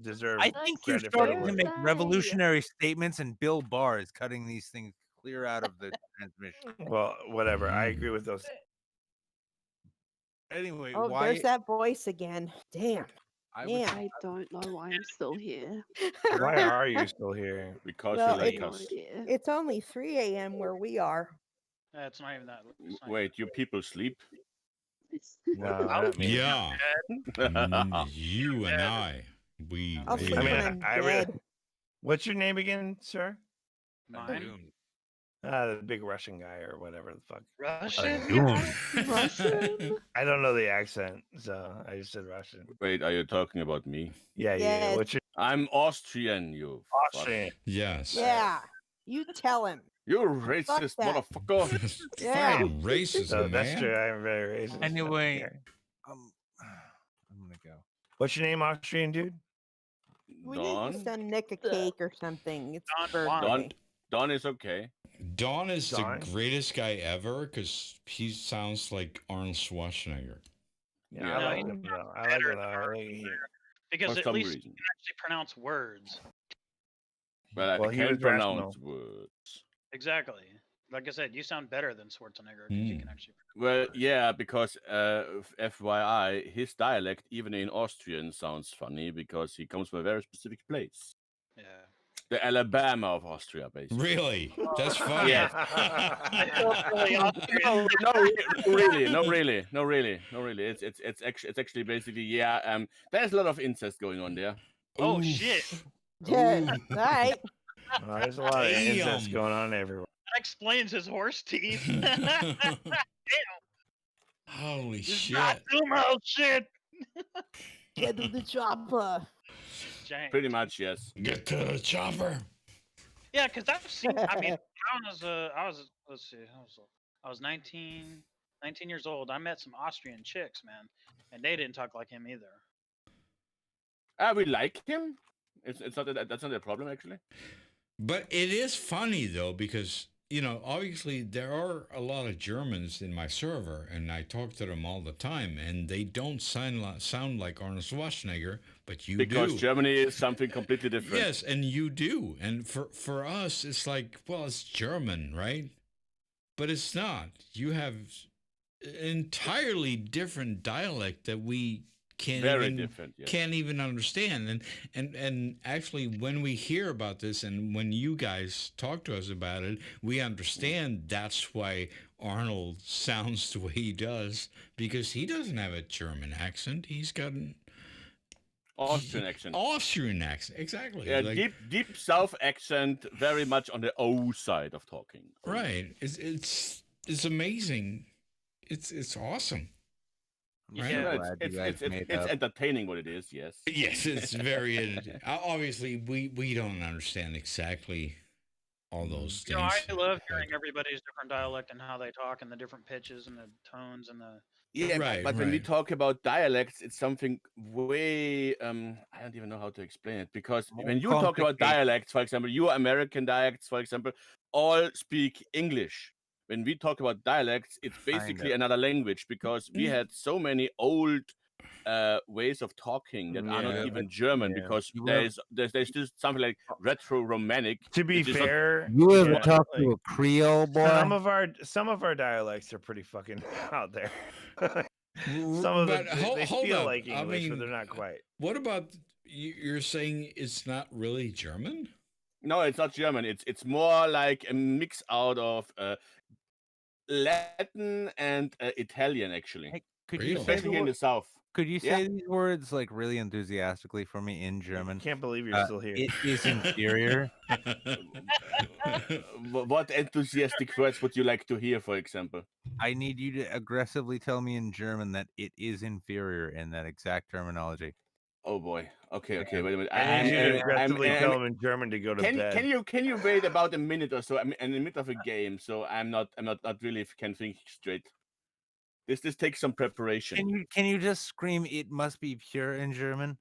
deserve. I think you're credit for the starting to work. make Birthday. revolutionary statements, and Bill Barr is cutting these things clear out of the transmission. Well, whatever. I agree with those. Anyway, Oh, why? there's that voice again. Damn. I would, Damn. I don't know why I'm still here. Why are you still here? because Well, you like it- No us. idea. It's only 3 a.m. where we are. It's not even that. It's not Wait, you people sleep? No, not me. Yeah. You and I. We. I'll we sleep I mean, when I'm I really. dead. What's your name again, sir? mine. Undoomed. The big Russian guy or whatever the fuck. Russian. Russian. I don't know the accent, so I just said Russian. Wait, are you talking about me? Yeah. Yes. What's your I'm Austrian, you fuck. Austrian? Yes. Yeah. You tell him. You racist that. motherfucker. Yeah. Fine racism, So man. that's true. I'm very racist. Anyway. Okay. I'm gonna go. What's your name, Austrian dude? We need to Don? send Nick a cake or something. It's his Don Juan. birthday. Don is okay. Don is Don? the greatest guy ever because he sounds like Arnold Schwarzenegger. Yeah, Yeah. I No, like he's him though. I like better him though. than I Arnold think he- Because For at some least reason. you can actually pronounce words. Well, Well, I he can't was pronounce rational. words. Exactly. Like I said, you sound better than Schwarzenegger because you Mm. can actually. Well, yeah, because FYI, his dialect, even in Austrian, sounds funny because he comes from a very specific place. Yeah. The Alabama of Austria, basically. Really? That's funny. Yes. No, really. It's actually basically there's a lot of incest going on there. Oh, Oof. shit. Yeah. All right. Well, there's a lot of incest Damn. going on everywhere. That explains his horse teeth. Holy It's shit. not too much shit. Get to the chopper. Dang. Pretty much, yes. Get to the chopper. Yeah, because I've seen. I mean, I was. Let's see. I was 19 years old. I met some Austrian chicks, man, and they didn't talk like him either. We like him. It's not that's not a problem actually. But it is funny though because obviously there are a lot of Germans in my server, and I talk to them all the time, and they don't sound like Arnold Schwarzenegger, but you Because do. Germany is something completely different. Yes, and you do. And for us, it's like, well, it's German, right? But it's not. You have an entirely different dialect that we Very different. Yes. can't even understand. And actually, when we hear about this and when you guys talk to us about it, we understand that's why Arnold sounds the way he does, because he doesn't have a German accent. He's got an Austrian accent. Austrian accent, exactly. Yeah, Like- deep South accent, very much on the O side of talking. Right. It's amazing. It's awesome. Right? Yeah. Glad you guys made It's up. entertaining what it is, yes. Yes, it's very obviously we don't understand exactly all those You know, I things. love hearing everybody's different dialect and how they talk and the different pitches and the tones and the. Yeah, Right, but when we right. talk about dialects, it's something way I don't even know how to explain it, because More when you talk about complicated. dialects, for example, your American dialects, for example, all speak English. When we talk about dialects, it's Kind basically of. another language, because we had so many old ways of talking that are not Yeah. even German, Yeah. because You have, there's just something like retro-Romantic. To be which is not- fair, you ever yeah, talked like, to a Creole boy? some of our dialects are pretty fucking out there. Some of But them they hold feel up. like I English, but mean, they're not quite. what about you're saying it's not really German? No, it's not German. It's more like a mix out of Latin and Italian, actually. Hey, could Really? you say Especially here in the south. could you Yeah. say these words like really enthusiastically for me in German? Can't believe you're still here. It is inferior. What enthusiastic words would you like to hear, for example? I need you to aggressively tell me in German that it is inferior in that exact terminology. Oh boy. Okay, Yeah. wait a minute. I need you to I'm- aggressively I'm- tell them in German to go to bed. Can you wait about a minute or so? I'm in the middle of a game, so I'm not really can think straight. This takes some preparation. Can you just scream "It must be pure" in German?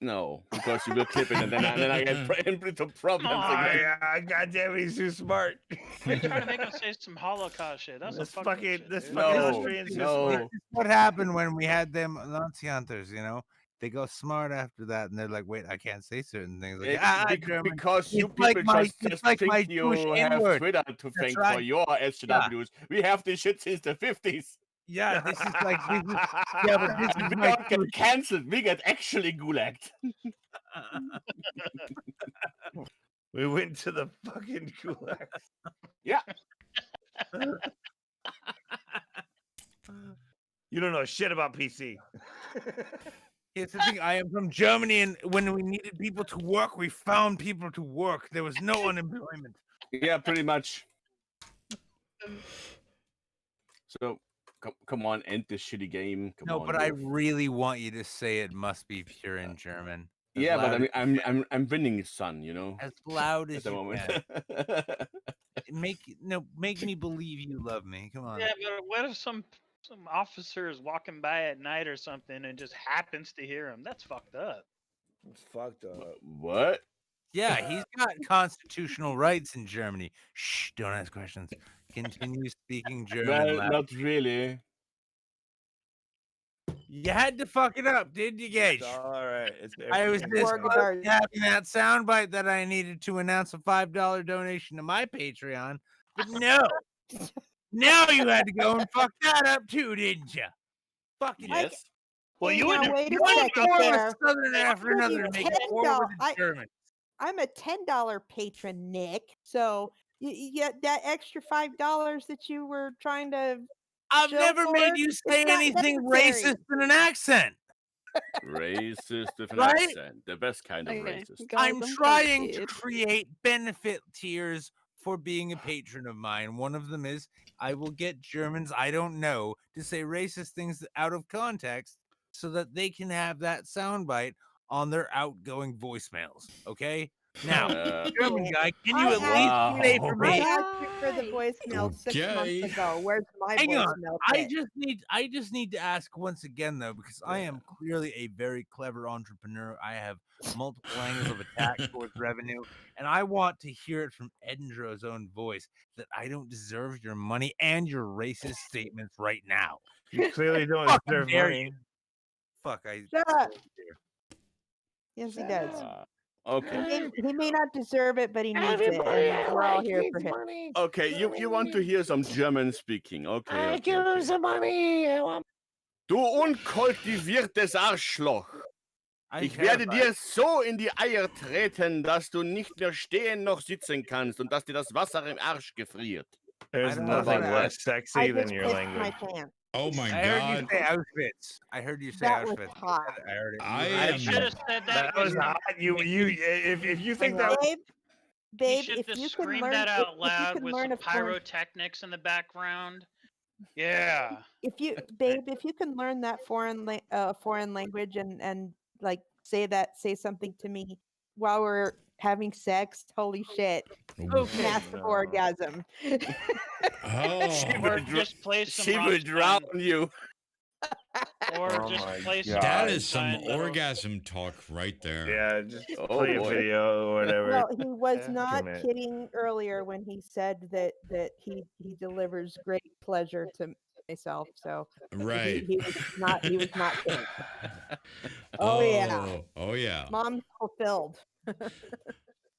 No, because you will clip it, and then I get into problems Oh, again. yeah, goddamn, he's too smart. You're trying to make him say some Holocaust shit. That's This some fucked up fucking shit, this dude. fucking No, Austrian's too no. smart. This is what happened when we had them Nazi hunters, you know? They go smart after that, and they're like, "Wait, I can't say certain things." Like, German. Because you It's like people my- just it's like my think you Jewish have N-word. Twitter to thank for right. your SJWs. We have this shit since the 50s. Yeah, this is like yeah, but this is We my don't get cancelled. We get actually gulagged. We went to the fucking gulag. Yeah. You don't know shit about PC. Here's the thing: I am from Germany, and when we needed people to work, we found people to work. There was no unemployment. Yeah, pretty much. So, come on, end this shitty game. Come No, on, but I Wolf. really want you to say it must be pure in German. As Yeah, but loud I as mean, you can. I'm winning, son. You know, As loud at as the you moment. can. Make me believe you love me. Come on. Yeah, but what if some officer is walking by at night or something and just happens to hear him? That's fucked up. It's fucked up. What? Yeah, he's got constitutional rights in Germany. Shh, don't ask questions. Continue speaking German. Well, lad. not really. You had to fuck it up, did you, Gage? It's all right. It's I was everything's this fine. close to having that soundbite that I needed to announce a $5 donation to my Patreon, but no. Now you had to go and fuck that up too, didn't you? Fucking Yes. Well, you wouldn't wait a you wouldn't second go there. a southern after Give another you to make it $10. forward in German. I'm a $10 patron, Nick. So you get that extra $5 that you were trying to. I've Joe never made Ford, you say it's not anything necessary. racist in an accent. Racist with an Right? accent. The best kind of Okay, racist. guys, I'm I'm trying to scared. create benefit tiers for being a patron of mine. One of them is I will get Germans I don't know to say racist things out of context so that they can have that soundbite on their outgoing voicemails. Okay? Now, German guy, can you at least say for I me? asked you for the voicemail 6 months Okay. ago. Where's my Hang on. voicemail? I bit? just need to ask once again though, because I am clearly a very clever entrepreneur. I have multiple angles of attack towards revenue, and I want to hear it from Edinburgh's own voice that I don't deserve your money and your racist statements right now. You clearly don't Fucking deserve dare money. you. Fuck, I Shut up. Yes, he does. Okay. He may not deserve it, but he needs it, and we're all here for him. Okay, you want to hear some German speaking. Okay, okay. Du unkultiviertes Arschloch. Ich werde dir so in die Eier treten, dass du nicht mehr stehen noch sitzen kannst und dass dir das Wasser im Arsch gefriert. There's don't nothing know. less I sexy than just your pissed language. my pants. Oh my I heard you God. say Auschwitz. I heard you say That was Auschwitz. hot. I heard it. I You am. should have said that. That was when- hot. If you think that Babe, You babe, should if just you can scream learn, that if out you loud can with learn some a foreign, pyrotechnics in the background. Yeah. if you, babe, if you can learn that foreign language and like say something to me while we're having sex. Holy shit. Okay. Massive no. orgasm. Oh, Or just play some She would drown Rammstein, you. or Oh just my play some that God. is some Rammstein that'll- orgasm talk right there. Yeah, just Oh, play a boy. video or whatever. Well, he was Yeah, not commit. kidding earlier when he said that he delivers great pleasure to myself. So Right. he was not kidding. Oh yeah, Oh yeah. mom's fulfilled.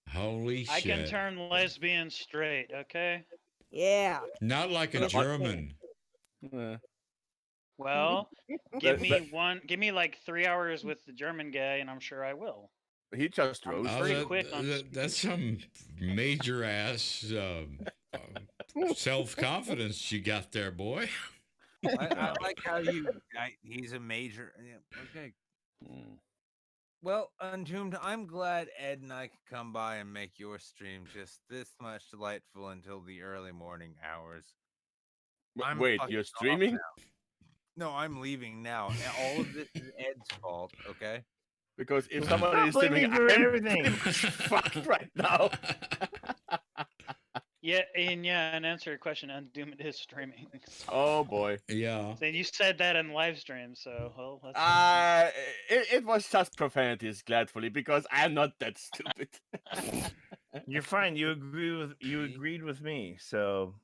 Holy I can shit. turn lesbian straight, okay? Yeah. Not like a Yes, you can. German. Well, That- give me like 3 hours with the German guy, and I'm sure I will. He just I'm roasted. pretty quick on that's some major ass self confidence you got there, boy. I like how he's a major. Yeah, okay. Mm. Well, Undoomed, I'm glad Ed and I could come by and make your stream just this much delightful until the early morning hours. I'm Wait, fucking you're off streaming? now. No, I'm leaving now. And all of this is Ed's fault, okay? Because if Stop somebody is blaming streaming, me for I'm everything. pretty much fucked right now. Yeah, and answer your question, Undoomed is streaming. Oh boy. Yeah. So you said that in live stream, so well, let's It was just profanities, gladfully, because I'm not that stupid. You're fine. You agreed with me, so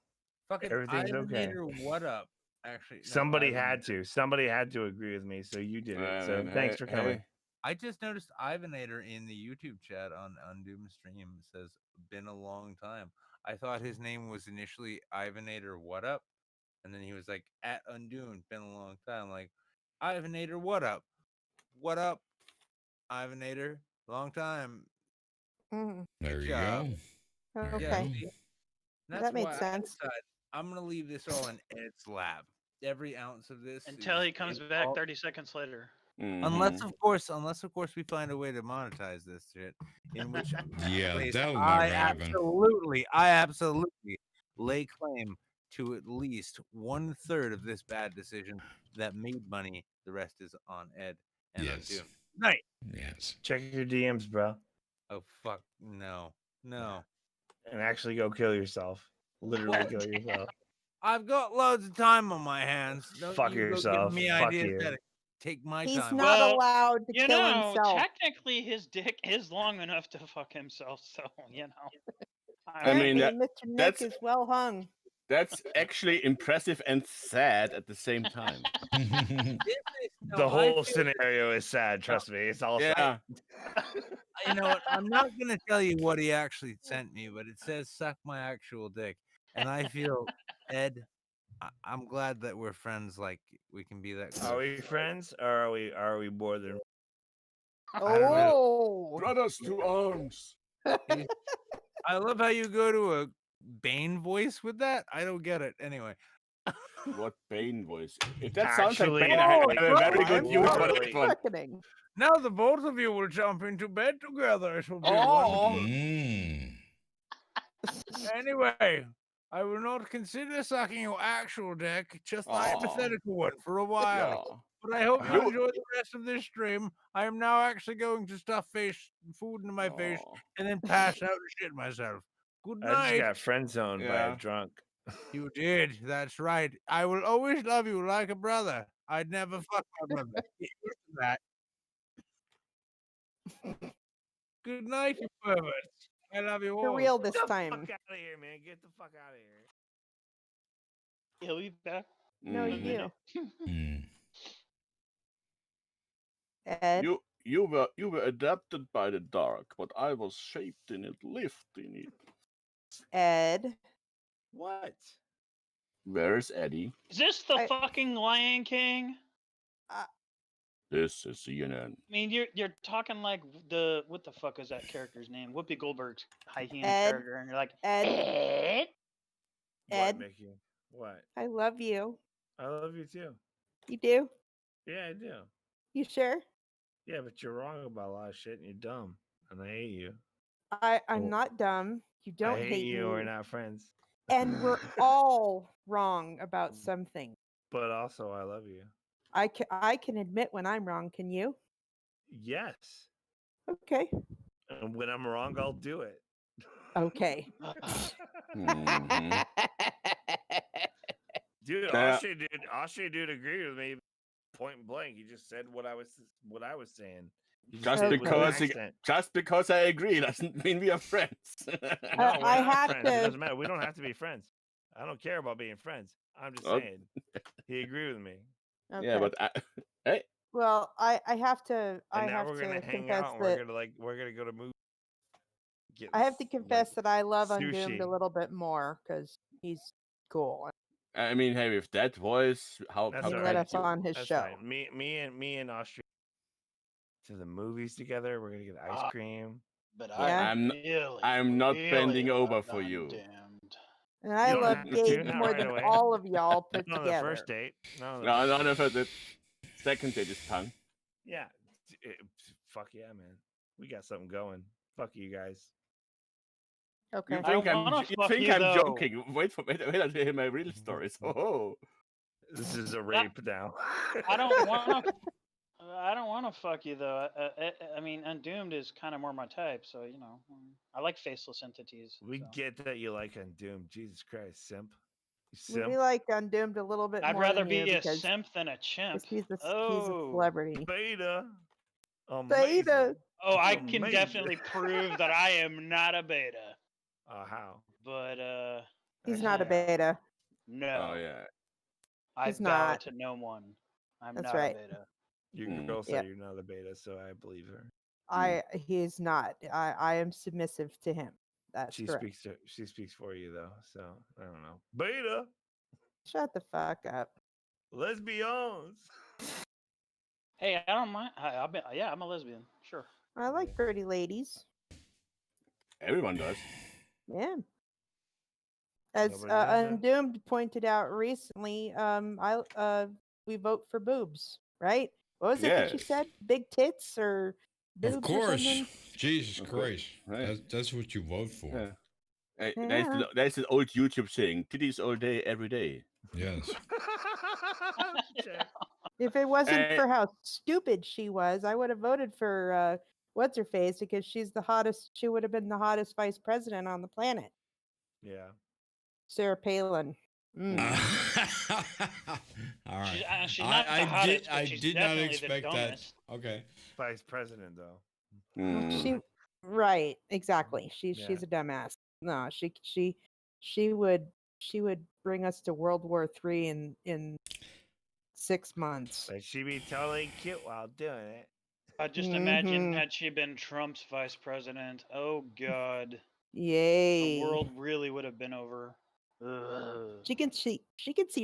Fucking everything's okay. Ivonator, what up? Actually, no, Somebody Ivonator. had to. Somebody had to agree with me, so you did it. So thanks for coming. I just noticed Ivonator in the YouTube chat on Undoomed stream says, been a long time. I thought his name was initially Ivonator, what up? And then he was like, at Undoomed, been a long time. Like, Ivonator, what up? What up, Ivonator? Long time. Mhm. There you job. go. There you Okay. go. see? That's That makes why I sense. decided I'm gonna leave this all in Ed's lab. Every ounce of this until is he comes in back all- 30 seconds later. Unless of course we find a way to monetize this shit. In which Yeah, case that'll I never happen. absolutely lay claim to at least 1/3 of this bad decision that made money. The rest is on Ed and Yes. Undoomed. Night. Yes. Check your DMs, bro, Oh fuck no. and actually go kill yourself. Literally kill yourself. I've got loads of time on my hands. Don't Fuck you go yourself. giving me Fuck ideas you. how to take my He's time. not Well, allowed to You kill know, himself. technically his dick is long enough to fuck himself, so you know. I mean, Apparently, Mr. Nick that's- is well hung. That's actually impressive and sad at the same time. The whole scenario is sad. Trust me, it's all sad. Yeah. You know what? I'm not gonna tell you what he actually sent me, but it says "suck my actual dick," and I feel, Ed, I'm glad that we're friends. Like we can be that. Are we friends, or are we more than? Oh, Brothers to arms. I love how you go to a Bane voice with that. I don't get it. Anyway, What Bane voice? If that sounds like Actually, Bane, I have a no, very good I'm use for literally- that one. reckoning. now the both of you will jump into bed together. It will be Oh. wonderful. Mm. Anyway, I will not consider sucking your actual dick, just the Aw. hypothetical one, for a while. Yeah. But I hope you You- enjoy the rest of this stream. I am now actually going to stuff food into my face Aw. and then pass out and shit myself. Good I just night. got friend zoned by Yeah. a drunk. You did. That's right. I will always love you like a brother. I'd never fuck my brother. Get used to that. Good night, you perverts. I love you all. For real this Get the time. fuck out of here, man! Get the fuck out of here. He'll be back. No, Mhm. you, Mm. Ed. You were adapted by the dark, but I was shaped in it, lived in it. Ed. What? Where's Eddie? Is this the I- fucking Lion King? This is CNN. I mean, you're talking like what the fuck is that character's name? Whoopi Goldberg's hyena Ed. character, and you're like, Ed. "Eh?" Ed. What, Mickey? What? I love you. I love you too. You do? Yeah, I do. You sure? Yeah, but you're wrong about a lot of shit, and you're dumb, and I hate you. I'm Oh. not dumb. You don't I hate you. me. We're not friends. And we're all wrong about something. But also, I love you. I can admit when I'm wrong. Can you? Yes. Okay. And when I'm wrong, I'll do it. Okay. Mhm. Dude, Yeah. Austrian dude agreed with me point blank. He just said what I was saying. He Just said it with an Okay. accent. because I agree doesn't mean we are friends. No, we're I not have friends. It to- doesn't matter. We don't have to be friends. I don't care about being friends. I'm just Okay. saying. He agreed with me. Okay. Yeah, but hey, Well, I have to And I now have we're gonna to hang confess out and that we're gonna go to movies. I have to confess that I love Undoomed a sushi. little bit more because he's cool. I mean, hey, with that voice, how That's He all let right. us on his That's show. fine. Me and Austria to the movies together. We're gonna get ice cream. But Yeah. I'm not bending over loved for you. Undoomed. And I You don't love have to, Gabe not more right than away. all of y'all put Not on the together. first date. No, not the first date. Second date is tongue. Yeah. Fuck yeah, man. We got something going. Fuck you guys. Okay. You think I'm though. joking? Wait until I hear my real stories. Oh, This is a rape now. I don't want to. I don't want to fuck you though. I mean, Undoomed is kind of more my type, so you know, I like faceless entities. We so. get that you like Undoomed. Jesus Christ, simp. You We simp. like Undoomed a little bit I'd more rather than you be a because simp than a chimp. he's a Oh, celebrity. Beta. Beta. Amazing. oh, I can Amazing. definitely prove that I am not a beta. How? But He's not a beta. no. oh yeah. I He's vow not. to no one. I'm That's not right. a beta. Your Mm. girl said Yep. you're not a beta, so I believe her. He's not. I am submissive to him. That's She correct. speaks for you though, so I don't know. Beta. Shut the fuck up. Lesbians. Hey, I don't mind. I'm a lesbian. Sure. I like pretty ladies. Everyone does. Yeah. As Nobody does that? Undoomed pointed out recently, we vote for boobs, right? What was it that you Yes. said? Big tits or boobs Of or course. something? Jesus Of course. Christ. Right. That's what you vote for. Yeah. Hey, Yeah. that's the old YouTube saying, titties all day, every day. Yes. Jack. If it wasn't for how stupid she was, I would have voted for what's her face because she's the hottest. She would have been the hottest vice president on the planet. Yeah. Sarah Palin. All right. She's not the hottest, but I she's did not definitely the expect that. dumbest. Okay. Vice president though. She right, exactly. She's a dumbass. No, she would bring us to World War III in 6 months. But she be totally cute while doing it. I just imagine had she been Trump's vice president. Oh God. Yay. The world really would have been over. Ugh. She can see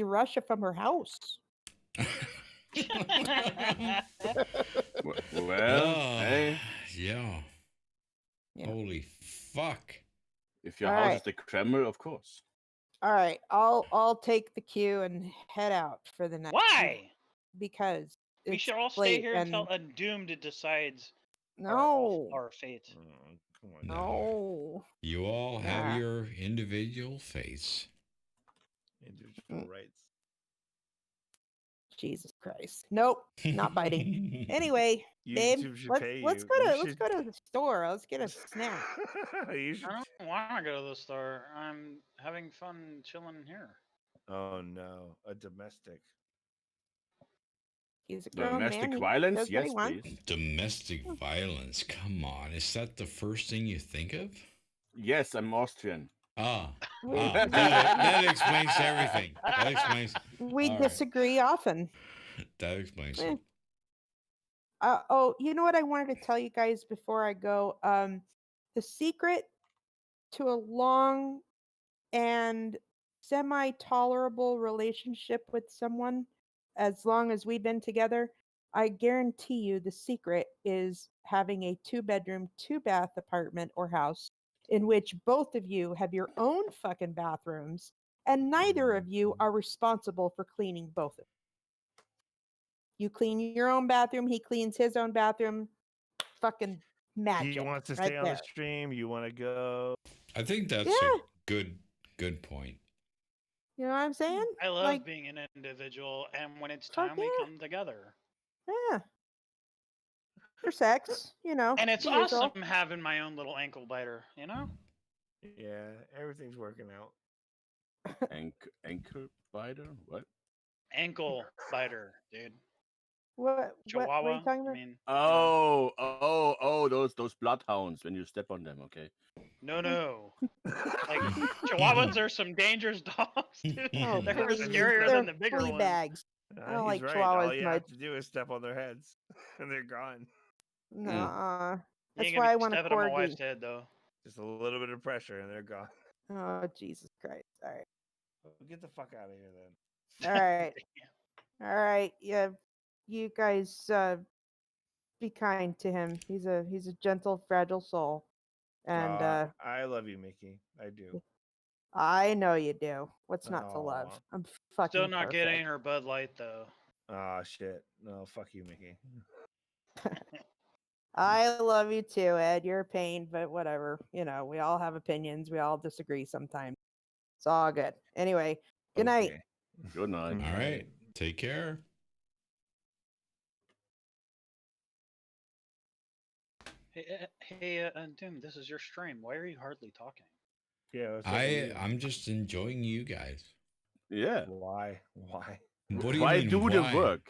Russia from her house. Well, hey. Yeah. Holy fuck. If your house is the Kremlin, of course. All right, I'll take the cue and head out for the night. Why? Because we should all stay here until Undoomed decides our fate. Come on. No. You all have your individual fates. Individual rights. Jesus Christ. Nope, not biting. Anyway, babe, let's go to the store. Let's get a snack. You should... I don't want to go to the store. I'm having fun chilling here. Oh no, a domestic. He's a grown domestic man. violence, yes, please. Domestic violence. Come on, is that the first thing you think of? Yes, I'm Austrian. That explains everything. That explains. We disagree often. That explains it. You know what I wanted to tell you guys before I go? The secret to a long and semi-tolerable relationship with someone, as long as we've been together, I guarantee you the secret is having a 2-bedroom, 2-bath apartment or house in which both of you have your own fucking bathrooms and neither of you are responsible for cleaning both of them. You clean your own bathroom, he cleans his own bathroom. Fucking magic. He wants to stay on the stream. You want to go? I think that's a good point. You know what I'm saying? I love being an individual, and when it's time, we come together. Yeah. For sex, you know. And it's the usual. awesome having my own little ankle biter, you know? Yeah, everything's working out. Anchor biter? What? Ankle biter, dude. What are you Chihuahua. talking about? I mean, Those bloodhounds when you step on them. Okay. no. Like Chihuahuas are some dangerous dogs, dude. Oh, They're please. scarier They're than the bigger flea ones. bags. I don't He's like right. All Chihuahuas you much. have to do is step on their heads, and they're gone. Nuh-uh. You That's ain't why gonna I be want a stepping on my corgi. wife's head, though. Just a little bit of pressure, and they're gone. Oh, Jesus Christ. All right. Get the fuck out of here, then. All right. All right. Yeah. You guys be kind to him. He's a gentle, fragile soul. And I love you, Mickey. I do. I know you do. What's not to love? Aw. I'm fucking Still not perfect. getting her Bud Light, though. Oh shit. No, fuck you, Mickey. I love you too, Ed. You're a pain, but whatever. You know, we all have opinions. We all disagree sometimes. It's all good. Anyway, good night. Okay. Good night. All right. Take care. Hey, Doom, this is your stream. Why are you hardly talking? Yeah. what's up with you? I'm just enjoying you guys. Yeah. Why? Why? What do you Why mean? do the why? work?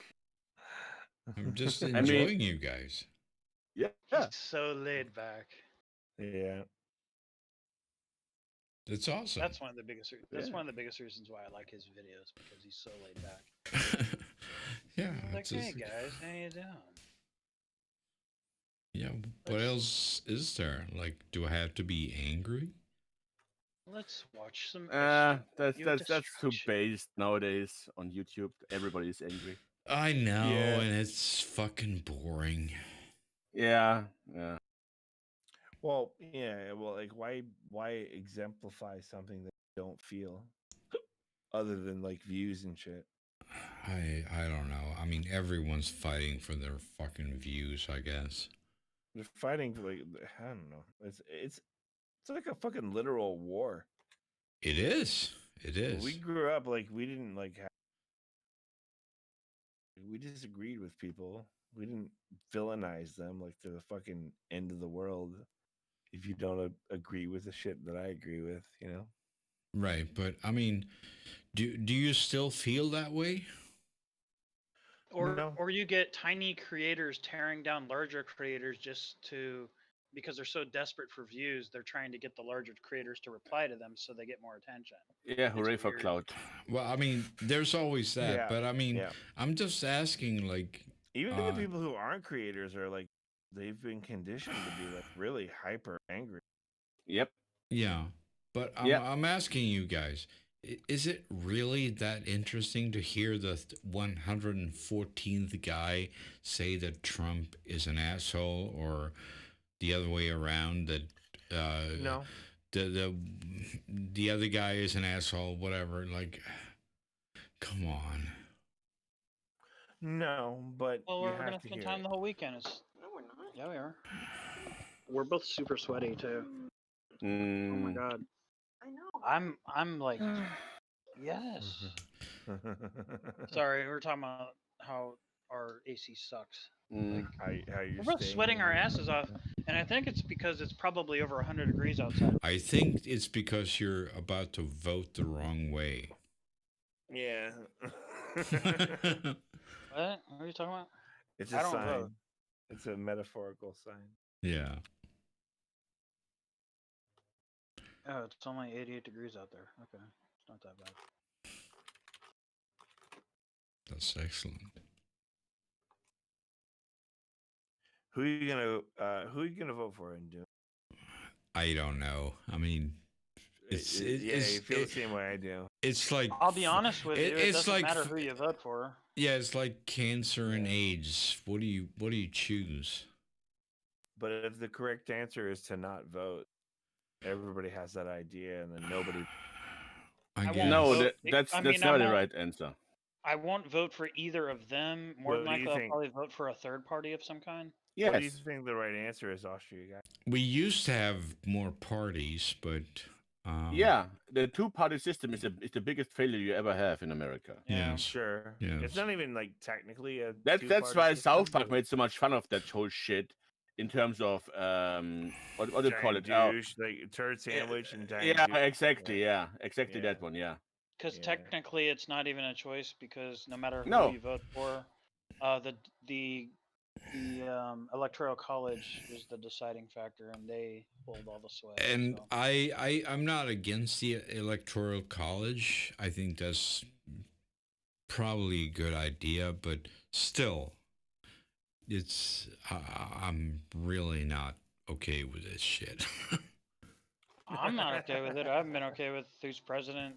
I'm just mean- enjoying you guys. Yeah. He's so laid back. Yeah. That's awesome. That's one of the biggest. That's Yeah. one of the biggest reasons why I like his videos, because he's so laid back. Yeah. He's like, it's hey just- guys, how you doing? yeah. What else is there? Like, do I have to be angry? Let's watch some. That's Your too destruction. based nowadays on YouTube. Everybody's angry. I know, Yeah. and it's fucking boring. Yeah. Yeah. Well, yeah. Well, like, why exemplify something that you don't feel, other than like views and shit? I don't know. I mean, everyone's fighting for their fucking views, I guess. They're fighting for like I don't know. It's like a fucking literal war. It is. It is. We grew up like we didn't like we disagreed with people. We didn't villainize them like they're the fucking end of the world. If you don't agree with the shit that I agree with, you know. Right, but I mean, do you still feel that way? Or No. or you get tiny creators tearing down larger creators because they're so desperate for views, they're trying to get the larger creators to reply to them so they get more attention. Yeah. Hooray for weird. clout. Well, I mean, there's always that, Yeah, but I mean, yeah. I'm just asking, like, Even the people who aren't creators are like they've been conditioned to be like really hyper angry. Yep. yeah, but I'm asking you guys, is it really that interesting to hear the 114th guy say that Trump is an asshole, or the other way around, that No. the other guy is an asshole, whatever? Like, come on. No, but Well, you we're have gonna to spend hear time it. the whole weekend. No, we're not. Yeah, we are. We're both super sweaty too. Oh my god. I know. I'm like, yes. Sorry, we were talking about how our AC sucks. Mm. how you're We're both staying sweating in our there. asses off, and I think it's because it's probably over 100 degrees outside. I think it's because you're about to vote the wrong way. Yeah. What? What are you talking about? It's I a don't sign. vote. It's a metaphorical sign. Yeah. Oh, it's only 88 degrees out there. Okay, it's not that bad. That's excellent. Who are you gonna vote for in Doom? I don't know. I mean, it's you feel the same way I do. It's like, I'll be honest with you. It it's doesn't like matter who you vote for. Yeah, it's like cancer and AIDS. What do you choose? But if the correct answer is to not vote, everybody has that idea, and then nobody. I won't guess. No, vote. that's I mean, I not the won't- right answer. I won't vote for either of them. More What than do you likely, I'll think? probably vote for a third party of some kind. Yes. What do you think the right answer is, Austria guy? We used to have more parties, but Yeah, the two-party system is the biggest failure you ever have in America. Yeah. Yes. Sure. Yes. It's not even like technically a. That's two-party why system, South Park but made so much fun of that whole shit in terms of what do you call it? giant douche, like turd sandwich and giant yeah, douche. exactly. Yeah, exactly that Yeah. one. Yeah. Because Yeah. technically, it's not even a choice because no matter who No. you vote for, the electoral college is the deciding factor, and they hold all the sway. And so. I'm not against the electoral college. I think that's probably a good idea, but still, I'm really not okay with this shit. I'm not okay with it. I haven't been okay with who's president.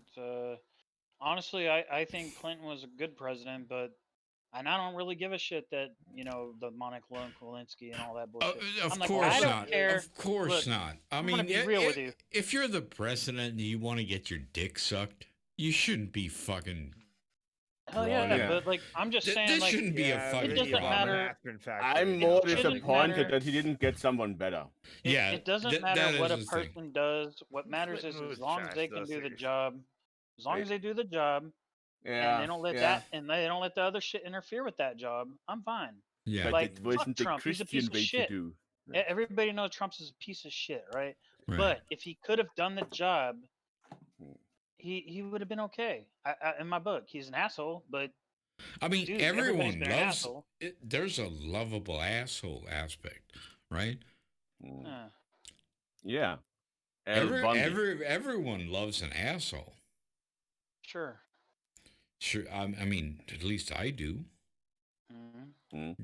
Honestly, I think Clinton was a good president, and I don't really give a shit that the Monica Lewinsky and all that bullshit. Of I'm like, course I don't not. care. Of course Look, not. I I'm mean, gonna be real with you. if you're the president and you want to get your dick sucked, you shouldn't be fucking. Hell yeah, Yeah. but like I'm just saying, This like shouldn't be a Yeah, fucking it doesn't problem. matter. I'm more It shouldn't disappointed matter. that he didn't get someone better. Yeah, It doesn't that matter what a is the thing. person does. What matters is Clinton was as long as trash, they though, can do the seriously. job, as long as they do the job, and Yeah. they don't let yeah. they don't let the other shit interfere with that job, I'm fine. Yeah. But Like, it fuck wasn't the Trump. He's a Christian piece of way shit. to do. Everybody knows Trump's is a piece of shit, right? Right. But if he could have done the job, Hmm. he would have been okay. In my book, he's an asshole, but I mean, dude, everybody's everyone been an loves asshole. it. There's a lovable asshole aspect, right? Mm. Uh, Yeah. Bundy. Everyone loves an asshole. sure. Sure. I mean, at least I do. hmm Mm.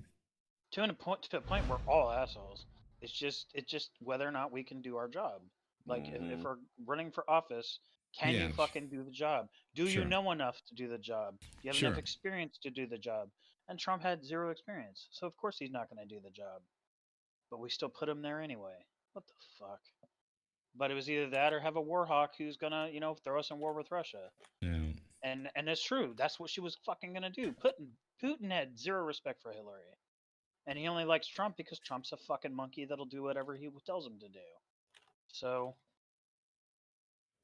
To a point, we're all assholes. It's just whether or not we can do our job. Like if Mhm. we're running for office, can you Yes. fucking do the job? Do Sure. you know enough to do the job? Do you have Sure. enough experience to do the job? And Trump had zero experience, so of course he's not going to do the job. But we still put him there anyway. What the fuck? But it was either that or have a war hawk who's gonna, throw us in war with Russia. Yeah. And it's true. That's what she was fucking gonna do. Putin had zero respect for Hillary. And he only likes Trump because Trump's a fucking monkey that'll do whatever he tells him to do. So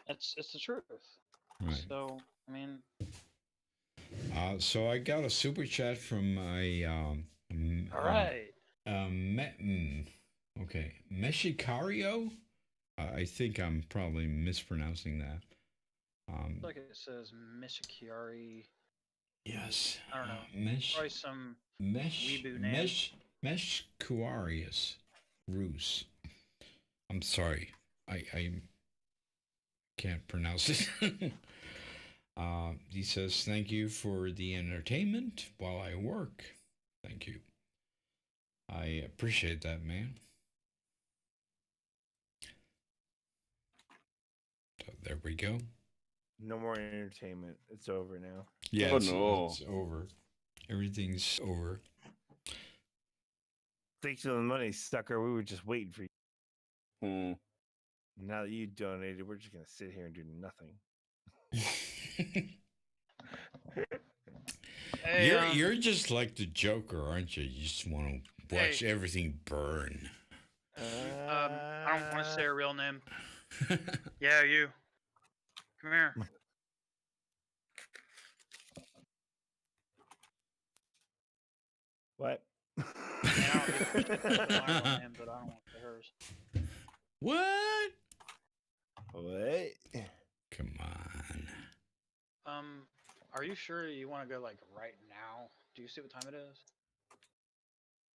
it's the truth. Right. So I mean, So I got a super chat from a all right. okay, Meshicario. I think I'm probably mispronouncing that. Like it says Mishikiari. Yes. I don't know. Probably some weeboo name. Meshkuarius Rus. I'm sorry. I can't pronounce it. He says, thank you for the entertainment while I work. Thank you. I appreciate that, man. So there we go. No more entertainment. It's over now. Yeah, Oh, no. it's over. Everything's over. Thanks for the money, sucker. We were just waiting for you. Hmm. Now that you donated, we're just gonna sit here and do nothing. Hey, You're just like the Joker, aren't you? You just want to watch everything burn. I don't want to say her real name. Yeah, you. Come here. What? I don't give a shit about my real name, but I don't want to say hers. What? What? Come on. Are you sure you want to go like right now? Do you see what time it is?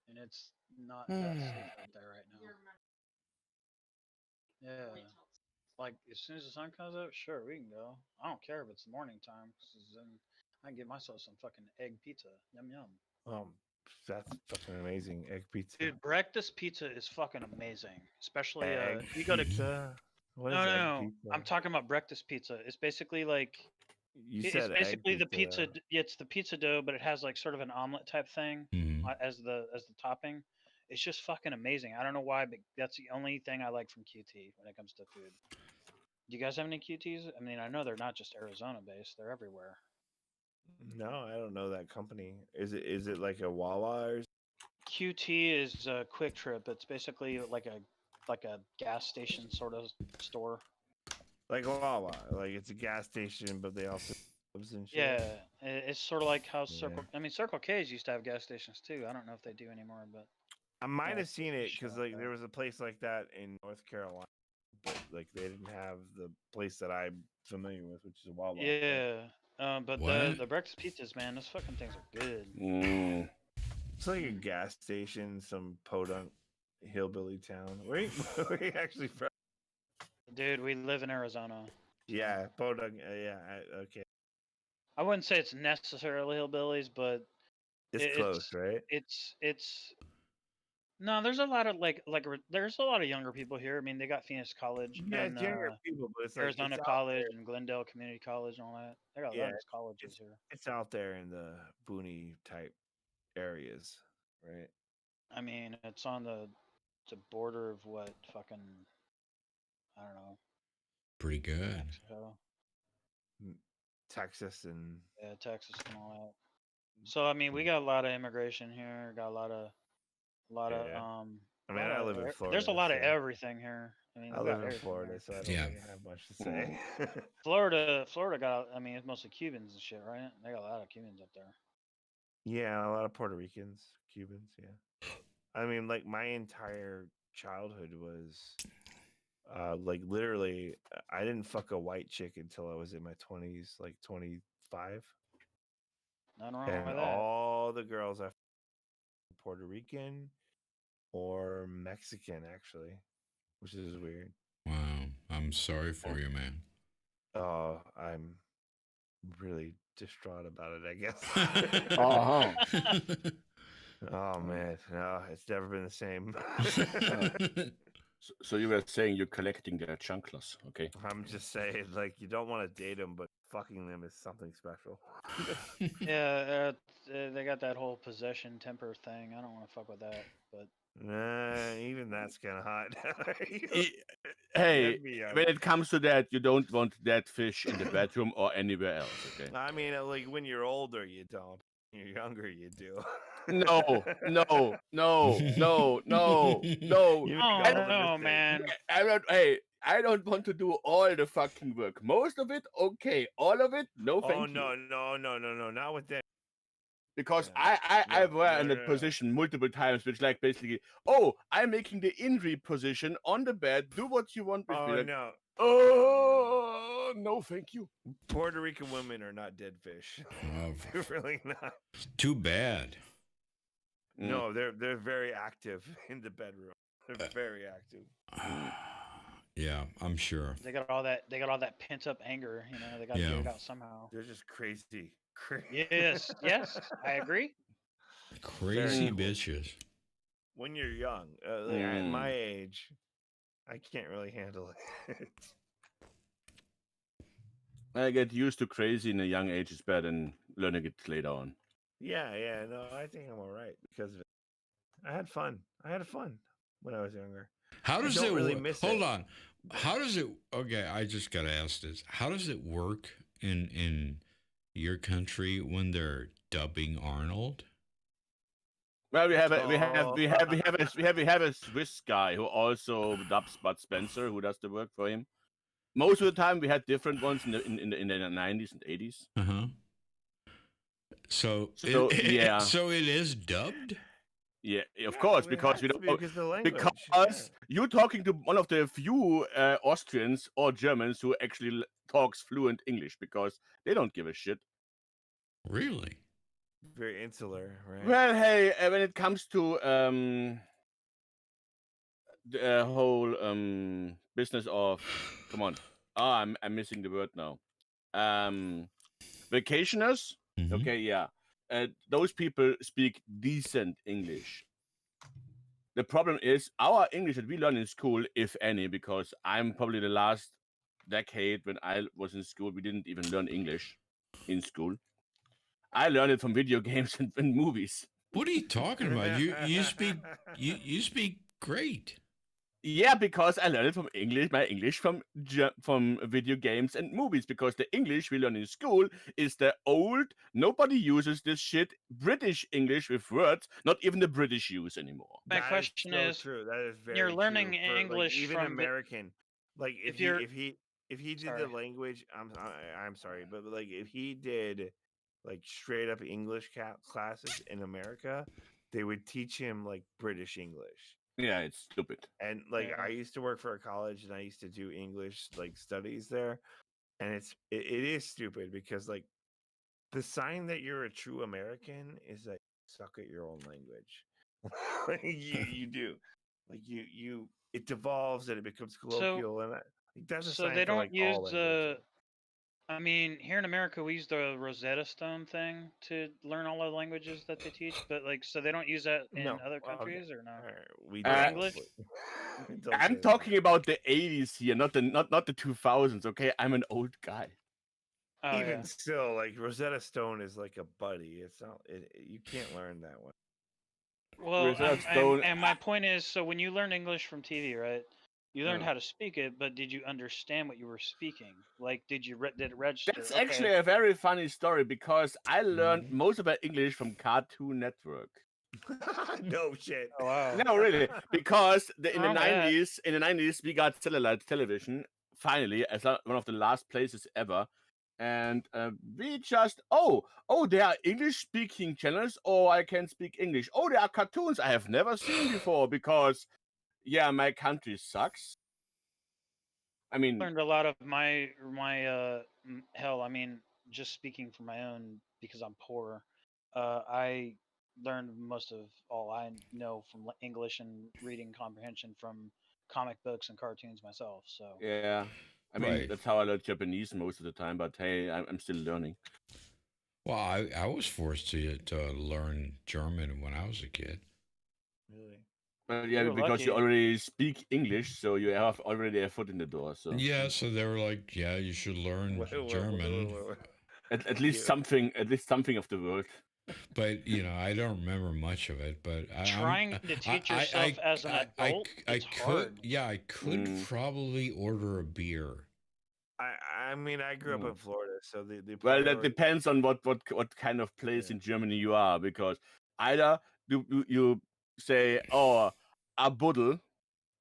And it's not that safe out there right now. Yeah. Like as soon as the sun comes up, sure we can go. I don't care if it's morning time, 'cause then I can get myself some fucking egg pizza. Yum yum. That's fucking amazing. Egg pizza. Dude, breakfast pizza is fucking amazing. Especially Egg you go to pizza? What is no, egg no, pizza? I'm talking about breakfast pizza. It's basically like You it's said basically egg the pizza. pizza. It's the pizza dough, but it has like sort of an omelet type thing as the topping. It's just fucking amazing. I don't know why, but that's the only thing I like from QT when it comes to food. Do you guys have any QTs? I mean, I know they're not just Arizona based; they're everywhere. No, I don't know that company. Is it like a Wawa or QT is a Quick Trip. It's basically like a gas station sort of store. like Wawa. Like it's a gas station, but they also clubs and shit. Yeah, it's sort of like how Yeah. Circle. I mean, Circle K's used to have gas stations too. I don't know if they do anymore, but I might Yeah, have it's seen a it shit because like like that. there was a place like that in North Carolina, but like they didn't have the place that I'm familiar with, which is a Wawa. Yeah, but What? the breakfast pizzas, man, those fucking things are good. It's like a gas station, some podunk hillbilly town. Where you, where you actually from? Dude, we live in Arizona. Yeah, podunk. Okay. I wouldn't say it's necessarily hillbillies, but It's close, right? it's no. There's a lot of there's a lot of younger people here. I mean, they got Phoenix College Yeah, and it's younger people, but it's like Arizona it's out College there. and Glendale Community College and all that. They got a lot Yeah, of colleges here. it's out there in the boony type areas, right? I mean, it's on the border of what fucking I don't know, Pretty good. Mexico, Texas and yeah, Texas and all that. So I mean, we got a lot of immigration here. Got a lot of Yeah. I mean, lot I of live in Florida. there's a lot of so- everything here. I mean, I we live got in everything Florida, here. so I don't Yeah. really have much to say. Florida got. I mean, it's mostly Cubans and shit, right? They got a lot of Cubans up there. Yeah, a lot of Puerto Ricans, Cubans. Yeah. I mean, like my entire childhood was like literally, I didn't fuck a white chick until I was in my 20s, like 25. Nothing wrong And with that. all the girls are Puerto Rican or Mexican, actually, which is weird. Wow. I'm sorry for you, man. Oh, I'm really distraught about it, I guess. Uh-huh. Oh man, no, it's never been the same. So you were saying you're collecting their chunklers, okay? I'm just saying, like, you don't want to date them, but fucking them is something special. Yeah, they got that whole possession temper thing. I don't want to fuck with that, but Nah, even that's kind of hot. Hey, Let me, when it comes to that, you don't want that fish in the bedroom or anywhere else, okay? I mean, like when you're older, you don't. When you're younger, you do. No. You make oh all the no, mistakes. man. Hey, I don't want to do all the fucking work. Most of it, okay. All of it, no, Oh thank no, you. no, not with them. Because Yeah. I No, were no, in no, that no. position multiple times, which like basically, oh, I'm making the injury position on the bed. Do what you want with me. Oh Like, no. oh no, thank you. Puerto Rican women are not dead fish. Oh, They're really not. too bad. No, they're very active in the bedroom. They're very active. Yeah, I'm sure. They got all that pent up anger. You know, they got to get Yeah. it out somehow. They're just crazy. Yes, I agree. Crazy cool. bitches. When you're young, like, at my age, I can't really handle it. I get used to crazy in a young age is better than learning it later on. Yeah, no, I think I'm all right because of it. I had fun. When I was younger. How does don't it really work? miss Hold it. on. How does it? Okay, I just got to ask this. How does it work in your country when they're dubbing Arnold? Well, we have a Swiss guy who also dubs Bud Spencer, who does the work for him. Most of the time, we had different ones in the 90s and 80s. Uh-huh. So yeah. So it is dubbed? Yeah, of course, because we don't. Because the language. Because you're talking to one of the few Austrians or Germans who actually talks fluent English, because they don't give a shit. Really? Very insular, right? Well, hey, when it comes to the whole business of, come on, I'm missing the word now. Vacationers. Mhm. Okay, yeah. Those people speak decent English. The problem is our English that we learn in school, if any, because I'm probably the last decade when I was in school, we didn't even learn English in school. I learned it from video games and movies. What are you talking about? You speak great. Yeah, because I learned it from my English from video games and movies, because the English we learn in school is the old, nobody uses this shit, British English with words, not even the British use anymore. My question is, true. That is very you're learning true. For, English like, even from American. Like if you're- he if he did Sorry. the language, I'm sorry, but like if he did like straight up English classes in America, they would teach him like British English. Yeah, it's stupid. And like Yeah. I used to work for a college and I used to do English like studies there, and it is stupid because like the sign that you're a true American is that you suck at your own language. you do. Like it devolves and it becomes colloquial, and that's a So sign they for don't like use all languages. I mean, here in America, we use the Rosetta Stone thing to learn all the languages that they teach, but like, so they don't use that in No, other okay. countries or no? All right, we For don't. English? Don't I'm say talking that. about the 80s here, not the 2000s. Okay, I'm an old guy. Oh Even yeah. still, like Rosetta Stone is like a buddy. It's not. You can't learn that one. Well, Rosetta Stone. and my point is, so when you learn English from TV, right? You learned Oh. how to speak it, but did you understand what you were speaking? Like, did it register? That's Okay. actually a very funny story because I learned most of my English from Cartoon Network. No shit. Oh wow. No, really, because in the Wrong with that. 90s, we got satellite television finally as one of the last places ever, and we just there are English-speaking channels, or I can speak English. Oh, there are cartoons I have never seen before because, yeah, my country sucks. I mean, Learned a lot of my hell. I mean, just speaking for my own because I'm poor. I learned most of all I know from English and reading comprehension from comic books and cartoons myself. So yeah, I mean Right. that's how I learned Japanese most of the time. But hey, I'm still learning. Well, I was forced to learn German when I was a kid. Really? Well, You yeah, were because you lucky. already speak English, so you have already a foot in the door. So Yeah, so they were like, "Yeah, you should learn German." at least something of the word. But I don't remember much of it. But Trying to teach yourself as an adult, it's could, hard. yeah, I could probably order a beer. I mean, I grew up in Florida, so the Well, that priority- depends on what kind of place in Germany you are, because either you say, oh, a bottle,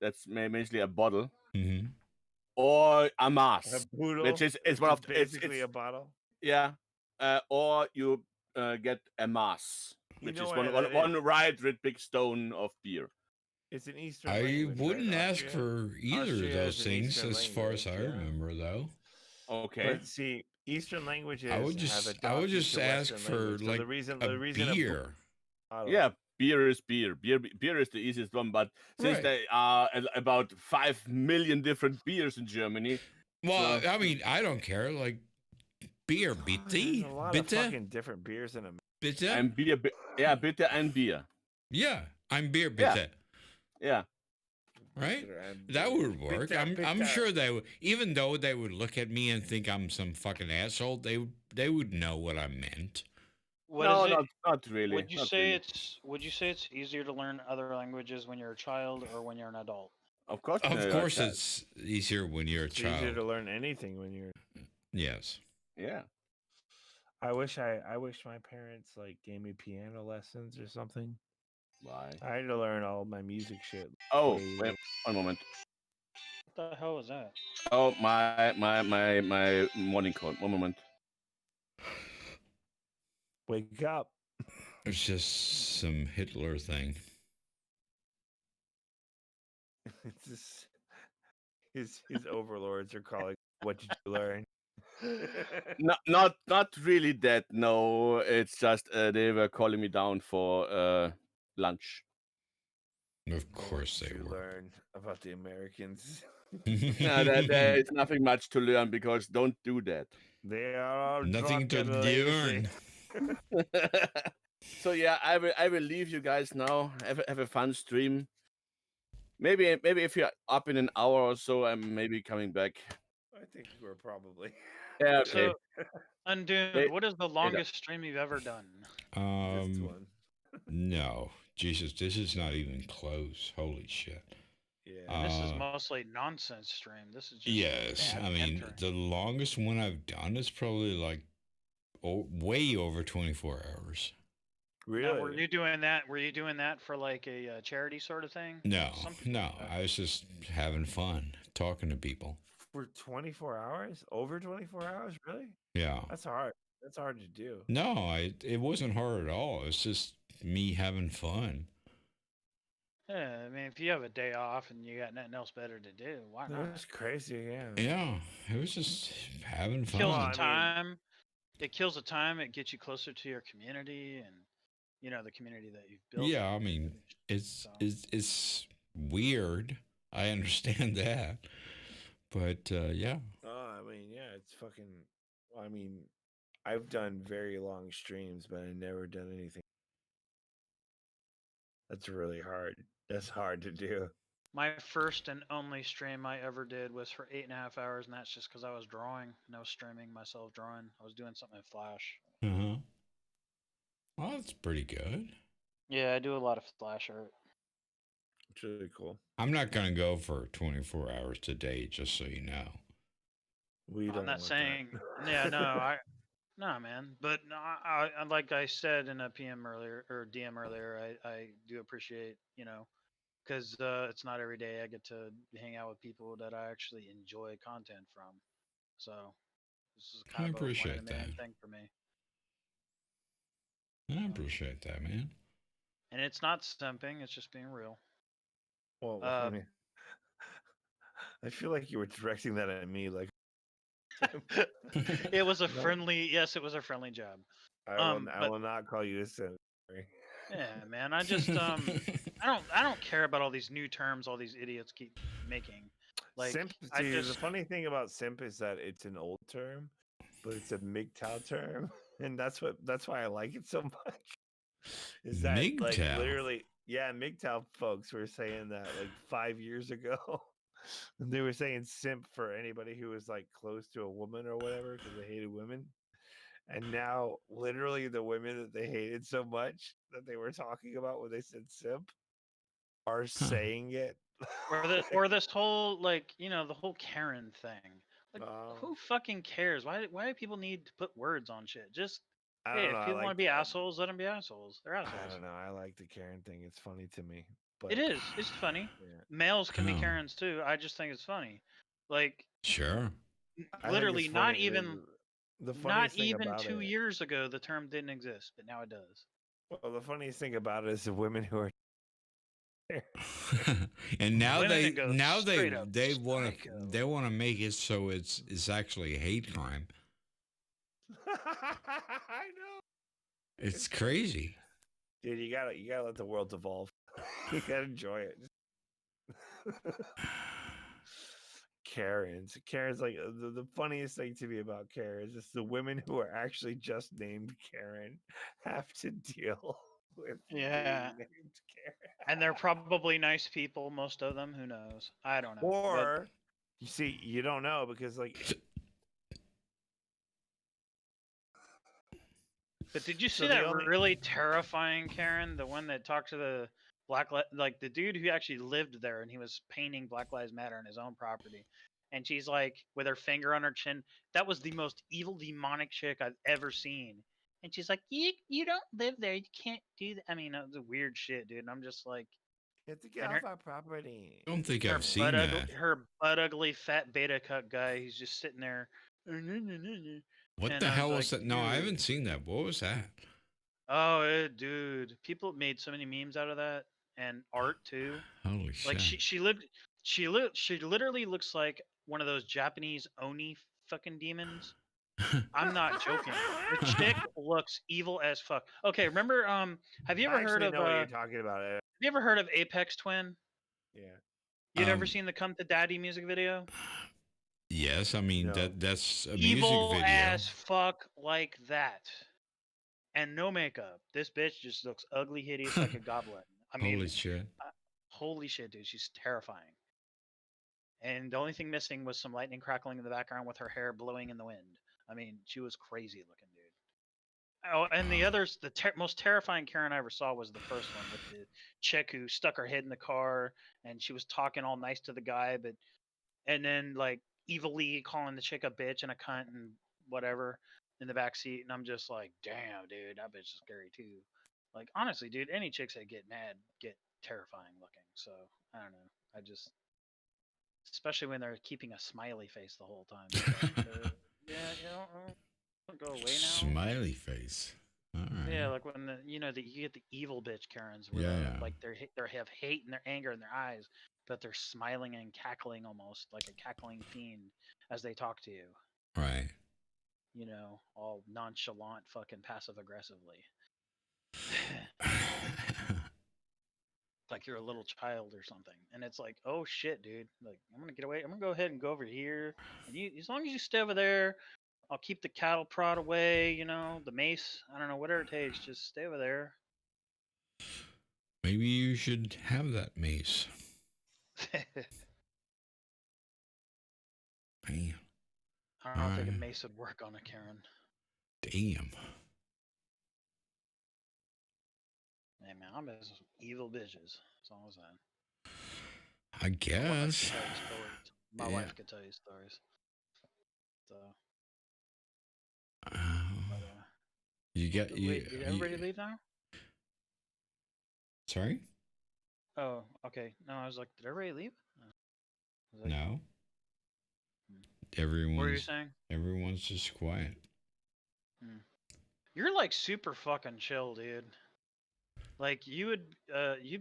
that's mainly a bottle, Mm-hmm. or a mass, a boodle, which is one of basically a bottle. yeah, or you get a mass, which is one right big stone of beer. It's an Eastern I language, wouldn't right? ask for either Austria of those is an things, Eastern as far as I language, yeah. remember, though. Okay. But see, Eastern languages I would just ask for so like the reason beer. Yeah, beer is beer. Beer is the easiest one, but since there are about 5 million different beers in Germany. Well, I mean, I don't care. Like beer, bitte, There's a lot of fucking different beers in America. bitte. I'm beer, bitte and beer. Yeah, I'm beer, bitte. Yeah. Right? That would work. I'm sure they would, even though they would look at me and think I'm some fucking asshole, they would know what I meant. Not really. Would you say it's easier to learn other languages when you're a child or when you're an adult? Of course. Of course, it's easier when you're a child. It's easier to learn anything when you're. Yes. Yeah. I wish my parents like gave me piano lessons or something. Why? I had to learn all my music shit. Oh, wait, one moment. What the hell was that? Oh, my morning call. One moment. Wake up. It's just some Hitler thing. It's just his overlords are calling. What did you learn? Not really that. No, it's just they were calling me down for lunch. Of course they were. Learn about the Americans. No, there is nothing much to learn, because don't do that. They are all nothing to learn. So yeah, I will leave you guys now. Have a fun stream. Maybe if you're up in an hour or so, I'm maybe coming back. I think we're probably. Yeah. Okay. So, Undoomed, what is the longest stream you've ever done? Just one. No, Jesus, this is not even close. Holy shit. Yeah. This is mostly nonsense stream. This is just yes. I mean, the longest one I've done is probably like way over 24 hours. Really? Now, were you doing that for like a charity sort of thing? No. I was just having fun talking to people. For 24 hours? Over 24 hours? Really? Yeah. That's hard. That's hard to do. No, it wasn't hard at all. It's just me having fun. Yeah, I mean, if you have a day off and you got nothing else better to do, why not? That's crazy, yeah. Yeah, it was just having fun. Kills Well, the I mean- time. It kills the time. It gets you closer to your community and the community that you've built. Yeah, I mean, it's weird. I understand that, but yeah. I mean, yeah, it's fucking. I mean, I've done very long streams, but I've never done anything. That's really hard. That's hard to do. My first and only stream I ever did was for 8.5 hours, and that's just because I was drawing and I was streaming myself drawing. I was doing something in Flash. Well, that's pretty good. Yeah, I do a lot of Flash art. It's really cool. I'm not gonna go for 24 hours today, just so you know. We don't. I'm not want saying. that. Yeah, no, no, man. But no, I like I said in a PM earlier or DM earlier, I do appreciate because it's not every day I get to hang out with people that I actually enjoy content from. So this is I kind of appreciate a one-in-a-man that. thing for me. I appreciate that, man. And it's not simping; it's just being real. Well, I mean, I feel like you were directing that at me, like. It was a friendly. Yes, it was a friendly job. I will not call you a simp. Yeah, man. I just I don't care about all these new terms all these idiots keep making. Like simp. I See, just the funny thing about simp is that it's an old term, but it's a MGTOW term, and that's why I like it so much. Is that like MGTOW? literally? Yeah, MGTOW folks were saying that like 5 years ago. They were saying simp for anybody who was like close to a woman or whatever because they hated women. And now, literally, the women that they hated so much that they were talking about when they said simp are saying it. or this whole like the whole Karen thing. Like who fucking cares? Why do people need to put words on shit? Just I hey, don't if know. people want to be assholes, let them be assholes. They're assholes. I don't know. I like the Karen thing. It's funny to me. But It is. It's funny. Yeah. Males can be Oh. Karens too. I just think it's funny. Like Sure. I think literally it's not funny. even The not funniest thing even about 2 it. years ago the term didn't exist, but now it does. Well, the funniest thing about it is the women who are. And now Women they go now straight up want psycho. they want to make it so it's actually a hate crime. I know. It's crazy. Dude, you gotta let the world evolve. You gotta enjoy it. Karen's like the funniest thing to me about Karen is just the women who are actually just named Karen have to deal with Yeah. being named Karen. And they're probably nice people, most of them. Who knows? I don't know. Or you see, you don't know because like. But did you So see the that only- really terrifying Karen? The one that talked to the like the dude who actually lived there, and he was painting Black Lives Matter on his own property. And she's like, with her finger on her chin. That was the most evil, demonic chick I've ever seen. And she's like, you don't live there. You can't do that. I mean, it was a weird shit, dude. And I'm just like, You have to get off our property. I don't think her I've seen that. her butt ugly fat beta cut guy. He's just sitting there. What And the I was hell like, was that? No, I dude. haven't seen that. What was that? Oh, dude, people made so many memes out of that and art too. Holy Like shit. she literally looks like one of those Japanese oni fucking demons. I'm not joking. The chick looks evil as fuck. Okay, remember have you I ever heard actually of know what you're talking about. have you ever heard of Apex Twin? Yeah. You'd ever seen the Come to Daddy music video? Yes, I mean No. that's a Evil music video. as fuck like that. And no makeup. This bitch just looks ugly, hideous like a goblin. I mean, Holy shit. holy shit, dude, she's terrifying. And the only thing missing was some lightning crackling in the background with her hair blowing in the wind. I mean, she was crazy looking, dude. Oh, and the others, the most terrifying Karen I ever saw was the first one with the chick who stuck her head in the car and she was talking all nice to the guy, and then like evilly calling the chick a bitch and a cunt and whatever in the back seat. And I'm just like, damn, dude, that bitch is scary too. Like, honestly, dude, any chicks that get mad get terrifying looking. So I don't know. especially when they're keeping a smiley face the whole time. It's like, yeah, don't go away now. Smiley face. All right. Yeah, like when you get the evil bitch Karens where like they have hate and their anger in their eyes, but they're smiling and cackling almost like a cackling fiend as they talk to you. Right. All nonchalant, fucking passive aggressively. Like you're a little child or something, and it's like, oh shit, dude, like I'm gonna get away, I'm gonna go ahead and go over here, and you, as long as you stay over there, I'll keep the cattle prod away, the mace, I don't know, whatever it takes, just stay over there. Maybe you should have that mace. Damn. I don't think a mace would work on a Karen. Damn. Hey man, I'm as evil bitches. That's all I'm saying. I guess. My wife could tell you stories. So. You get you. Wait, did everybody leave now? Sorry. Oh, okay. No, I was like, did everybody leave? No. What were you saying? Everyone's just quiet. You're like super fucking chill, dude. Like you'd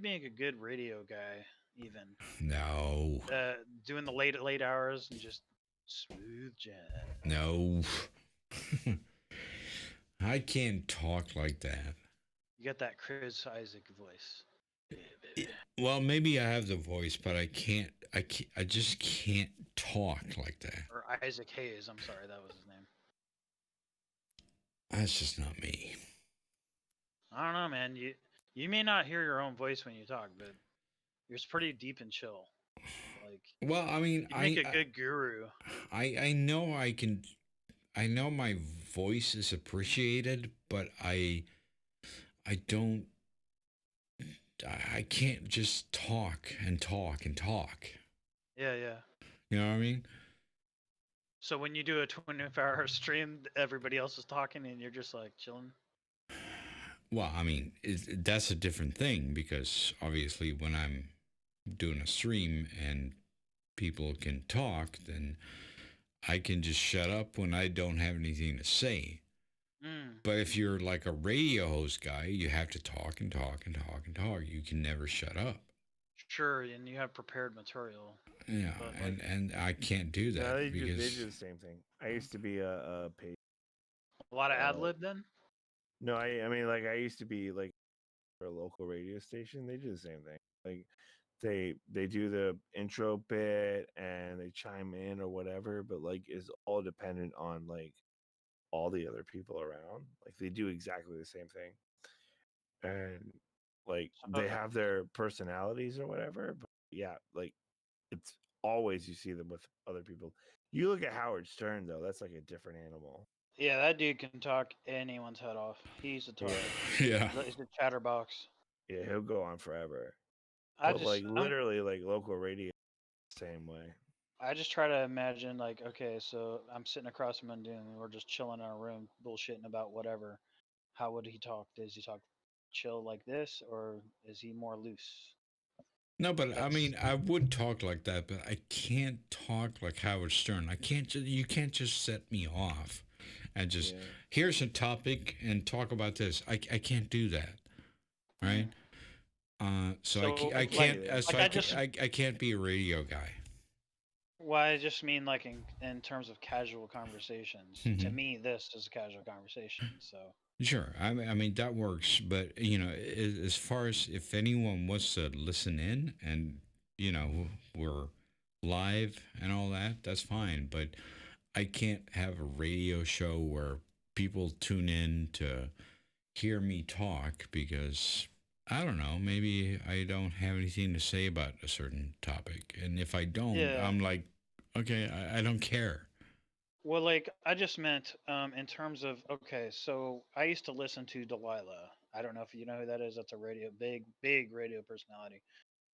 make a good radio guy, even. No. Doing the late hours and just smooth jazz. No. I can't talk like that. You got that Chris Isaac voice. Well, maybe I have the voice, but I can't. I just can't talk like that. Or Isaac Hayes. I'm sorry, that was his name. That's just not me. I don't know, man. You may not hear your own voice when you talk, but you're pretty deep and chill. Like, well, I mean, you make a good guru. I know I can. I know my voice is appreciated, but I don't. I can't just talk and talk and talk. Yeah. You know what I mean? So when you do a 24-hour stream, everybody else is talking and you're just like chilling? Well, I mean, that's a different thing because obviously when I'm doing a stream and people can talk, then I can just shut up when I don't have anything to say. But if you're like a radio host guy, you have to talk and talk and talk and talk. You can never shut up. Sure, and you have prepared material. Yeah, and I can't do that. No, they because do the same thing. I used to be a page. A lot of ad lib then? No, I mean, like I used to be like for a local radio station. They do the same thing. Like they do the intro bit and they chime in or whatever, but like is all dependent on like all the other people around. Like they do exactly the same thing, and like they have their personalities or whatever. But yeah, like it's always you see them with other people. You look at Howard Stern though; that's like a different animal. Yeah, that dude can talk anyone's head off. He's a talker. Yeah. He's a chatterbox. Yeah, he'll go on forever. Literally, like local radio, same way. I just try to imagine, like, okay, so I'm sitting across from Undoomed and we're just chilling in our room, bullshitting about whatever. How would he talk? Does he talk chill like this, or is he more loose? No, but I mean, I would talk like that, but I can't talk like Howard Stern. You can't just set me off and just here's a topic and talk about this. I can't do that, right? I can't be a radio guy. Well, I just mean like in terms of casual conversations. To me, this is a casual conversation. So sure, I mean that works, but as far as if anyone wants to listen in and we're live and all that, that's fine. But I can't have a radio show where people tune in to hear me talk because I don't know, maybe I don't have anything to say about a certain topic. And if I don't, I'm like, okay, I don't care. Well, like, I just meant in terms of, okay, so I used to listen to Delilah. I don't know if you know who that is. That's a big radio personality.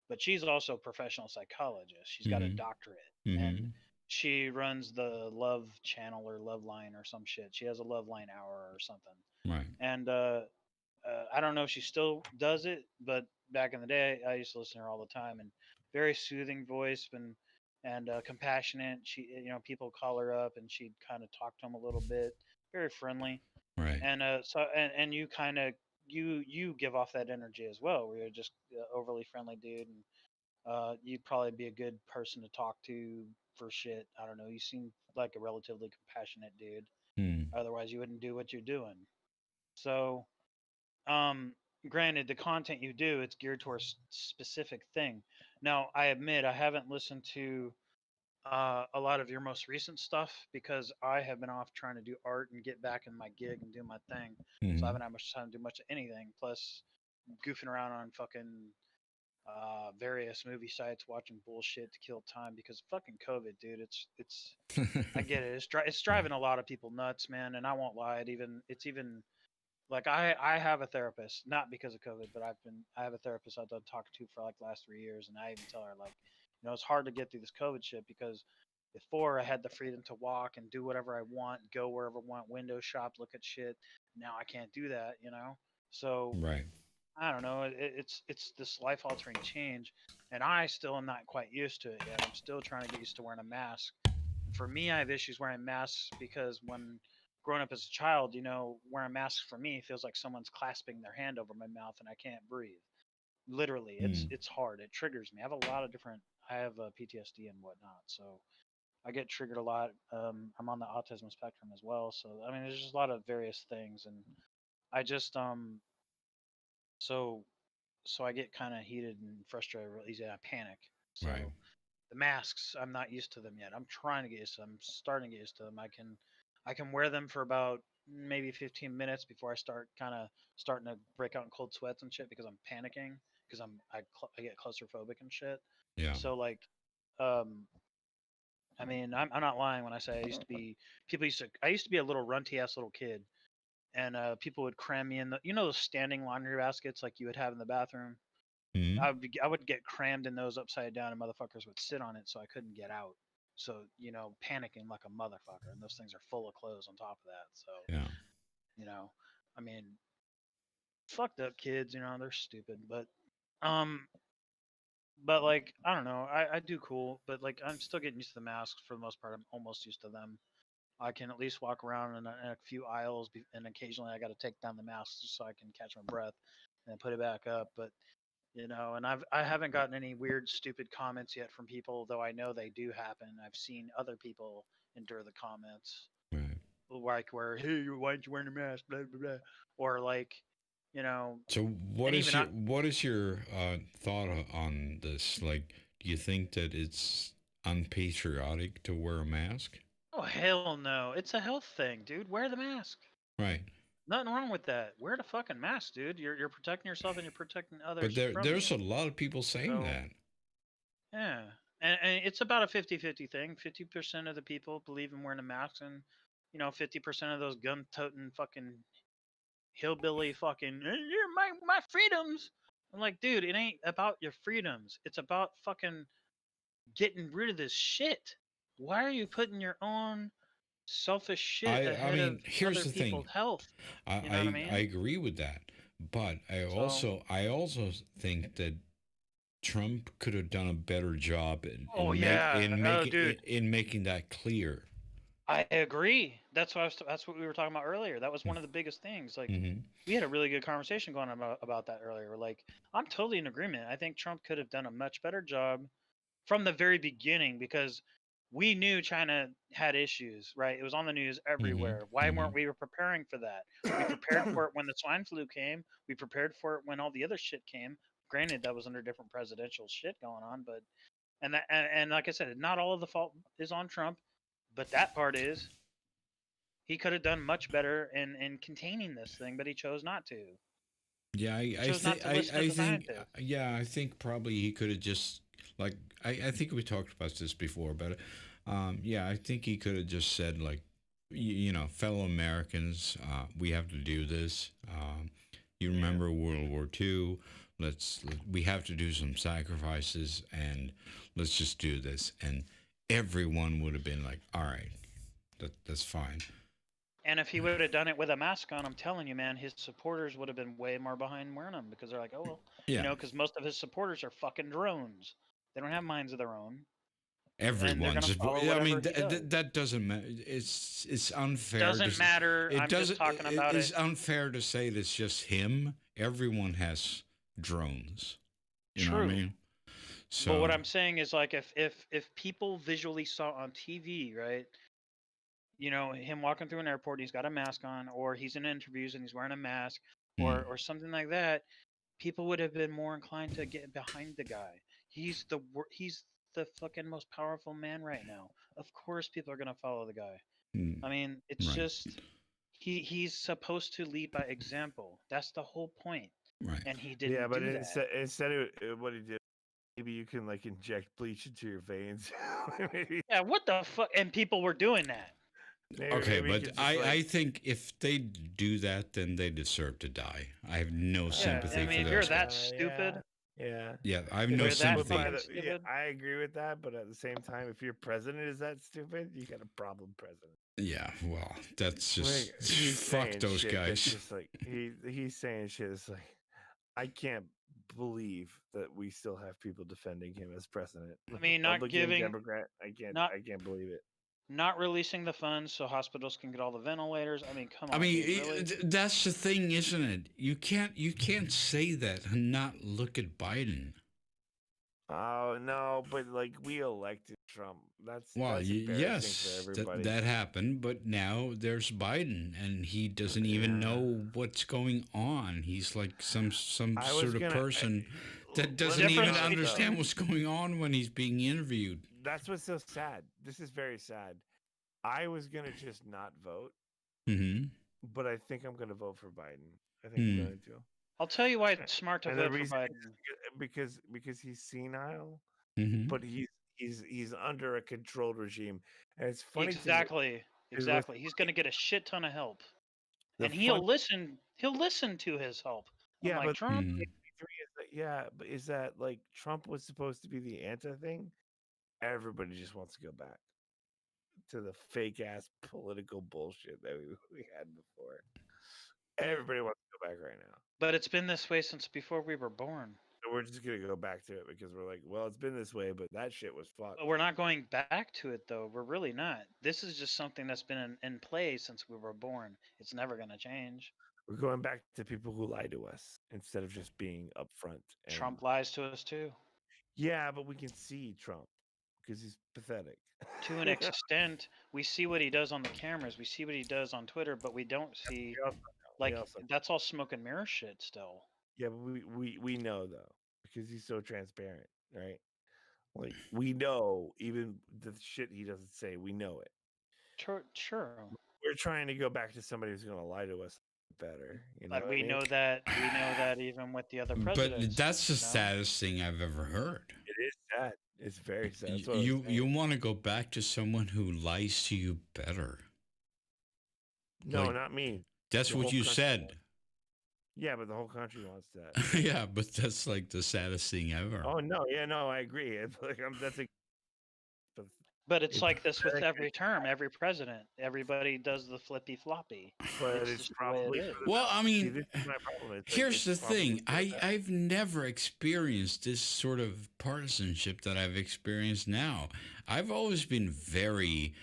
But she's also a professional psychologist. She's got a doctorate. And she runs the Love Channel or Love Line or some shit. She has a Love Line hour or something. Right. And I don't know if she still does it, but back in the day, I used to listen to her all the time. And very soothing voice. And and compassionate. She, people call her up, and she'd kind of talk to them a little bit, very friendly. Right. And and you kind of you give off that energy as well, where you're just overly friendly dude, and you'd probably be a good person to talk to for shit. I don't know. You seem like a relatively compassionate dude. Hmm. Otherwise, you wouldn't do what you're doing. So, um, granted, the content you do, it's geared towards a specific thing. Now, I admit I haven't listened to a lot of your most recent stuff because I have been off trying to do art and get back in my gig and do my thing. So I haven't had much time to do much of anything. Plus, goofing around on fucking various movie sites, watching bullshit to kill time because of fucking COVID, dude. It's I get it. It's driving a lot of people nuts, man. And I won't lie. It's even like I have a therapist, not because of COVID, but I have a therapist I've done talking to for like the last 3 years, and I even tell her like, it's hard to get through this COVID shit because before I had the freedom to walk and do whatever I want, go wherever I want, window shop, look at shit. Now I can't do that. So Right. I don't know. It's this life altering change, and I still am not quite used to it yet. I'm still trying to get used to wearing a mask. And for me, I have issues wearing masks because when growing up as a child, wearing masks for me feels like someone's clasping their hand over my mouth and I can't breathe. Literally, it's hard. It triggers me. I have a lot of different. I have PTSD and whatnot, so I get triggered a lot. I'm on the autism spectrum as well, so I mean, there's just a lot of various things, and I just so so I get kind of heated and frustrated real easy. I panic. So Right. the masks, I'm not used to them yet. I'm trying to get used to them. I'm starting to get used to them. I can wear them for about maybe 15 minutes before I start kind of starting to break out in cold sweats and shit because I'm panicking because I get claustrophobic and shit. Yeah. So like, um, I mean, I'm not lying when I say I used to be a little runty ass little kid, and people would cram me in those standing laundry baskets like you would have in the bathroom. Mhm. I would get crammed in those upside down, and motherfuckers would sit on it, so I couldn't get out. So panicking like a motherfucker, and those things are full of clothes on top of that. So Yeah. you know, I mean, fucked up kids, they're stupid, um, but like I don't know, I do cool, but like I'm still getting used to the masks for the most part. I'm almost used to them. I can at least walk around in a few aisles, and occasionally I got to take down the mask just so I can catch my breath and put it back up. But and I haven't gotten any weird, stupid comments yet from people, though I know they do happen. I've seen other people endure the comments, Right. like where, hey, why aren't you wearing a mask, blah blah blah, or like, you know, So and even I, what is your thought on this? Like, do you think that it's unpatriotic to wear a mask? oh hell no, it's a health thing, dude. Wear the mask. Right. Nothing wrong with that. Wear the fucking mask, dude. You're protecting yourself and you're protecting But others from there's you. a lot of people saying So that. yeah, and it's about a 50-50 thing. 50% of the people believe in wearing a mask, and 50% of those gun-toting fucking hillbilly fucking you're my freedoms. I'm like, dude, it ain't about your freedoms. It's about fucking getting rid of this shit. Why are you putting your own selfish shit I ahead of mean, here's other the thing. people's health? You know what I I mean? agree with that, but So, I also think that Trump could have done a better job oh yeah, oh dude, in making that clear. I agree. That's what we were talking about earlier. That was one of the biggest things. Like Mm-hmm. we had a really good conversation going on about that earlier. Like I'm totally in agreement. I think Trump could have done a much better job from the very beginning because we knew China had issues, right? It was on the news Mm-hmm. everywhere. Why Mm-hmm. weren't we preparing for that? We prepared for it when the swine flu came. We prepared for it when all the other shit came. Granted, that was under different presidential shit going on, but and like I said, not all of the fault is on Trump, but that part is. He could have done much better in containing this thing, but he chose not to. Yeah, He chose not to listen to I the think scientists. yeah, I think probably he could have just like I think we talked about this before, but yeah, I think he could have just said like fellow Americans, we have to do this. You remember World War II? We have to do some sacrifices and let's just do this. And everyone would have been like, all right, that's fine. And if he would have done it with a mask on, I'm telling you, man, his supporters would have been way more behind wearing them because they're like, oh, well, Yeah. because most of his supporters are fucking drones. They don't have minds of their own. Everyone's. follow I whatever mean, he does. that doesn't matter. It's unfair. Doesn't matter. It I'm doesn't. just talking about It's it. unfair to say that it's just him. Everyone has drones. You know what I True. mean? So But what I'm saying is, like, if people visually saw on TV, right? You know, him walking through an airport, he's got a mask on, or he's in interviews and he's wearing a mask, or something like that. People would have been more inclined to get behind the guy. He's the fucking most powerful man right now. Of course, people are gonna follow the guy. I mean, it's right, just he's supposed to lead by example. That's the whole point, right. and he didn't Yeah, but do that. instead of what he did, maybe you can like inject bleach into your veins. maybe, Yeah, what the fuck? And people were doing that. Okay, maybe you but could just, I think if they do that, then they deserve to die. I have no sympathy I mean, for if you're those that guys. stupid, yeah. I have If no you're that sympathy. fucking yeah, stupid. I agree with that, but at the same time, if your president is that stupid, you got a problem, president. Yeah, well, that's just Like, he's fuck saying those shit that's guys. just like he's saying shit. It's like I can't believe that we still have people defending him as president. I mean, not Republican, giving, Democrat. I not can't believe it. not releasing the funds so hospitals can get all the ventilators. I mean, come on. I mean, dude, really? that's the thing, isn't it? You can't say that and not look at Biden. Oh no, but like we elected Trump. That's Well, embarrassing yes, for everybody. that happened, but now there's Biden, and he doesn't even know what's going on. He's like some sort of person that doesn't even Difference between- understand what's going on when he's being interviewed. That's what's so sad. This is very sad. I was gonna just not vote, Mm-hmm. but I think I'm gonna vote for Biden. I think I'm going to. I'll tell you why it's smart to And the vote for reason Biden. is because he's senile, Mm-hmm. but he's under a controlled regime, and it's funny. Exactly. He's going to get a shit ton of help, and he'll listen. He'll listen to his help. Yeah, Unlike but Trump. but is that like Trump was supposed to be the anti thing? Everybody just wants to go back to the fake ass political bullshit that we had before. Everybody wants to go back right now. But it's been this way since before we were born. So we're just gonna go back to it because we're like, well, it's been this way, but that shit was fucked. But we're not going back to it, though. We're really not. This is just something that's been in play since we were born. It's never going to change. We're going back to people who lie to us instead of just being upfront. And, Trump lies to us, too. Yeah, but we can see Trump because he's pathetic. To an extent, we see what he does on the cameras. We see what he does on Twitter, but we don't see, that's all smoke and mirror shit still. Yeah, but we know, though, because he's so transparent, right? Like, we know even the shit he doesn't say, we know it. Sure. We're trying to go back to somebody who's going to lie to us better. You know But we know that even with the other presidents. But that's the saddest thing I've ever heard. It is sad. It's very sad. That's what You want to go back to someone who lies to you better. No, like, not me. That's The what whole you country said. wants. Yeah, but the whole country wants that. Yeah, but that's like the saddest thing ever. Oh no, yeah, no, I agree. It's like But it's like this with every term, every president. Everybody does the flippy floppy. But it's probably well, I mean, this is my problem. here's the thing. I've never experienced this sort of partisanship that I've experienced now. I've always been very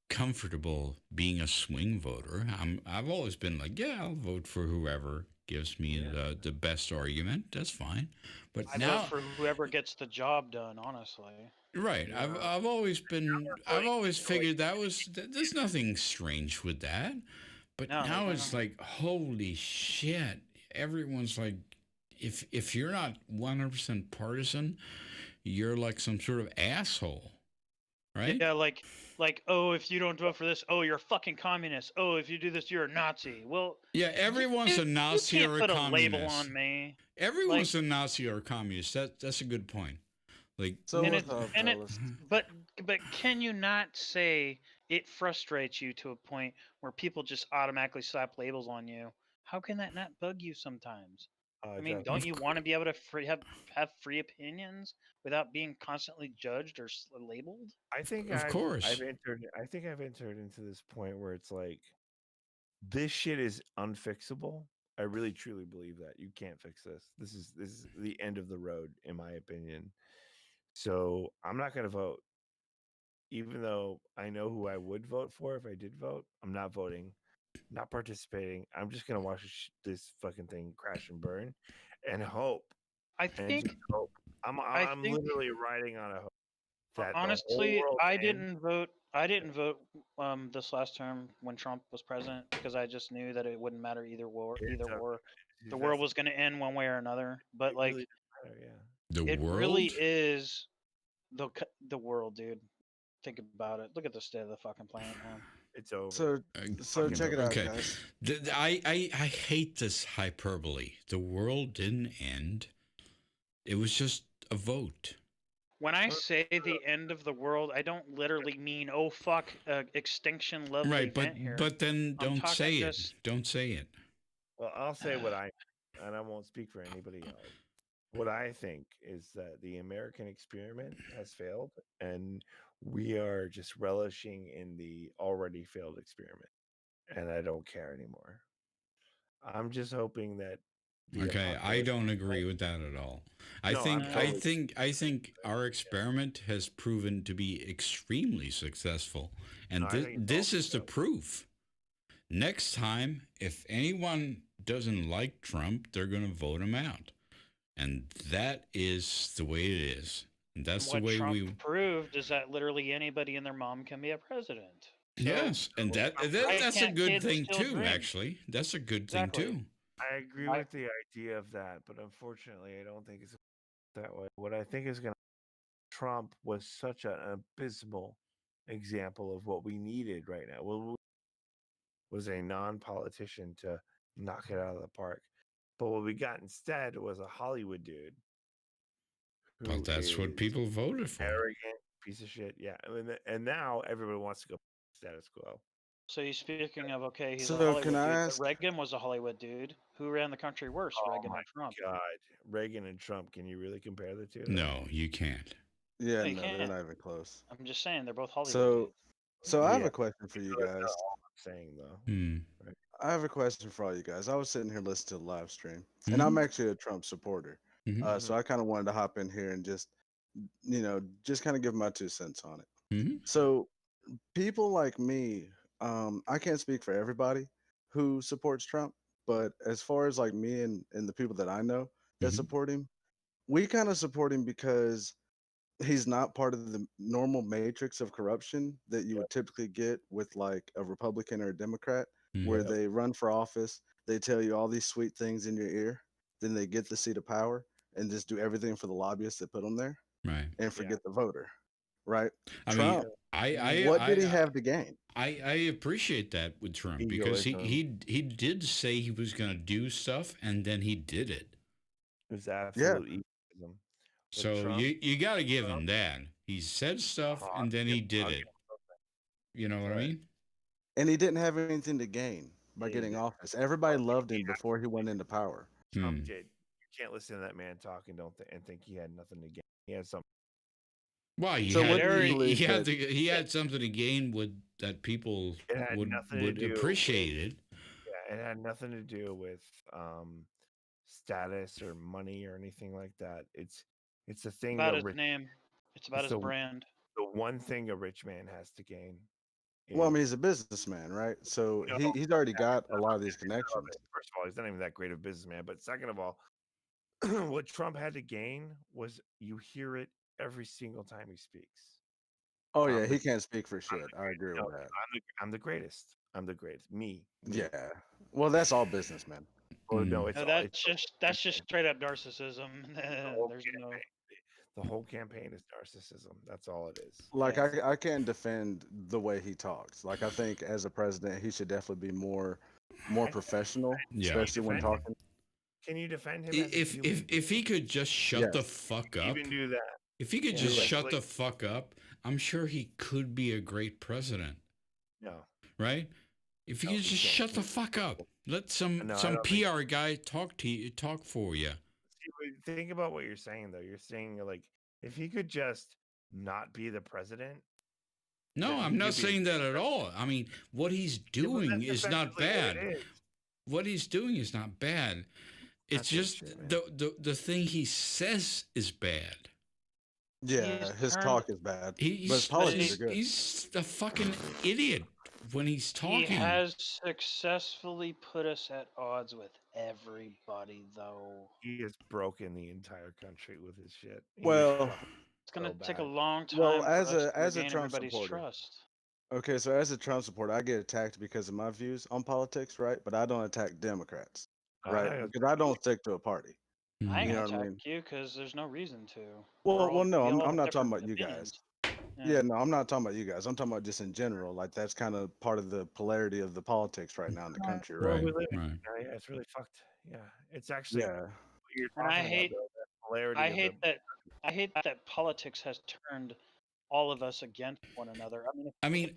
comfortable being a swing voter. I've always been like, yeah, I'll vote for whoever gives me the best argument. That's fine. But I now vote for whoever gets the job done, honestly. right. I've always figured there's nothing strange with that. But now it's like, holy shit. Everyone's like, if you're not 100% partisan, you're like some sort of asshole. Right? Yeah, like, oh, if you don't vote for this, oh, you're a fucking communist. Oh, if you do this, you're a Nazi. Well, yeah, everyone's a Nazi or a communist. You can't put a label on me. Everyone's a Nazi or a communist. That's a good point. Like, but can you not say it frustrates you to a point where people just automatically slap labels on you? How can that not bug you sometimes? I mean, don't you want to be able to have free opinions without being constantly judged or labeled? I think of course. I've entered into this point where it's like, this shit is unfixable. I really truly believe that you can't fix this. This is the end of the road, in my opinion. So I'm not going to vote. even though I know who I would vote for if I did vote, I'm not voting, not participating. I'm just gonna watch this fucking thing crash and burn, and hope, I and just think hope. I I'm think literally riding on a hope that the whole honestly, world I ends. didn't vote. I didn't vote this last term when Trump was president because I just knew that it wouldn't matter either war. Either war, the world was going to end one way or another. But It like, really doesn't matter, yeah. The it world? really is the world, dude. Think about it. Look at the state of the fucking planet, man. It's over. So Fucking check it over. out, Okay. guys. I hate this hyperbole. The world didn't end. It was just a vote. When I say the end of the world, I don't literally mean oh fuck extinction level Right, event here. but then I'm don't talking say it. just- Don't say it. Well, I'll say what and I won't speak for anybody else. What I think is that the American experiment has failed, and we are just relishing in the already failed experiment, and I don't care anymore. I'm just hoping that. Okay, I don't agree with that at all. I No, think I'm totally- I think our experiment has proven to be extremely successful, and No, I think it's this all is the proof. Next time, if anyone doesn't like Trump, they're going to vote him out, and that is the way it is. And that's what the way Trump proved is that literally anybody and their mom can be a president. Yes, and that's a can't good kids thing still too. drink? Actually, that's a good Exactly. thing too. I agree with the idea of that, but unfortunately, I don't think it's that way. What I think is going to Trump was such an abysmal example of what we needed right now. Well, was a non-politician to knock it out of the park, but what we got instead was a Hollywood dude. Well, that's what is people voted for. arrogant piece of shit. Yeah, and now everybody wants to go status quo. So you're speaking of he's So a Hollywood can dude. I But ask- Reagan was a Hollywood dude. Who ran the country worse, Reagan my or Trump? God, Reagan and Trump. Can you really compare the two? No, you can't. Yeah, you no, they're can't. not even close. I'm just saying they're both Hollywood So, dudes. so I have Yeah. a question for you That's guys. not all I'm saying though. Hmm. I have a question for all you guys. I was sitting here listening to the live stream, and I'm actually a Trump supporter. Mhm. So I kind of wanted to hop in here and just kind of give my 2 cents on it. Mhm. So people like me, I can't speak for everybody who supports Trump, but as far as like me and the people that I know that Mhm. support him, we kind of support him because he's not part of the normal matrix of corruption that you would typically get with like a Republican or a Democrat, where Mhm. they run for office, they tell you all these sweet things in your ear, then they get the seat of power and just do everything for the lobbyists that put them there Right. and forget the voter, right? I Trump, mean, what did he have to gain? I appreciate that with Trump because he did say he was going to do stuff and then he did it. It was absolute egoism. With So Trump, you got to give him that. He said stuff and then he did it. You know what I mean? And he didn't have anything to gain by He getting didn't. office. Everybody loved him before he went into power. Trump did. You can't listen to that man talk and and think he had nothing to gain. He had something. Well, So what do you believe that- he had something to gain with that people It had would nothing to do appreciate it. Yeah, it had nothing to do with status or money or anything like that. It's a thing About that his rich, name. It's about it's his the- brand. the one thing a rich man has to gain. Well, I mean, is- he's a businessman, right? So No, he's already got a lot of these connections. First of all, he's not even that great of a businessman. But second of all, what Trump had to gain was you hear it every single time he speaks. Oh I'm yeah, the- he can't speak for shit. I agree No, with that. I'm the greatest. I'm the greatest. Me. Yeah. Well, that's all businessmen. Oh, no, it's No, all- that's it's just straight up narcissism. whole There's no. the whole campaign is narcissism. That's all it is. Like I can't defend the way he talks. Like I think as a president, he should definitely be more professional, Yeah. especially when Defend him. talking. Can you defend him? As a If human if he could just shut the fuck up. even do that? If he could Yeah. just Do it. shut the fuck up, I'm sure he could be a great president, No. right? If he No, could he just can't. shut the fuck up, let some No, I don't think- PR guy talk for you. See, but think about what you're saying though. You're saying like if he could just not be the president. No, then I'm he not could be- saying that at all. I mean, what he's Yeah, but doing that's is not effectively what bad. it is. What he's doing is not bad. It's That's just bullshit, man. the thing he says is bad. Yeah, his turned- talk is bad, but his He's politics are good. he's a fucking idiot when he's talking. He has successfully put us at odds with everybody, though. He has broken the entire country with his shit. Well, It's gonna so take a bad. long time well, for as us a to as a regain Trump everybody's supporter, trust. okay, so as a Trump supporter, I get attacked because of my views on politics, right? But I don't attack Democrats, right? I- Because I don't stick to a party. I ain't You know gonna what I attack mean? you because there's no reason to. Well, no, We all I'm have not talking different about you guys. opinions. Yeah, no, I'm not talking about you guys. I'm talking about just in general. Like that's kind of part of the polarity of the politics right now in the country, Well, right? we live in Right. yeah, it's really fucked. Yeah, it's actually Yeah. what you're And I talking hate, about, though, that polarity I of hate the. that. I hate that politics has turned all of us against one another. I mean,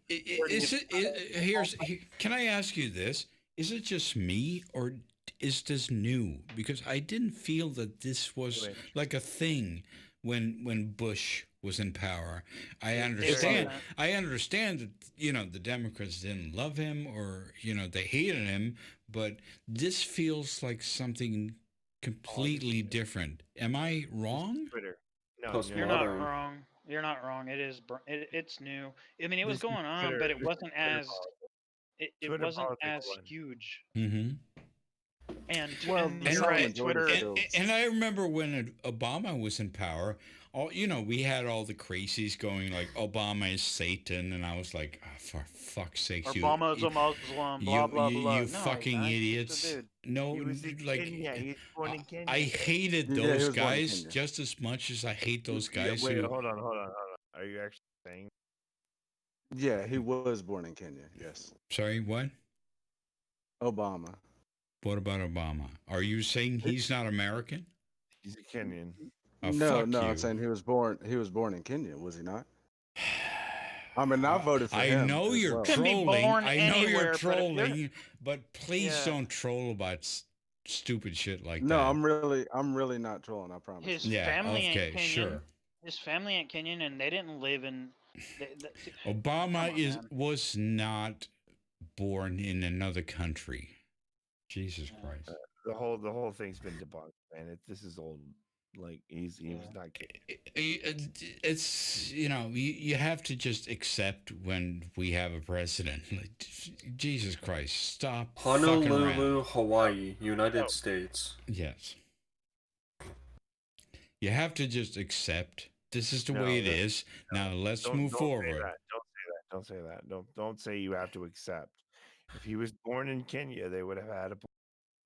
is it here's can I ask you this? Is it just me or is this new? Because I didn't feel that this was like a thing when Bush was in power. I understand that the Democrats didn't love him or they hated him, but this feels like something completely different. Am I wrong? Twitter. No, You're not wrong. You're not wrong. It's new. I mean, it was going on, but it wasn't as it wasn't as huge. Mm-hmm. And you're right. Twitter. And I remember when Obama was in power, we had all the crazies going like Obama is Satan, and I was like, oh, for fuck's sake, Obama's a Muslim, blah blah blah. You fucking idiots! No, like he's born in Kenya. I hated those guys just as much as I hate those guys. Wait, hold on. Are you actually saying? Yeah, he was born in Kenya. Yes. Sorry, what? Obama. What about Obama? Are you saying he's not American? He's a Kenyan. Oh, no, fuck you. I'm saying he was born in Kenya, was he not? I mean, I voted for him. I know you're trolling. But please don't troll about stupid shit like that. No, I'm really not trolling. I promise. His family ain't Kenyan. His family ain't Kenyan, and they didn't live in. Obama was not born in another country. Jesus Christ. The whole thing's been debunked, man. This is old. Like he was not Kenyan. It's you have to just accept when we have a president. Like, Jesus Christ, stop. Honolulu, Hawaii, United States. Yes. You have to just accept this is the way it is. Now let's move forward. Don't say that. Don't say you have to accept. If he was born in Kenya, they would have had a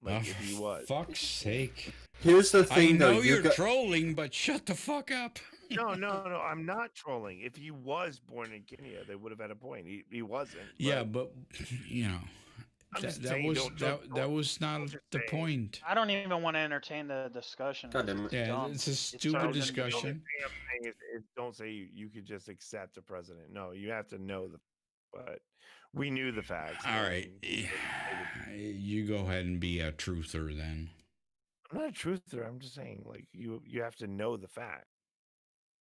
if he was. Fuck's sake. Here's the thing, I know you're trolling, but shut the fuck up. No, I'm not trolling. If he was born in Kenya, they would have had a point. He wasn't. Yeah, but that was not the point. I don't even want to entertain the discussion. Yeah, it's a stupid discussion. The thing is, don't say you could just accept a president. No, you have to know but we knew the facts. All right. You go ahead and be a truther then. I'm not a truther. I'm just saying, like, you have to know the fact.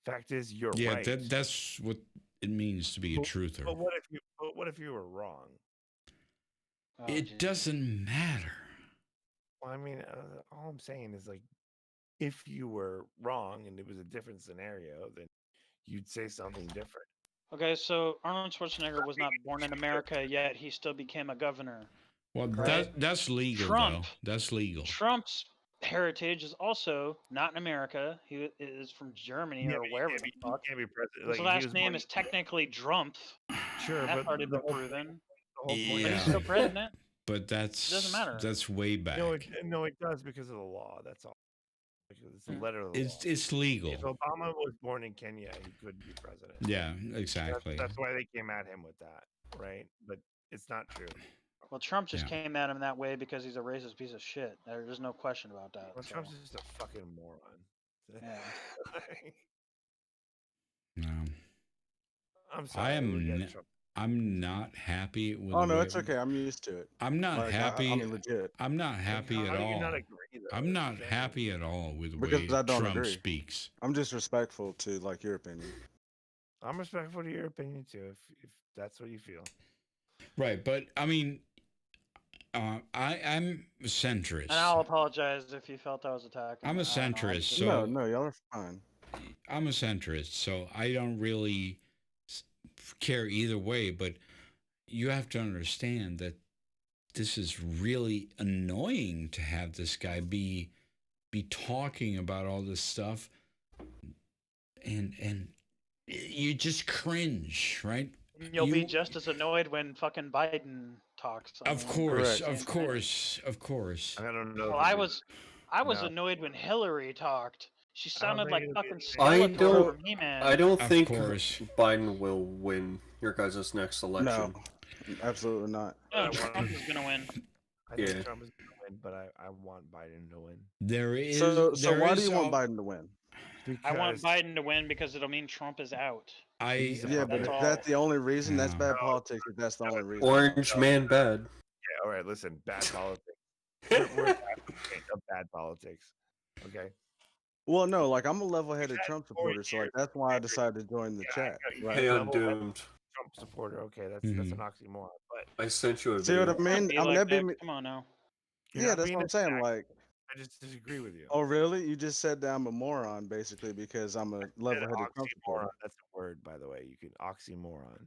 Fact is, you're right. Yeah, that's what it means to be a truther. But what if you were wrong? It doesn't matter. Well, I mean, all I'm saying is, like, if you were wrong and it was a different scenario, then you'd say something different. Okay, so Arnold Schwarzenegger was not born in America, yet he still became a governor. Well, that's legal, though. That's legal. Trump's heritage is also not in America. He is from Germany or wherever the fuck. Can't be president. His last name is technically Drumpf. Sure, that's but already been proven. Yeah. He's still president. But doesn't matter. That's way back. No, it does because of the law. That's all. It's the letter of the law. It's legal. If Obama was born in Kenya, he couldn't be president. Yeah, exactly. That's why they came at him with that, right? But it's not true. Well, Trump just came at him that way because he's a racist piece of shit. There's no question about that. Well, Trump's just a fucking moron. Yeah. No. I'm sorry. I'm not happy with. Oh no, it's okay. I'm used to it. I'm not happy. I mean, legit. I'm not happy at all. I'm not happy at all with the way Trump speaks. I'm just respectful to like your opinion. I'm respectful to your opinion too, if that's what you feel. Right, but I mean, I'm a centrist. And I'll apologize if you felt I was attacking. I'm a centrist. So no, y'all are fine. I'm a centrist, so I don't really care either way. But you have to understand that this is really annoying to have this guy be talking about all this stuff, and you just cringe, right? You'll be just as annoyed when fucking Biden talks. Of course, of course, of course. I don't know. Well, I was annoyed when Hillary talked. She sounded like fucking I Skeletor from He-Man. I don't Of think course. Biden will win your guys' next election. No, absolutely not. No, Trump is gonna win. I think Yeah. Trump is going to win, but I want Biden to win. There is. So there why do is you want al- Biden to win? I want Biden to win because it'll mean Trump is out. Yeah, but That's if that's all. the only reason, that's No. bad politics. If that's the only reason. Orange man bad. Yeah, all right, listen, bad politics. We're of bad politics. Okay. Well, no, like I'm a level-headed Trump supporter, so like that's why I decided to join the chat. Right? Hey, Undoomed. Trump supporter. Okay, that's Mhm. an oxymoron. But I sent you a See what I video. mean? Be I'm like that'd that. be Come on now. you're yeah, not that's being what I'm saying. attacked. Like, I just disagree with you. oh really? You just said that I'm a moron basically because I'm a An level-headed Trump supporter. oxymoron. That's a word, by the way. You can oxymoron.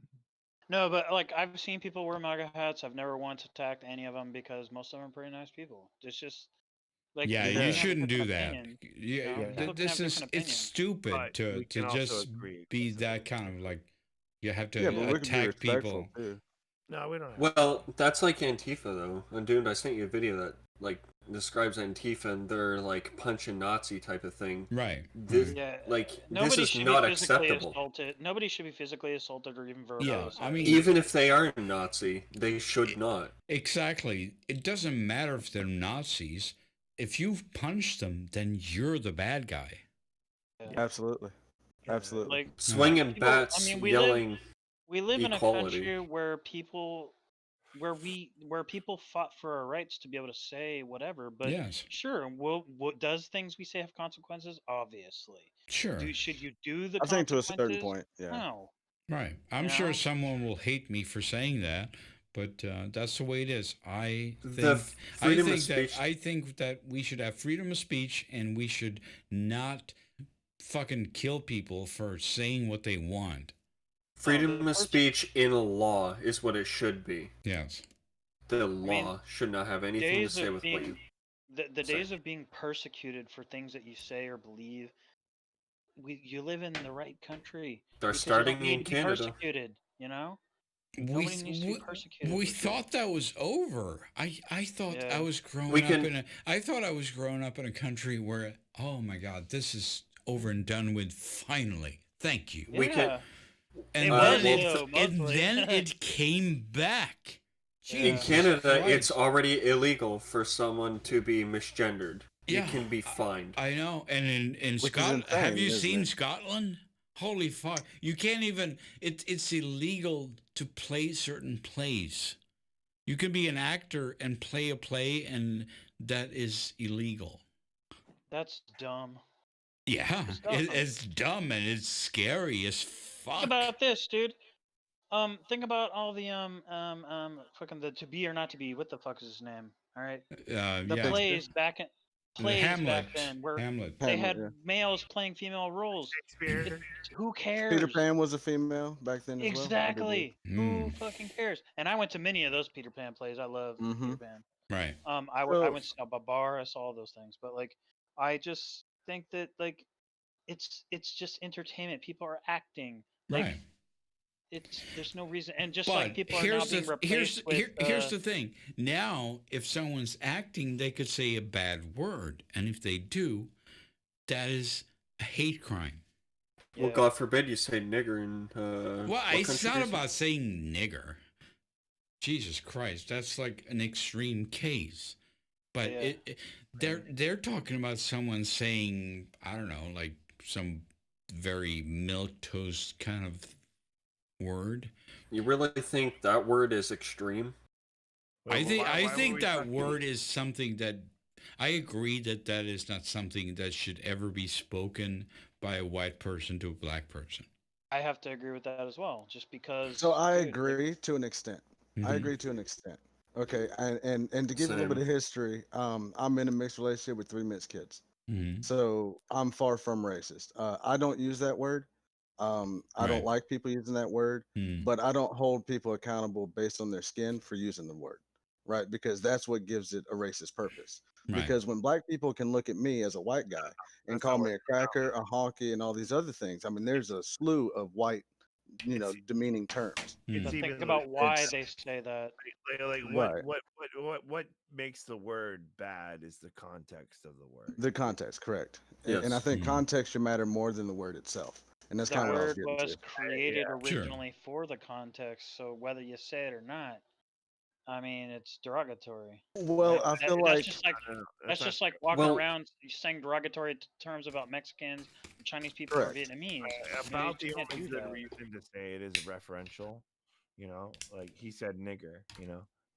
No, but like I've seen people wear MAGA hats. I've never once attacked any of them because most of them are pretty nice people. It's just like Yeah, people you can have a shouldn't do different that. opinion, Yeah, you know? People can this have is different it's opinions. stupid But to we can also just agree be because that kind of like you have to Yeah, but we could be attack respectful people. too. No, we don't have Well, that's like Antifa though. Undoomed, I sent you a video that like describes Antifa and their like punch and Nazi type of thing. Right. This Yeah, like this nobody is should not be physically acceptable. assaulted. Nobody should be physically assaulted or even verbally Yeah, assaulted. I mean, Even if they are Nazi, they should not. exactly. It doesn't matter if they're Nazis. If you've punched them, then you're the bad guy. Absolutely, absolutely. Like Swinging people, bats, I mean, yelling. we live in a equality. country where people fought for our rights to be able to say whatever. But Yes. sure, does things we say have consequences? Obviously. Sure. Should you do the I think to a consequences? certain point, yeah. No. Right. I'm You sure know? someone will hate me for saying that, but that's the way it is. I The think freedom of speech. I think that we should have freedom of speech, and we should not fucking kill people for saying what they want. Freedom of speech in law is what it should be. Yes. The law should not have anything to Days say of with what you. being the say. days of being persecuted for things that you say or believe. You live in the right country. They're because you don't starting need in to be Canada. Persecuted, you know. We Nobody needs to be persecuted. we thought that was over. I thought Yeah. I was growing We up can- in a I thought I was growing up in a country where, oh my God, this is over and done with finally. Thank you. We can- Yeah. And It then was, it, though, and mostly. then it came back. In Jesus Canada, Christ. it's already illegal for someone to be misgendered. Yeah, You can be fined. I know. And in Which is Scotland, have insane, you isn't seen it? Scotland? Holy fuck. You can't even it's illegal to play certain plays. You can be an actor and play a play, and that is illegal. That's dumb. Yeah, It's dumb. it's dumb and it's scary as fuck. Think about this, dude. Think about all the fucking the to be or not to be. What the fuck is his name? All right, the yeah. plays back Hamlet. back then where Hamlet. they Hamlet, had yeah. males playing female roles. Shakespeare. Who cares? Peter Pan was a female back then as well. I do believe. Exactly. Who Mm. fucking cares? And I went to many of those Peter Pan plays. I love Peter Mhm. Pan. Right. I So- went to a bar. I saw all those things, but like, I just think that like, it's just entertainment. People are acting. Like, Right. there's no reason, and just But like people are now here's being the replaced with. here's the thing. Now, if someone's acting, they could say a bad word, and if they do, that is a hate crime. Well, Yeah. God forbid you say nigger in. Well, what it's country not is it? about saying nigger. Jesus Christ, that's like an extreme case. But Yeah. they're talking about someone saying, I don't know, like some very milquetoast kind of word. You really think that word is extreme? I think Why were we that talking- word is something that I agree that is not something that should ever be spoken by a white person to a black person. I have to agree with that as well, just because. So I dude, like, agree to an extent. I Mhm. agree to an extent. Okay, and to give you a little bit Same. of history, I'm in a mixed relationship with 3 mixed kids. Mhm. So I'm far from racist. I don't use that word. I don't Right. like people using that word, Mm. but I don't hold people accountable based on their skin for using the word, right? Because that's what gives it a racist purpose. Right. Because when black people can look at me as a white guy and That's call not me what a cracker, a honky, and all these other things, I mean, there's a slew of white, It's- demeaning terms. But it's Mm. even think about why It's they say that. like right. what makes the word bad is the context of the word. The context, correct. And I Yes. think Mm. context should matter more than the word itself. And that's The kind of what I was word getting was to. created Sure. originally for the context, so whether you say it or not, I mean, it's derogatory. Well, I feel That's like just like No, that's that's not just like walking Well, around saying derogatory terms about Mexicans, or Chinese people, or correct. Vietnamese. about You the can't only do good that. reason to say it is referential. Like he said nigger.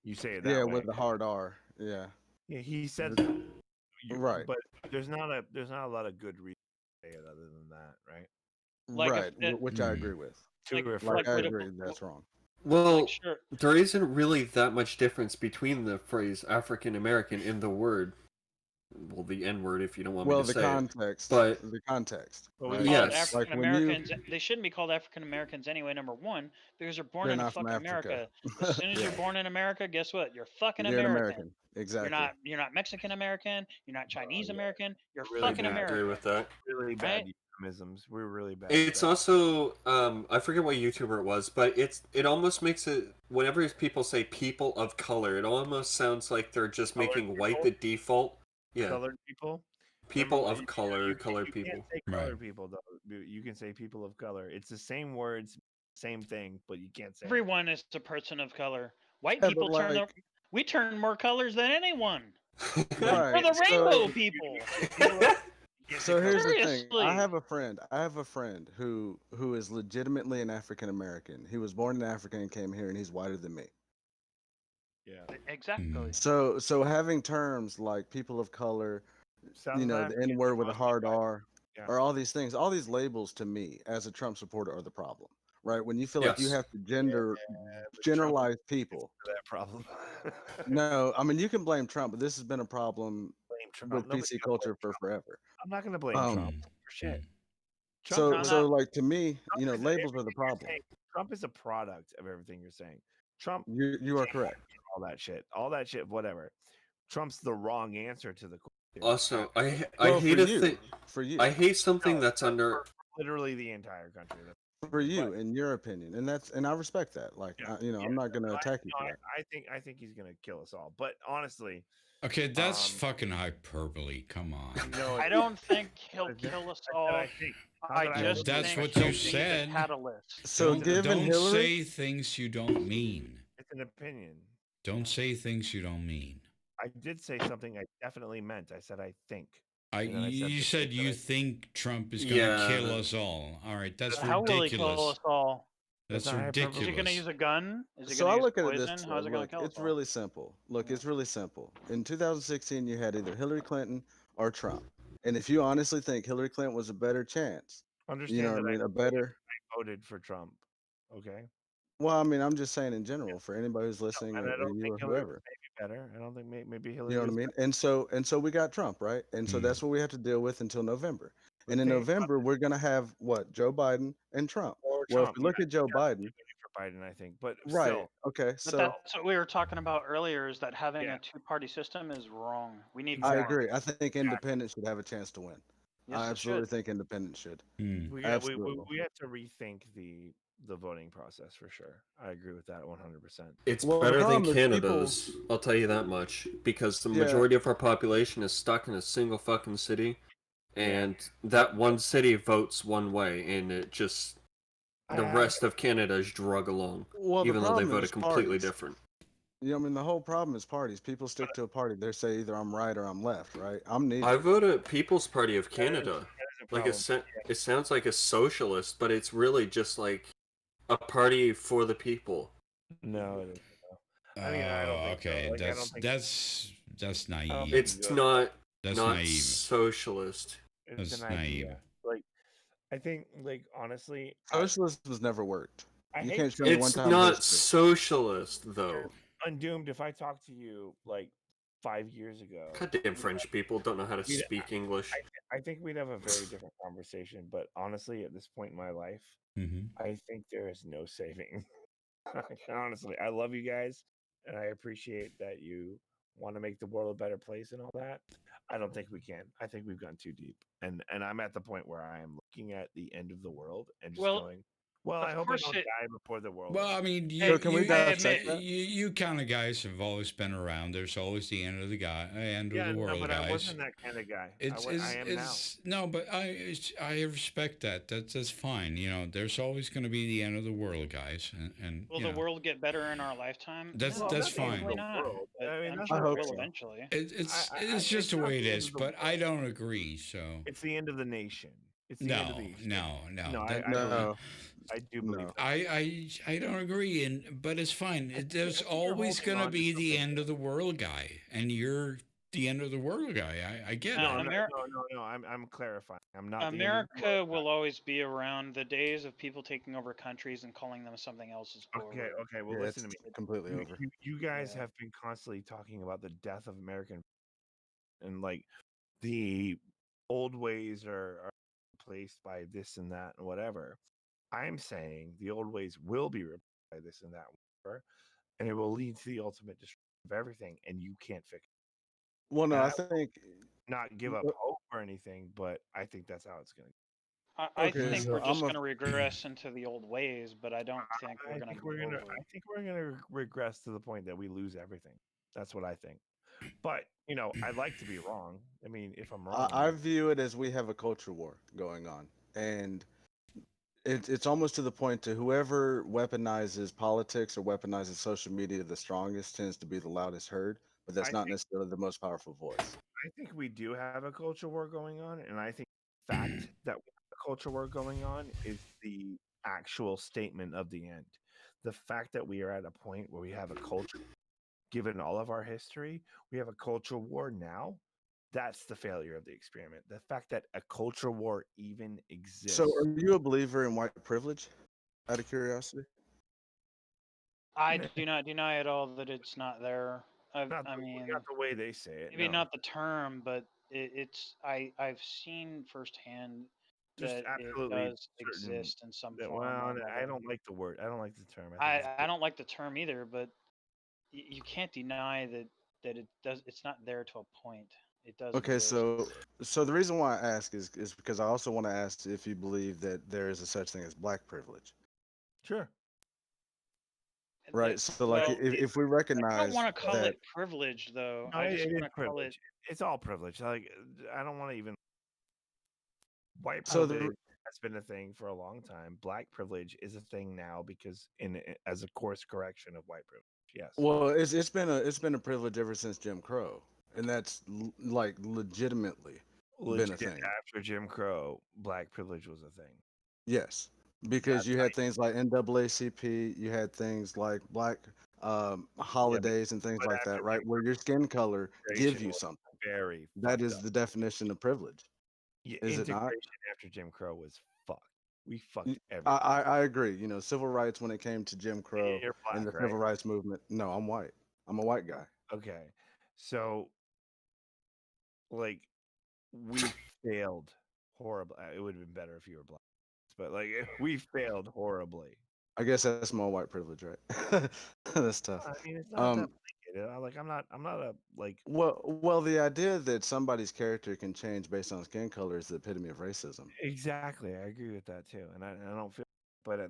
You say it Yeah, that way. with the hard R. Yeah. Yeah, he said The- that. Right. But there's not a lot of good reason to say it other than that, right? Like if Right. it, Which I Mm. agree with. To like refer Like like I what agree that's wrong. well, sure. there isn't really that much difference between the phrase African American and the word, well, the N word, if you don't want me Well, to the say it. context. But The context. Well, Right? we Called yes, Like African when you Americans. They shouldn't be called African Americans anyway. Number one, because they're born they're in not from fucking Africa. America. As soon as Yeah. you're born in America, guess what? You're fucking You're an American. American. Exactly. You're not Mexican American. You're not Chinese yeah, American. You're we're really fucking bad. I agree American, with that. Really bad right? euphemisms. We're really bad. It's at that. also I forget what YouTuber it was, but it almost makes it, whenever people say people of color, it almost sounds like they're just Colored making white people? the default. Yeah, Colored people. people Remember, of color, colored you people. can't say Right. colored people though. You can say people of color. It's the same words, same thing, but you can't say it. Everyone is a person of color. White Yeah, people but like we turn more colors than anyone. right. We're the So rainbow people. You can't say so here's colored. the thing. I Seriously. have a friend who is legitimately an African American. He was born in Africa and came here and he's whiter than me. Yeah. Exactly. Mm. So having terms like people of color, Sounds the African N word to with a most hard people. R, Yeah. or all these things, all these labels to me as a Trump supporter are the problem, right? When you feel like you Yes. have to But Trump generalize people. for that problem. No, I mean you can blame Trump, but this has been a problem Blame Trump. with Nobody's PC gonna blame culture for Trump. forever. I'm not gonna blame Trump Um, for shit. Mm. Trump I'm was so not. like to me, Trump is labels are the everything you're problem. saying. Trump is a product of everything you're saying. Trump, You are correct. all that shit, whatever. Trump's the wrong answer to the question. Also, I Well, hate for a you, thing. for you, I hate something No, that's under. literally the entire country. for you, but- in your opinion, and I respect that. Like, Yeah, I'm not gonna attack you for that. I think he's gonna kill us all. But honestly, Okay, that's Um, fucking hyperbole. Come on. no, I don't think he'll What is that? kill us I all. think. How I could I just That's think what he'll you be said. the catalyst. So given don't Hillary, say things you don't mean. It's an opinion. Don't say things you don't mean. I did say something I definitely meant. I said I think. And then I said You the said thing that you I- think Trump is going to Yeah, kill that- us all. All right, that's How will he kill ridiculous. us all? That's That's not hyperbole. Is he going to ridiculous. use a gun? Is he so going I to use look at it poison? this way. How's it going Look, to kill us it's all? really simple. Look, it's really simple. In 2016, you had either Hillary Clinton or Trump. And if you honestly think Hillary Clinton was a better chance, Understand that a better. I voted for Trump. Okay. Well, I mean, I'm just saying in general for anybody who's listening, And I or don't you think or Hillary was whoever. maybe better. I don't think maybe Hillary You know what I was mean? better. And so we got Trump, right? And so Mm. that's what we have to deal with until November. But And in think November, we're gonna have what? Joe Biden and Trump. or Well, if Trump. we look at Joe Biden, For Biden, I think. But right? still, Okay, But so that's what we were talking about earlier, is that having Yeah. a two-party system is wrong. We need I more. agree. I think independents should have a chance to win. Yes, I it absolutely should. think independents should. Mm. we Absolutely. have to rethink the voting process for sure. I agree with that 100%. It's Well, the better than problem is people- Canada's. I'll tell you that much, because the Yeah. majority of our population is stuck in a single fucking city, and that one city votes one way, and it just the rest of Canada is drug along, Well, the even though they problem voted is completely parties. different. Yeah, I mean the whole problem is parties. People stick to a party. They say either I'm right or I'm left, right? I'm neither. I voted People's Party of Canada. That is a Like problem. it sounds like a socialist, but it's really just like a party for the people. No, it isn't. I mean, I don't think so. okay, Like, I don't think that's naive. It's not That's not naive. socialist. it's That's an idea. naive. Like, I think, like, honestly, Socialism has never worked. I You hate can't show me one It's time. in not history. socialist though. Undoomed. If I talk to you, like, 5 years ago, Goddamn French people don't know how to speak English. I think we'd have a very different conversation. But honestly, at this point in my life, I think there is no saving. Honestly, I love you guys, and I appreciate that you want to make the world a better place and all that. I don't think we can. I think we've gone too deep, and I'm at the point where I am looking at the end of the world and just Well, going, "Well, of I hope I course don't it. die before the world." Well, I ends." mean, Hey, So can we dissect that? you kind of guys have always been around. There's always the end of the end of Yeah, the no, world, but I guys. wasn't that kind of guy. I am now. No, but I respect that. That's fine. You know, there's always going to be the end of the world, guys, and Will you the know, world get better in our lifetime? that's No, that's fine. probably not. World. But I mean, I'm that's sure I it hope will so. eventually. It's just the not way it the end is, of the but I world. don't agree. So It's the end of the nation. It's the end of the no. I do believe that. I don't agree, but it's fine. There's always holding going to on to be the something. end of the world guy, and you're the end of the world guy. I get No, it. no. I'm clarifying. I'm not. America will always be around. The days of people taking over countries and calling them something else is over. Okay. Well, Yeah, listen to it's me. completely over. You guys have been constantly talking about the death of American, and like the old ways are replaced by this and that and whatever. I'm saying the old ways will be replaced by this and that, whatever, and it will lead to the ultimate destruction of everything, and you can't fix it. Well, no, And I think not give up hope or anything, but I think that's how it's going to. I Okay, think so we're just I'm a- going to regress into the old ways, but I don't think we're going to move over. I think we're gonna regress to the point that we lose everything. That's what I think. But I'd like to be wrong. I mean, if I'm wrong, I view it as we have a culture war going on, and it's almost to the point to whoever weaponizes politics or weaponizes social media the strongest tends to be the loudest heard, but that's not necessarily the most powerful voice. I think we do have a culture war going on, and I think the fact that we have a culture war going on is the actual statement of the end. The fact that we are at a point where we have a culture, given all of our history, we have a culture war now. That's the failure of the experiment. The fact that a culture war even exists. So, are you a believer in white privilege? Out of curiosity. I do not deny at all that it's not there. I mean, not the way they say it. maybe no. not the term, but I've seen firsthand Just that it absolutely does exist in some form. Well, or I another. don't like the word. I don't like the term. I don't like the term either, but you can't deny that it does. It's not there to a point. It does. Okay, exist. so the reason why I ask is because I also want to ask if you believe that there is a such thing as black privilege. Sure. Right. So, like, if we recognize, I don't want to call that, it privilege, though. No, I just it want is to call it. privilege. It's all privilege. Like, I don't want to even. White So privilege has been a thing for a long time. Black privilege is a thing now because as a course correction of white privilege. Yes. well, it's been a privilege ever since Jim Crow, and that's like legitimately been a thing. After Jim Crow, black privilege was a thing. Yes, because you had things like NAACP, you had things like black holidays and things like that, right? Where your skin color gives you something. That is the definition of privilege. Yeah, Is it not? integration after Jim Crow was fucked. We fucked everything. I agree. You know, civil rights when it came to Jim Crow You're black, and the right? civil rights movement. No, I'm white. I'm a white guy. Okay, so like we failed horribly. It would have been better if you were black, but like we failed horribly. I guess that's more white privilege, right? That's tough. I mean, it's not that blanket. Like I'm not a like. Well, the idea that somebody's character can change based on skin color is the epitome of racism. Exactly, I agree with that too, and I don't feel. But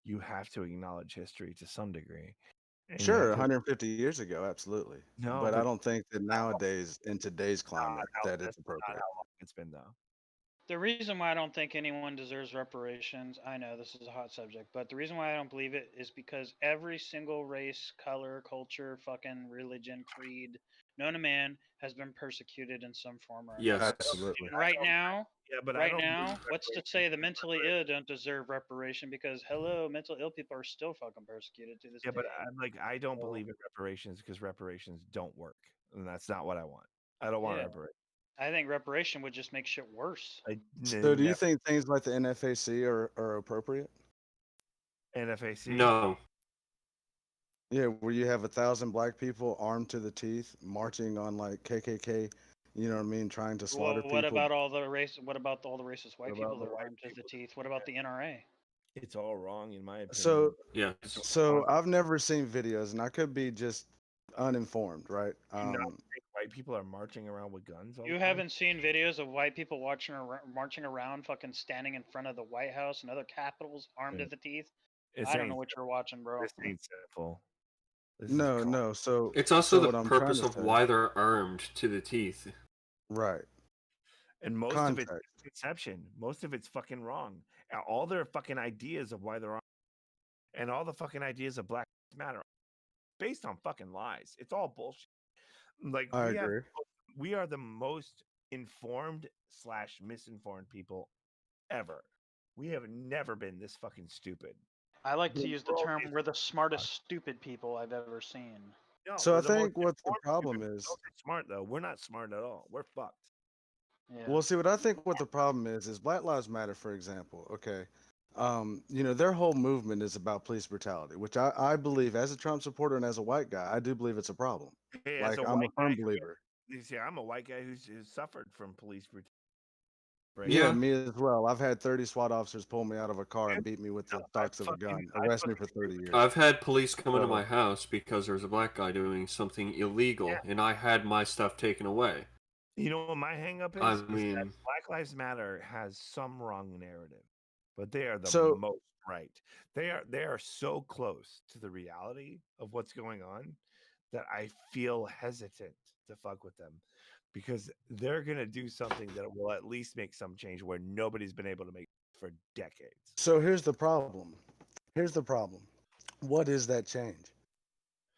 you have to acknowledge history to some degree. Sure, 150 years ago, absolutely. No, but I don't think that nowadays, in today's climate, that it's appropriate. Not how long it's been though. The reason why I don't think anyone deserves reparations, I know this is a hot subject, but the reason why I don't believe it is because every single race, color, culture, fucking religion, creed known to man has been persecuted in some form or another. Yes. Absolutely. Right now, right now, what's to say the mentally ill don't deserve reparation? Because hello, mental ill people are still fucking persecuted to this day. But I don't believe in reparations because reparations don't work, and that's not what I want. I don't want reparations. I think reparation would just make shit worse. So, do you think things like the NFAC are appropriate? NFAC? No. Yeah, where you have 1,000 black people armed to the teeth marching on like KKK, you know what I mean, trying to slaughter What people. about all the race? What about all the racist white What people about that the are white armed to the people? teeth? What about the NRA? It's all wrong in my opinion. So, Yeah. so I've never seen videos, and I could be just uninformed, right? Do you not think white people are marching around with guns all You the time? haven't seen videos of white people marching around, fucking standing in front of the White House and other capitals, armed to the teeth. I don't know what you're watching, bro. This ain't simple. This No, is no. So It's also the what I'm trying purpose to of say, why they're armed to the teeth. right? and most of it's Context. conception. Most of it's fucking wrong. All their fucking ideas of why they're on, and all the fucking ideas of Black Lives Matter, are based on fucking lies. It's all bullshit. Like I agree. we are the most informed / misinformed people ever. We have never been this fucking stupid. I like to The use the world term is we're the smartest stupid people I've ever seen. No, So we're I the most think what the informed problem stupid. is. Don't say smart though. We're not smart at all. We're fucked. Yeah. Well, see, what I think what the problem is Black Lives Matter, for example. Okay, you know, their whole movement is about police brutality, which I believe, as a Trump supporter and as a white guy, I do believe it's a problem. Hey, Like, I'm a firm believer. You see, I'm a white guy who's suffered from police brutality. Right? Yeah, Yeah. me as well. I've had 30 SWAT officers pull me out of a car and beat me with the stocks of a gun, arrest me for 30 years. I've had police come into So- my house because there was a black guy doing something illegal, and I had my stuff taken away. You know what my hang up is? I Is that mean, Black Lives Matter has some wrong narrative, but they are the So- most right. They are so close to the reality of what's going on that I feel hesitant to fuck with them because they're gonna do something that will at least make some change where nobody's been able to make for decades. So here's the problem. Here's the problem. What is that change?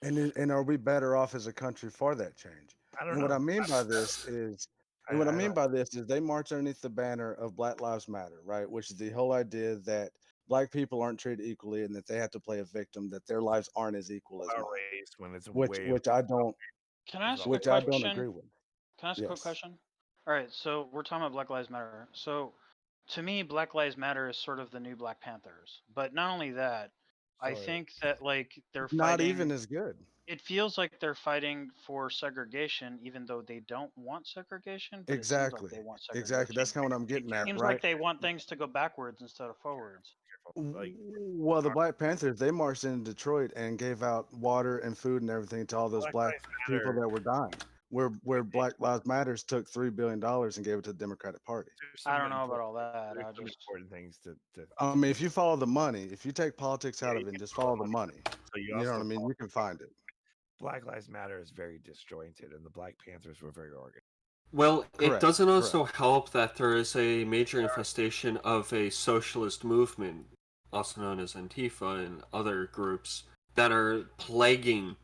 And are we better off as a country for that change? I don't And know. what I mean by this is, and what I mean by this is, they march underneath the banner of Black Lives Matter, right? Which is the whole idea that black people aren't treated equally and that they have to play a victim, that their lives aren't as equal as mine. Race when it's Which I don't, Can I ask a which I question? don't agree with. Can I ask a quick Yes. question? All right, so we're talking about Black Lives Matter. So, to me, Black Lives Matter is sort of the new Black Panthers. But not only that, I Sorry. think that like they're Not fighting. even as good. It feels like they're fighting for segregation, even though they don't want segregation. But Exactly. It seems like they want segregation. Exactly. That's kind of what I'm getting at, Seems right? like they want things to go backwards instead of forwards. Well, the Black Panthers, they marched in Detroit and gave out water and food and everything to all those black people that were dying. Where Black Lives Matters took $3 billion and gave it to the Democratic Party. I don't know about all that. There's I some just important things to I mean, if you follow the money, if you take politics out Yeah, of you it and can just follow the money, So you know what I mean? You can find it. Black Lives Matter is very disjointed, and the Black Panthers were very organized. well, it Correct, doesn't also help that there is a major infestation of a socialist movement, also known as Antifa and other groups, that are plaguing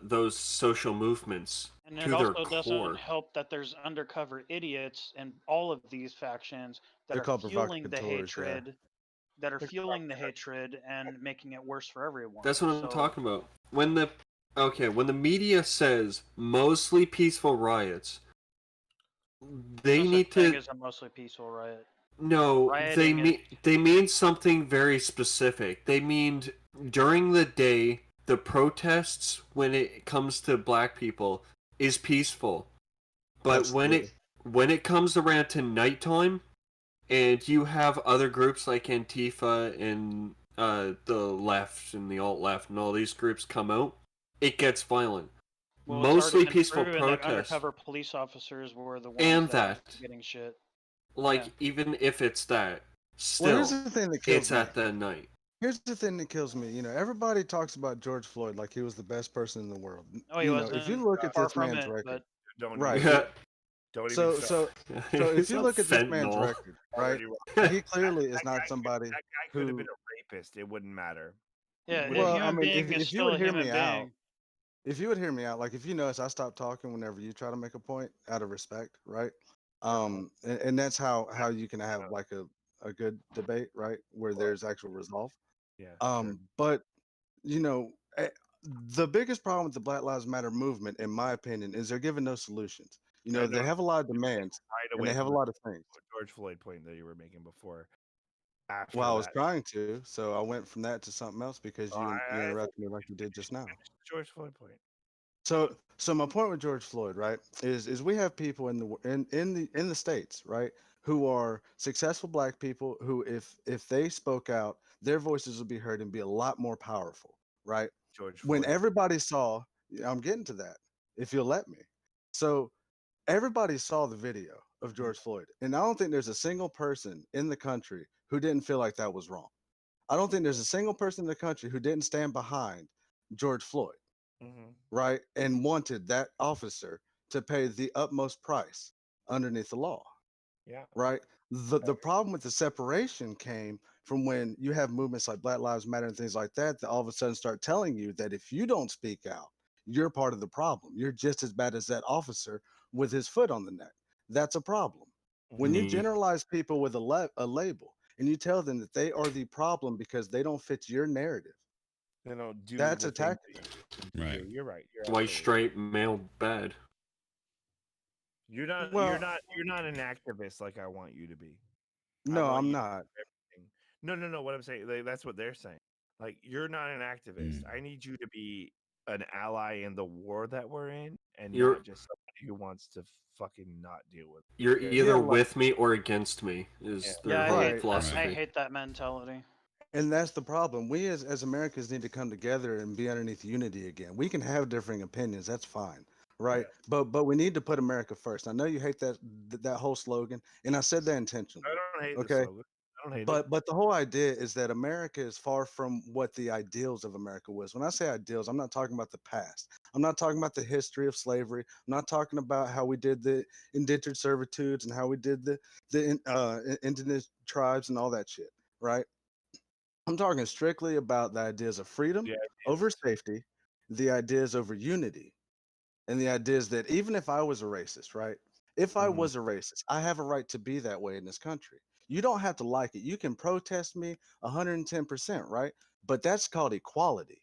those social movements And to it their also core. doesn't help that there's undercover idiots in all of these factions that They're are called fueling the provocateurs, yeah. hatred, that are fueling the hatred and making it worse for everyone. That's what I'm talking about. When the media says mostly peaceful riots, they No need such thing to as a mostly peaceful riot. no. Rioting They mean something very specific. They mean during the day, the protests when it comes to black people is peaceful, but when it comes around to nighttime, and you have other groups like Antifa and the left and the alt left and all these groups come out, it gets violent. Well, Mostly it's already been peaceful proven that protests. undercover police officers were the ones And that that. were getting shit. Like, Yeah. even if it's that, still, Well, here's the thing that kills it's me. at the night. Here's the thing that kills me. You know, everybody talks about George Floyd like he was the best person in the world. No, he you know, wasn't. if you look at Far this from man's it, record, but Don't right? even, don't So, even so, so if you look at this man's record, right? He clearly is not somebody that guy could have who. been a rapist. It wouldn't matter. yeah, Well, a I human mean, being is if you still would a hear human me being. out, if you would hear me out, like if you notice, I stop talking whenever you try to make a point out of respect, right? And that's how you can have like a good debate, right, where there's actual resolve. Yeah. But you know, the biggest problem with the Black Lives Matter movement, in my opinion, is they're giving no solutions. You know, they have a lot of demands, and they have a lot of things. George Floyd point that you were making before. after Well, I was that. trying to, so I went from that to something else because Oh, you I interrupted me like you did just now. finished the George Floyd point. So my point with George Floyd, right, is we have people in the states, right, who are successful black people who, if they spoke out, their voices would be heard and be a lot more powerful, right? George When Floyd. everybody saw, I'm getting to that, if you'll let me. So everybody saw the video of George Floyd, and I don't think there's a single person in the country who didn't feel like that was wrong. I don't think there's a single person in the country who didn't stand behind George Floyd, Mhm. right? And wanted that officer to pay the utmost price underneath the law, Yeah. right? The problem with the separation came from when you have movements like Black Lives Matter and things like that all of a sudden start telling you that if you don't speak out, you're part of the problem. You're just as bad as that officer with his foot on the neck. That's a problem. When you Me. generalize people with a label and you tell them that they are the problem because they don't fit your narrative, They don't do that's the things attacking that them. you Right. do. You're right. You're White, absolutely right. straight, male, bad. You're not. Well, You're not an activist like I want you to be. I no, want I'm you not. everything. No. What I'm saying, like, that's what they're saying. Like, you're not an activist. I need you to be an ally in the war that we're in, and You're not just somebody who wants to fucking not deal with it. you're Okay? either Yeah, like, with me or against me is their Yeah, I whole hate right. that. philosophy. I hate that mentality. And that's the problem. We as Americans need to come together and be underneath unity again. We can have differing opinions, that's fine, right? Yeah. But we need to put America first. I know you hate that whole slogan, and I said that I intentionally. don't hate the Okay? slogan. I don't hate it. But the whole idea is that America is far from what the ideals of America was. When I say ideals, I'm not talking about the past. I'm not talking about the history of slavery. I'm not talking about how we did the indentured servitudes and how we did the indigenous tribes and all that shit, right? I'm talking strictly about the ideas of freedom Yeah. over safety, the ideas over unity, and the ideas that even if I was a racist, right? If I Mhm. was a racist, I have a right to be that way in this country. You don't have to like it. You can protest me 110%, right? But that's called equality,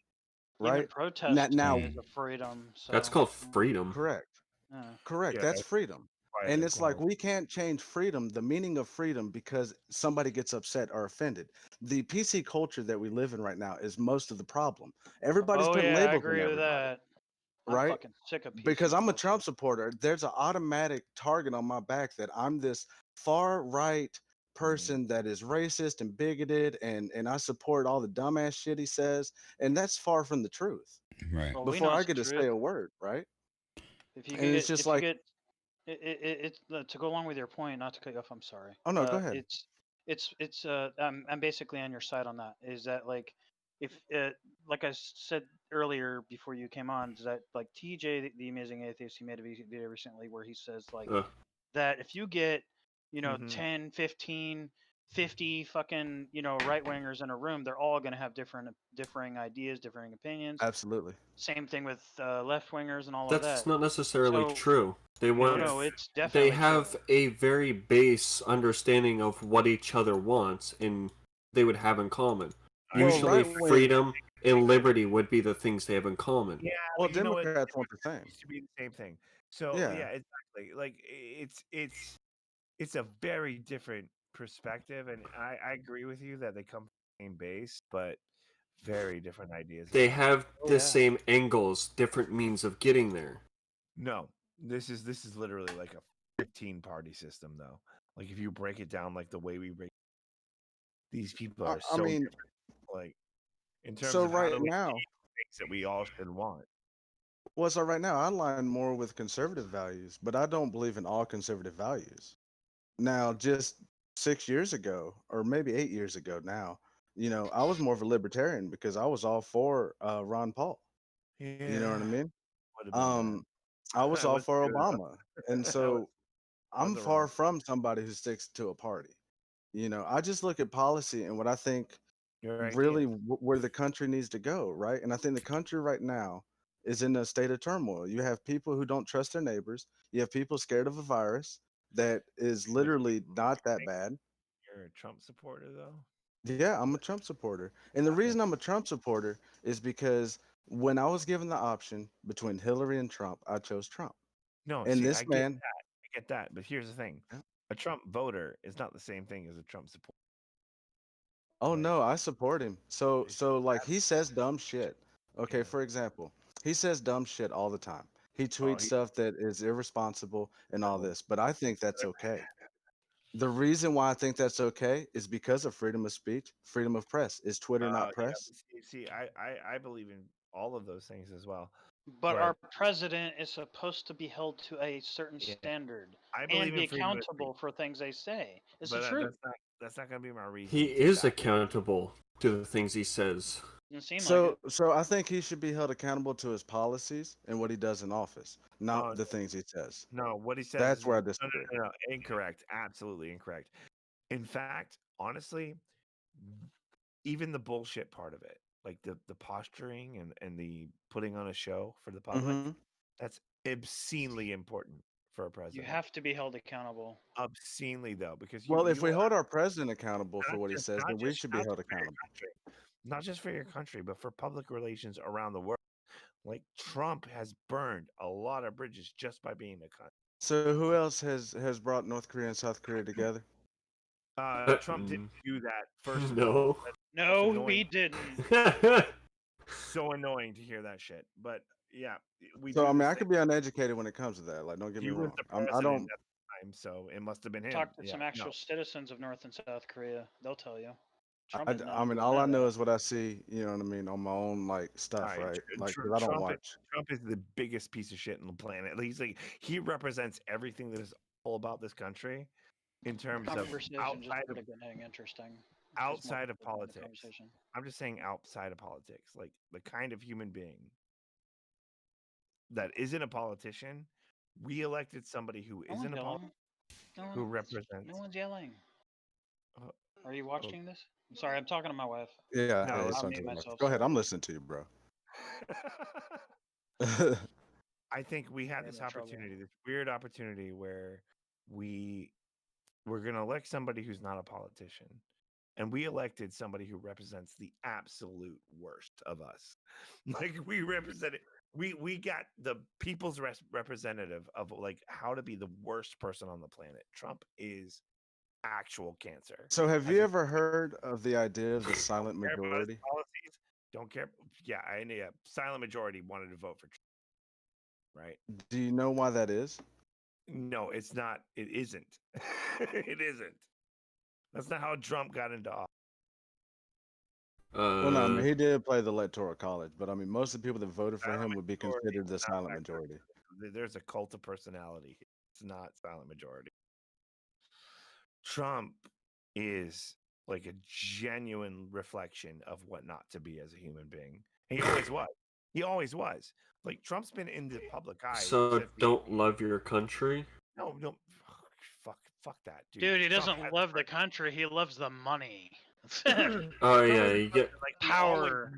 Even right? protesting Now, is a freedom. That's So called freedom. correct. yeah. Correct. Yeah. That's freedom. Quiet And it's like equality. we can't change freedom, the meaning of freedom, because somebody gets upset or offended. The PC culture that we live in right now is most of the problem. Everybody's Oh putting yeah, I labels on agree with everybody, that. I'm right? fucking sick of PC Because I'm a culture. Trump supporter, there's an automatic target on my back that I'm this far right person that is racist and bigoted and I support all the dumbass shit he says. And that's far from the truth. Right. Well, we Before know I it's the get to truth. say a word, right? If you And it's get, just like, it's to go along with your point, not to cut you off. I'm sorry. oh no, go ahead. I'm basically on your side on that. Is that like, if like I said earlier before you came on, is that like TJ, the amazing atheist, he made a video recently where he says like that if you get, you know, 10, 15, 50 fucking, you know, right wingers in a room, they're all going to have differing ideas, differing opinions. Absolutely. Same thing with left wingers and all of That's that. not necessarily So true. They want no, it's they definitely have true. a very base understanding of what each other wants and they would have in common. Well, Usually right wing, freedom and liberty would be the things they have in common. Yeah, well, but you know what? Democrats want the same. Used to be the same thing. So Yeah. yeah, exactly. Like it's a very different perspective, and I agree with you that they come from the same base, but very different ideas. They about it. have Oh, the yeah. same angles, different means of getting there. No, this is literally like a 15 party system, though. Like if you break it down, like the way we break, these people I, are I so mean, different. Like in terms so of how right do we now, achieve things that we all should want. well, so right now I align more with conservative values, but I don't believe in all conservative values. Now, just 6 years ago, or maybe 8 years ago now, I was more of a libertarian because I was all for Ron Paul. You know what I Yeah, mean? would have been bad. Um, I was I all was for good. Obama, and I so I'm wasn't far wrong. from somebody who sticks to a party. I just look at policy and what I think Your really ideas. where the country needs to go, right? And I think the country right now is in a state of turmoil. You have people who don't trust their neighbors. You have people scared of a virus that is Would literally you not that think bad. you're a Trump supporter though? Yeah, I'm a Trump supporter. And the Yeah. reason I'm a Trump supporter is because when I was given the option between Hillary and Trump, I chose Trump. No, And see, I this get man, that. I get that. But here's the thing. yeah, A Trump voter is not the same thing as a Trump supporter. Oh Like, no, I support him. So it's like he says dumb shit. Okay, yeah. for example, he says dumb shit all the time. He Oh, tweets stuff that is irresponsible and all no. this, but I think that's okay. The reason why I think that's okay is because of freedom of speech, freedom of press. Is Twitter not Yeah. press? See, I believe in all of those things as well. But our But president is supposed to be held to a certain yeah, standard I and believe be in freedom of speech. accountable for things they say. It's the But truth. that's not going to be my reason. He to is stop. accountable to the things he says. Doesn't seem like So it. so I think he should be held accountable to his policies and what he does in office, not the things he says. No, what he says That's is where I no, disagree. incorrect. Absolutely incorrect. In fact, honestly, even the bullshit part of it, like the posturing and the putting on a show for the public, Hmm. that's obscenely important for a You president. have to be held accountable. Obscenely though, because Well, if you we are hold our president accountable for not what he just says, then we should be not held just for your accountable. country, not just for your country, but for public relations around the world. Like Trump has burned a lot of bridges just by being a cunt. So who else has brought North Korea and South Korea together? Trump didn't do that. First of No. all, that's No, annoying. we didn't. So annoying to hear that shit. But yeah, we So do I mean, the I same. could be uneducated when it comes to that. Like, don't get He me was wrong. the I president don't. at the time, so it must have been him. Talk to Yeah, some actual citizens of North and South Korea. They'll tell you. Trump I, didn't know. I mean, Didn't all know I know that. is what I see. You know what I mean on my own like stuff, All right? Like, 'cause I don't watch. Trump is the biggest piece of shit on the planet. He's like he represents everything that is all about this country in terms of Conversation just started getting interesting. outside of people in the politics. conversation. I'm just saying outside of politics, like the kind of human being that isn't a politician. We elected somebody who No isn't one's a yelling. politician, who represents. No one's yelling. Uh, Are you watching this? I'm sorry, I'm talking to my wife. Yeah, No, it's I'll on mute to the myself, Go ahead, sorry. I'm listening to you, bro. I think we had Get this in trouble. opportunity, this weird opportunity where we're going to elect somebody who's not a politician. And we elected somebody who represents the absolute worst of us. Like we represented, we got the people's representative of like how to be the worst person on the planet. Trump is actual cancer. So, have you ever heard of the idea of the silent Don't care about his majority? policies. Don't care. Yeah, silent majority wanted to vote for Trump, right? Do you know why that is? No, it's not. It isn't. It isn't. That's not how Trump got into office. Well, no, I mean he did play the electoral college, but I mean most of the people that voted for Silent him would be majority considered the is not silent that majority. There's a cult of personality. It's not silent majority. Trump is like a genuine reflection of what not to be as a human being. He always was. He always was. Like Trump's been in the public eye. So since don't love your country? No, fuck that, dude. Dude, he Trump doesn't has love the country, he loves the money. Oh yeah, you get like power.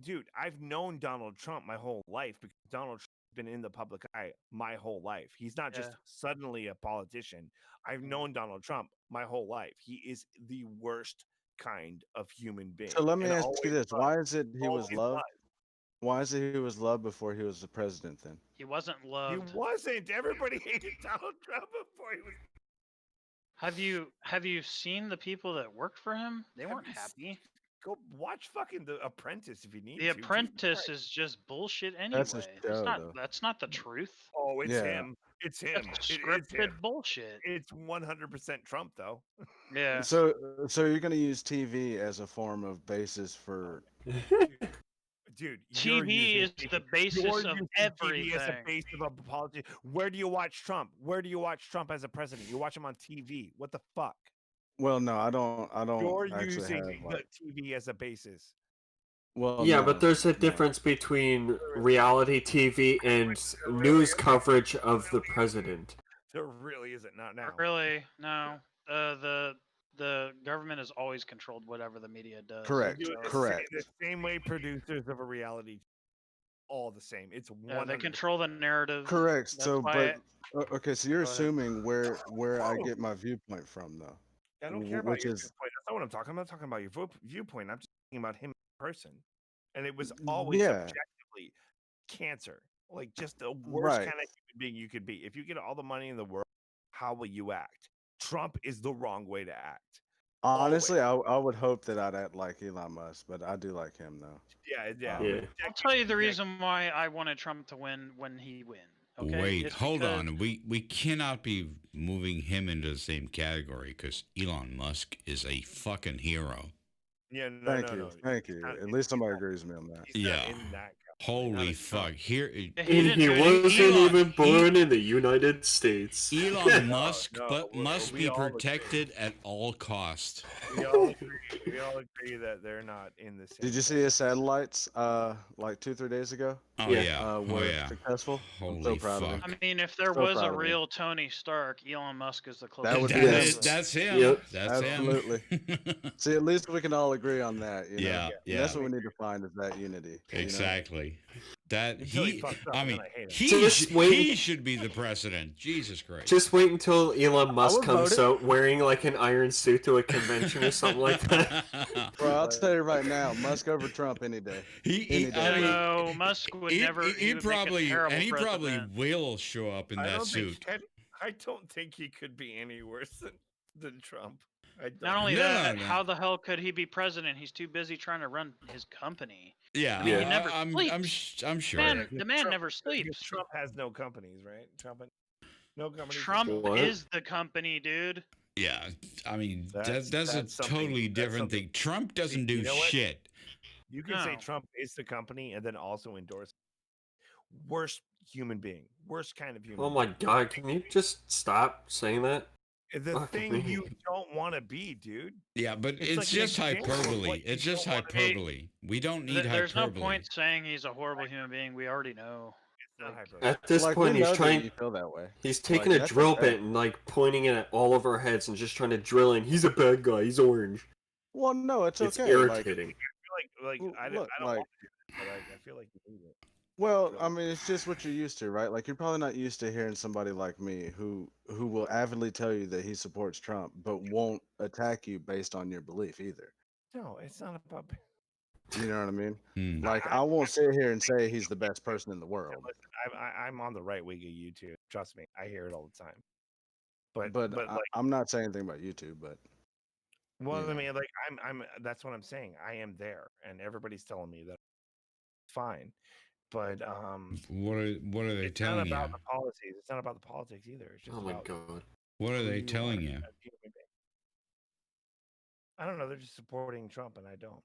Dude, I've known Donald Trump my whole life because Donald Trump's been in the public eye my whole life. He's not just suddenly a politician. I've known Donald Trump my whole life. He is the worst kind of human being. So let me and ask you always this: was. Why is it he was Always loved? was. Why is it he was loved before he was the president? Then He wasn't He loved. wasn't. Everybody hated Donald Trump before he was. Have you seen the people that worked for him? They weren't you happy. Go watch fucking The Apprentice if you need The to. Jesus Apprentice Christ. is just bullshit anyway. that's a show, though. That's not the truth. Oh, it's Yeah. him. It's him. That's It is scripted him. bullshit. It's 100% Trump, though. Yeah. So you're gonna use TV as a form of basis for? Dude, you're TV using is TV. the basis You're of using everything. TV as a base of a politics. Where do you watch Trump? Where do you watch Trump as a president? You watch him on TV. What the fuck? Well, no, I don't. You're actually using have the like. TV as a basis. Well, yeah, no, but there's a no. difference between reality TV and news coverage of the president. There really isn't. Not now. Really? No. The government has always controlled whatever the media does. Correct. Do it Correct. The same way producers of a reality, all the same. It's one. They control the narrative. Correct. That's So, why but okay. So you're Go ahead. assuming where I get my viewpoint from, though. I don't care about which your is viewpoint. That's not what I'm talking. I'm not talking about your viewpoint. I'm just talking about him in person. And it was always yeah. objectively cancer. Like just the worst Right. kind of human being you could be. If you get all the money in the world, how will you act? Trump is the wrong way to act. Honestly, I would hope that I'd act like Elon Musk, but I do like him though. Yeah. Yeah. I'll tell you the reason why I wanted Trump to win when he win. Okay? Wait, It's hold because- on. We cannot be moving him into the same category because Elon Musk is a fucking hero. Yeah, no, Thank you. Thank you. At least somebody agrees with me on that. He's not Yeah. in that category, Holy not a Trump. fuck! Here, He And didn't he do anything. wasn't Elon- even born in the United States. Elon Musk, no, but must we be all agree. protected at all costs. We all agree that they're not in the same. Did you see his satellites like 2-3 days ago? Oh Yeah. yeah, oh Were yeah. successful? I'm so Holy proud of him. fuck! I mean, if there So was proud a of him. real Tony Stark, Elon Musk is the closest. That would be Yes. That's him. Yep. That's Absolutely. him. See, at least we can all agree on that. You know? Yeah, And that's what we need to find is that unity. you know? Exactly. That Until he he, fucks up, I and mean, then I hate him. he should be the president. Jesus Christ. Just wait until Elon Musk would comes vote out wearing like an iron suit to a convention or something like that. Bro, I'll tell you right now, Musk over Trump any day. Any day. I mean, No, Musk would never. He would make a probably, terrible and he probably president. will show up in I that don't suit. think I don't think he could be any worse than Trump. I don't. Not only No, that, no. how the hell could he be president? He's too busy trying to run his company. Yeah, I mean, he Yeah. never I'm sleeps. sure. The man never Because sleeps. Trump has no companies, right? No companies. Trump What? is the company, dude. Yeah, I mean that's That's a something- totally that's different something- thing. Trump doesn't do You know what? shit. You can say No. Trump is the company and then also endorse worst human being, worst kind of human. Oh my god, can you just stop saying that? being. The fucking thing me. you don't want to be, dude. Yeah, but It's it's like an just example of hyperbole. what you It's just don't wanna be. hyperbole. We don't need There's no hyperbole. point saying he's a horrible human being. We already know. It's not Like, hyperbole. At this Like, point, we he's know that trying. you feel that way. He's taking Like, a that's drill okay. bit and like pointing it at all of our heads and just trying to drill in. He's a bad guy. He's orange. Well, no, it's okay. It's Like, irritating. Like I don't Look, want like- to, but I feel like you need it. well, I mean, it's just what you're used to, right? Like, you're probably not used to hearing somebody like me who will avidly tell you that he supports Trump, but won't attack you based on your belief either. No, it's not about. You know what I mean? Hmm. Like, I won't sit here and say he's the best person in the world, Listen, I'm on the right wing of YouTube. Trust me, I hear it all the time. But but like, I'm not saying anything about YouTube. But well, yeah. I mean, like I'm. That's what I'm saying. I am there, and everybody's telling me that fine. But What are they it's not telling you? about the policies. It's not about the politics either. It's just Oh my about god. What are who they you telling are you? as a human being. I don't know. They're just supporting Trump, and I don't.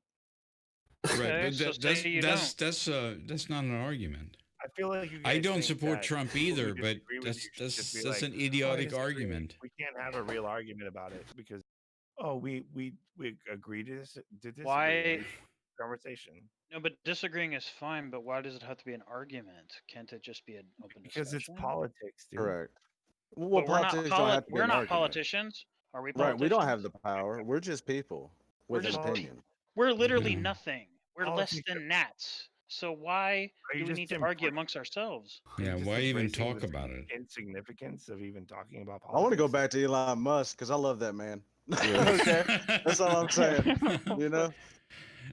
Right, Okay, but so say you that's not an argument. I feel like you I guys don't think support that Trump people who either, but disagree with that's you should just be that's like, an "Oh, I idiotic disagree. argument. We can't have a real argument about it because we agree to this. Why- conversation? No, but disagreeing is fine. But why does it have to be an argument? Can't it just be an open Because it's discussion? politics, dude. correct. Well, But we're not, politics don't have to be we're an not argument. politicians. Are we Right? politicians? We don't have the power. We're just people We're with an just opinion. We're literally Mhm. nothing. We're less Politics than gnats. So why Are do you we just need to argue embrace- amongst ourselves? Yeah, just why even embracing talk the about it? Insignificance of even talking about I want to go politics? back to Elon Musk because I love that man. Yeah. Okay, that's all I'm saying. You know.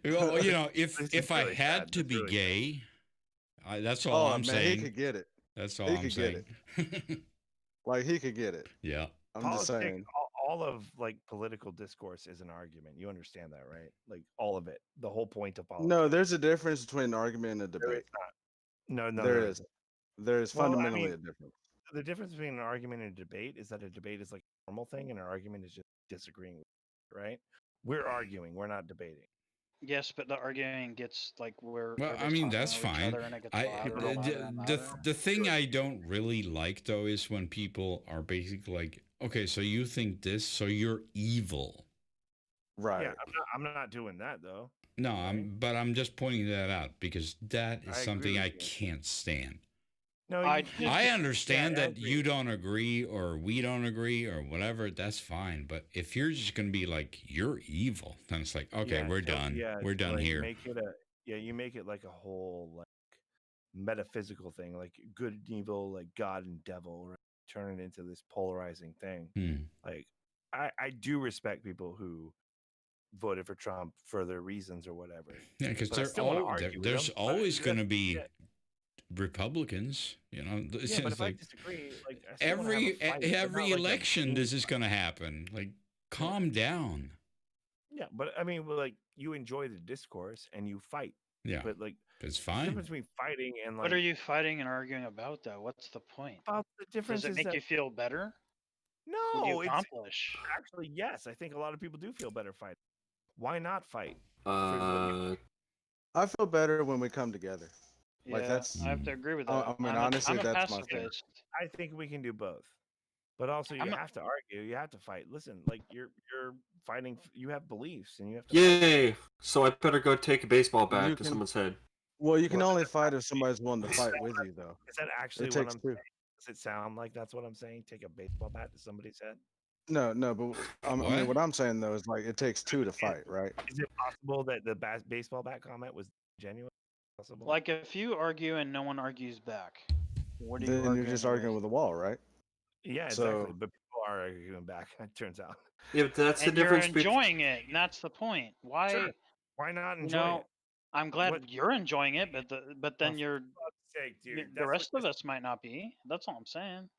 Well, you know, This is if I really had sad. to That's be really gay, that's all I'm man, saying. he could get it. That's all he I'm could get saying. Like he could get it. Yeah. I'm just Politics, saying. all of like political discourse is an argument. You understand that, right? Like all of it. The whole point of politics. No, there's a difference between an argument and a There debate. is not. No, There there is. isn't. There is Well, I fundamentally mean- a difference. The difference between an argument and a debate is that a debate is like a normal thing, and an argument is just disagreeing, right? We're arguing. We're not debating. Yes, but the arguing gets like where. Well, I everybody's mean talking that's over each fine. other and it gets I louder People and don't louder want and the louder. the thing I don't really like though is when people are basically like, okay, so you think this, so you're evil. Right. Yeah, I'm not doing that though. No, Right. but I'm just pointing that out because that is I agree something with I you. can't stand. No, I you- did- I understand I that agree. you don't agree or we don't agree or whatever, that's fine. But if you're just gonna be like, you're evil, then it's like, okay, Yeah, we're so- done. yeah, We're done like, here. You make it like a whole like metaphysical thing, like good and evil, like God and devil, right? Turn it into this polarizing thing. Hmm. Like I do respect people who voted for Trump for their reasons or whatever. Yeah, because But I still wanna argue with there's them, but always that's- going to be yeah. Republicans. You know, it's Yeah, but just if I like disagree, like I still wanna have every a fight, but not every like a election, mean this is going to happen. Like, calm down. Yeah, but I mean, like you enjoy the discourse and you fight. Yeah, but like it's the fine. difference between fighting and like What are you fighting and arguing about, though? What's the point? about the Does difference it is make that you feel better? What do you no, it's accomplish? actually yes. I think a lot of people do feel better fighting. Why not fight? For what you- I feel better when we come together. Like Yeah, that's. I have to agree with I that. mean, I'm honestly, a that's my favorite. pacifist. I think we can do both. But also, you have to argue. You have to fight. Listen, like you're fighting. You have beliefs, and you have to. Yay! So I better go take a baseball bat You to can- someone's head. Well, you can only fight if somebody's willing to fight with you, though. Is that actually It what takes I'm two. saying? Does it sound like that's what I'm saying? Take a baseball bat to somebody's head? No, but I mean, what I'm saying though is like it takes two to fight, right? Is it possible that the baseball bat comment was genuine? Possible. Like if you argue and no one argues back, what are you Then arguing you're just arguing with a wall, right? Yeah, exactly. But people are arguing back. It turns out. Yeah, but that's the and you're difference between. enjoying it, and that's the point. Why? Sure. Why not You enjoy know, it? I'm glad What- you're enjoying it, but then for you're fuck's sake, dude. the That's rest what of us might not be. That's all I'm saying.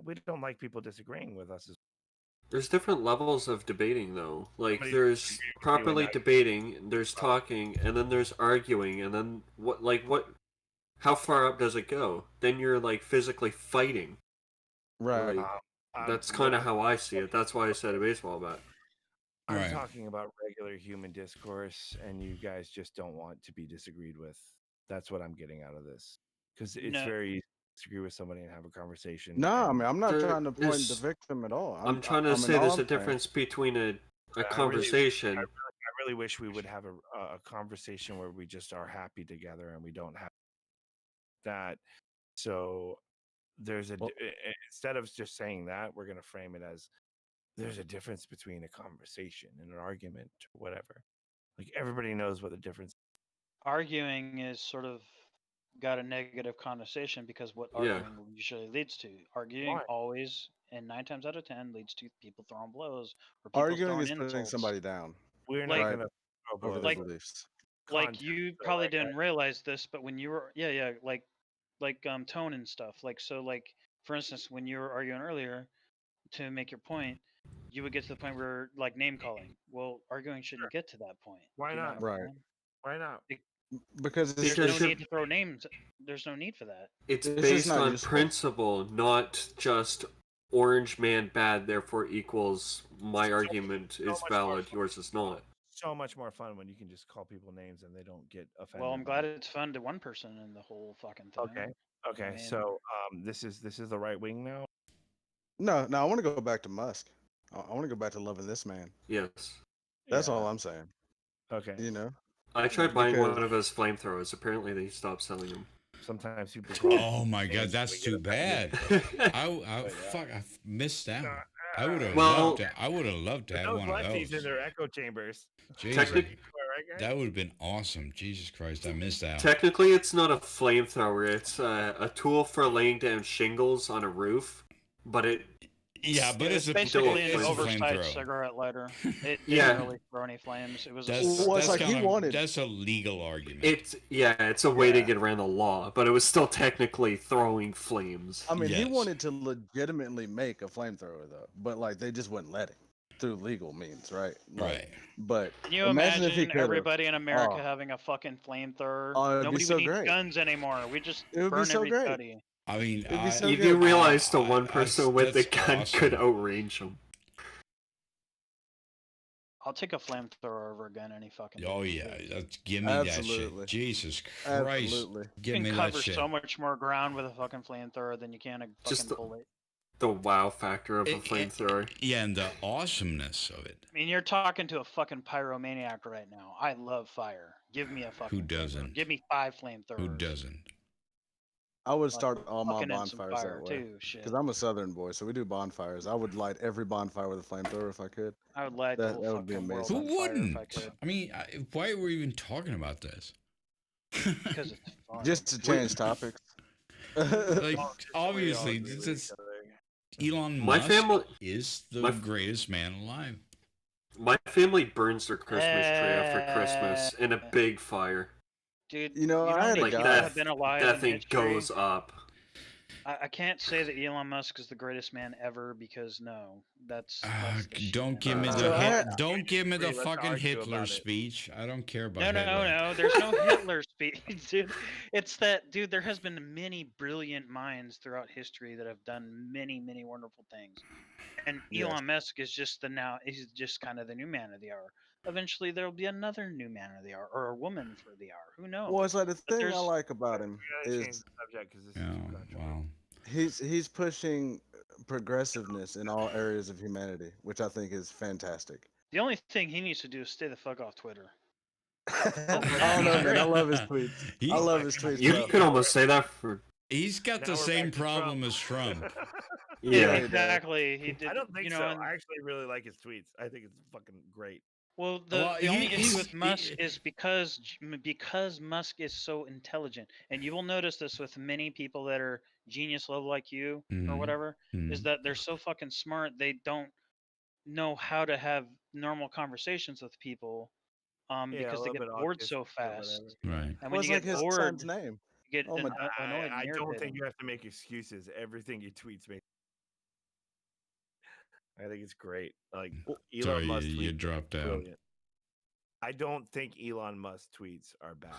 we don't like people disagreeing with us. There's different levels of debating, though. Like, Somebody there's disagrees with you and properly now- debating, there's talking, and then there's arguing, and then what? How far up does it go? Then you're like physically fighting. Right. That's kind of how I see it. That's why I said a baseball bat. I'm Right. talking about regular human discourse, and you guys just don't want to be disagreed with. That's what I'm getting out of this, because it's No. very easy to disagree with somebody and have a conversation. No, I and- mean, I'm not There trying to point the is- victim at all. I'm trying to I mean, say all there's I'm a saying- difference between a really- conversation. I really wish we would have a conversation where we just are happy together and we don't have that. So there's a instead of just saying that, we're going to frame it as there's a difference between a conversation and an argument or whatever. Like everybody knows what the difference. Arguing is sort of got a negative connotation because what Yeah. arguing usually leads to. Arguing Why? always, and 9 times out of 10, leads to people throwing blows or people Arguing throwing is putting insults. somebody down We're Like- not going to over their Like- beliefs. Like you probably didn't realize this, but when you were like tone and stuff. Like so like for instance, when you were arguing earlier, to make your point, you would get to the point where like name calling. Well, arguing shouldn't get to that point. Why Do you know not? what I'm Right. saying? Why not? Because it's There's Because no you're- need to throw names. There's no need for that. It's It's just based not on useful. principle, not just orange man bad, therefore equals my argument is much more valid, fun. yours is not. So much more fun when you can just call people names and they don't get offended. Well, I'm by glad it. it's fun to one person in the whole fucking thing. Okay. Okay. mean- So this is the right wing now. No, I want to go back to Musk. I want to go back to loving this man. Yes. That's Yeah. all I'm saying. Okay. You know, I tried buying Because- one of his flamethrowers. Apparently they stopped selling them. Sometimes people. Oh my God, that's too bad. I missed out. I would have Well- loved to. I would have loved to have Those one of lefties in those. their echo chambers. Jesus, Technic- that would have been awesome. Jesus Christ, I missed out. Technically, it's not a flamethrower. It's a tool for laying down shingles on a roof, but it Yeah, but it's a basically it's an a oversized flamethrower. cigarette lighter. It Yeah. didn't really throw any flames. It was a That's, Well, it's that's like he kinda- wanted- That's a legal argument. it's a way to Yeah. get around the law, but it was still technically throwing flames. I mean, he Yes. wanted to legitimately make a flamethrower though, but like they just wouldn't let him through legal means, right? Like, Right. But Can you imagine imagine if he could've. everybody in America Oh. having a fucking flamethrower? Oh, it'd be Nobody so would need great. guns anymore. We just It would be burn so great. everybody. I mean, It'd be so You good. do realize the I- one I- person with the that's gun awesome. could outrange him. I'll take a flamethrower over a gun any fucking Oh day. yeah, give me Absolutely. that shit. Jesus Christ, Absolutely. You give can me that cover shit. so much more ground with a fucking flamethrower than you can a fucking Just the- bullet. The wow factor of a It- flamethrower. Yeah, and the awesomeness of it. I mean, you're talking to a fucking pyromaniac right now. I love fire. Give me a fucking. Who doesn't? flamethrower. Give me 5 flamethrowers. Who doesn't? I would Like, start all my fucking in some bonfires fire that way. too. Shit. Because I'm a Southern boy, so we do bonfires. I would light every bonfire with a flamethrower if I could. I would light the that- whole that would be fucking world Who amazing. on fire wouldn't? if I could. I mean, why are we even talking about this? Because it's fun. Just to change topics. Like, all obviously, agree this with is each other. Elon My Musk family, is the my- greatest man alive. my family burns their Christmas tree after Christmas in a big fire. Dude, You know, I how had many a Like people guy- that, have been alive that in thing history? goes up. I can't say that Elon Musk is the greatest man ever because no, that's the shit. Don't give me So I- don't give me the Let's fucking argue Hitler about it. speech. I don't care about No, no, Hitler. no. There's no Hitler speech, dude. It's that, dude. There has been many brilliant minds throughout history that have done many, many wonderful things. And Yes. Elon Musk is just he's just kind of the new man of the hour. Eventually, there'll be another new man of the hour or a woman for the hour. Who knows? Well, it's like the But thing I there's like about him We gotta change is the subject because this Yeah, is too controversial. wow. he's pushing progressiveness in all areas of humanity, which I think is fantastic. the only thing he needs to do is stay the fuck off Twitter. I don't know, man. I love his tweets. He- I love his tweets. You bro. could almost say that for He's got Now the we're same back to problem Trump. as Trump. yeah. Exactly. He did. I don't think you know, so. and- I actually really like his tweets. I think it's fucking great. Well, Well, the only he's- issue with Musk is because Musk is so intelligent, and you will notice this with many people that are genius level like you or Mhm. whatever, is Mhm. that they're so fucking smart they don't know how to have normal conversations with people, Yeah, a because they little get bit bored so autistic or fast, whatever. Right. and Well, when it's you like get his bored, son's name. you get Oh my- annoyed. I and don't think irritated. you have to make excuses. Everything he tweets me. I think it's great. Like Elon Sorry, Musk you tweets dropped out. brilliant. I don't think Elon Musk tweets are bad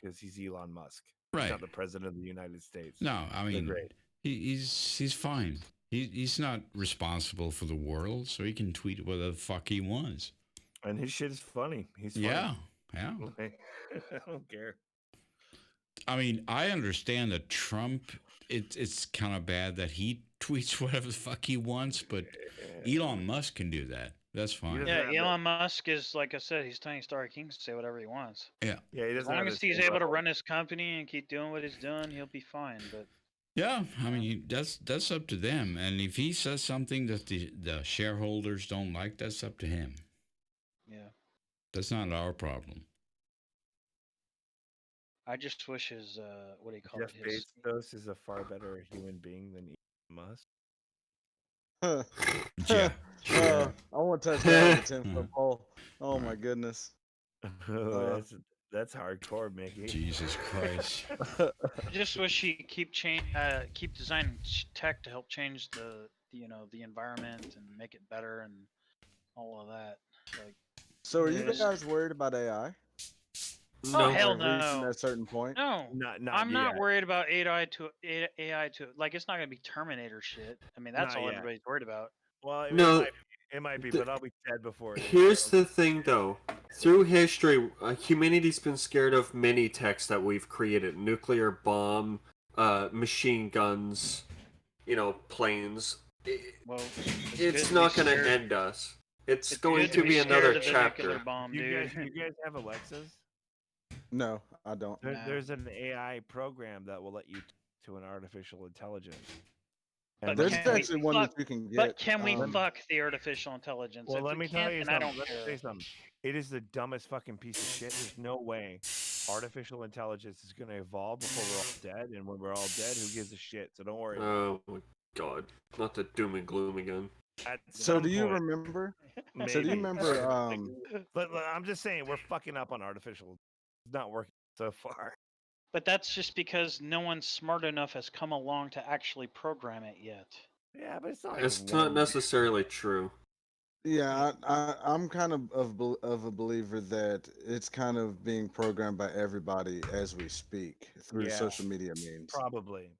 because he's Elon Musk. He's Right. not the president of the United States. No, I They're mean, great. he's fine. He's not responsible for the world, so he can tweet whatever the fuck he wants. And his shit is funny. He's funny. Yeah, yeah. Like, I don't care. I mean, I understand that Trump. It's kind of bad that he tweets whatever the fuck he wants, but Elon Musk can do that. That's fine. doesn't Yeah, have the- Elon Musk is, like I said, he's Tony Stark. He can say whatever he wants. Yeah. Yeah, he As doesn't long have as the he's same able to level. run his company and keep doing what he's doing, he'll be fine. But Yeah, I mean that's up to them, and if he says something that the shareholders don't like, that's up to him. yeah, That's not our problem. I just wish his what do you call Jeff it? His Bezos is a far better human being than Elon Musk. Yeah. I want to touch that with a 10-foot Mhm. pole. Oh my goodness. That's hardcore, Mickey. Jesus Christ. I just wish he keep designing tech to help change the environment and make it better and all of that. Like, So are you Yes. guys worried about AI? oh hell Like, reaching no, that certain point? no. Not I'm not yet. worried about AI to like it's not gonna be Terminator shit. I mean that's Not all yet. everybody's worried about. Well, No, it might be, the- but I'll be dead before it is. Here's so- the thing, though. Through history, humanity's been scared of many techs that we've created: nuclear bomb, machine guns, planes. Well, It's good not to be going to scared. end us. It's It's going good to be scared another of the nuclear chapter. bomb, You dude. guys have Alexas? No, I don't. There, No. There's an AI program that will let you to an artificial intelligence. But There's can we actually one that fuck- you can get. But can we um, fuck the artificial intelligence? Well, If let we me tell can't, you then I something. don't Let me say something. It is the dumbest fucking piece of shit. There's no way artificial intelligence is going to evolve before we're all dead. And when we're all dead, who gives a shit? So don't worry. Oh my god. Not the doom and gloom again. At So some do you point, remember? maybe. So do you remember? But I'm just saying, we're fucking up on artificial. It's not working so far. But that's just because no one smart enough has come along to actually program it yet. Yeah, but it's not. Like It's not one- necessarily true. Yeah, I'm kind of a believer that it's kind of being programmed by everybody as we speak through Yeah. social media means. Probably.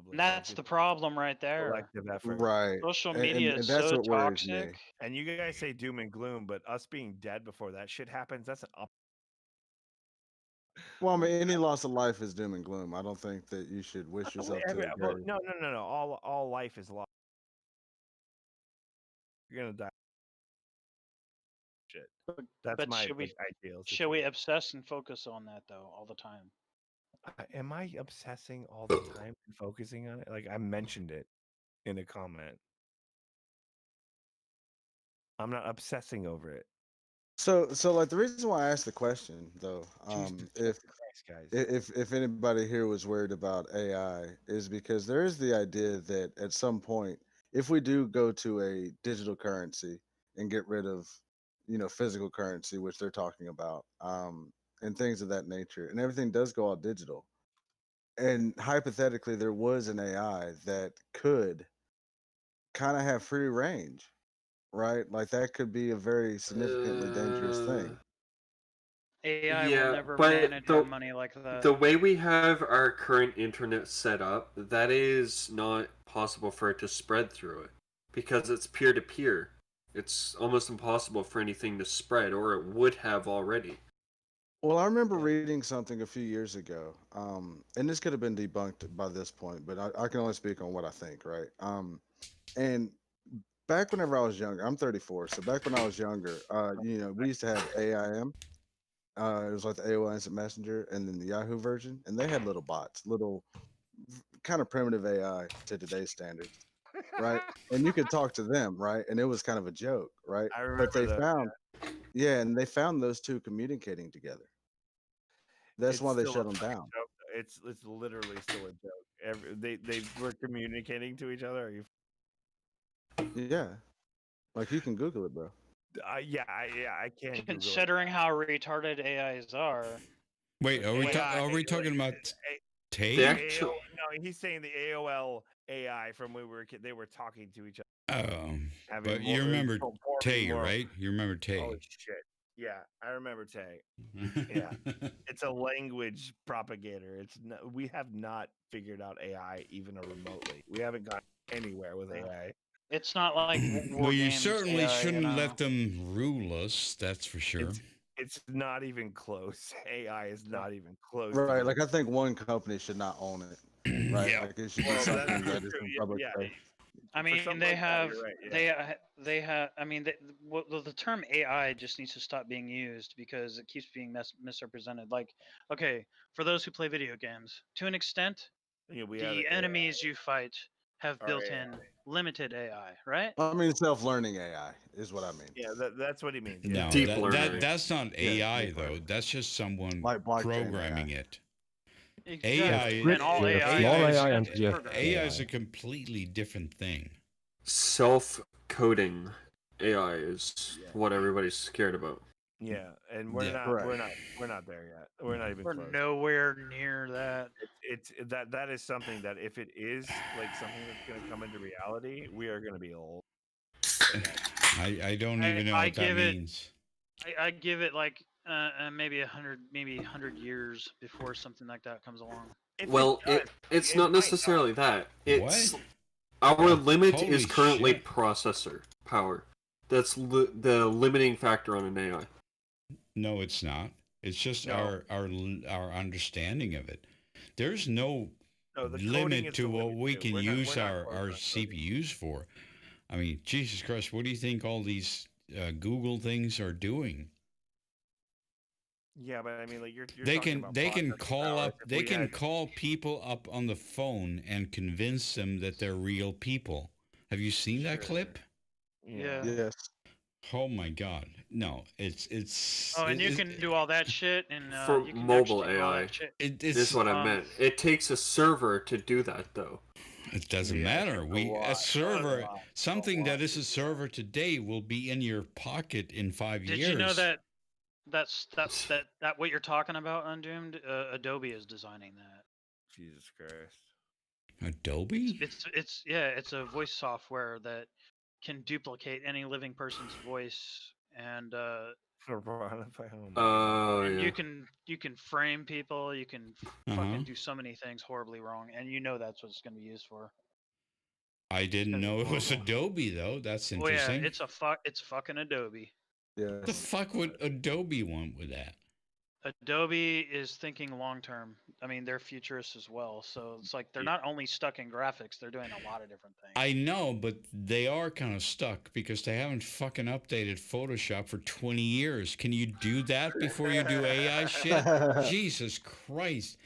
And that's the problem right there. collective effort. Right. Social And- media and is that's so what worries me. toxic. And you guys say doom and gloom, but us being dead before that shit happens, that's an up. Well, I mean, any loss of life is doom and gloom. I don't think that you should wish yourself to the grave. No. All life is lost. You're gonna die. Shit. That's But my should we- ideal. Should we obsess and focus on that though all the time? Am I obsessing all the time and focusing on it? Like I mentioned it in a comment. I'm not obsessing over it. So like the reason why I asked the question though, Jesus Christ, guys. if anybody here was worried about AI, is because there is the idea that at some point, if we do go to a digital currency and get rid of, physical currency, which they're talking about, and things of that nature, and everything does go all digital, and hypothetically, there was an AI that could kind of have free range, right? Like that could be a very significantly dangerous thing. AI will Yeah, never but manage our money like that. the way we have our current internet set up, that is not possible for it to spread through it because it's peer to peer. It's almost impossible for anything to spread, or it would have already. Well, I remember reading something a few years ago, and this could have been debunked by this point, but I can only speak on what I think, right? And back whenever I was younger, I'm 34, so back when I was younger, we used to have AIM. It was like the AOL Instant Messenger, and then the Yahoo version, and they had little bots, little kind of primitive AI to today's standards, right? And you could talk to them, right? And it was kind of a joke, right? I But remember they that. found, yeah, and they found those two communicating together. That's It's why they still shut a them fucking down. joke. It's literally still a joke. They were communicating to each other. Are you? Yeah, like you can Google it, bro. Yeah, I can Google it. Considering how retarded AIs are. Wait, are we talking about Tay? No, he's saying the AOL AI from when we were kids. They were talking to each other. But you remember Tay, right? You remember Tay? Oh shit! Yeah, I remember Tay. Yeah, it's a language propagator. We have not figured out AI even remotely. We haven't gone anywhere with AI. It's not like well, you certainly shouldn't let them rule us. That's for sure. It's not even close. AI is not even close. Right, like I think one company should not own it. Right, Yeah. like it should be something that is in public space. I mean, they have, they have. I mean, the term AI just needs to stop being used because it keeps being misrepresented. Like, okay, for those who play video games, to an extent, the enemies you fight have built-in limited AI, right? I mean, self-learning AI is what I mean. Yeah, that's what he means. No, Deep that's not AI though. That's just someone programming it. Exactly. And all AI is a completely different thing. Self-coding AI is what everybody's scared about. Yeah, and we're not there yet. We're not even close. Nowhere near that. It's that is something that if it is like something that's going to come into reality, we are going to be old. I don't even know what that means. I give it like maybe 100 years before something like that comes along. It's not necessarily that. It's our limit is currently processor power. That's the limiting factor on an AI. No, it's not. It's just our understanding of it. There's no limit to what we can use our CPUs for. I mean, Jesus Christ, what do you think all these Google things are doing? Yeah, but I mean, like they can call people up on the phone and convince them that they're real people. Have you seen that clip? Yeah. Yes. Oh my God! No, it's. Oh, and you can do all that shit and for you can mobile AI. This is what I meant. It takes a server to do that, though. It doesn't matter. A server, something that is a server today, will be in your pocket in 5 years. Did you know that's what you're talking about, Undoomed? Adobe is designing that. Jesus Christ. Adobe? It's a voice software that can duplicate any living person's voice and you can frame people, you can fucking do so many things horribly wrong, and that's what it's going to be used for. I didn't know it was Adobe though. That's interesting. Oh yeah, it's fucking Adobe. Yeah. What the fuck would Adobe want with that? Adobe is thinking long term. I mean, they're futurists as well. So it's like they're not only stuck in graphics, they're doing a lot of different things. I know, but they are kind of stuck because they haven't fucking updated Photoshop for 20 years. Can you do that before you do AI shit? Jesus Christ.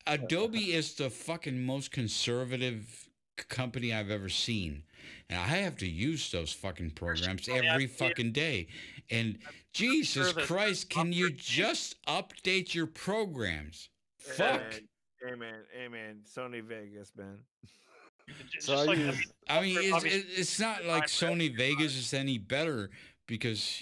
Adobe is the fucking most conservative company I've ever seen. And I have to use those fucking programs every fucking day. And Jesus Christ, can you just update your programs? Fuck. Amen. Sony Vegas, man. I mean, it's not like Sony Vegas is any better, because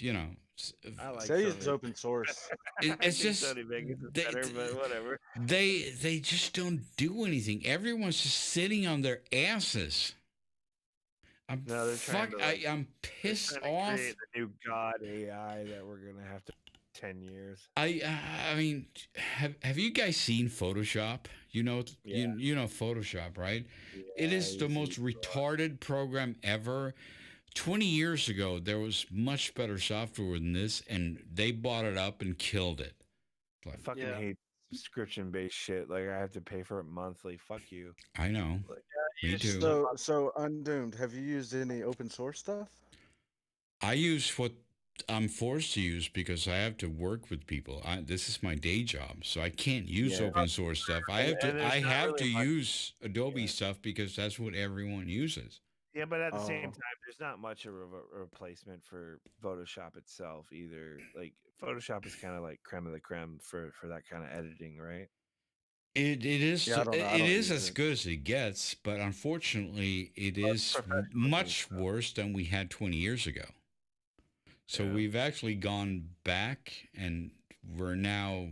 I like Say it's Sony. open source. it's I think just Sony Vegas is better, but whatever. they just don't do anything. Everyone's just sitting on their asses. I'm No, they're trying to I'm pissed trying to off. create the new God AI that we're gonna have to 10 years. I mean, have you guys seen Photoshop? You know Photoshop, right? It Yeah, is the most retarded program ever. 20 years ago, there was much better software than this, and they bought it up and killed it. I fucking hate subscription-based shit. Like I have to pay for it monthly. Fuck you. I know. Like, Me too. So Undoomed, have you used any open source stuff? I use what I'm forced to use because I have to work with people. This is my day job, so I can't use open source stuff. I have to use Adobe stuff because that's what everyone uses. Yeah, but at the same time, there's not much of a replacement for Photoshop itself either. Like Photoshop is kind of like creme of the creme for that kind of editing, right? It is as good as it gets, but unfortunately, it is much worse than we had 20 years ago. So we've actually gone back, and we're now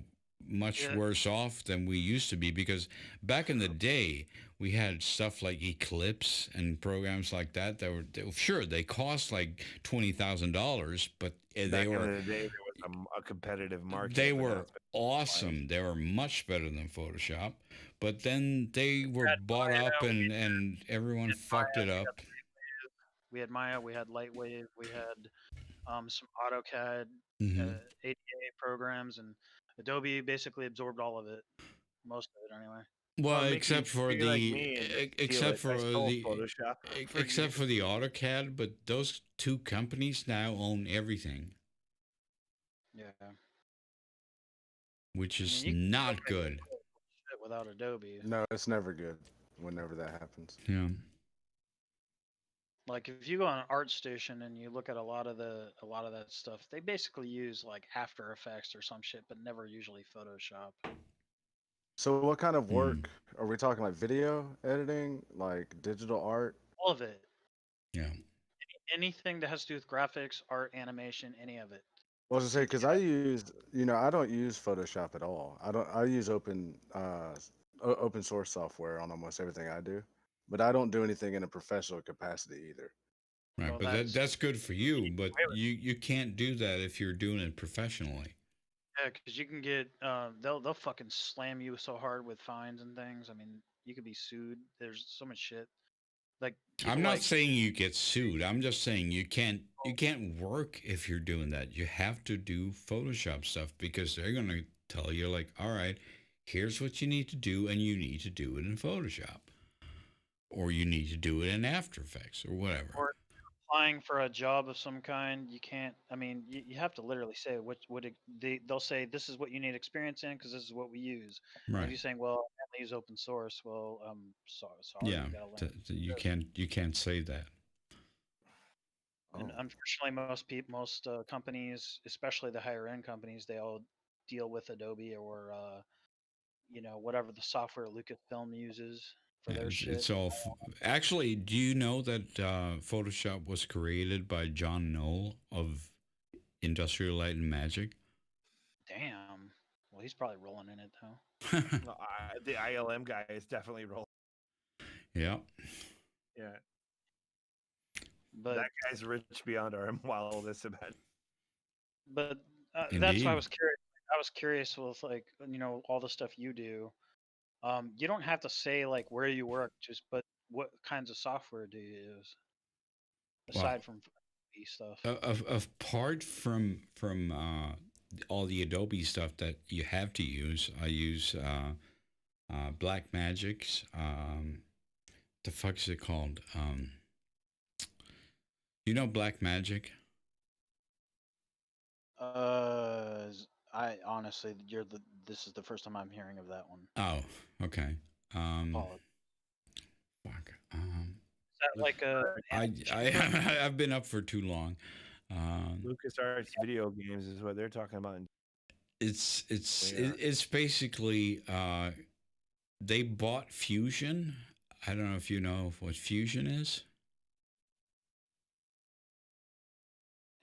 much worse off than we used to be, because back in the day we had stuff like Eclipse and programs like that they cost like $20,000, but back in the day there was a competitive market. They were awesome. They were much better than Photoshop, but then they were bought up and everyone fucked it up. We had Maya, we had Lightwave, we had some AutoCAD, ADA programs, and Adobe basically absorbed all of it, most of it anyway. Well, except for the AutoCAD, but those two companies now own everything. Yeah. Which is not good. Without Adobe. No, it's never good whenever that happens. Yeah. Like if you go on ArtStation and you look at a lot of that stuff, they basically use like After Effects or some shit, but never usually Photoshop. So what kind of work are we talking? Like video editing, like digital art? All of it. Yeah. Anything that has to do with graphics, art, animation, any of it. Well, I was gonna say, because I don't use Photoshop at all. I use open source software on almost everything I do, but I don't do anything in a professional capacity either. Right, Well, but that's good for you, but you can't do that if you're doing it professionally. Yeah, because you can get they'll fucking slam you so hard with fines and things. I mean, you could be sued. There's so much shit. Like I'm not saying you get sued. I'm just saying you can't work if you're doing that. You have to do Photoshop stuff because they're gonna tell you like, all right, here's what you need to do, and you need to do it in Photoshop, or you need to do it in After Effects or whatever. Or applying for a job of some kind, you can't. I mean, you have to literally say they'll say this is what you need experience in because this is what we use. Right. If you're saying, well, I only use open source, well, sorry. Yeah, you can't say that. And unfortunately, most companies, especially the higher end companies, they all deal with Adobe or whatever the software Lucasfilm uses for their shit. It's all actually. Do you know that Photoshop was created by John Knoll of Industrial Light and Magic? Damn. Well, he's probably rolling in it though. No, the ILM guy is definitely rolling. Yeah. Yeah. But that guy's rich beyond our wildest imagine. But that's why I was curious. I was curious with like all the stuff you do. You don't have to say like where you work, but what kinds of software do you use aside from stuff? Apart from all the Adobe stuff that you have to use, I use Blackmagic's. The fuck is it called? You know Blackmagic? I honestly, this is the first time I'm hearing of that one. Oh, okay. Fuck. Is that like I've been up for too long. LucasArts video games is what they're talking about. It's basically they bought Fusion. I don't know if you know what Fusion is.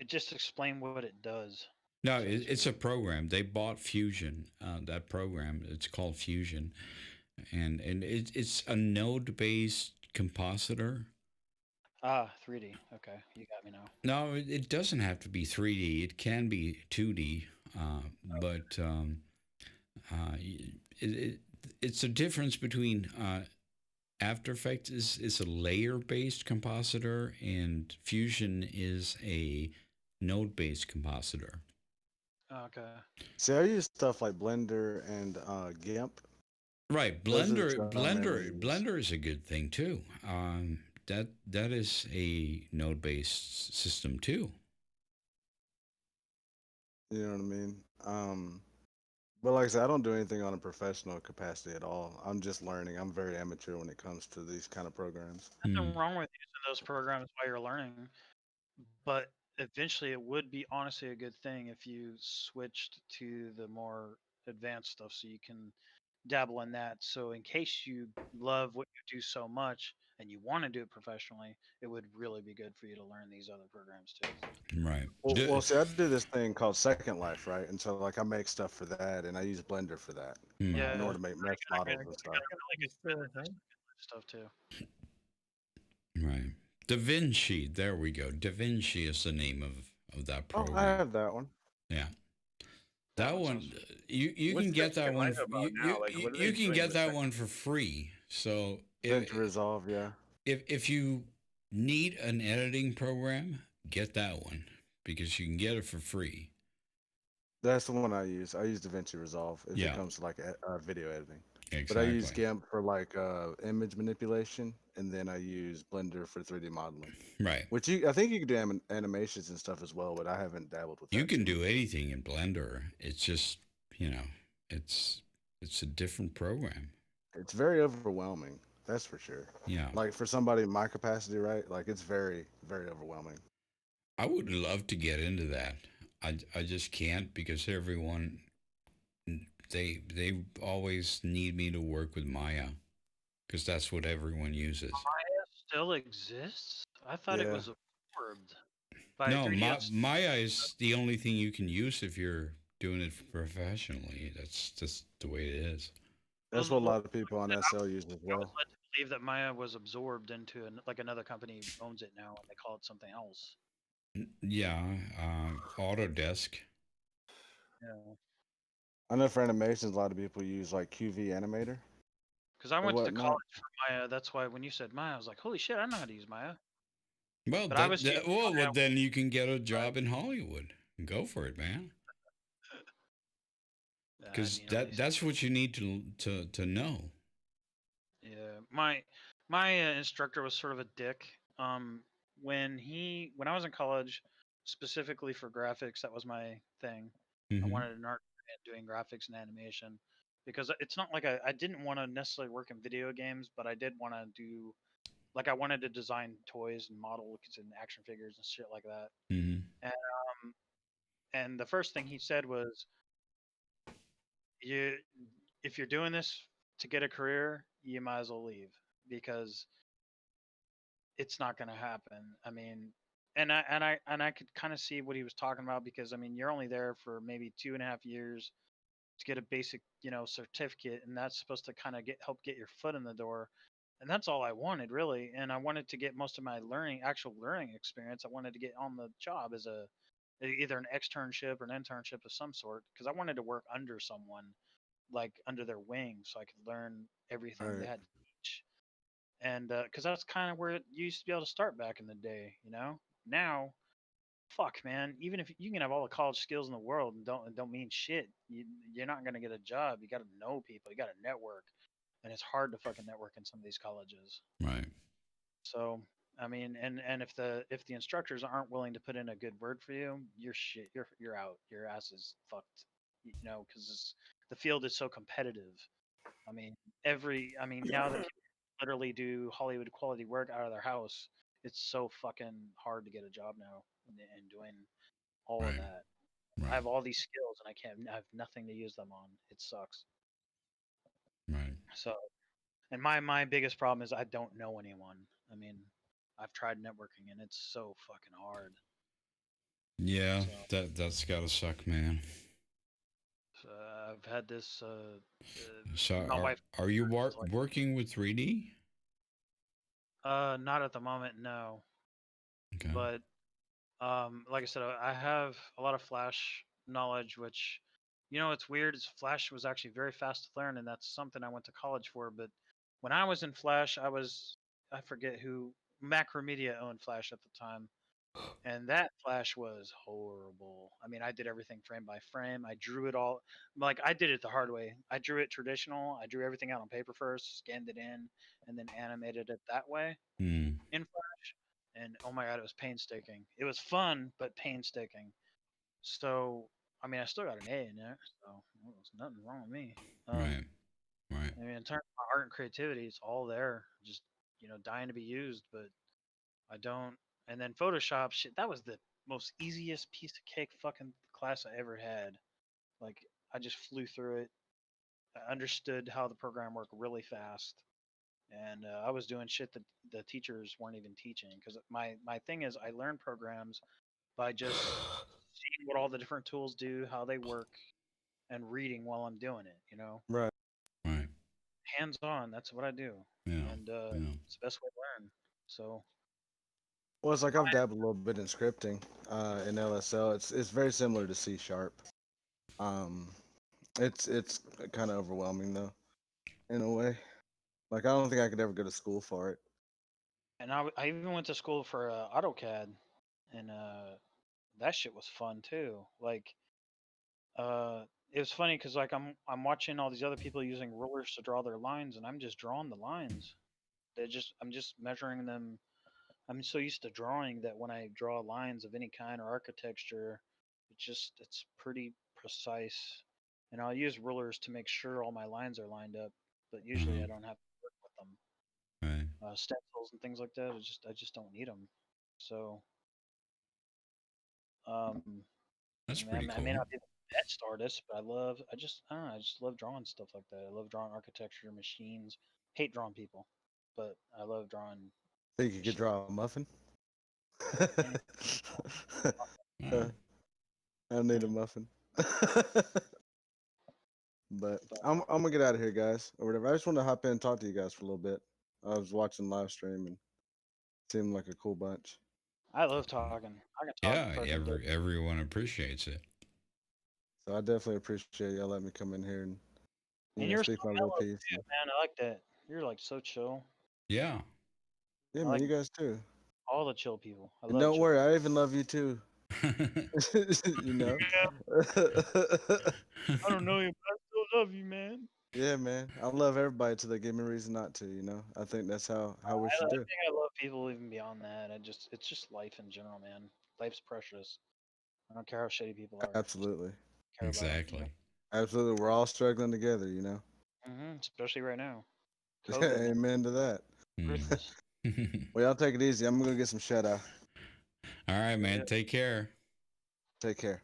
Just explain what it does. No, it's a program. They bought Fusion. That program. It's called Fusion, and it's a node-based compositor. 3D. Okay, you got me now. No, it doesn't have to be 3D. It can be 2D, but it's a difference between After Effects is a layer-based compositor, and Fusion is a node-based compositor. Okay. See, I use stuff like Blender and GIMP. Right, Blender is a good thing too. That is a node-based system too. You know what I mean? But like I said, I don't do anything on a professional capacity at all. I'm just learning. I'm very amateur when it comes to these kind of programs. Nothing wrong with using those programs while you're learning, but eventually it would be honestly a good thing if you switched to the more advanced stuff so you can dabble in that. So in case you love what you do so much and you want to do it professionally, it would really be good for you to learn these other programs too. Right. Well, see, I do this thing called Second Life, right? And so, like, I make stuff for that, and I use Blender for that in order to make mesh models and stuff. Stuff too. Right. Da Vinci. There we go. Da Vinci is the name of that program. Oh, I have that one. Yeah. That one, you can get that one. You can get that one for free. So Resolve, yeah. If you need an editing program, get that one because you can get it for free. That's the one I use. I use DaVinci Resolve if it comes to like video editing. Exactly. But I use GIMP for like image manipulation, and then I use Blender for 3D modeling. Right. Which I think you can do animations and stuff as well, but I haven't dabbled with that. You can do anything in Blender. It's just, it's a different program. It's very overwhelming. That's for sure. Yeah. Like for somebody in my capacity, right? Like it's very, very overwhelming. I would love to get into that. I just can't because everyone they always need me to work with Maya because that's what everyone uses. Maya still exists? I thought it was absorbed by no, 3D. Maya is the only thing you can use if you're doing it professionally. That's just the way it is. That's what a lot of people on SL use as well. I was led to believe that Maya was absorbed into like another company owns it now and they call it something else. Yeah, Autodesk. Yeah. I know for animations, a lot of people use like QV Animator. Because I went to college for Maya. That's why when you said Maya, I was like, holy shit, I know how to use Maya. Well, then you can get a job in Hollywood. Go for it, man. Because that's what you need to know. Yeah, my instructor was sort of a dick. When I was in college, specifically for graphics, that was my thing. I wanted an art doing graphics and animation because it's not like I didn't want to necessarily work in video games, but I did want to do I wanted to design toys and models and action figures and shit like that. And the first thing he said was, if you're doing this to get a career, you might as well leave because it's not going to happen. I mean, and I could kind of see what he was talking about because I mean, you're only there for maybe 2.5 years to get a basic, certificate, and that's supposed to kind of help get your foot in the door. And that's all I wanted really. And I wanted to get most of my actual learning experience. I wanted to get on the job as either an externship or an internship of some sort because I wanted to work under someone, like under their wing, so I could learn everything they had to teach. And because that's kind of where it used to be able to start back in the day, Now, fuck, man. Even if you can have all the college skills in the world and don't mean shit, you're not gonna get a job. You got to know people. You got to network, and it's hard to fucking network in some of these colleges. Right. So I mean, and if the instructors aren't willing to put in a good word for you, you're shit. You're out. Your ass is fucked. Because the field is so competitive. I mean, now that people literally do Hollywood quality work out of their house, it's so fucking hard to get a job now and doing all of that. I have all these skills and I have nothing to use them on. It sucks. Right. So, and my biggest problem is I don't know anyone. I mean, I've tried networking and it's so fucking hard. Yeah, So, that's gotta suck, man. so I've had this. So My wife. are you Like, working with 3D? not at the moment, no. Okay. But like I said, I have a lot of Flash knowledge, which, it's weird. Is Flash was actually very fast to learn, and that's something I went to college for. But when I was in Flash, I forget who Macromedia owned Flash at the time, and that Flash was horrible. I mean, I did everything frame by frame. I drew it all, like I did it the hard way. I drew it traditional. I drew everything out on paper first, scanned it in, and then animated it that way Hmm. in Flash. And oh my god, it was painstaking. It was fun, but painstaking. So I mean, I still got an A in it, so there's nothing wrong with me. Right. Right. I mean, in terms of art and creativity, it's all there, just dying to be used. But I don't. And then Photoshop, shit, that was the most easiest piece of cake fucking class I ever had. Like I just flew through it. I understood how the program worked really fast, and I was doing shit that the teachers weren't even teaching. Because my thing is, I learn programs by just seeing what all the different tools do, how they work, and reading while I'm doing it. Right. Right. Hands on. That's what I do, Yeah. and Yeah. it's the best way to learn. So Well, it's like I've dabbled a little bit in scripting in LSL. It's very similar to C sharp. Um, it's kind of overwhelming though, in a way. Like I don't think I could ever go to school for it. and I even went to school for AutoCAD, and that shit was fun too. Like it was funny because like I'm watching all these other people using rulers to draw their lines, and I'm just drawing the lines. I'm just measuring them. I'm so used to drawing that when I draw lines of any kind or architecture, it's pretty precise. And I'll use rulers to make sure all my lines are lined up, but usually I don't have to work with them. Right. Stencils and things like that, I just don't need them. So um, That's pretty I may cool. not be the best artist, but I don't know, I just love drawing stuff like that. I love drawing architecture, machines. Hate drawing people, but I love drawing Think you could machines. draw a muffin? Anything. Uh, I need a muffin. But I'm gonna get out of here, guys, or whatever. I just want to hop in and talk to you guys for a little bit. I was watching live stream and seemed like a cool bunch. I love talking. I can talk Yeah. fucking day. Everyone appreciates it. So I definitely appreciate y'all letting me come in here and And you're so speak my little mellow piece. too, man. I like that. You're like so chill. Yeah. Yeah, I man, like you guys too. all the chill people. I And love don't chill worry, people. I even love you too. you know. I don't know you, but I still love you, man. Yeah, man. I love everybody till they give me a reason not to. I think that's how we I should do. think I love people even beyond that. It's just life in general, man. Life's precious. I don't care how shitty people are. Absolutely. Care about it. Exactly. Absolutely. We're all struggling together. Especially right now. COVID, man. Amen to that. Christmas. Well, y'all take it easy. I'm gonna go get some shut eye. All right, man. Take care. Take care.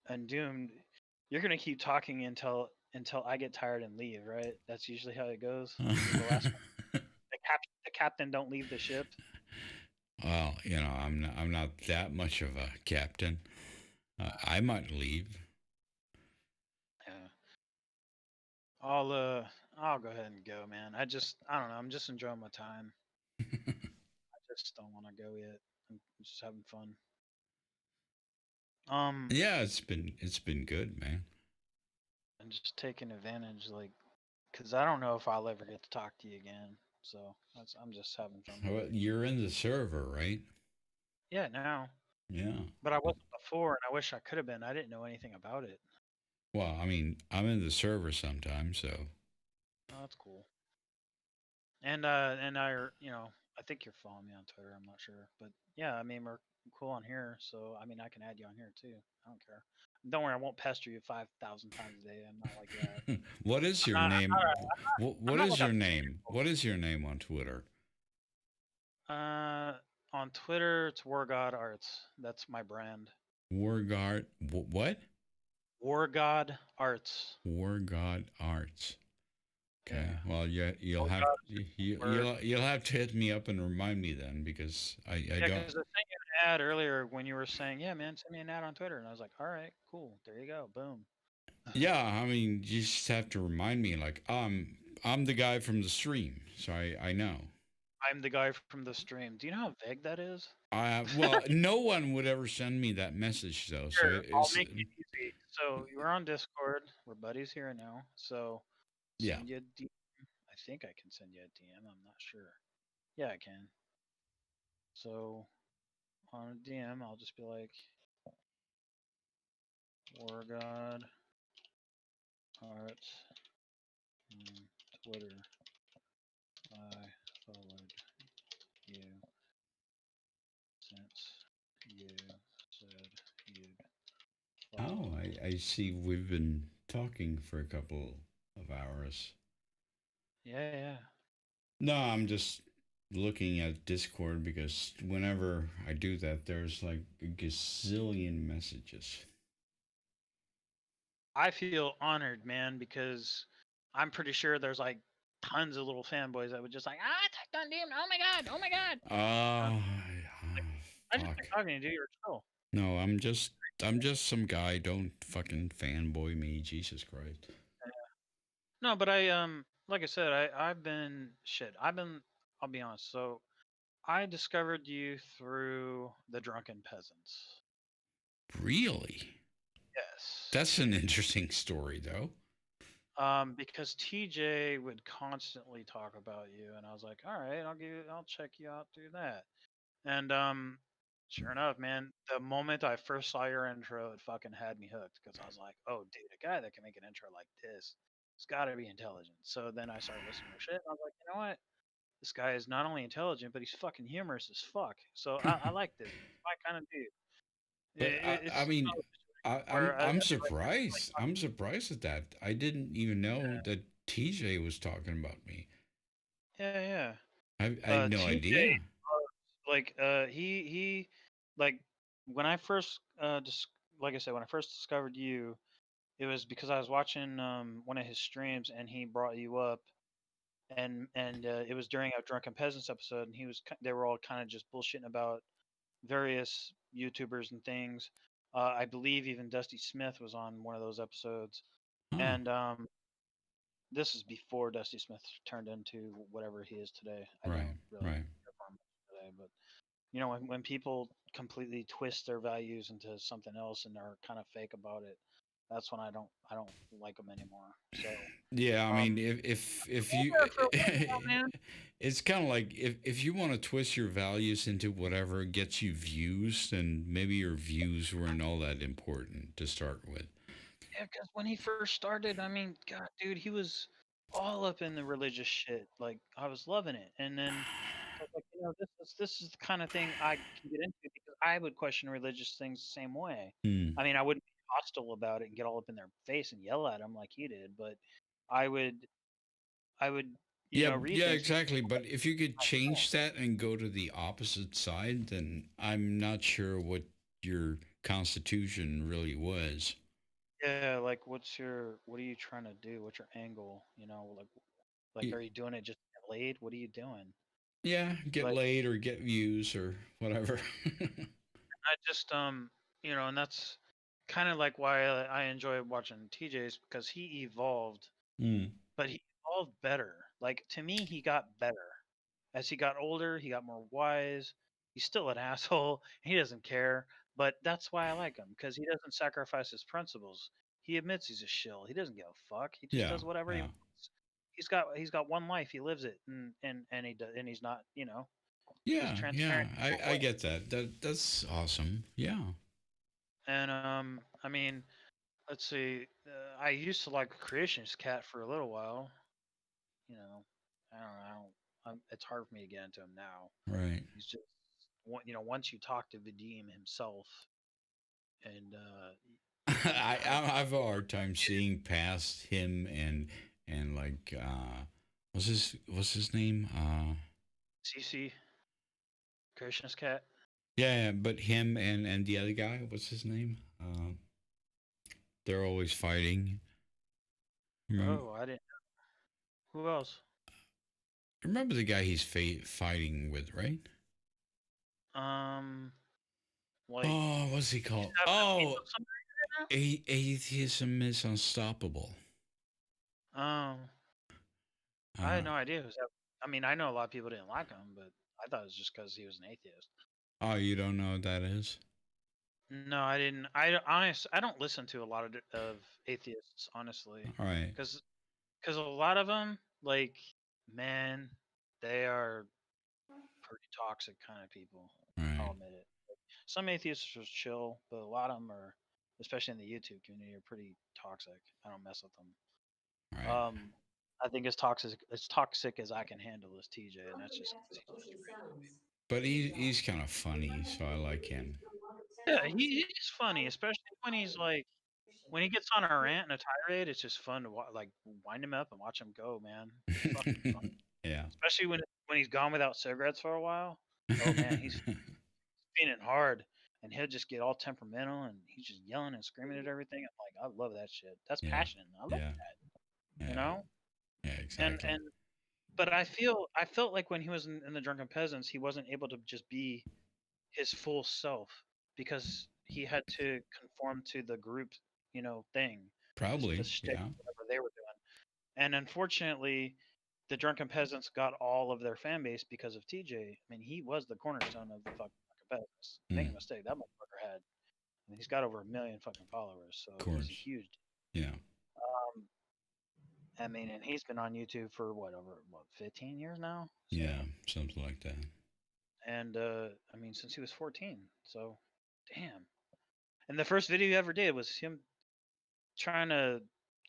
Undoomed. You're gonna keep talking until I get tired and leave, right? That's usually how it goes. The last one. The captain don't leave the ship. Well, I'm not that much of a captain. I might leave. Yeah. I'll go ahead and go, man. I don't know. I'm just enjoying my time. I just don't want to go yet. I'm just having fun. Yeah, it's been good, man. I'm just taking advantage, like, cause I don't know if I'll ever get to talk to you again. So I'm just having fun. Well, you're in the server, right? Yeah, now. Yeah. But I wasn't before, and I wish I could have been. I didn't know anything about it. Well, I mean, I'm in the server sometimes, so. Oh, that's cool. And I think you're following me on Twitter. I'm not sure, but yeah, I mean, we're cool on here. So I mean, I can add you on here too. I don't care. Don't worry, I won't pester you 5,000 times a day. I'm not like that. What is your name? What is your name? What is your name on Twitter? On Twitter, it's War God Arts. That's my brand. War God. What? War God Arts. War God Arts. Okay. Yeah. Well, you'll have to hit me up and remind me then, because I don't. Because the thing ad earlier when you were saying, "Yeah, man, send me an ad on Twitter," and I was like, "All right, cool. There you go. Boom." Yeah, I mean, you just have to remind me, like, I'm the guy from the stream, so I know. I'm the guy from the stream. Do you know how vague that is? Well, no one would ever send me that message though, so Sure, I'll it's make it easy. So we're on Discord. We're buddies here now. So yeah. send you a DM. I think I can send you a DM. I'm not sure. Yeah, I can. So on a DM, I'll just be like, War God Art Twitter. I followed you since you said you'd Oh, follow. I see. We've been talking for a couple of hours. Yeah, yeah. No, I'm just looking at Discord because whenever I do that, there's like a gazillion messages. I feel honored, man, because I'm pretty sure there's like tons of little fanboys that would just like, attacked on Demon. Oh my god, oh my god. Oh, I just fuck. like talking to you. You're chill. No, I'm just some guy. Don't fucking fanboy me, Jesus Christ. No, but like I said, I've been shit. I'll be honest. So I discovered you through the Drunken Peasants. Really? Yes. That's an interesting story, though. Because TJ would constantly talk about you, and I was like, all right, I'll check you out through that. And sure enough, man, the moment I first saw your intro, it fucking had me hooked because I was like, oh, dude, a guy that can make an intro like this, it's got to be intelligent. So then I started listening to shit, and I was like, you know what? This guy is not only intelligent, but he's fucking humorous as fuck. So I like this. My kind of dude. But I It's mean, where I'm feel like surprised. I'm surprised at that. I didn't even know that TJ was talking about me. yeah, yeah. I had no TJ, idea. like he like when I first like I said, when I first discovered you, it was because I was watching one of his streams and he brought you up, and it was during a Drunken Peasants episode, and they were all kind of just bullshitting about various YouTubers and things. I believe even Dusty Smith was on one of those episodes, Huh. and this is before Dusty Smith turned into whatever he is today. I Right, don't really right. care for him today, but you know, when people completely twist their values into something else and are kind of fake about it, that's when I don't like them anymore. So Yeah, I um, mean, if you, yeah, for a while, man. it's kind of like if you want to twist your values into whatever gets you views, then maybe your views weren't all that important to start with. Yeah, because when he first started, I mean, God, dude, he was all up in the religious shit. Like I was loving it, and then I was like, you know, this is the kind of thing I can get into because I would question religious things the same way. Hmm. I mean, I wouldn't be hostile about it and get all up in their face and yell at them like he did, but I would, I would, you Yeah, know, read yeah, things. exactly. But if you could change that and go to the opposite side, then I'm not sure what your constitution really was. Yeah, like what are you trying to do? What's your angle? You know, like Y- are you doing it just to get laid? What are you doing? Yeah, get Like laid or get views or whatever. I just you know, and that's kind of like why I enjoy watching TJ's because he evolved, Hmm. but he evolved better. Like to me, he got better as he got older. He got more wise. He's still an asshole. He doesn't care, but that's why I like him because he doesn't sacrifice his principles. He admits he's a shill. He doesn't give a fuck. He just Yeah, does whatever he yeah. wants. He's got one life. He lives it, and he does, and he's not, you know, he's Yeah, yeah, transparent. I get that. That's awesome. Yeah. And I mean, let's see. I used to like Creationist Cat for a little while. You know, it's hard for me to get into him now. Right. He's just, you know, once you talk to Vadim himself, and I've a hard time seeing past him and like what's his name? CC Creationist Cat. Yeah, but him and the other guy, what's his name? They're always fighting. Remember, Oh, I didn't. Who else? remember the guy he's fighting with, right? Um, Like, Oh, what's he called? having a beef Oh, with somebody right atheism is unstoppable. now? I had Uh, no idea who's that. I mean, I know a lot of people didn't like him, but I thought it was just because he was an atheist. oh, you don't know what that is? No, I didn't. I don't listen to a lot of atheists, honestly, All right. because a lot of them, like, man, they are pretty toxic kind of people. Right. I'll admit it. Some atheists are chill, but a lot of them are, especially in the YouTube community, are pretty toxic. I don't mess with them. Right. I think as toxic as I can handle is TJ, and that's just 'cause he's just a regular dude. But he's kind of funny, so I like him. Yeah, he's funny, especially when he's like when he gets on a rant and a tirade. It's just fun to like wind him up and watch him go, man. It's fucking fun. Yeah. Especially when he's gone without cigarettes for a while. Oh man, he's fiending hard, and he'll just get all temperamental, and he's just yelling and screaming at everything. I'm like, I love that shit. That's Yeah. passion. I love Yeah. that. Yeah. You know. Yeah. Exactly. And but I felt like when he was in the Drunken Peasants, he wasn't able to just be his full self because he had to conform to the group, thing, Probably. the shtick, Yeah. whatever they were doing. And unfortunately, the Drunken Peasants got all of their fan base because of TJ. I mean, he was the cornerstone of the fucking Drunken Peasants. Make a mistake, that motherfucker had. I mean, he's got over 1 million fucking followers, so Of course. he's a huge. Yeah. I mean, and he's been on YouTube for over 15 years now. So. Yeah, something like that. And I mean, since he was 14. So, damn. And the first video he ever did was him trying to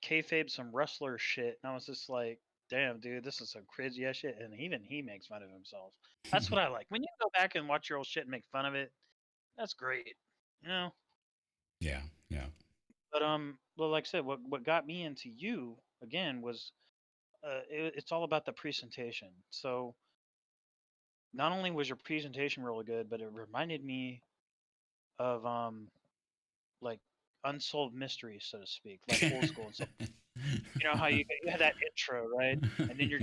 kayfabe some wrestler shit, and I was just like, damn, dude, this is some crazy ass shit. And even he makes fun of himself. That's what I like. When you go back and watch your old shit and make fun of it, that's great. Yeah. Yeah. But well, like I said, what got me into you again was it's all about the presentation. So not only was your presentation really good, but it reminded me of like unsolved mysteries, so to speak, like old school and stuff. You know how you had that intro, right? And then you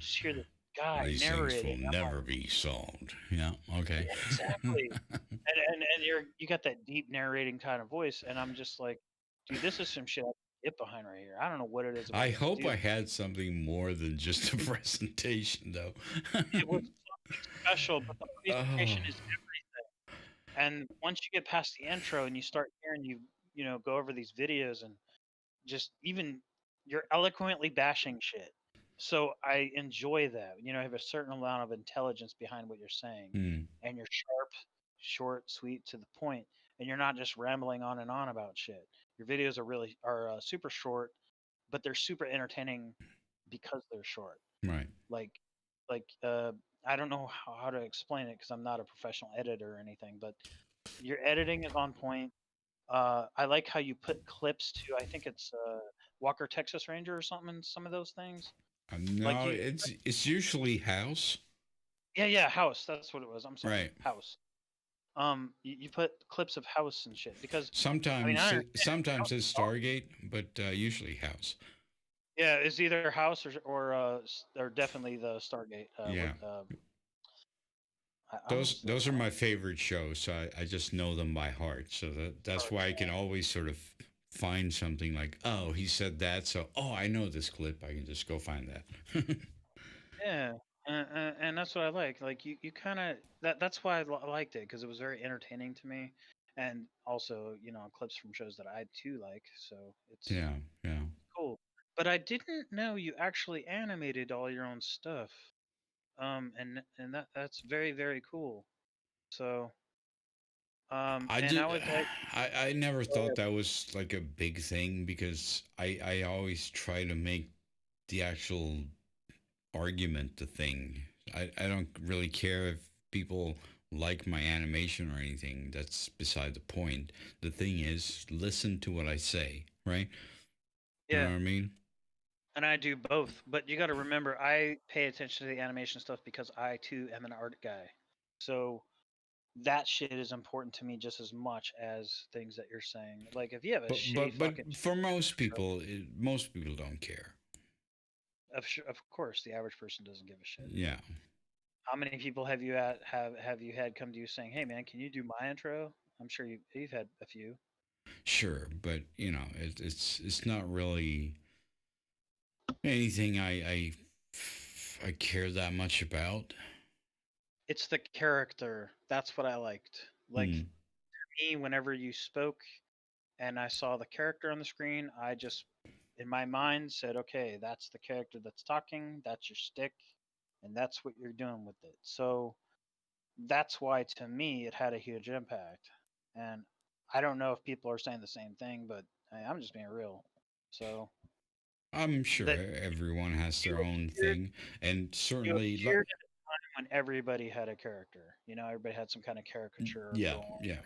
just hear the guy These narrating. things will never be solved. Yeah. Okay. Yeah, exactly. and you got that deep narrating kind of voice, and I'm just like, dude, this is some shit I can get behind right here. I don't know what it is about I this hope dude. I had something more than just a presentation, though. It was something special, but the presentation is everything. And once you get past the intro and you start hearing go over these videos and just even you're eloquently bashing shit. So I enjoy that. You have a certain amount of intelligence behind what you're saying, and you're sharp, short, sweet, to the point, and you're not just rambling on and on about shit. Your videos are super short, but they're super entertaining because they're short. Right. Like I don't know how to explain it because I'm not a professional editor or anything, but your editing is on point. I like how you put clips to. I think it's Walker Texas Ranger or something. In some of those things. Like No, it's usually house. Yeah, House. That's what it was. I'm sorry, Right. House. You put clips of House and shit because Sometimes sometimes it's House. Stargate, but usually house. Yeah, it's either House or definitely the Stargate. Yeah. Those are my favorite shows. So I just know them by heart. So that's why I can always sort of find something like, oh, he said that, so I know this clip. I can just go find that. Yeah, and that's what I like. Like you kind of that's why I liked it because it was very entertaining to me, and also clips from shows that I too like. So it's yeah. cool. But I didn't know you actually animated all your own stuff. And that's very very cool. So I and did. I would like. I never Go thought ahead. that was like a big thing because I always try to make the actual argument the thing. I don't really care if people like my animation or anything. That's beside the point. The thing is, listen to what I say, right? You know Yeah. what I mean? And I do both, but you got to remember, I pay attention to the animation stuff because I too am an art guy. So that shit is important to me just as much as things that you're saying. Like if you have a shitty But fucking for most people, most people don't care. of course the average person doesn't give a shit. Yeah. How many people have you had come to you saying, "Hey, man, can you do my intro?" I'm sure you've had a few. Sure, but it's not really anything I care that much about. It's the character. That's what I liked. Like Hmm. me, whenever you spoke and I saw the character on the screen, I just in my mind said, "Okay, that's the character that's talking. That's your stick, and that's what you're doing with it." So that's why to me it had a huge impact. And I don't know if people are saying the same thing, but I'm just being real. So I'm sure that everyone has their you own appeared thing, and you certainly, appeared at a time when everybody had a character. Everybody had some kind of caricature yeah, going. yeah.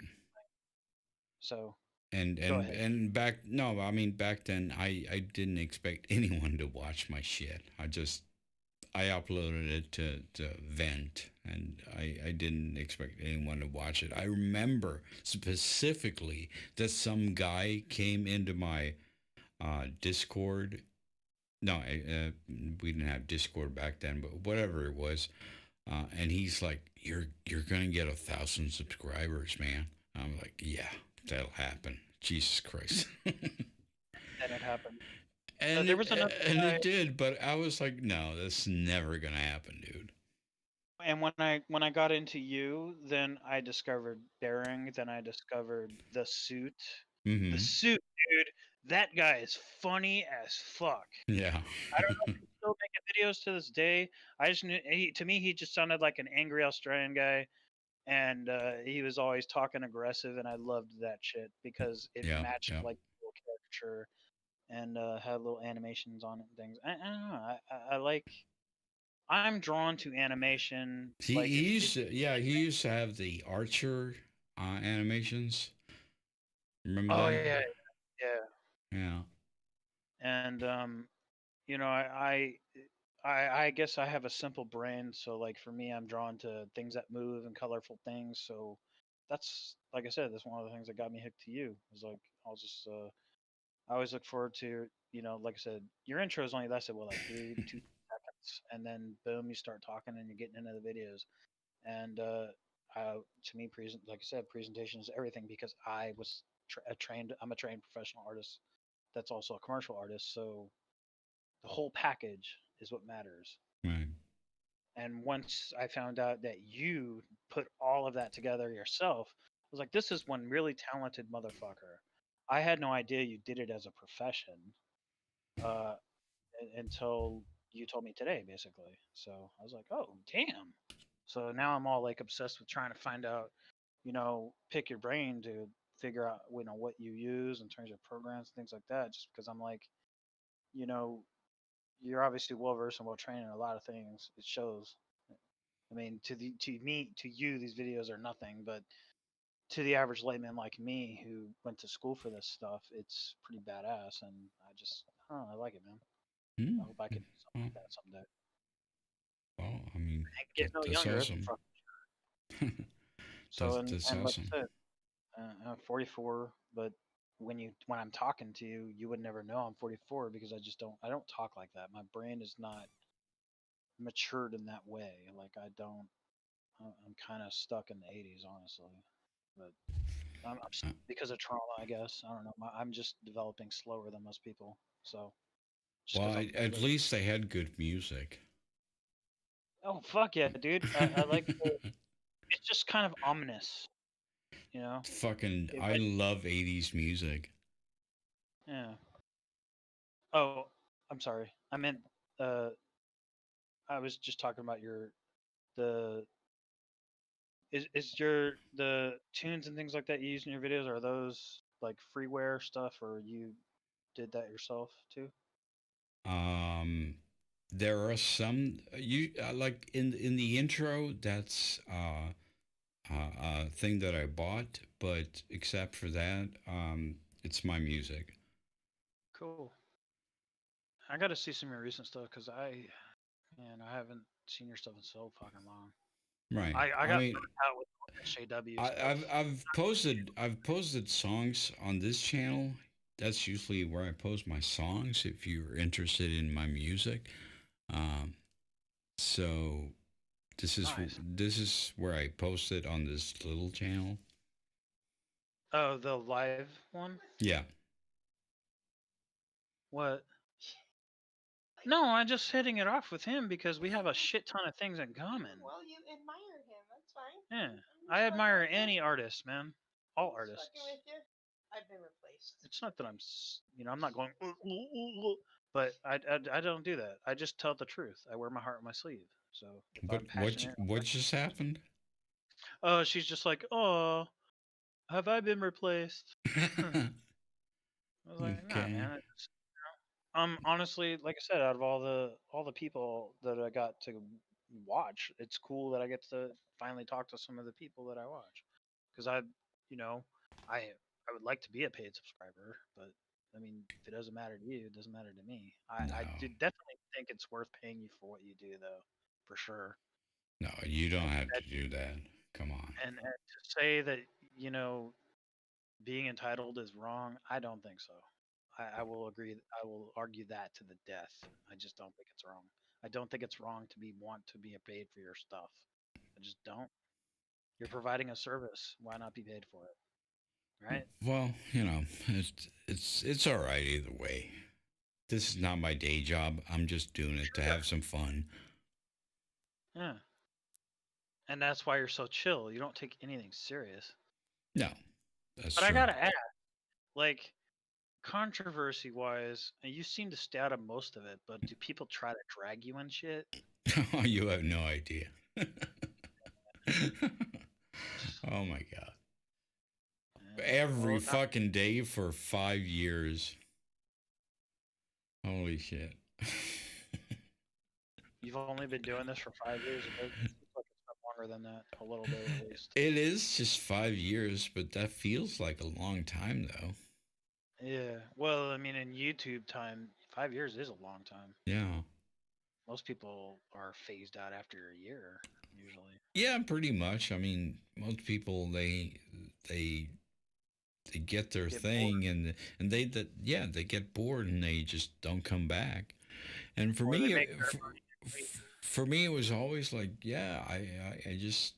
So And go and ahead. and back no, I mean back then I didn't expect anyone to watch my shit. I uploaded it to Vent, and I didn't expect anyone to watch it. I remember specifically that some guy came into my Discord. No, we didn't have Discord back then, but whatever it was, and he's like, "You're gonna get 1,000 subscribers, man." I'm like, "Yeah, that'll happen." Jesus Christ. And it happened. And There was another guy, it did, but I was like, no, that's never gonna happen, dude. and when I got into you, then I discovered Bearing, then I discovered the suit. The Mm-hmm. suit, dude. That guy is funny as fuck. Yeah. I don't know if he's still making videos to this day. I just knew to me he just sounded like an angry Australian guy, and he was always talking aggressive, and I loved that shit because it Yeah. matched Yeah. like the little caricature and had little animations on it and things. I don't know. I like. I'm drawn to animation. Like He if used to, yeah, he used to have the Archer animations. Remember oh that? yeah, yeah, Yeah. and you know I guess I have a simple brain, so like for me, I'm drawn to things that move and colorful things. So that's like I said, that's one of the things that got me hooked to you. Is like I'll just I always look forward to like I said, your intros only lasted what like 2 seconds, and then boom, you start talking and you're getting into the videos. And to me, like I said, presentation is everything because I was trained. I'm a trained professional artist. That's also a commercial artist. So the whole package is what matters. Right. And once I found out that you put all of that together yourself, I was like, this is one really talented motherfucker. I had no idea you did it as a profession uh, until you told me today, basically. So I was like, oh, damn. So now I'm all like obsessed with trying to find out, pick your brain to figure out, what you use in terms of programs and things like that. Just because I'm like, you know, you're obviously well versed and well trained in a lot of things. It shows. I mean, to you, these videos are nothing, but to the average layman like me who went to school for this stuff, it's pretty badass. And I don't know, I like it, man. I Mm. hope I can do something Well, like that someday. I mean, I ain't getting no that's younger. That's for awesome. fuck. So That's and like awesome. I said, I'm 44, but when I'm talking to you, you would never know I'm 44 because I don't talk like that. My brain is not matured in that way. Like I'm kind of stuck in the 80s, honestly. But Uh, because of trauma, I guess. I don't know. I'm just developing slower than most people. So just well, because I'm at older. least they had good music. Oh fuck yeah, dude! I like. It's just kind of ominous, you know. Fucking, It I went, love 80s music. yeah. Oh, I'm sorry. I meant. Uh, I was just talking about the is your the tunes and things like that you use in your videos, are those like freeware stuff or you did that yourself too? Um, there are some you like in the intro. That's thing that I bought, but except for that, it's my music. Cool. I got to see some of your recent stuff because I haven't seen your stuff in so fucking long. Right. I I got mean, burnt out with all the SJW stuff. I've posted songs on this channel. That's usually where I post my songs. If you're interested in my music, um, so Nice. this is where I post it on this little channel. Oh, the live one? Yeah. What? No, I'm just hitting it off with him because we have a shit ton of things in common. Well, you admire him. That's fine. Yeah, I admire any artist, man. All artists. Fucking with you. I've been replaced. It's not that I'm, I'm not going, but I don't do that. I just tell the truth. I wear my heart on my sleeve. So if But I'm passionate, what just happened? oh, she's just like, oh, have I been replaced? I was like, nah, Okay. man. Honestly, like I said, out of all the people that I got to watch, it's cool that I get to finally talk to some of the people that I watch, because you know, I would like to be a paid subscriber, but I mean, if it doesn't matter to you, it doesn't matter to me. I No. definitely think it's worth paying you for what you do, though, for sure. No, you don't have to do that. Come on. And to say that you know being entitled is wrong, I don't think so. I will agree. I will argue that to the death. I just don't think it's wrong. I don't think it's wrong to want to be paid for your stuff. I just don't. You're providing a service. Why not be paid for it? Right? Well, it's all right either way. This is not my day job. I'm just doing it to have some fun. Yeah. And that's why you're so chill. You don't take anything serious. No, that's But true. I gotta ask, like, controversy wise, and you seem to stay out of most of it, but do people try to drag you and shit? You have no idea. Oh my god. Every fucking day for 5 years. Holy shit. You've only been doing this for 5 years. It seems like it's been longer than that, a little bit at least. It is just 5 years, but that feels like a long time though. Yeah. Well, I mean, in YouTube time, 5 years is a long time. Yeah. Most people are phased out after a year, usually. Yeah, pretty much. I mean, most people they get their thing bored. and they get bored and they just don't come back. And for me, for me, it was always like, yeah, I just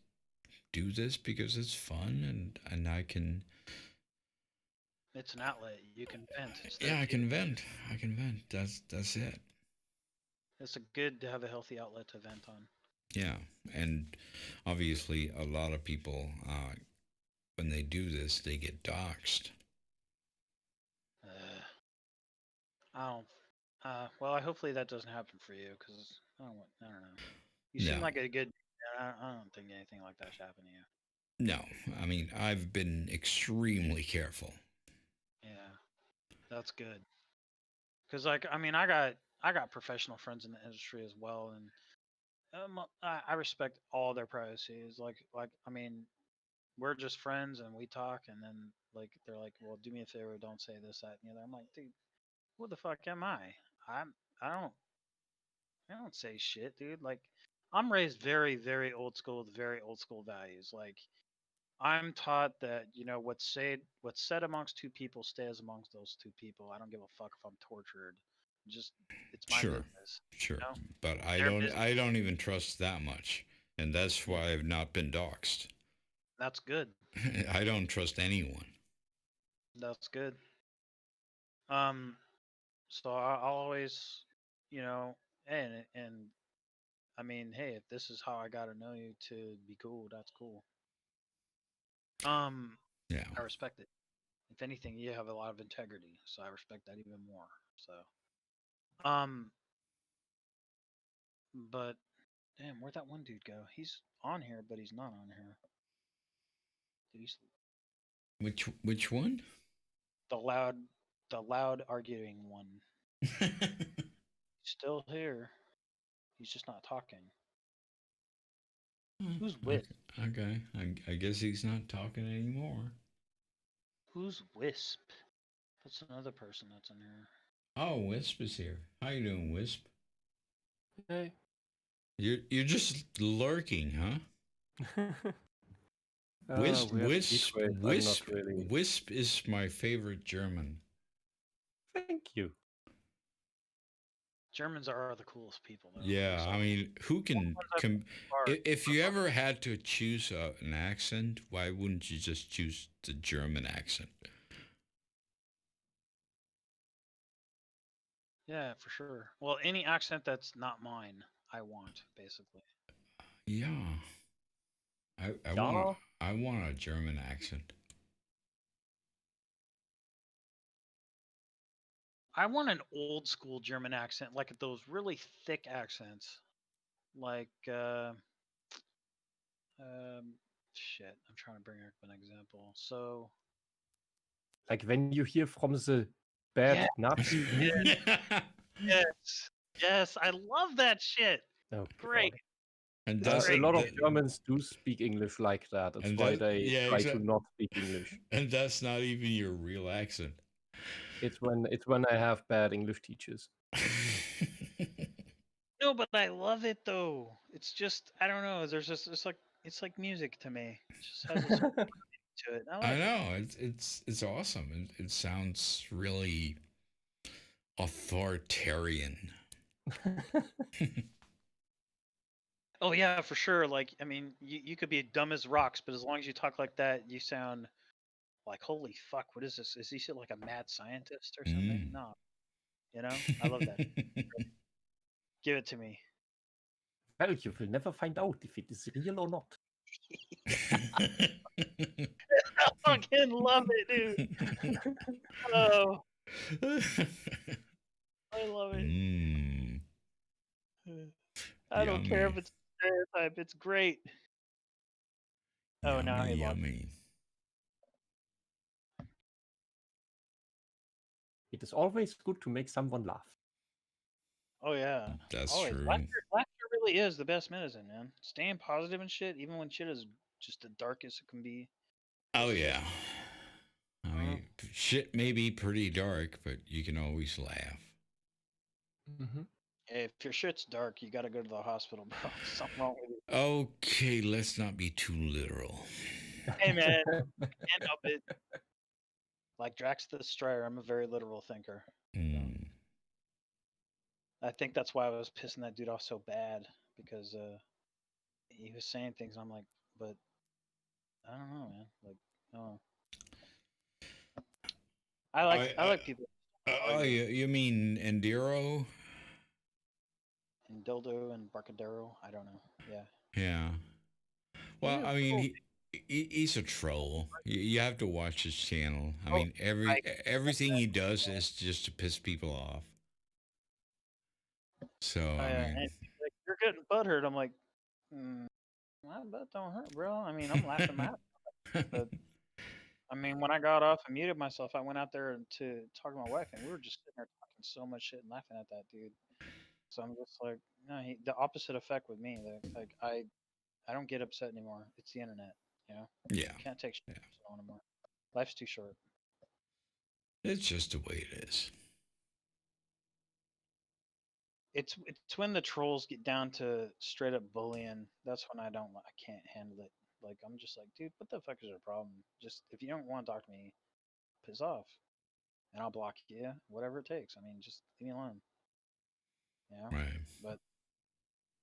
do this because it's fun and I can. It's an outlet. You can vent. Yeah, I can vent. I can vent. That's it. It's good to have a healthy outlet to vent on. Yeah, and obviously, a lot of people, when they do this, they get doxxed. I don't. Well, hopefully that doesn't happen for you, because I don't know. You seem like a good. I don't think anything like that should happen to you. No, I mean I've been extremely careful. Yeah, that's good. Because I mean, I got professional friends in the industry as well, and I respect all their privacy. It's like I mean, we're just friends and we talk, and then like they're like, well, do me a favor, don't say this, that, and the other. I'm like, dude, who the fuck am I? I don't say shit, dude. Like, I'm raised very, very old school with very old school values. Like, I'm taught that what's said amongst two people stays amongst those two people. I don't give a fuck if I'm tortured. Just it's my business. Sure. But I don't even trust that much, and that's why I've not been doxxed. That's good. I don't trust anyone. That's good. So I'll always, and I mean, hey, if this is how I got to know you to be cool, that's cool. Yeah. I respect it. If anything, you have a lot of integrity, so I respect that even more. So, but damn, where'd that one dude go? He's on here, but he's not on here. Did he sleep? Which one? The loud arguing one. He's still here. He's just not talking. Who's Wisp? Okay, I guess he's not talking anymore. Who's Wisp? That's another person that's in here. Oh, Wisp is here. How you doing, Wisp? Hey. You're just lurking, huh? Wisp is my favorite German. Thank you. Germans are the coolest people, though. Yeah, I mean, who can if you ever had to choose an accent, why wouldn't you just choose the German accent? Yeah, for sure. Well, any accent that's not mine, I want, basically. Yeah. I want a German accent. I want an old school German accent, like those really thick accents. Like shit, I'm trying to bring up an example. So like when you hear from the bad Nazi movie. Yes, I love that shit. Oh, great. God. And a lot of Germans do speak English like that. That's why they try to not speak English. And that's not even your real accent. It's when I have bad English teachers. No, but I love it though. It's just I don't know. There's just it's like music to me. It just has a certain to it. I know it's awesome. It sounds really authoritarian. Oh yeah, for sure. Like I mean, you could be dumb as rocks, but as long as you talk like that, you sound like holy fuck. What is this? Is he like a mad scientist or something? No, you know, I love that. Give it to me. Well, you will never find out if it is real or not. I fucking love it, dude. Oh, I love it. I don't care if it's a stereotype. It's great. Oh, now he yummy. It is always good to make someone laugh. Oh yeah, that's always. true. Laughter really is the best medicine, man. Staying positive and shit, even when shit is just the darkest it can be. Oh yeah. I mean, shit may be pretty dark, but you can always laugh. Mm-hmm. Hey, if your shit's dark, you gotta go to the hospital, bro. Something wrong with you. Okay, let's not be too literal. Hey man, can't help it. Like Drax the Destroyer, I'm a very literal thinker. I think that's why I was pissing that dude off so bad because he was saying things. I'm like, but I don't know, man. Like, no. I like people. Oh, you mean Endiro? And Dildo and Barcadero. I don't know. Yeah. Yeah. Well, I mean, he's a troll. You have to watch his channel. I mean, everything he does is just to piss people off. So I mean, like, you're getting butthurt. I'm like, my butt don't hurt, bro. I mean, I'm laughing out. But I mean, when I got off and muted myself, I went out there to talk to my wife, and we were just sitting there talking so much shit and laughing at that dude. So I'm just like, no, the opposite effect with me. Like I don't get upset anymore. It's the internet, you know. Yeah. Can't take shit anymore. Life's too short. It's just the way it is. It's when the trolls get down to straight up bullying. That's when I can't handle it. Like I'm just like, dude, what the fuck is your problem? Just if you don't want to talk to me, piss off, and I'll block you. Whatever it takes. I mean, just leave me alone. You know. Right.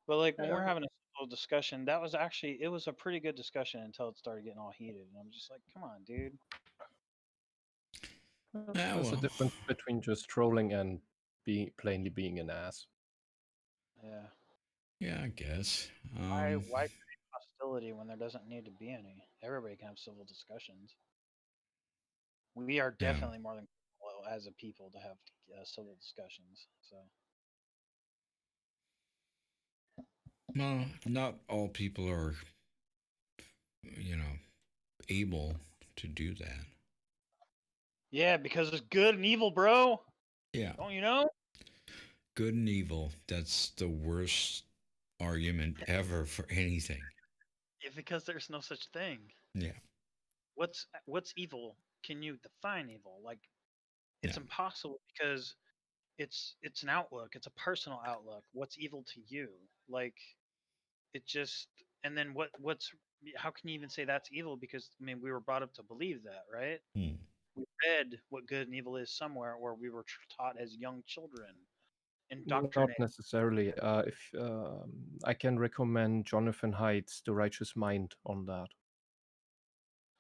But like when we're having a little discussion, it was a pretty good discussion until it started getting all heated, and I'm just like, come on, dude. There's a difference between just trolling and plainly being an ass. Yeah. Yeah, I guess. Why create hostility when there doesn't need to be any? Everybody can have civil discussions. We are definitely more than capable as a people to have civil discussions. So. Well, not all people are, able to do that. Yeah, because it's good and evil, bro. Yeah. Don't you know? Good and evil. That's the worst argument ever for anything. Yeah, because there's no such thing. Yeah. What's evil? Can you define evil? Like, it's impossible because it's an outlook. It's a personal outlook. What's evil to you? Like, it just and then what's how can you even say that's evil? Because I mean, we were brought up to believe that, right? We read what good and evil is somewhere, or we were taught as young children, indoctrinate. Not necessarily. If I can recommend Jonathan Haidt's The Righteous Mind on that.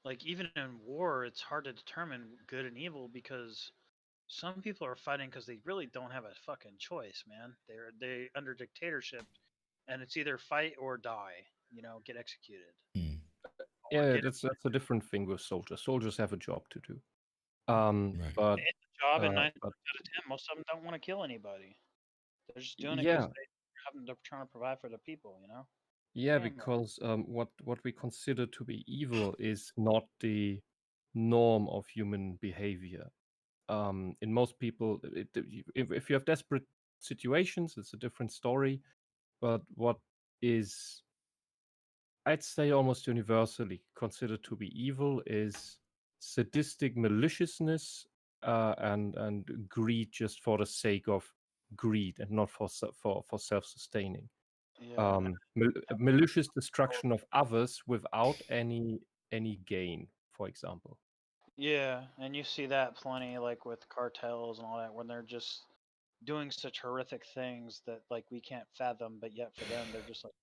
Like even in war, it's hard to determine good and evil because some people are fighting because they really don't have a fucking choice, man. They under dictatorship, and it's either fight or die. You know, get executed. Yeah, that's a different thing with soldiers. Soldiers have a job to do. But it's a job, and 9 but out of 10, most of them don't want to kill anybody. They're just doing it yeah, because they're trying to provide for the people. You know. yeah, Family. because what we consider to be evil is not the norm of human behavior. In most people, if you have desperate situations, it's a different story. But what is, I'd say, almost universally considered to be evil is sadistic maliciousness and greed just for the sake of greed and not for self-sustaining. Yeah. Malicious destruction of others without any gain, for example. Yeah, and you see that plenty, like with cartels and all that, when they're just doing such horrific things that like we can't fathom, but yet for them they're just like,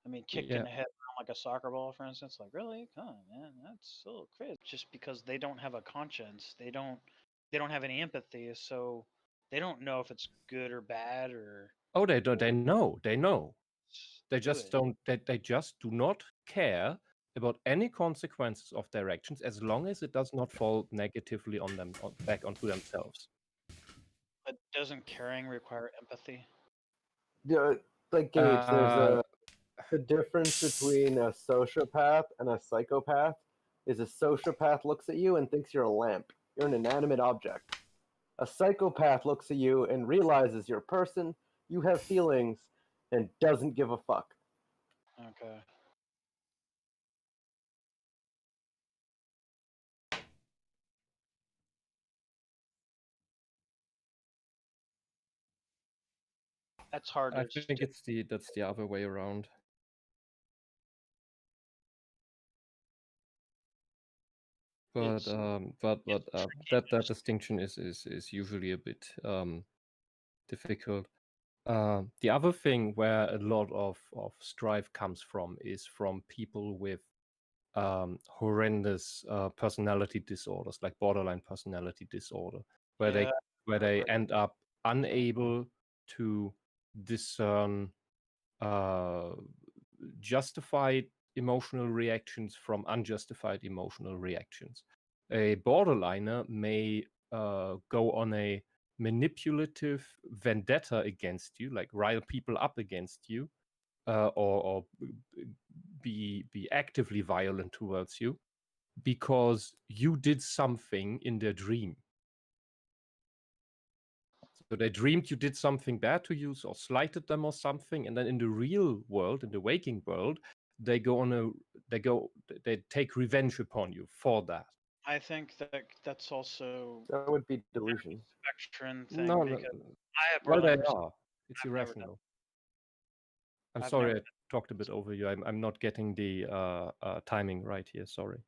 I mean, kicking Yeah. the head around like a soccer ball, for instance. Like, really? Come on, man, that's so crazy. Just because they don't have a conscience, they don't have any empathy, so they don't know if it's good or bad or. Oh, they don't. They know. They know. They do just it. don't. They just do not care about any consequences of their actions as long as it does not fall negatively on them, back onto themselves. But doesn't caring require empathy? Yeah, like Gage, there's the difference between a sociopath and a psychopath is a sociopath looks at you and thinks you're a lamp. You're an inanimate object. A psychopath looks at you and realizes you're a person, you have feelings, and doesn't give a fuck. Okay. That's hard to I think that's the other way around. But that distinction is usually a bit difficult. The other thing where a lot of strife comes from is from people with horrendous personality disorders, like borderline personality disorder, where they end up unable to discern justified emotional reactions from unjustified emotional reactions. A borderliner may go on a manipulative vendetta against you, like rile people up against you, or be actively violent towards you because you did something in their dream. So they dreamed you did something bad to you or slighted them or something, and then in the real world, in the waking world, they take revenge upon you for that. I think that's also that would be delusion. Spectrum thing No, because I have well, they brothers. are. It's irrational. I'm sorry, I talked a bit over you. I'm not getting the timing right here. Sorry.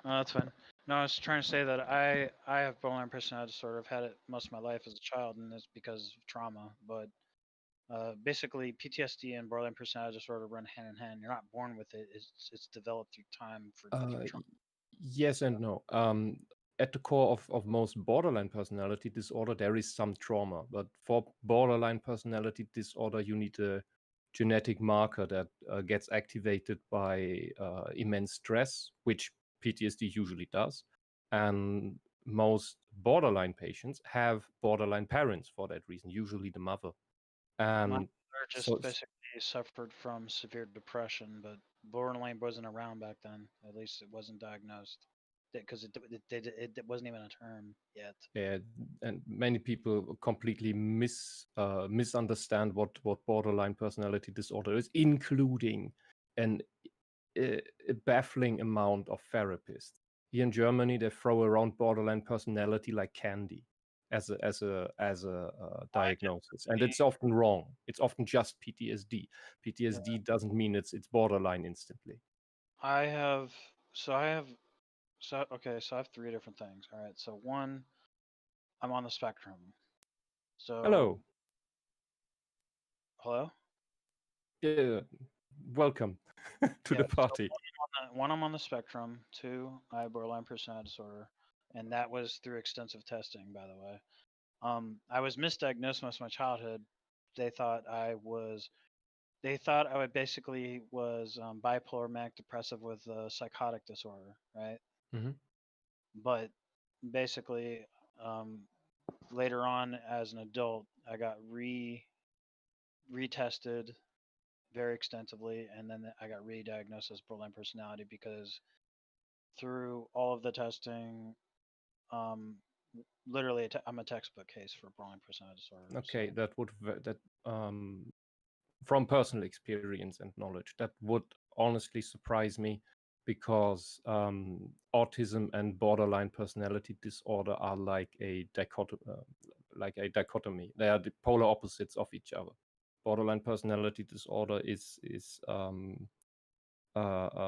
No, that's fine. No, I was trying to say that I have borderline personality disorder. I've had it most of my life as a child, and it's because of trauma. But basically, PTSD and borderline personality disorder run hand in hand. You're not born with it; it's developed through time for different trauma. Yes and no. At the core of most borderline personality disorder, there is some trauma. But for borderline personality disorder, you need a genetic marker that gets activated by immense stress, which PTSD usually does. And most borderline patients have borderline parents for that reason, usually the mother. My And mother just basically suffered from severe depression, but borderline wasn't around back then. At least it wasn't diagnosed because it wasn't even a term yet. Yeah, and many people completely misunderstand what borderline personality disorder is, including a baffling amount of therapists. Here in Germany, they throw around borderline personality like candy as a diagnosis, and it's often wrong. It's often just PTSD. PTSD doesn't mean it's borderline instantly. I have 3 different things. All right, so one, I'm on the spectrum. So Hello. Hello? Yeah, welcome to the Yeah, so party. one, I'm on the spectrum. 2, I have borderline personality disorder, and that was through extensive testing, by the way. I was misdiagnosed most of my childhood. They thought I basically was bipolar, manic depressive with a psychotic disorder, right? Mhm. But basically, later on as an adult, I got retested very extensively, and then I got re-diagnosed as borderline personality because through all of the testing, um, literally, I'm a textbook case for borderline personality disorder. Okay, So. that would from personal experience and knowledge, that would honestly surprise me, because autism and borderline personality disorder are like a dichotomy. They are the polar opposites of each other. Borderline personality disorder is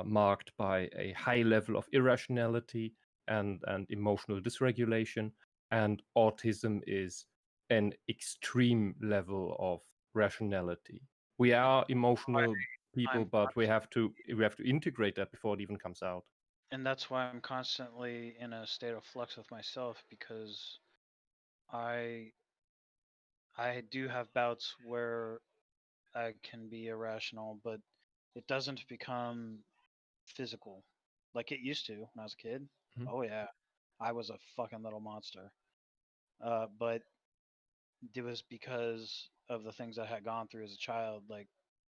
marked by a high level of irrationality and emotional dysregulation, and autism is an extreme level of rationality. We are emotional people, but we have to integrate that before it even comes out. And that's why I'm constantly in a state of flux with myself, because I do have bouts where I can be irrational, but it doesn't become physical like it used to when I was a kid. Mhm. Oh yeah, I was a fucking little monster. But it was because of the things I had gone through as a child. Like,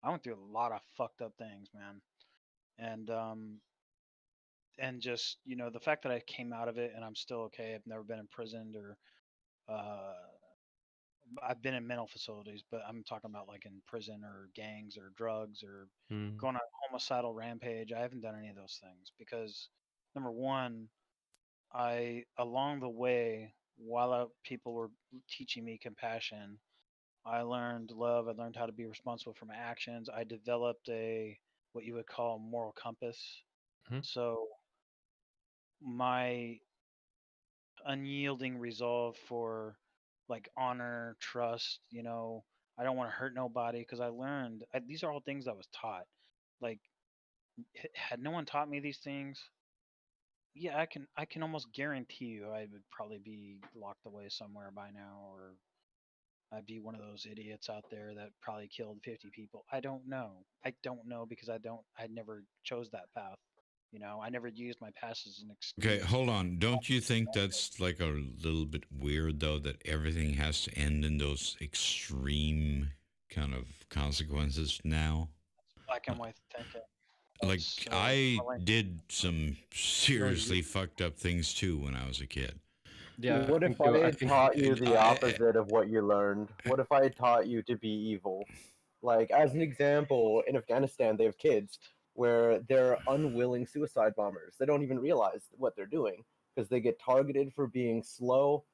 I went through a lot of fucked up things, man. And just, the fact that I came out of it and I'm still okay. I've never been imprisoned, or uh I've been in mental facilities, but I'm talking about like in prison or gangs or drugs or Mm. going on a homicidal rampage. I haven't done any of those things because, number one, along the way, while people were teaching me compassion, I learned love. I learned how to be responsible for my actions. I developed what you would call a moral compass. Mhm. So my unyielding resolve for like honor, trust, I don't want to hurt nobody, because I learned these are all things I was taught. Like, had no one taught me these things, yeah, I can almost guarantee you I would probably be locked away somewhere by now, or I'd be one of those idiots out there that probably killed 50 people. I don't know. I don't know, because I never chose that path. I never used my past as an Okay, excuse. hold on. Don't you think that's like a little bit weird, though, that everything has to end in those extreme kind of consequences now? Black and white thinking. Like, That's I did some seriously you- fucked up things too when I was a kid. Yeah, What if I taught you the I- opposite of what you learned? What if I taught you to be evil? Like, as an example, in Afghanistan, they have kids where they're unwilling suicide bombers. They don't even realize what they're doing because they get targeted for being slow.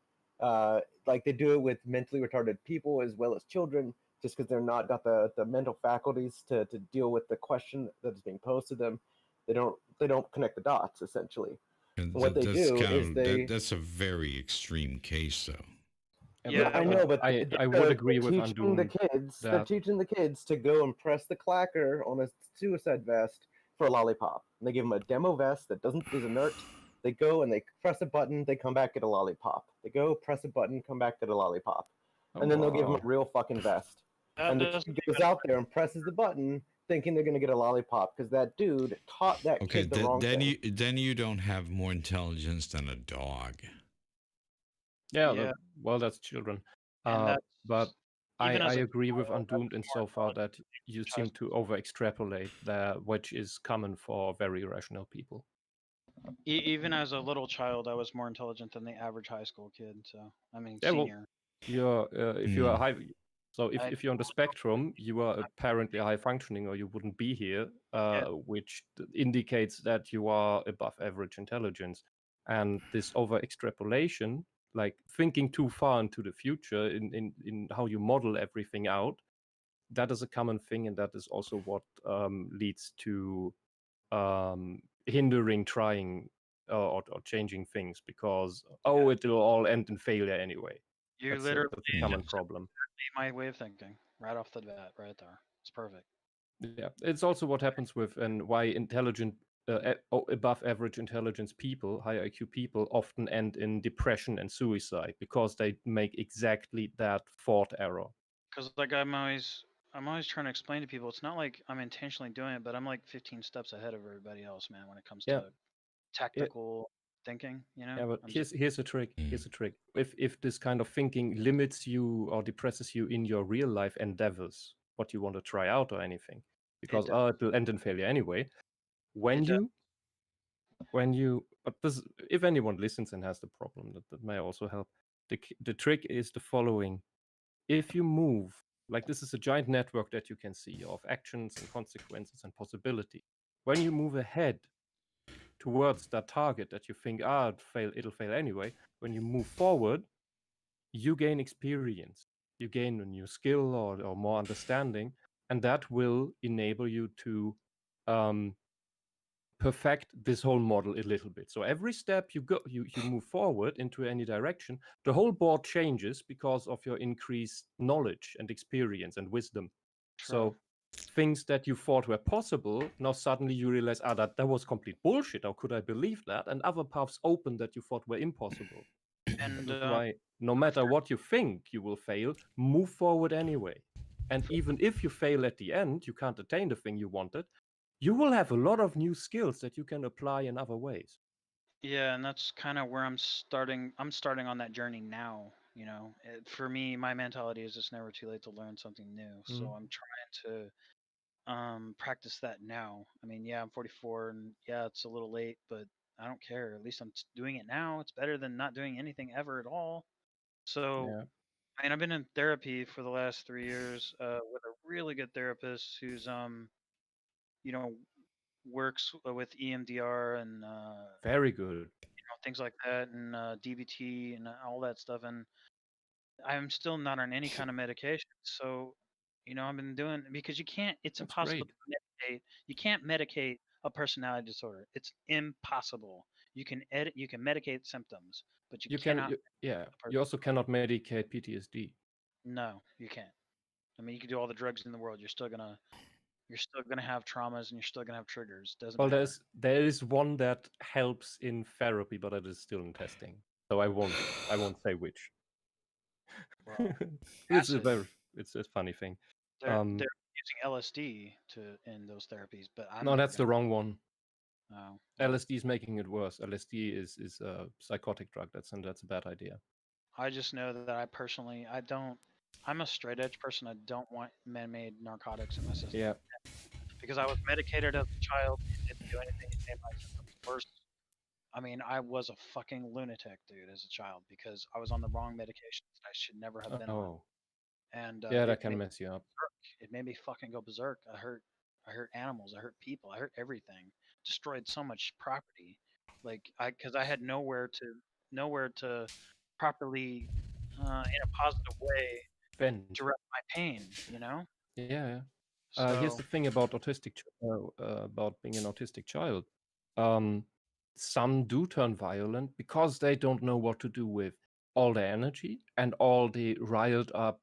Like, they do it with mentally retarded people as well as children, just because they're not got the mental faculties to deal with the question that is being posed to them. They don't connect the dots, essentially. And what they that's do kind is of that's a very extreme case, though. yeah, I know, but I would agree with teaching the Undoomed kids. They're that teaching the kids to go and press the clacker on a suicide vest for a lollipop. And they give them a demo vest that is inert. They go and they press a button. They come back, get a lollipop. They go press a button, come back, get a lollipop. And then they'll give them a real fucking vest. And the kid goes out there and presses the button, thinking they're gonna get a lollipop because that dude taught that Okay, kid the wrong thing. then you don't have more intelligence than a dog. Yeah, well, that's children. And that's But even I as a agree with child, Undoomed insofar that you seem to over extrapolate there, which is common for very rational people. even as a little child, I was more intelligent than the average high school kid. So, I mean, Yeah, well, senior. you're if you are high, so I- if you're on the spectrum, you are apparently high functioning, or you wouldn't be here, which indicates that you are above average intelligence. And this over extrapolation, like thinking too far into the future in how you model everything out, that is a common thing, and that is also what leads to hindering trying or changing things, because it will all end in failure anyway. You That's literally a common problem. my way of thinking. right off the bat, right there. It's perfect. Yeah, it's also what happens with and why intelligent, above average intelligence people, high IQ people, often end in depression and suicide because they make exactly that thought error. Because like I'm always trying to explain to people, it's not like I'm intentionally doing it, but I'm like 15 steps ahead of everybody else, man, when it comes Yeah, to tactical thinking. You know, yeah, but I'm here's a trick. Here's a trick. If this kind of thinking limits you or depresses you in your real life endeavors, what you want to try out or anything, because does. it will end in failure anyway. It does. But this, if anyone listens and has the problem, that may also help. The trick is the following: if you move, like this is a giant network that you can see of actions and consequences and possibility. When you move ahead towards that target that you think, it'll fail anyway. When you move forward, you gain experience, you gain a new skill or more understanding, and that will enable you to perfect this whole model a little bit. So every step you move forward into any direction, the whole board changes because of your increased knowledge and experience and wisdom. True. So things that you thought were possible, now suddenly you realize, that was complete bullshit. How could I believe that? And other paths open that you thought were impossible. And That's why no matter what you think you will fail, move forward anyway. And even if you fail at the end, you can't attain the thing you wanted, you will have a lot of new skills that you can apply in other ways. yeah, and that's kind of where I'm starting. I'm starting on that journey now. You know, for me, my mentality is it's never too late to learn something new. So Mhm. I'm trying to practice that now. I mean, yeah, I'm 44, and yeah, it's a little late, but I don't care. At least I'm doing it now. It's better than not doing anything ever at all. So, Yeah. I mean, I've been in therapy for the last 3 years with a really good therapist who's you know, works with EMDR and Very good. things like that, and DBT and all that stuff. And I'm still not on any kind of medication. So, I've been doing because you can't. It's That's impossible great. to medicate. You can't medicate a personality disorder. It's impossible. You can edit. You can medicate symptoms, but you cannot. You also cannot medicate PTSD. No, you can't. I mean, you can do all the drugs in the world. You're still gonna have traumas, and you're still gonna have triggers. Doesn't Well, matter. there is one that helps in therapy, but it is still in testing. So I won't say which. Well, it's acid. a funny thing. They're using LSD in those therapies, but I'm No, never that's the gonna. wrong one. Oh, well, LSD is making it worse. LSD is a psychotic drug. That's a bad idea. I just know that I personally, I don't. I'm a straight edge person. I don't want man-made narcotics in my system. Yeah. Because I was medicated as a child. It didn't do anything. It made my symptoms worse. I mean, I was a fucking lunatic, dude, as a child because I was on the wrong medications that I should never have been on. Oh. And Yeah, it that can made mess you up. it made me fucking go berserk. I hurt animals. I hurt people. I hurt everything. Destroyed so much property, like because I had nowhere to properly, in a positive way, Vent. direct my pain. You know. Yeah. Here's So the thing about about being an autistic child. Some do turn violent because they don't know what to do with all the energy and all the riled up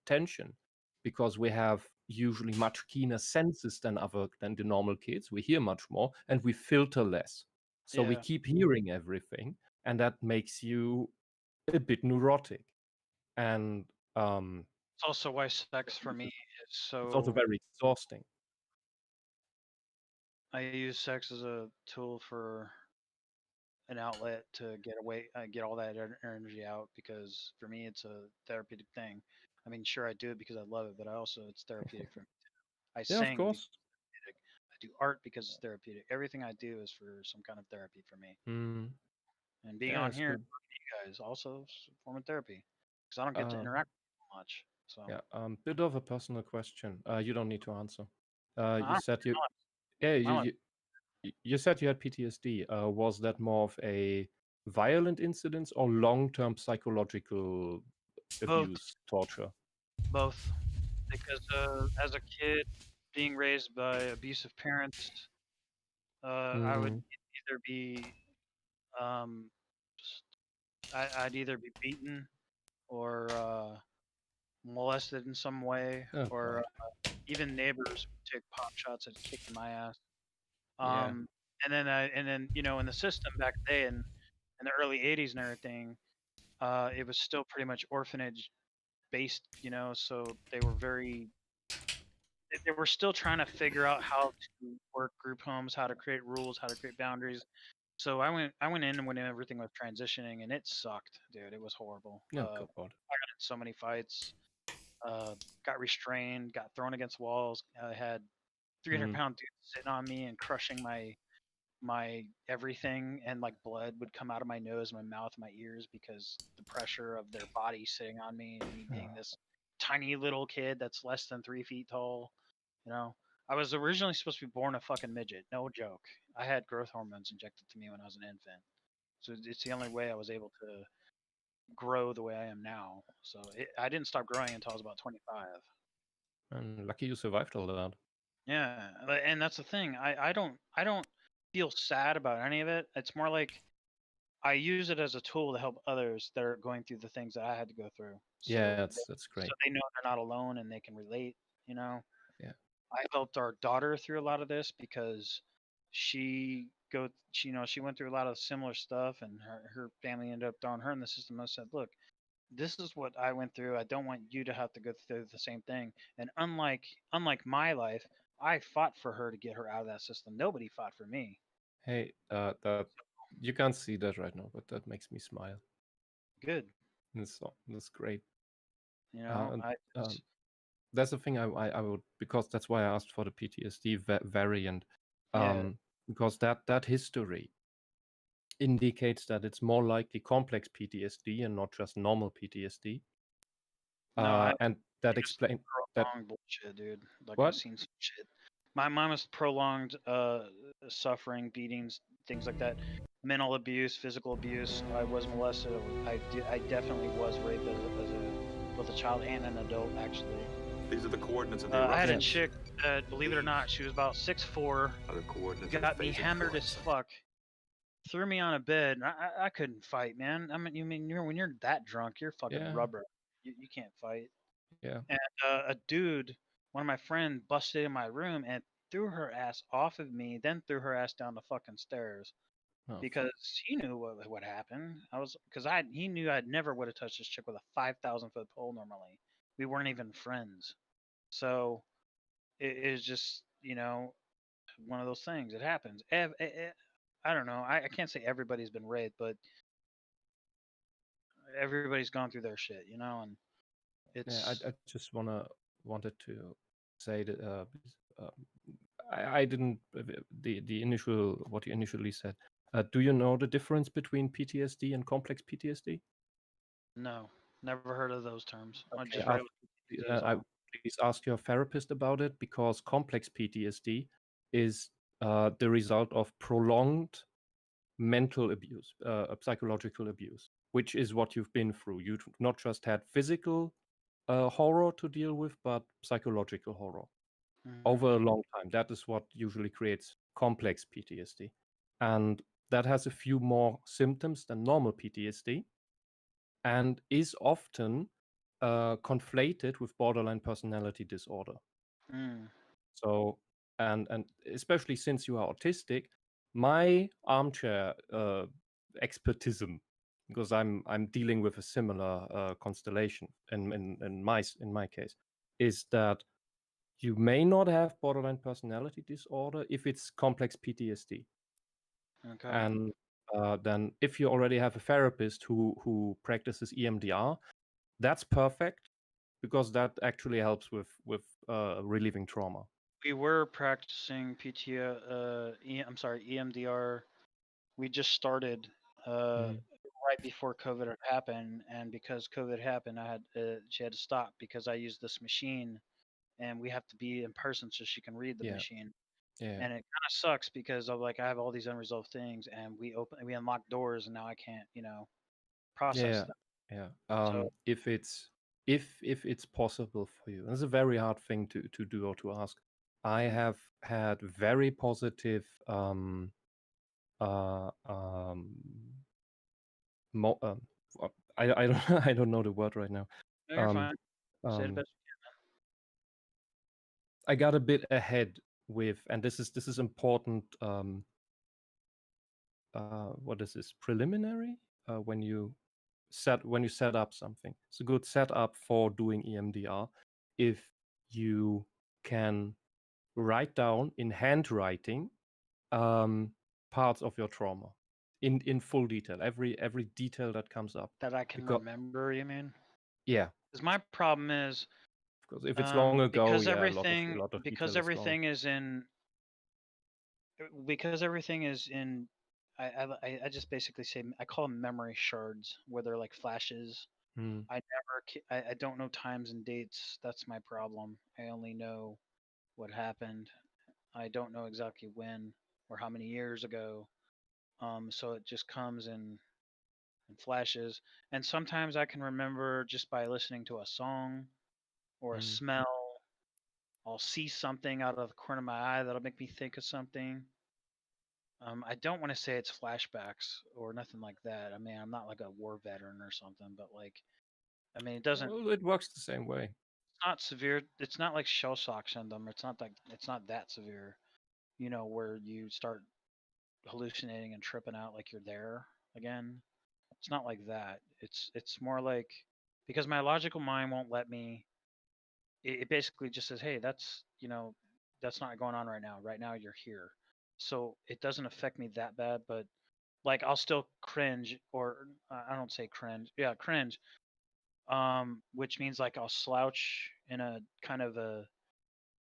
tension, because we have usually much keener senses than the normal kids. We hear much more and we filter less. So we yeah, keep hearing everything, and that makes you a bit neurotic. And it's also why sex for me is it's also so. very exhausting. I use sex as a tool for an outlet to get away, get all that energy out. Because for me, it's a therapeutic thing. I mean, sure, I do it because I love it, but I also it's therapeutic for me too. I Yeah, of sing because course. it's therapeutic. I do art because it's therapeutic. Everything I do is for some kind of therapy for me. Mm, And being yeah, on it's here, good. with you guys, also is a form of therapy because I don't get to Um, interact with people much. So yeah, bit of a personal question. You don't need to answer. I You don't said you, know. yeah, My life. you said you had PTSD. Was that more of a violent incident or long-term psychological Both, abuse, torture? both, because as a kid, being raised by abusive parents, I would Mm, either be um, I'd either be beaten or molested in some way, Oh, or God. even neighbors would take pot shots at kicking my ass. Yeah. And then you know, in the system back then, in the early '80s and everything, it was still pretty much orphanage based, you know, so they were still trying to figure out how to work group homes, how to create rules, how to create boundaries. So I went in when everything was transitioning, and it sucked, dude. It was horrible. Yeah, I God. got in so many fights, got restrained, got thrown against walls. I had 300-pound dudes sitting on me and crushing my everything, and like blood would come out of my nose, my mouth, my ears because the pressure of their body sitting on me and me being this tiny little kid that's less than 3 feet tall. You know, I was originally supposed to be born a fucking midget. No joke. I had growth hormones injected to me when I was an infant, so it's the only way I was able to grow the way I am now. So I didn't stop growing until I was about 25. And lucky you survived all that. Yeah, and that's the thing. I don't feel sad about any of it. It's more like I use it as a tool to help others that are going through the things that I had to go through. Yeah, So that's great. so they know they're not alone and they can relate. You know. Yeah. I helped our daughter through a lot of this because she she went through a lot of similar stuff, and her family ended up throwing her in the system. I said, look, this is what I went through. I don't want you to have to go through the same thing. And unlike my life, I fought for her to get her out of that system. Nobody fought for me. Hey, that you can't see that right now, but that makes me smile. Good. That's great. You know, that's the thing I would, because that's why I asked for the PTSD variant, because that history indicates that it's more likely complex PTSD and not just normal PTSD. And that explains that. Bullshit, dude. Like What? I've seen some shit. My mom was prolonged suffering, beatings, things like that, mental abuse, physical abuse. I was molested. I definitely was raped as both a child and an adult, actually. These are the coordinates of the I had a chick that, believe it or not, she was about 6'4", got me hammered as fuck, threw me on a bed. I couldn't fight, man. I mean, when you're that drunk, you're fucking rubber. You can't fight. Yeah. And a dude, one of my friends, busted in my room and threw her ass off of me, then threw her ass down the fucking stairs. Because he knew what would happen. He knew I'd never would have touched this chick with a 5,000-foot pole normally. We weren't even friends. So it is just, you know, one of those things. It happens. I don't know. I can't say everybody's been raped, but everybody's gone through their shit, you know, and it's. I just wanted to say that I didn't the initial what you initially said. Do you know the difference between PTSD and complex PTSD? No, never heard of those terms. Okay, please ask your therapist about it, because complex PTSD is the result of prolonged mental abuse, psychological abuse, which is what you've been through. You've not just had physical horror to deal with, but psychological horror over a long time. That is what usually creates complex PTSD. And that has a few more symptoms than normal PTSD and is often conflated with borderline personality disorder. So, and especially since you are autistic, my armchair expertism, because I'm dealing with a similar constellation in my case, is that you may not have borderline personality disorder if it's complex PTSD. Okay. And then if you already have a therapist who practices EMDR, that's perfect, because that actually helps with relieving trauma. We were practicing EMDR. We just started right before COVID had happened, and because COVID happened, she had to stop because I used this machine, and we have to be in person so she can read the machine. Yeah. And it kind of sucks because of like I have all these unresolved things, and we unlock doors, and now I can't, process them. Yeah. So, if it's possible for you, it's a very hard thing to do or to ask. I have had very positive I don't I don't know the word right now. no, you're fine. Say it Um, best. I got a bit ahead with, and this is important. What is this? Preliminary? When you set up something, it's a good setup for doing EMDR if you can write down in handwriting parts of your trauma in full detail, every detail that comes up. That I can remember, you mean? Yeah. Because my problem is, because if it's long ago, because yeah, everything, a lot of because detail is gone. everything is in, because everything is in, I just basically say I call them memory shards, where they're like flashes. Hmm. I don't know times and dates. That's my problem. I only know what happened. I don't know exactly when or how many years ago. So it just comes in flashes. And sometimes I can remember just by listening to a song or a smell. I'll see something out of the corner of my eye that'll make me think of something. I don't want to say it's flashbacks or nothing like that. I mean, I'm not like a war veteran or something, but like, I mean, it doesn't. Well, it works the same way. It's not severe. It's not like shell shock syndrome. It's not like it's not that severe. You know, where you start hallucinating and tripping out like you're there again. It's not like that. It's more like, because my logical mind won't let me. It basically just says, hey, that's, that's not going on right now. Right now you're here. So it doesn't affect me that bad, but like I'll still cringe, or I don't say cringe. Yeah, cringe. Which means like I'll slouch in a kind of a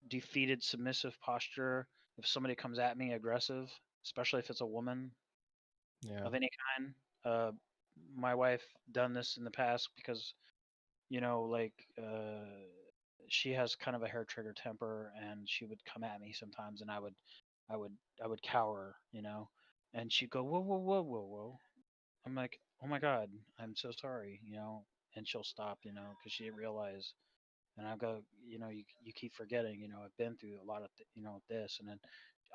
defeated submissive posture if somebody comes at me aggressive, especially if it's a woman Yeah. of any kind. My wife done this in the past because, like, she has kind of a hair trigger temper, and she would come at me sometimes, and I would cower, and she'd go, whoa, whoa, whoa, whoa, whoa. I'm like, oh my god, I'm so sorry, and she'll stop, because she didn't realize. And I go, you keep forgetting, I've been through a lot of, this. And then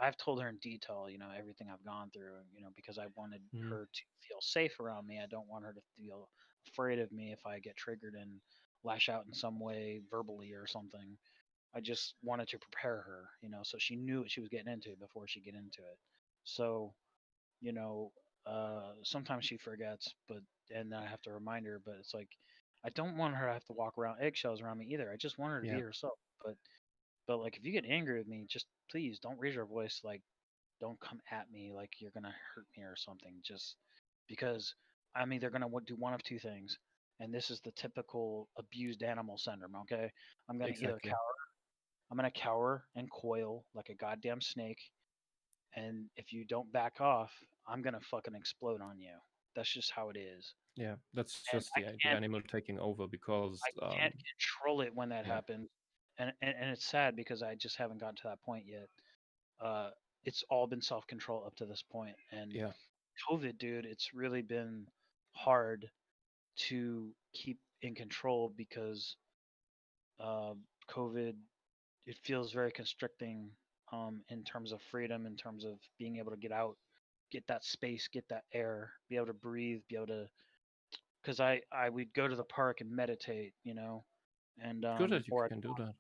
I've told her in detail, everything I've gone through, because I wanted her to feel safe around me. I don't want her to feel afraid of me if I get triggered and lash out in some way, verbally or something. I just wanted to prepare her, so she knew what she was getting into before she get into it. So, you know, sometimes she forgets, and then I have to remind her. But it's like, I don't want her to have to walk around eggshells around me either. I just want her to be Yeah. herself. But like, if you get angry with me, just please don't raise your voice. Like, don't come at me like you're gonna hurt me or something. Just because I'm either gonna do one of two things, and this is the typical abused animal syndrome. Okay, I'm gonna either Exactly. cower. I'm gonna cower and coil like a goddamn snake, and if you don't back off, I'm gonna fucking explode on you. That's just how it is. Yeah, that's And just the animal taking over because I can't control it when that yeah. happens. And it's sad because I just haven't gotten to that point yet. It's all been self control up to this point. And Yeah. COVID, dude, it's really been hard to keep in control because COVID, it feels very constricting, in terms of freedom, in terms of being able to get out, get that space, get that air, be able to breathe, be able to. Because I would go to the park and meditate, and Good that you can do that.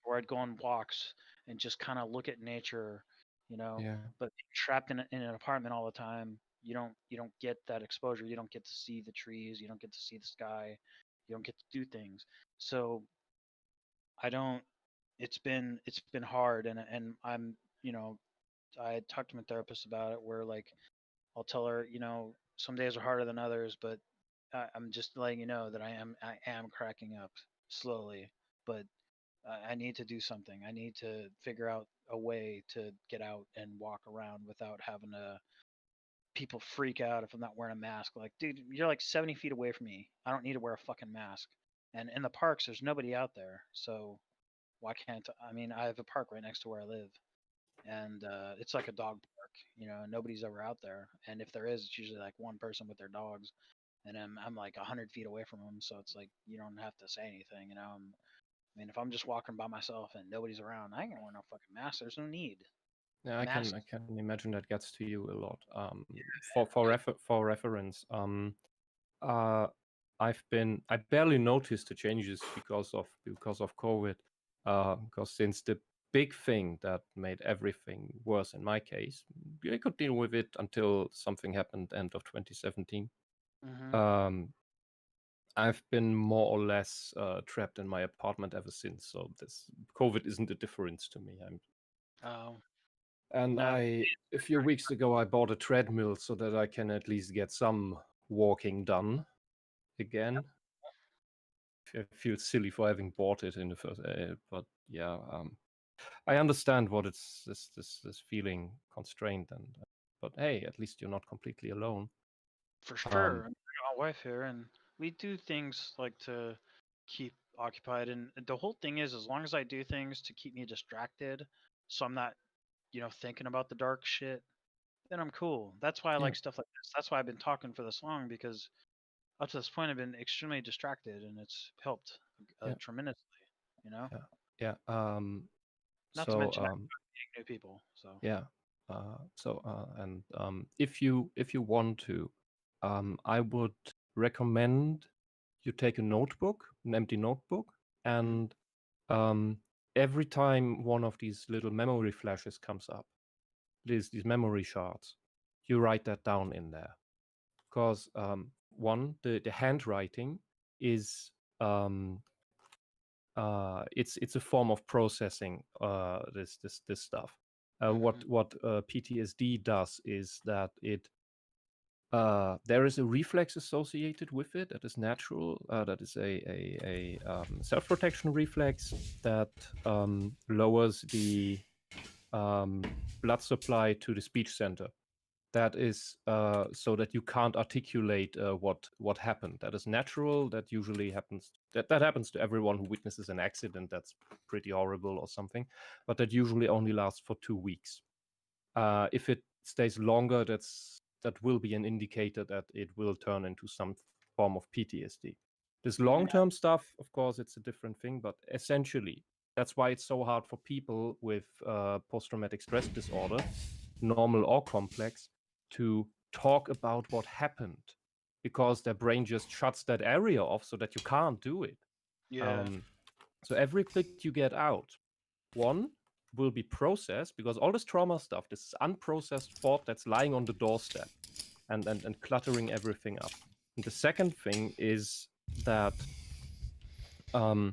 or I'd go on walks and just kind of look at nature, Yeah. But being trapped in an apartment all the time, you don't get that exposure. You don't get to see the trees. You don't get to see the sky. You don't get to do things. So I don't. It's been hard, and I'm, I had talked to my therapist about it, where like I'll tell her, some days are harder than others, but I'm just letting you know that I am cracking up slowly, but I need to do something. I need to figure out a way to get out and walk around without having to people freak out if I'm not wearing a mask. Like, dude, you're like 70 feet away from me. I don't need to wear a fucking mask. And in the parks, there's nobody out there, so why can't I mean? I have a park right next to where I live, and it's like a dog park. Nobody's ever out there, and if there is, it's usually like one person with their dogs, and I'm like 100 feet away from them, so it's like you don't have to say anything. I mean, if I'm just walking by myself and nobody's around, I ain't gonna wear no fucking mask. There's no need. Yeah, I Mask. can imagine that gets to you a lot. For reference, uh, I barely noticed the changes because of COVID. Because since the big thing that made everything worse in my case, I could deal with it until something happened end of 2017. I've been more or less trapped in my apartment ever since. So this COVID isn't a difference to me. And No. a few weeks ago, I bought a treadmill so that I can at least get some walking done again. I feel silly for having bought it in the first, but yeah, I understand what it's this feeling constrained, but hey, at least you're not completely alone. For sure. I got my wife here, and we do things like to keep occupied. And the whole thing is, as long as I do things to keep me distracted, so I'm not, thinking about the dark shit, then I'm cool. That's why I like stuff like this. That's why I've been talking for this long, because up to this point I've been extremely distracted, and it's helped tremendously. Yeah. Not to mention meeting new people. So yeah. If you want to, I would recommend you take a notebook, an empty notebook, and every time one of these little memory flashes comes up, these memory shards, you write that down in there. Because one, the handwriting is it's a form of processing this stuff. What PTSD does is that there is a reflex associated with it that is natural. That is a self-protection reflex that lowers the blood supply to the speech center. That is so that you can't articulate what happened. That is natural. That usually happens. That happens to everyone who witnesses an accident that's pretty horrible or something. But that usually only lasts for 2 weeks. If it stays longer, that will be an indicator that it will turn into some form of PTSD. This long-term stuff, of course, it's a different thing. But essentially, that's why it's so hard for people with post-traumatic stress disorder, normal or complex, to talk about what happened, because their brain just shuts that area off so that you can't do it. So every clip you get out, one, will be processed, because all this trauma stuff, this unprocessed thought that's lying on the doorstep and cluttering everything up. And the second thing is that I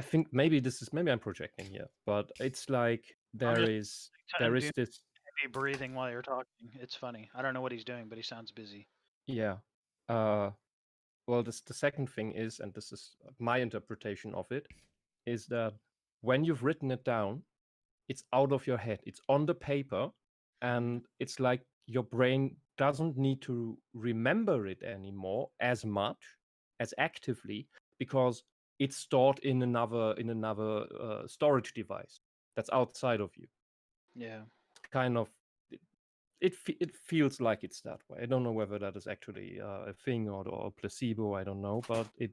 think maybe I'm projecting here, but it's like there is this heavy breathing while you're talking. It's funny. I don't know what he's doing, but he sounds busy. Yeah. Well, the second thing is, and this is my interpretation of it, is that when you've written it down, it's out of your head. It's on the paper, and it's like your brain doesn't need to remember it anymore as much, as actively, because it's stored in another storage device that's outside of you. Yeah. Kind of. It feels like it's that way. I don't know whether that is actually a thing or a placebo. I don't know, but it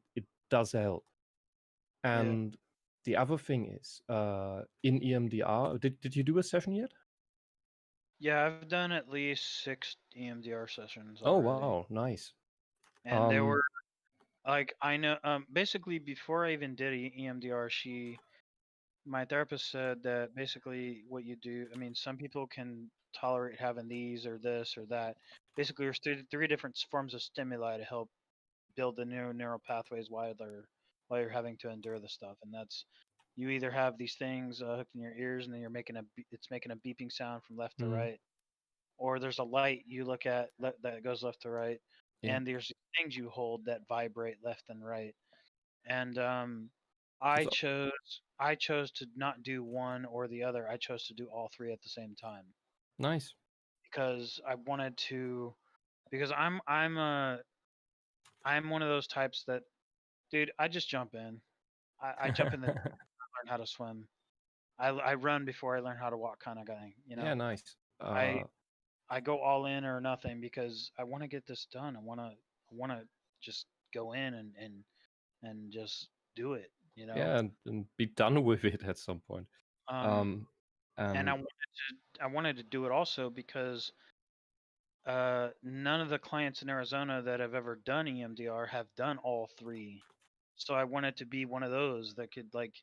does help. And the other thing is, in EMDR, did you do a session yet? Yeah, I've done at least 6 EMDR sessions already. Oh wow, nice. And they were like, I know, basically before I even did EMDR, my therapist said that basically what you do, I mean, some people can tolerate having these or this or that. Basically, there's three different forms of stimuli to help build the neural pathways while you're having to endure the stuff. And that's, you either have these things hooked in your ears, and then it's making a beeping sound from left to right, or there's a light you look at that goes left to right, and there's things you hold that vibrate left and right. And I chose to not do one or the other. I chose to do all three at the same time. Nice. Because I wanted to, because I'm one of those types that, dude, I just jump in. I jump in the I learn how to swim. I run before I learn how to walk, kind of guy. Yeah, nice. I go all in or nothing, because I want to get this done. I want to just go in and just do it. Yeah, and be done with it at some point. And I wanted to do it also because None of the clients in Arizona that have ever done EMDR have done all three. So I wanted to be one of those that could like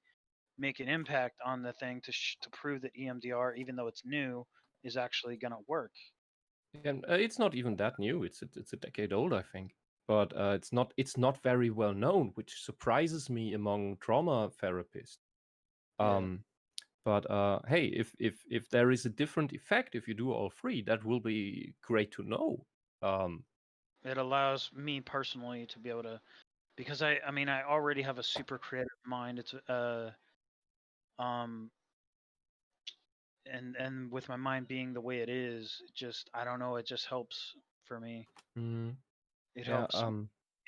make an impact on the thing to prove that EMDR, even though it's new, is actually gonna work. And it's not even that new. It's a decade old, I think. But it's not very well known, which surprises me among trauma therapists. Um, But hey, if there is a different effect if you do all three, that will be great to know. It allows me personally to be able to, because I mean I already have a super creative mind. It's and with my mind being the way it is, just I don't know, it just helps for me. Mm, It yeah.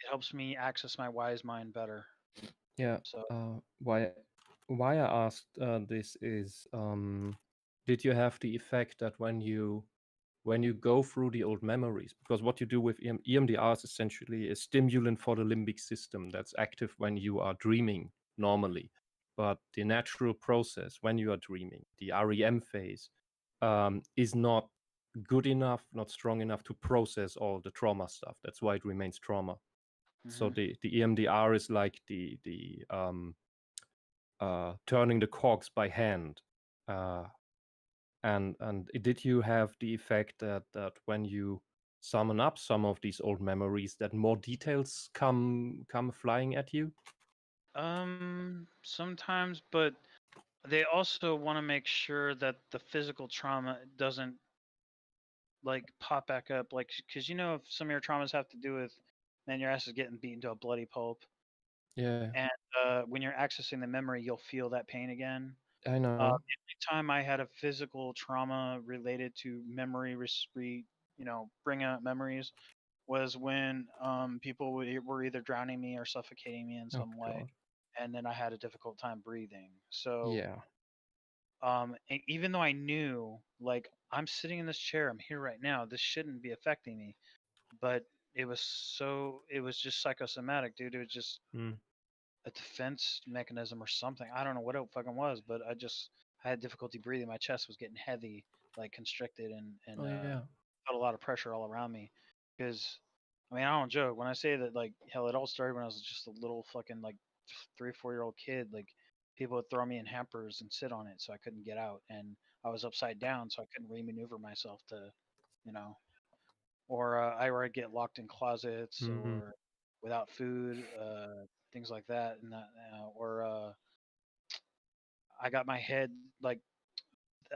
helps me access my wise mind better. Yeah. So Why I asked this is, did you have the effect that when you go through the old memories, because what you do with EMDR is essentially a stimulant for the limbic system that's active when you are dreaming normally, but the natural process when you are dreaming, the REM phase, is not good enough, not strong enough to process all the trauma stuff. That's why it remains trauma. So the EMDR is like the turning the cogs by hand. And did you have the effect that when you summon up some of these old memories, that more details come flying at you? sometimes, but they also want to make sure that the physical trauma doesn't like pop back up, like because if some of your traumas have to do with, man, your ass is getting beaten to a bloody pulp, Yeah, and when you're accessing the memory, you'll feel that pain again. I know. The only time I had a physical trauma related to memory, bringing up memories, was when people were either drowning me or suffocating me in Oh some way, God. and then I had a difficult time breathing. So Yeah. even though I knew, like, I'm sitting in this chair, I'm here right now, this shouldn't be affecting me, but it was just psychosomatic, dude. It was just Mm. a defense mechanism or something. I don't know what it fucking was, but I had difficulty breathing. My chest was getting heavy, like constricted, and Oh yeah. felt a lot of pressure all around me. Because, I mean, I don't joke when I say that. Like, hell, it all started when I was just a little fucking like 3 or 4 year old kid. Like, people would throw me in hampers and sit on it, so I couldn't get out, and I was upside down, so I couldn't remaneuver myself to, you know, or I'd get locked in closets Mm-hmm. or without food, things like that, and that, or I got my head like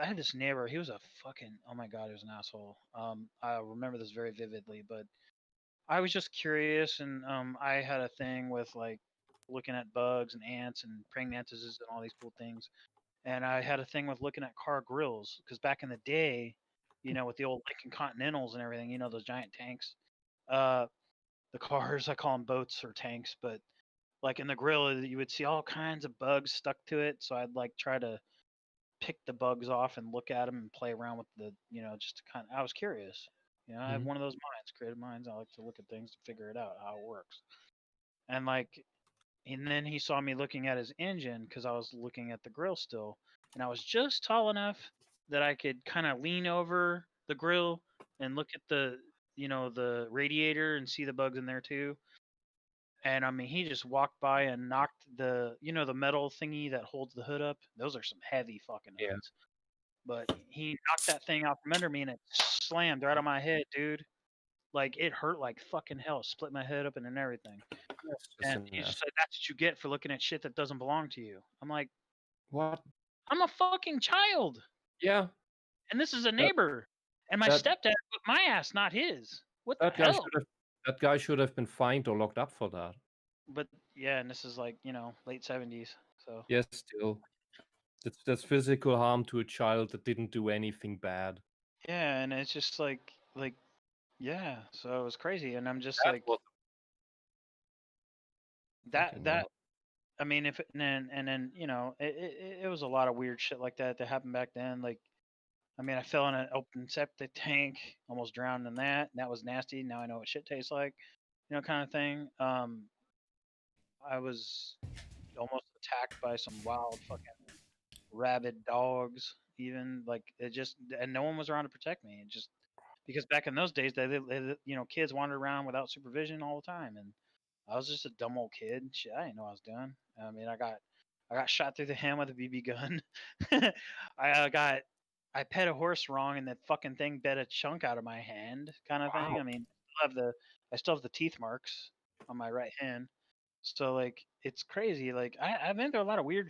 I had this neighbor. He was a fucking, oh my god, he was an asshole. I remember this very vividly, but I was just curious, and I had a thing with like looking at bugs and ants and praying mantises and all these cool things, and I had a thing with looking at car grills because back in the day, with the old Lincoln Continentals and everything, those giant tanks. Uh, the cars, I call them boats or tanks, but like in the grill, you would see all kinds of bugs stuck to it. So I'd like try to pick the bugs off and look at them and play around with just to I was curious. I have Mm-hmm. one of those minds, creative minds. I like to look at things to figure it out, how it works. And like, and then he saw me looking at his engine because I was looking at the grill still. And I was just tall enough that I could kind of lean over the grill and look at the radiator and see the bugs in there too. And I mean, he just walked by and knocked the metal thingy that holds the hood up. Those are some heavy fucking Yeah. hoods. But he knocked that thing out from under me and it slammed right on my head, dude. Like it hurt like fucking hell. Split my head open and everything. That's just And an he just ass. said, "That's what you get for looking at shit that doesn't belong to you." I'm like, What? I'm a fucking child, Yeah. and this is a That neighbor, and my that stepdad put my ass, not his. What the that guy hell? should have that guy should have been fined or locked up for that. But yeah, and this is like late 70s, so. Yes, still. That's physical harm to a child that didn't do anything bad. Yeah, and it's just like yeah, so it was crazy, and I'm just That like was that fucking that wild. I mean, if and then it was a lot of weird shit like that happened back then. Like, I mean, I fell in an open septic tank, almost drowned in that. And that was nasty. Now I know what shit tastes like, kind of thing. I was almost attacked by some wild fucking rabid dogs. Even like it just, and no one was around to protect me. It just because back in those days, kids wandered around without supervision all the time, and I was just a dumb old kid. Shit, I didn't know what I was doing. I mean, I got shot through the hand with a BB gun. I pet a horse wrong, and that fucking thing bit a chunk out of my hand, kind of thing. I mean, I still have the teeth marks on my right hand. So like, it's crazy. Like, I've been through a lot of weird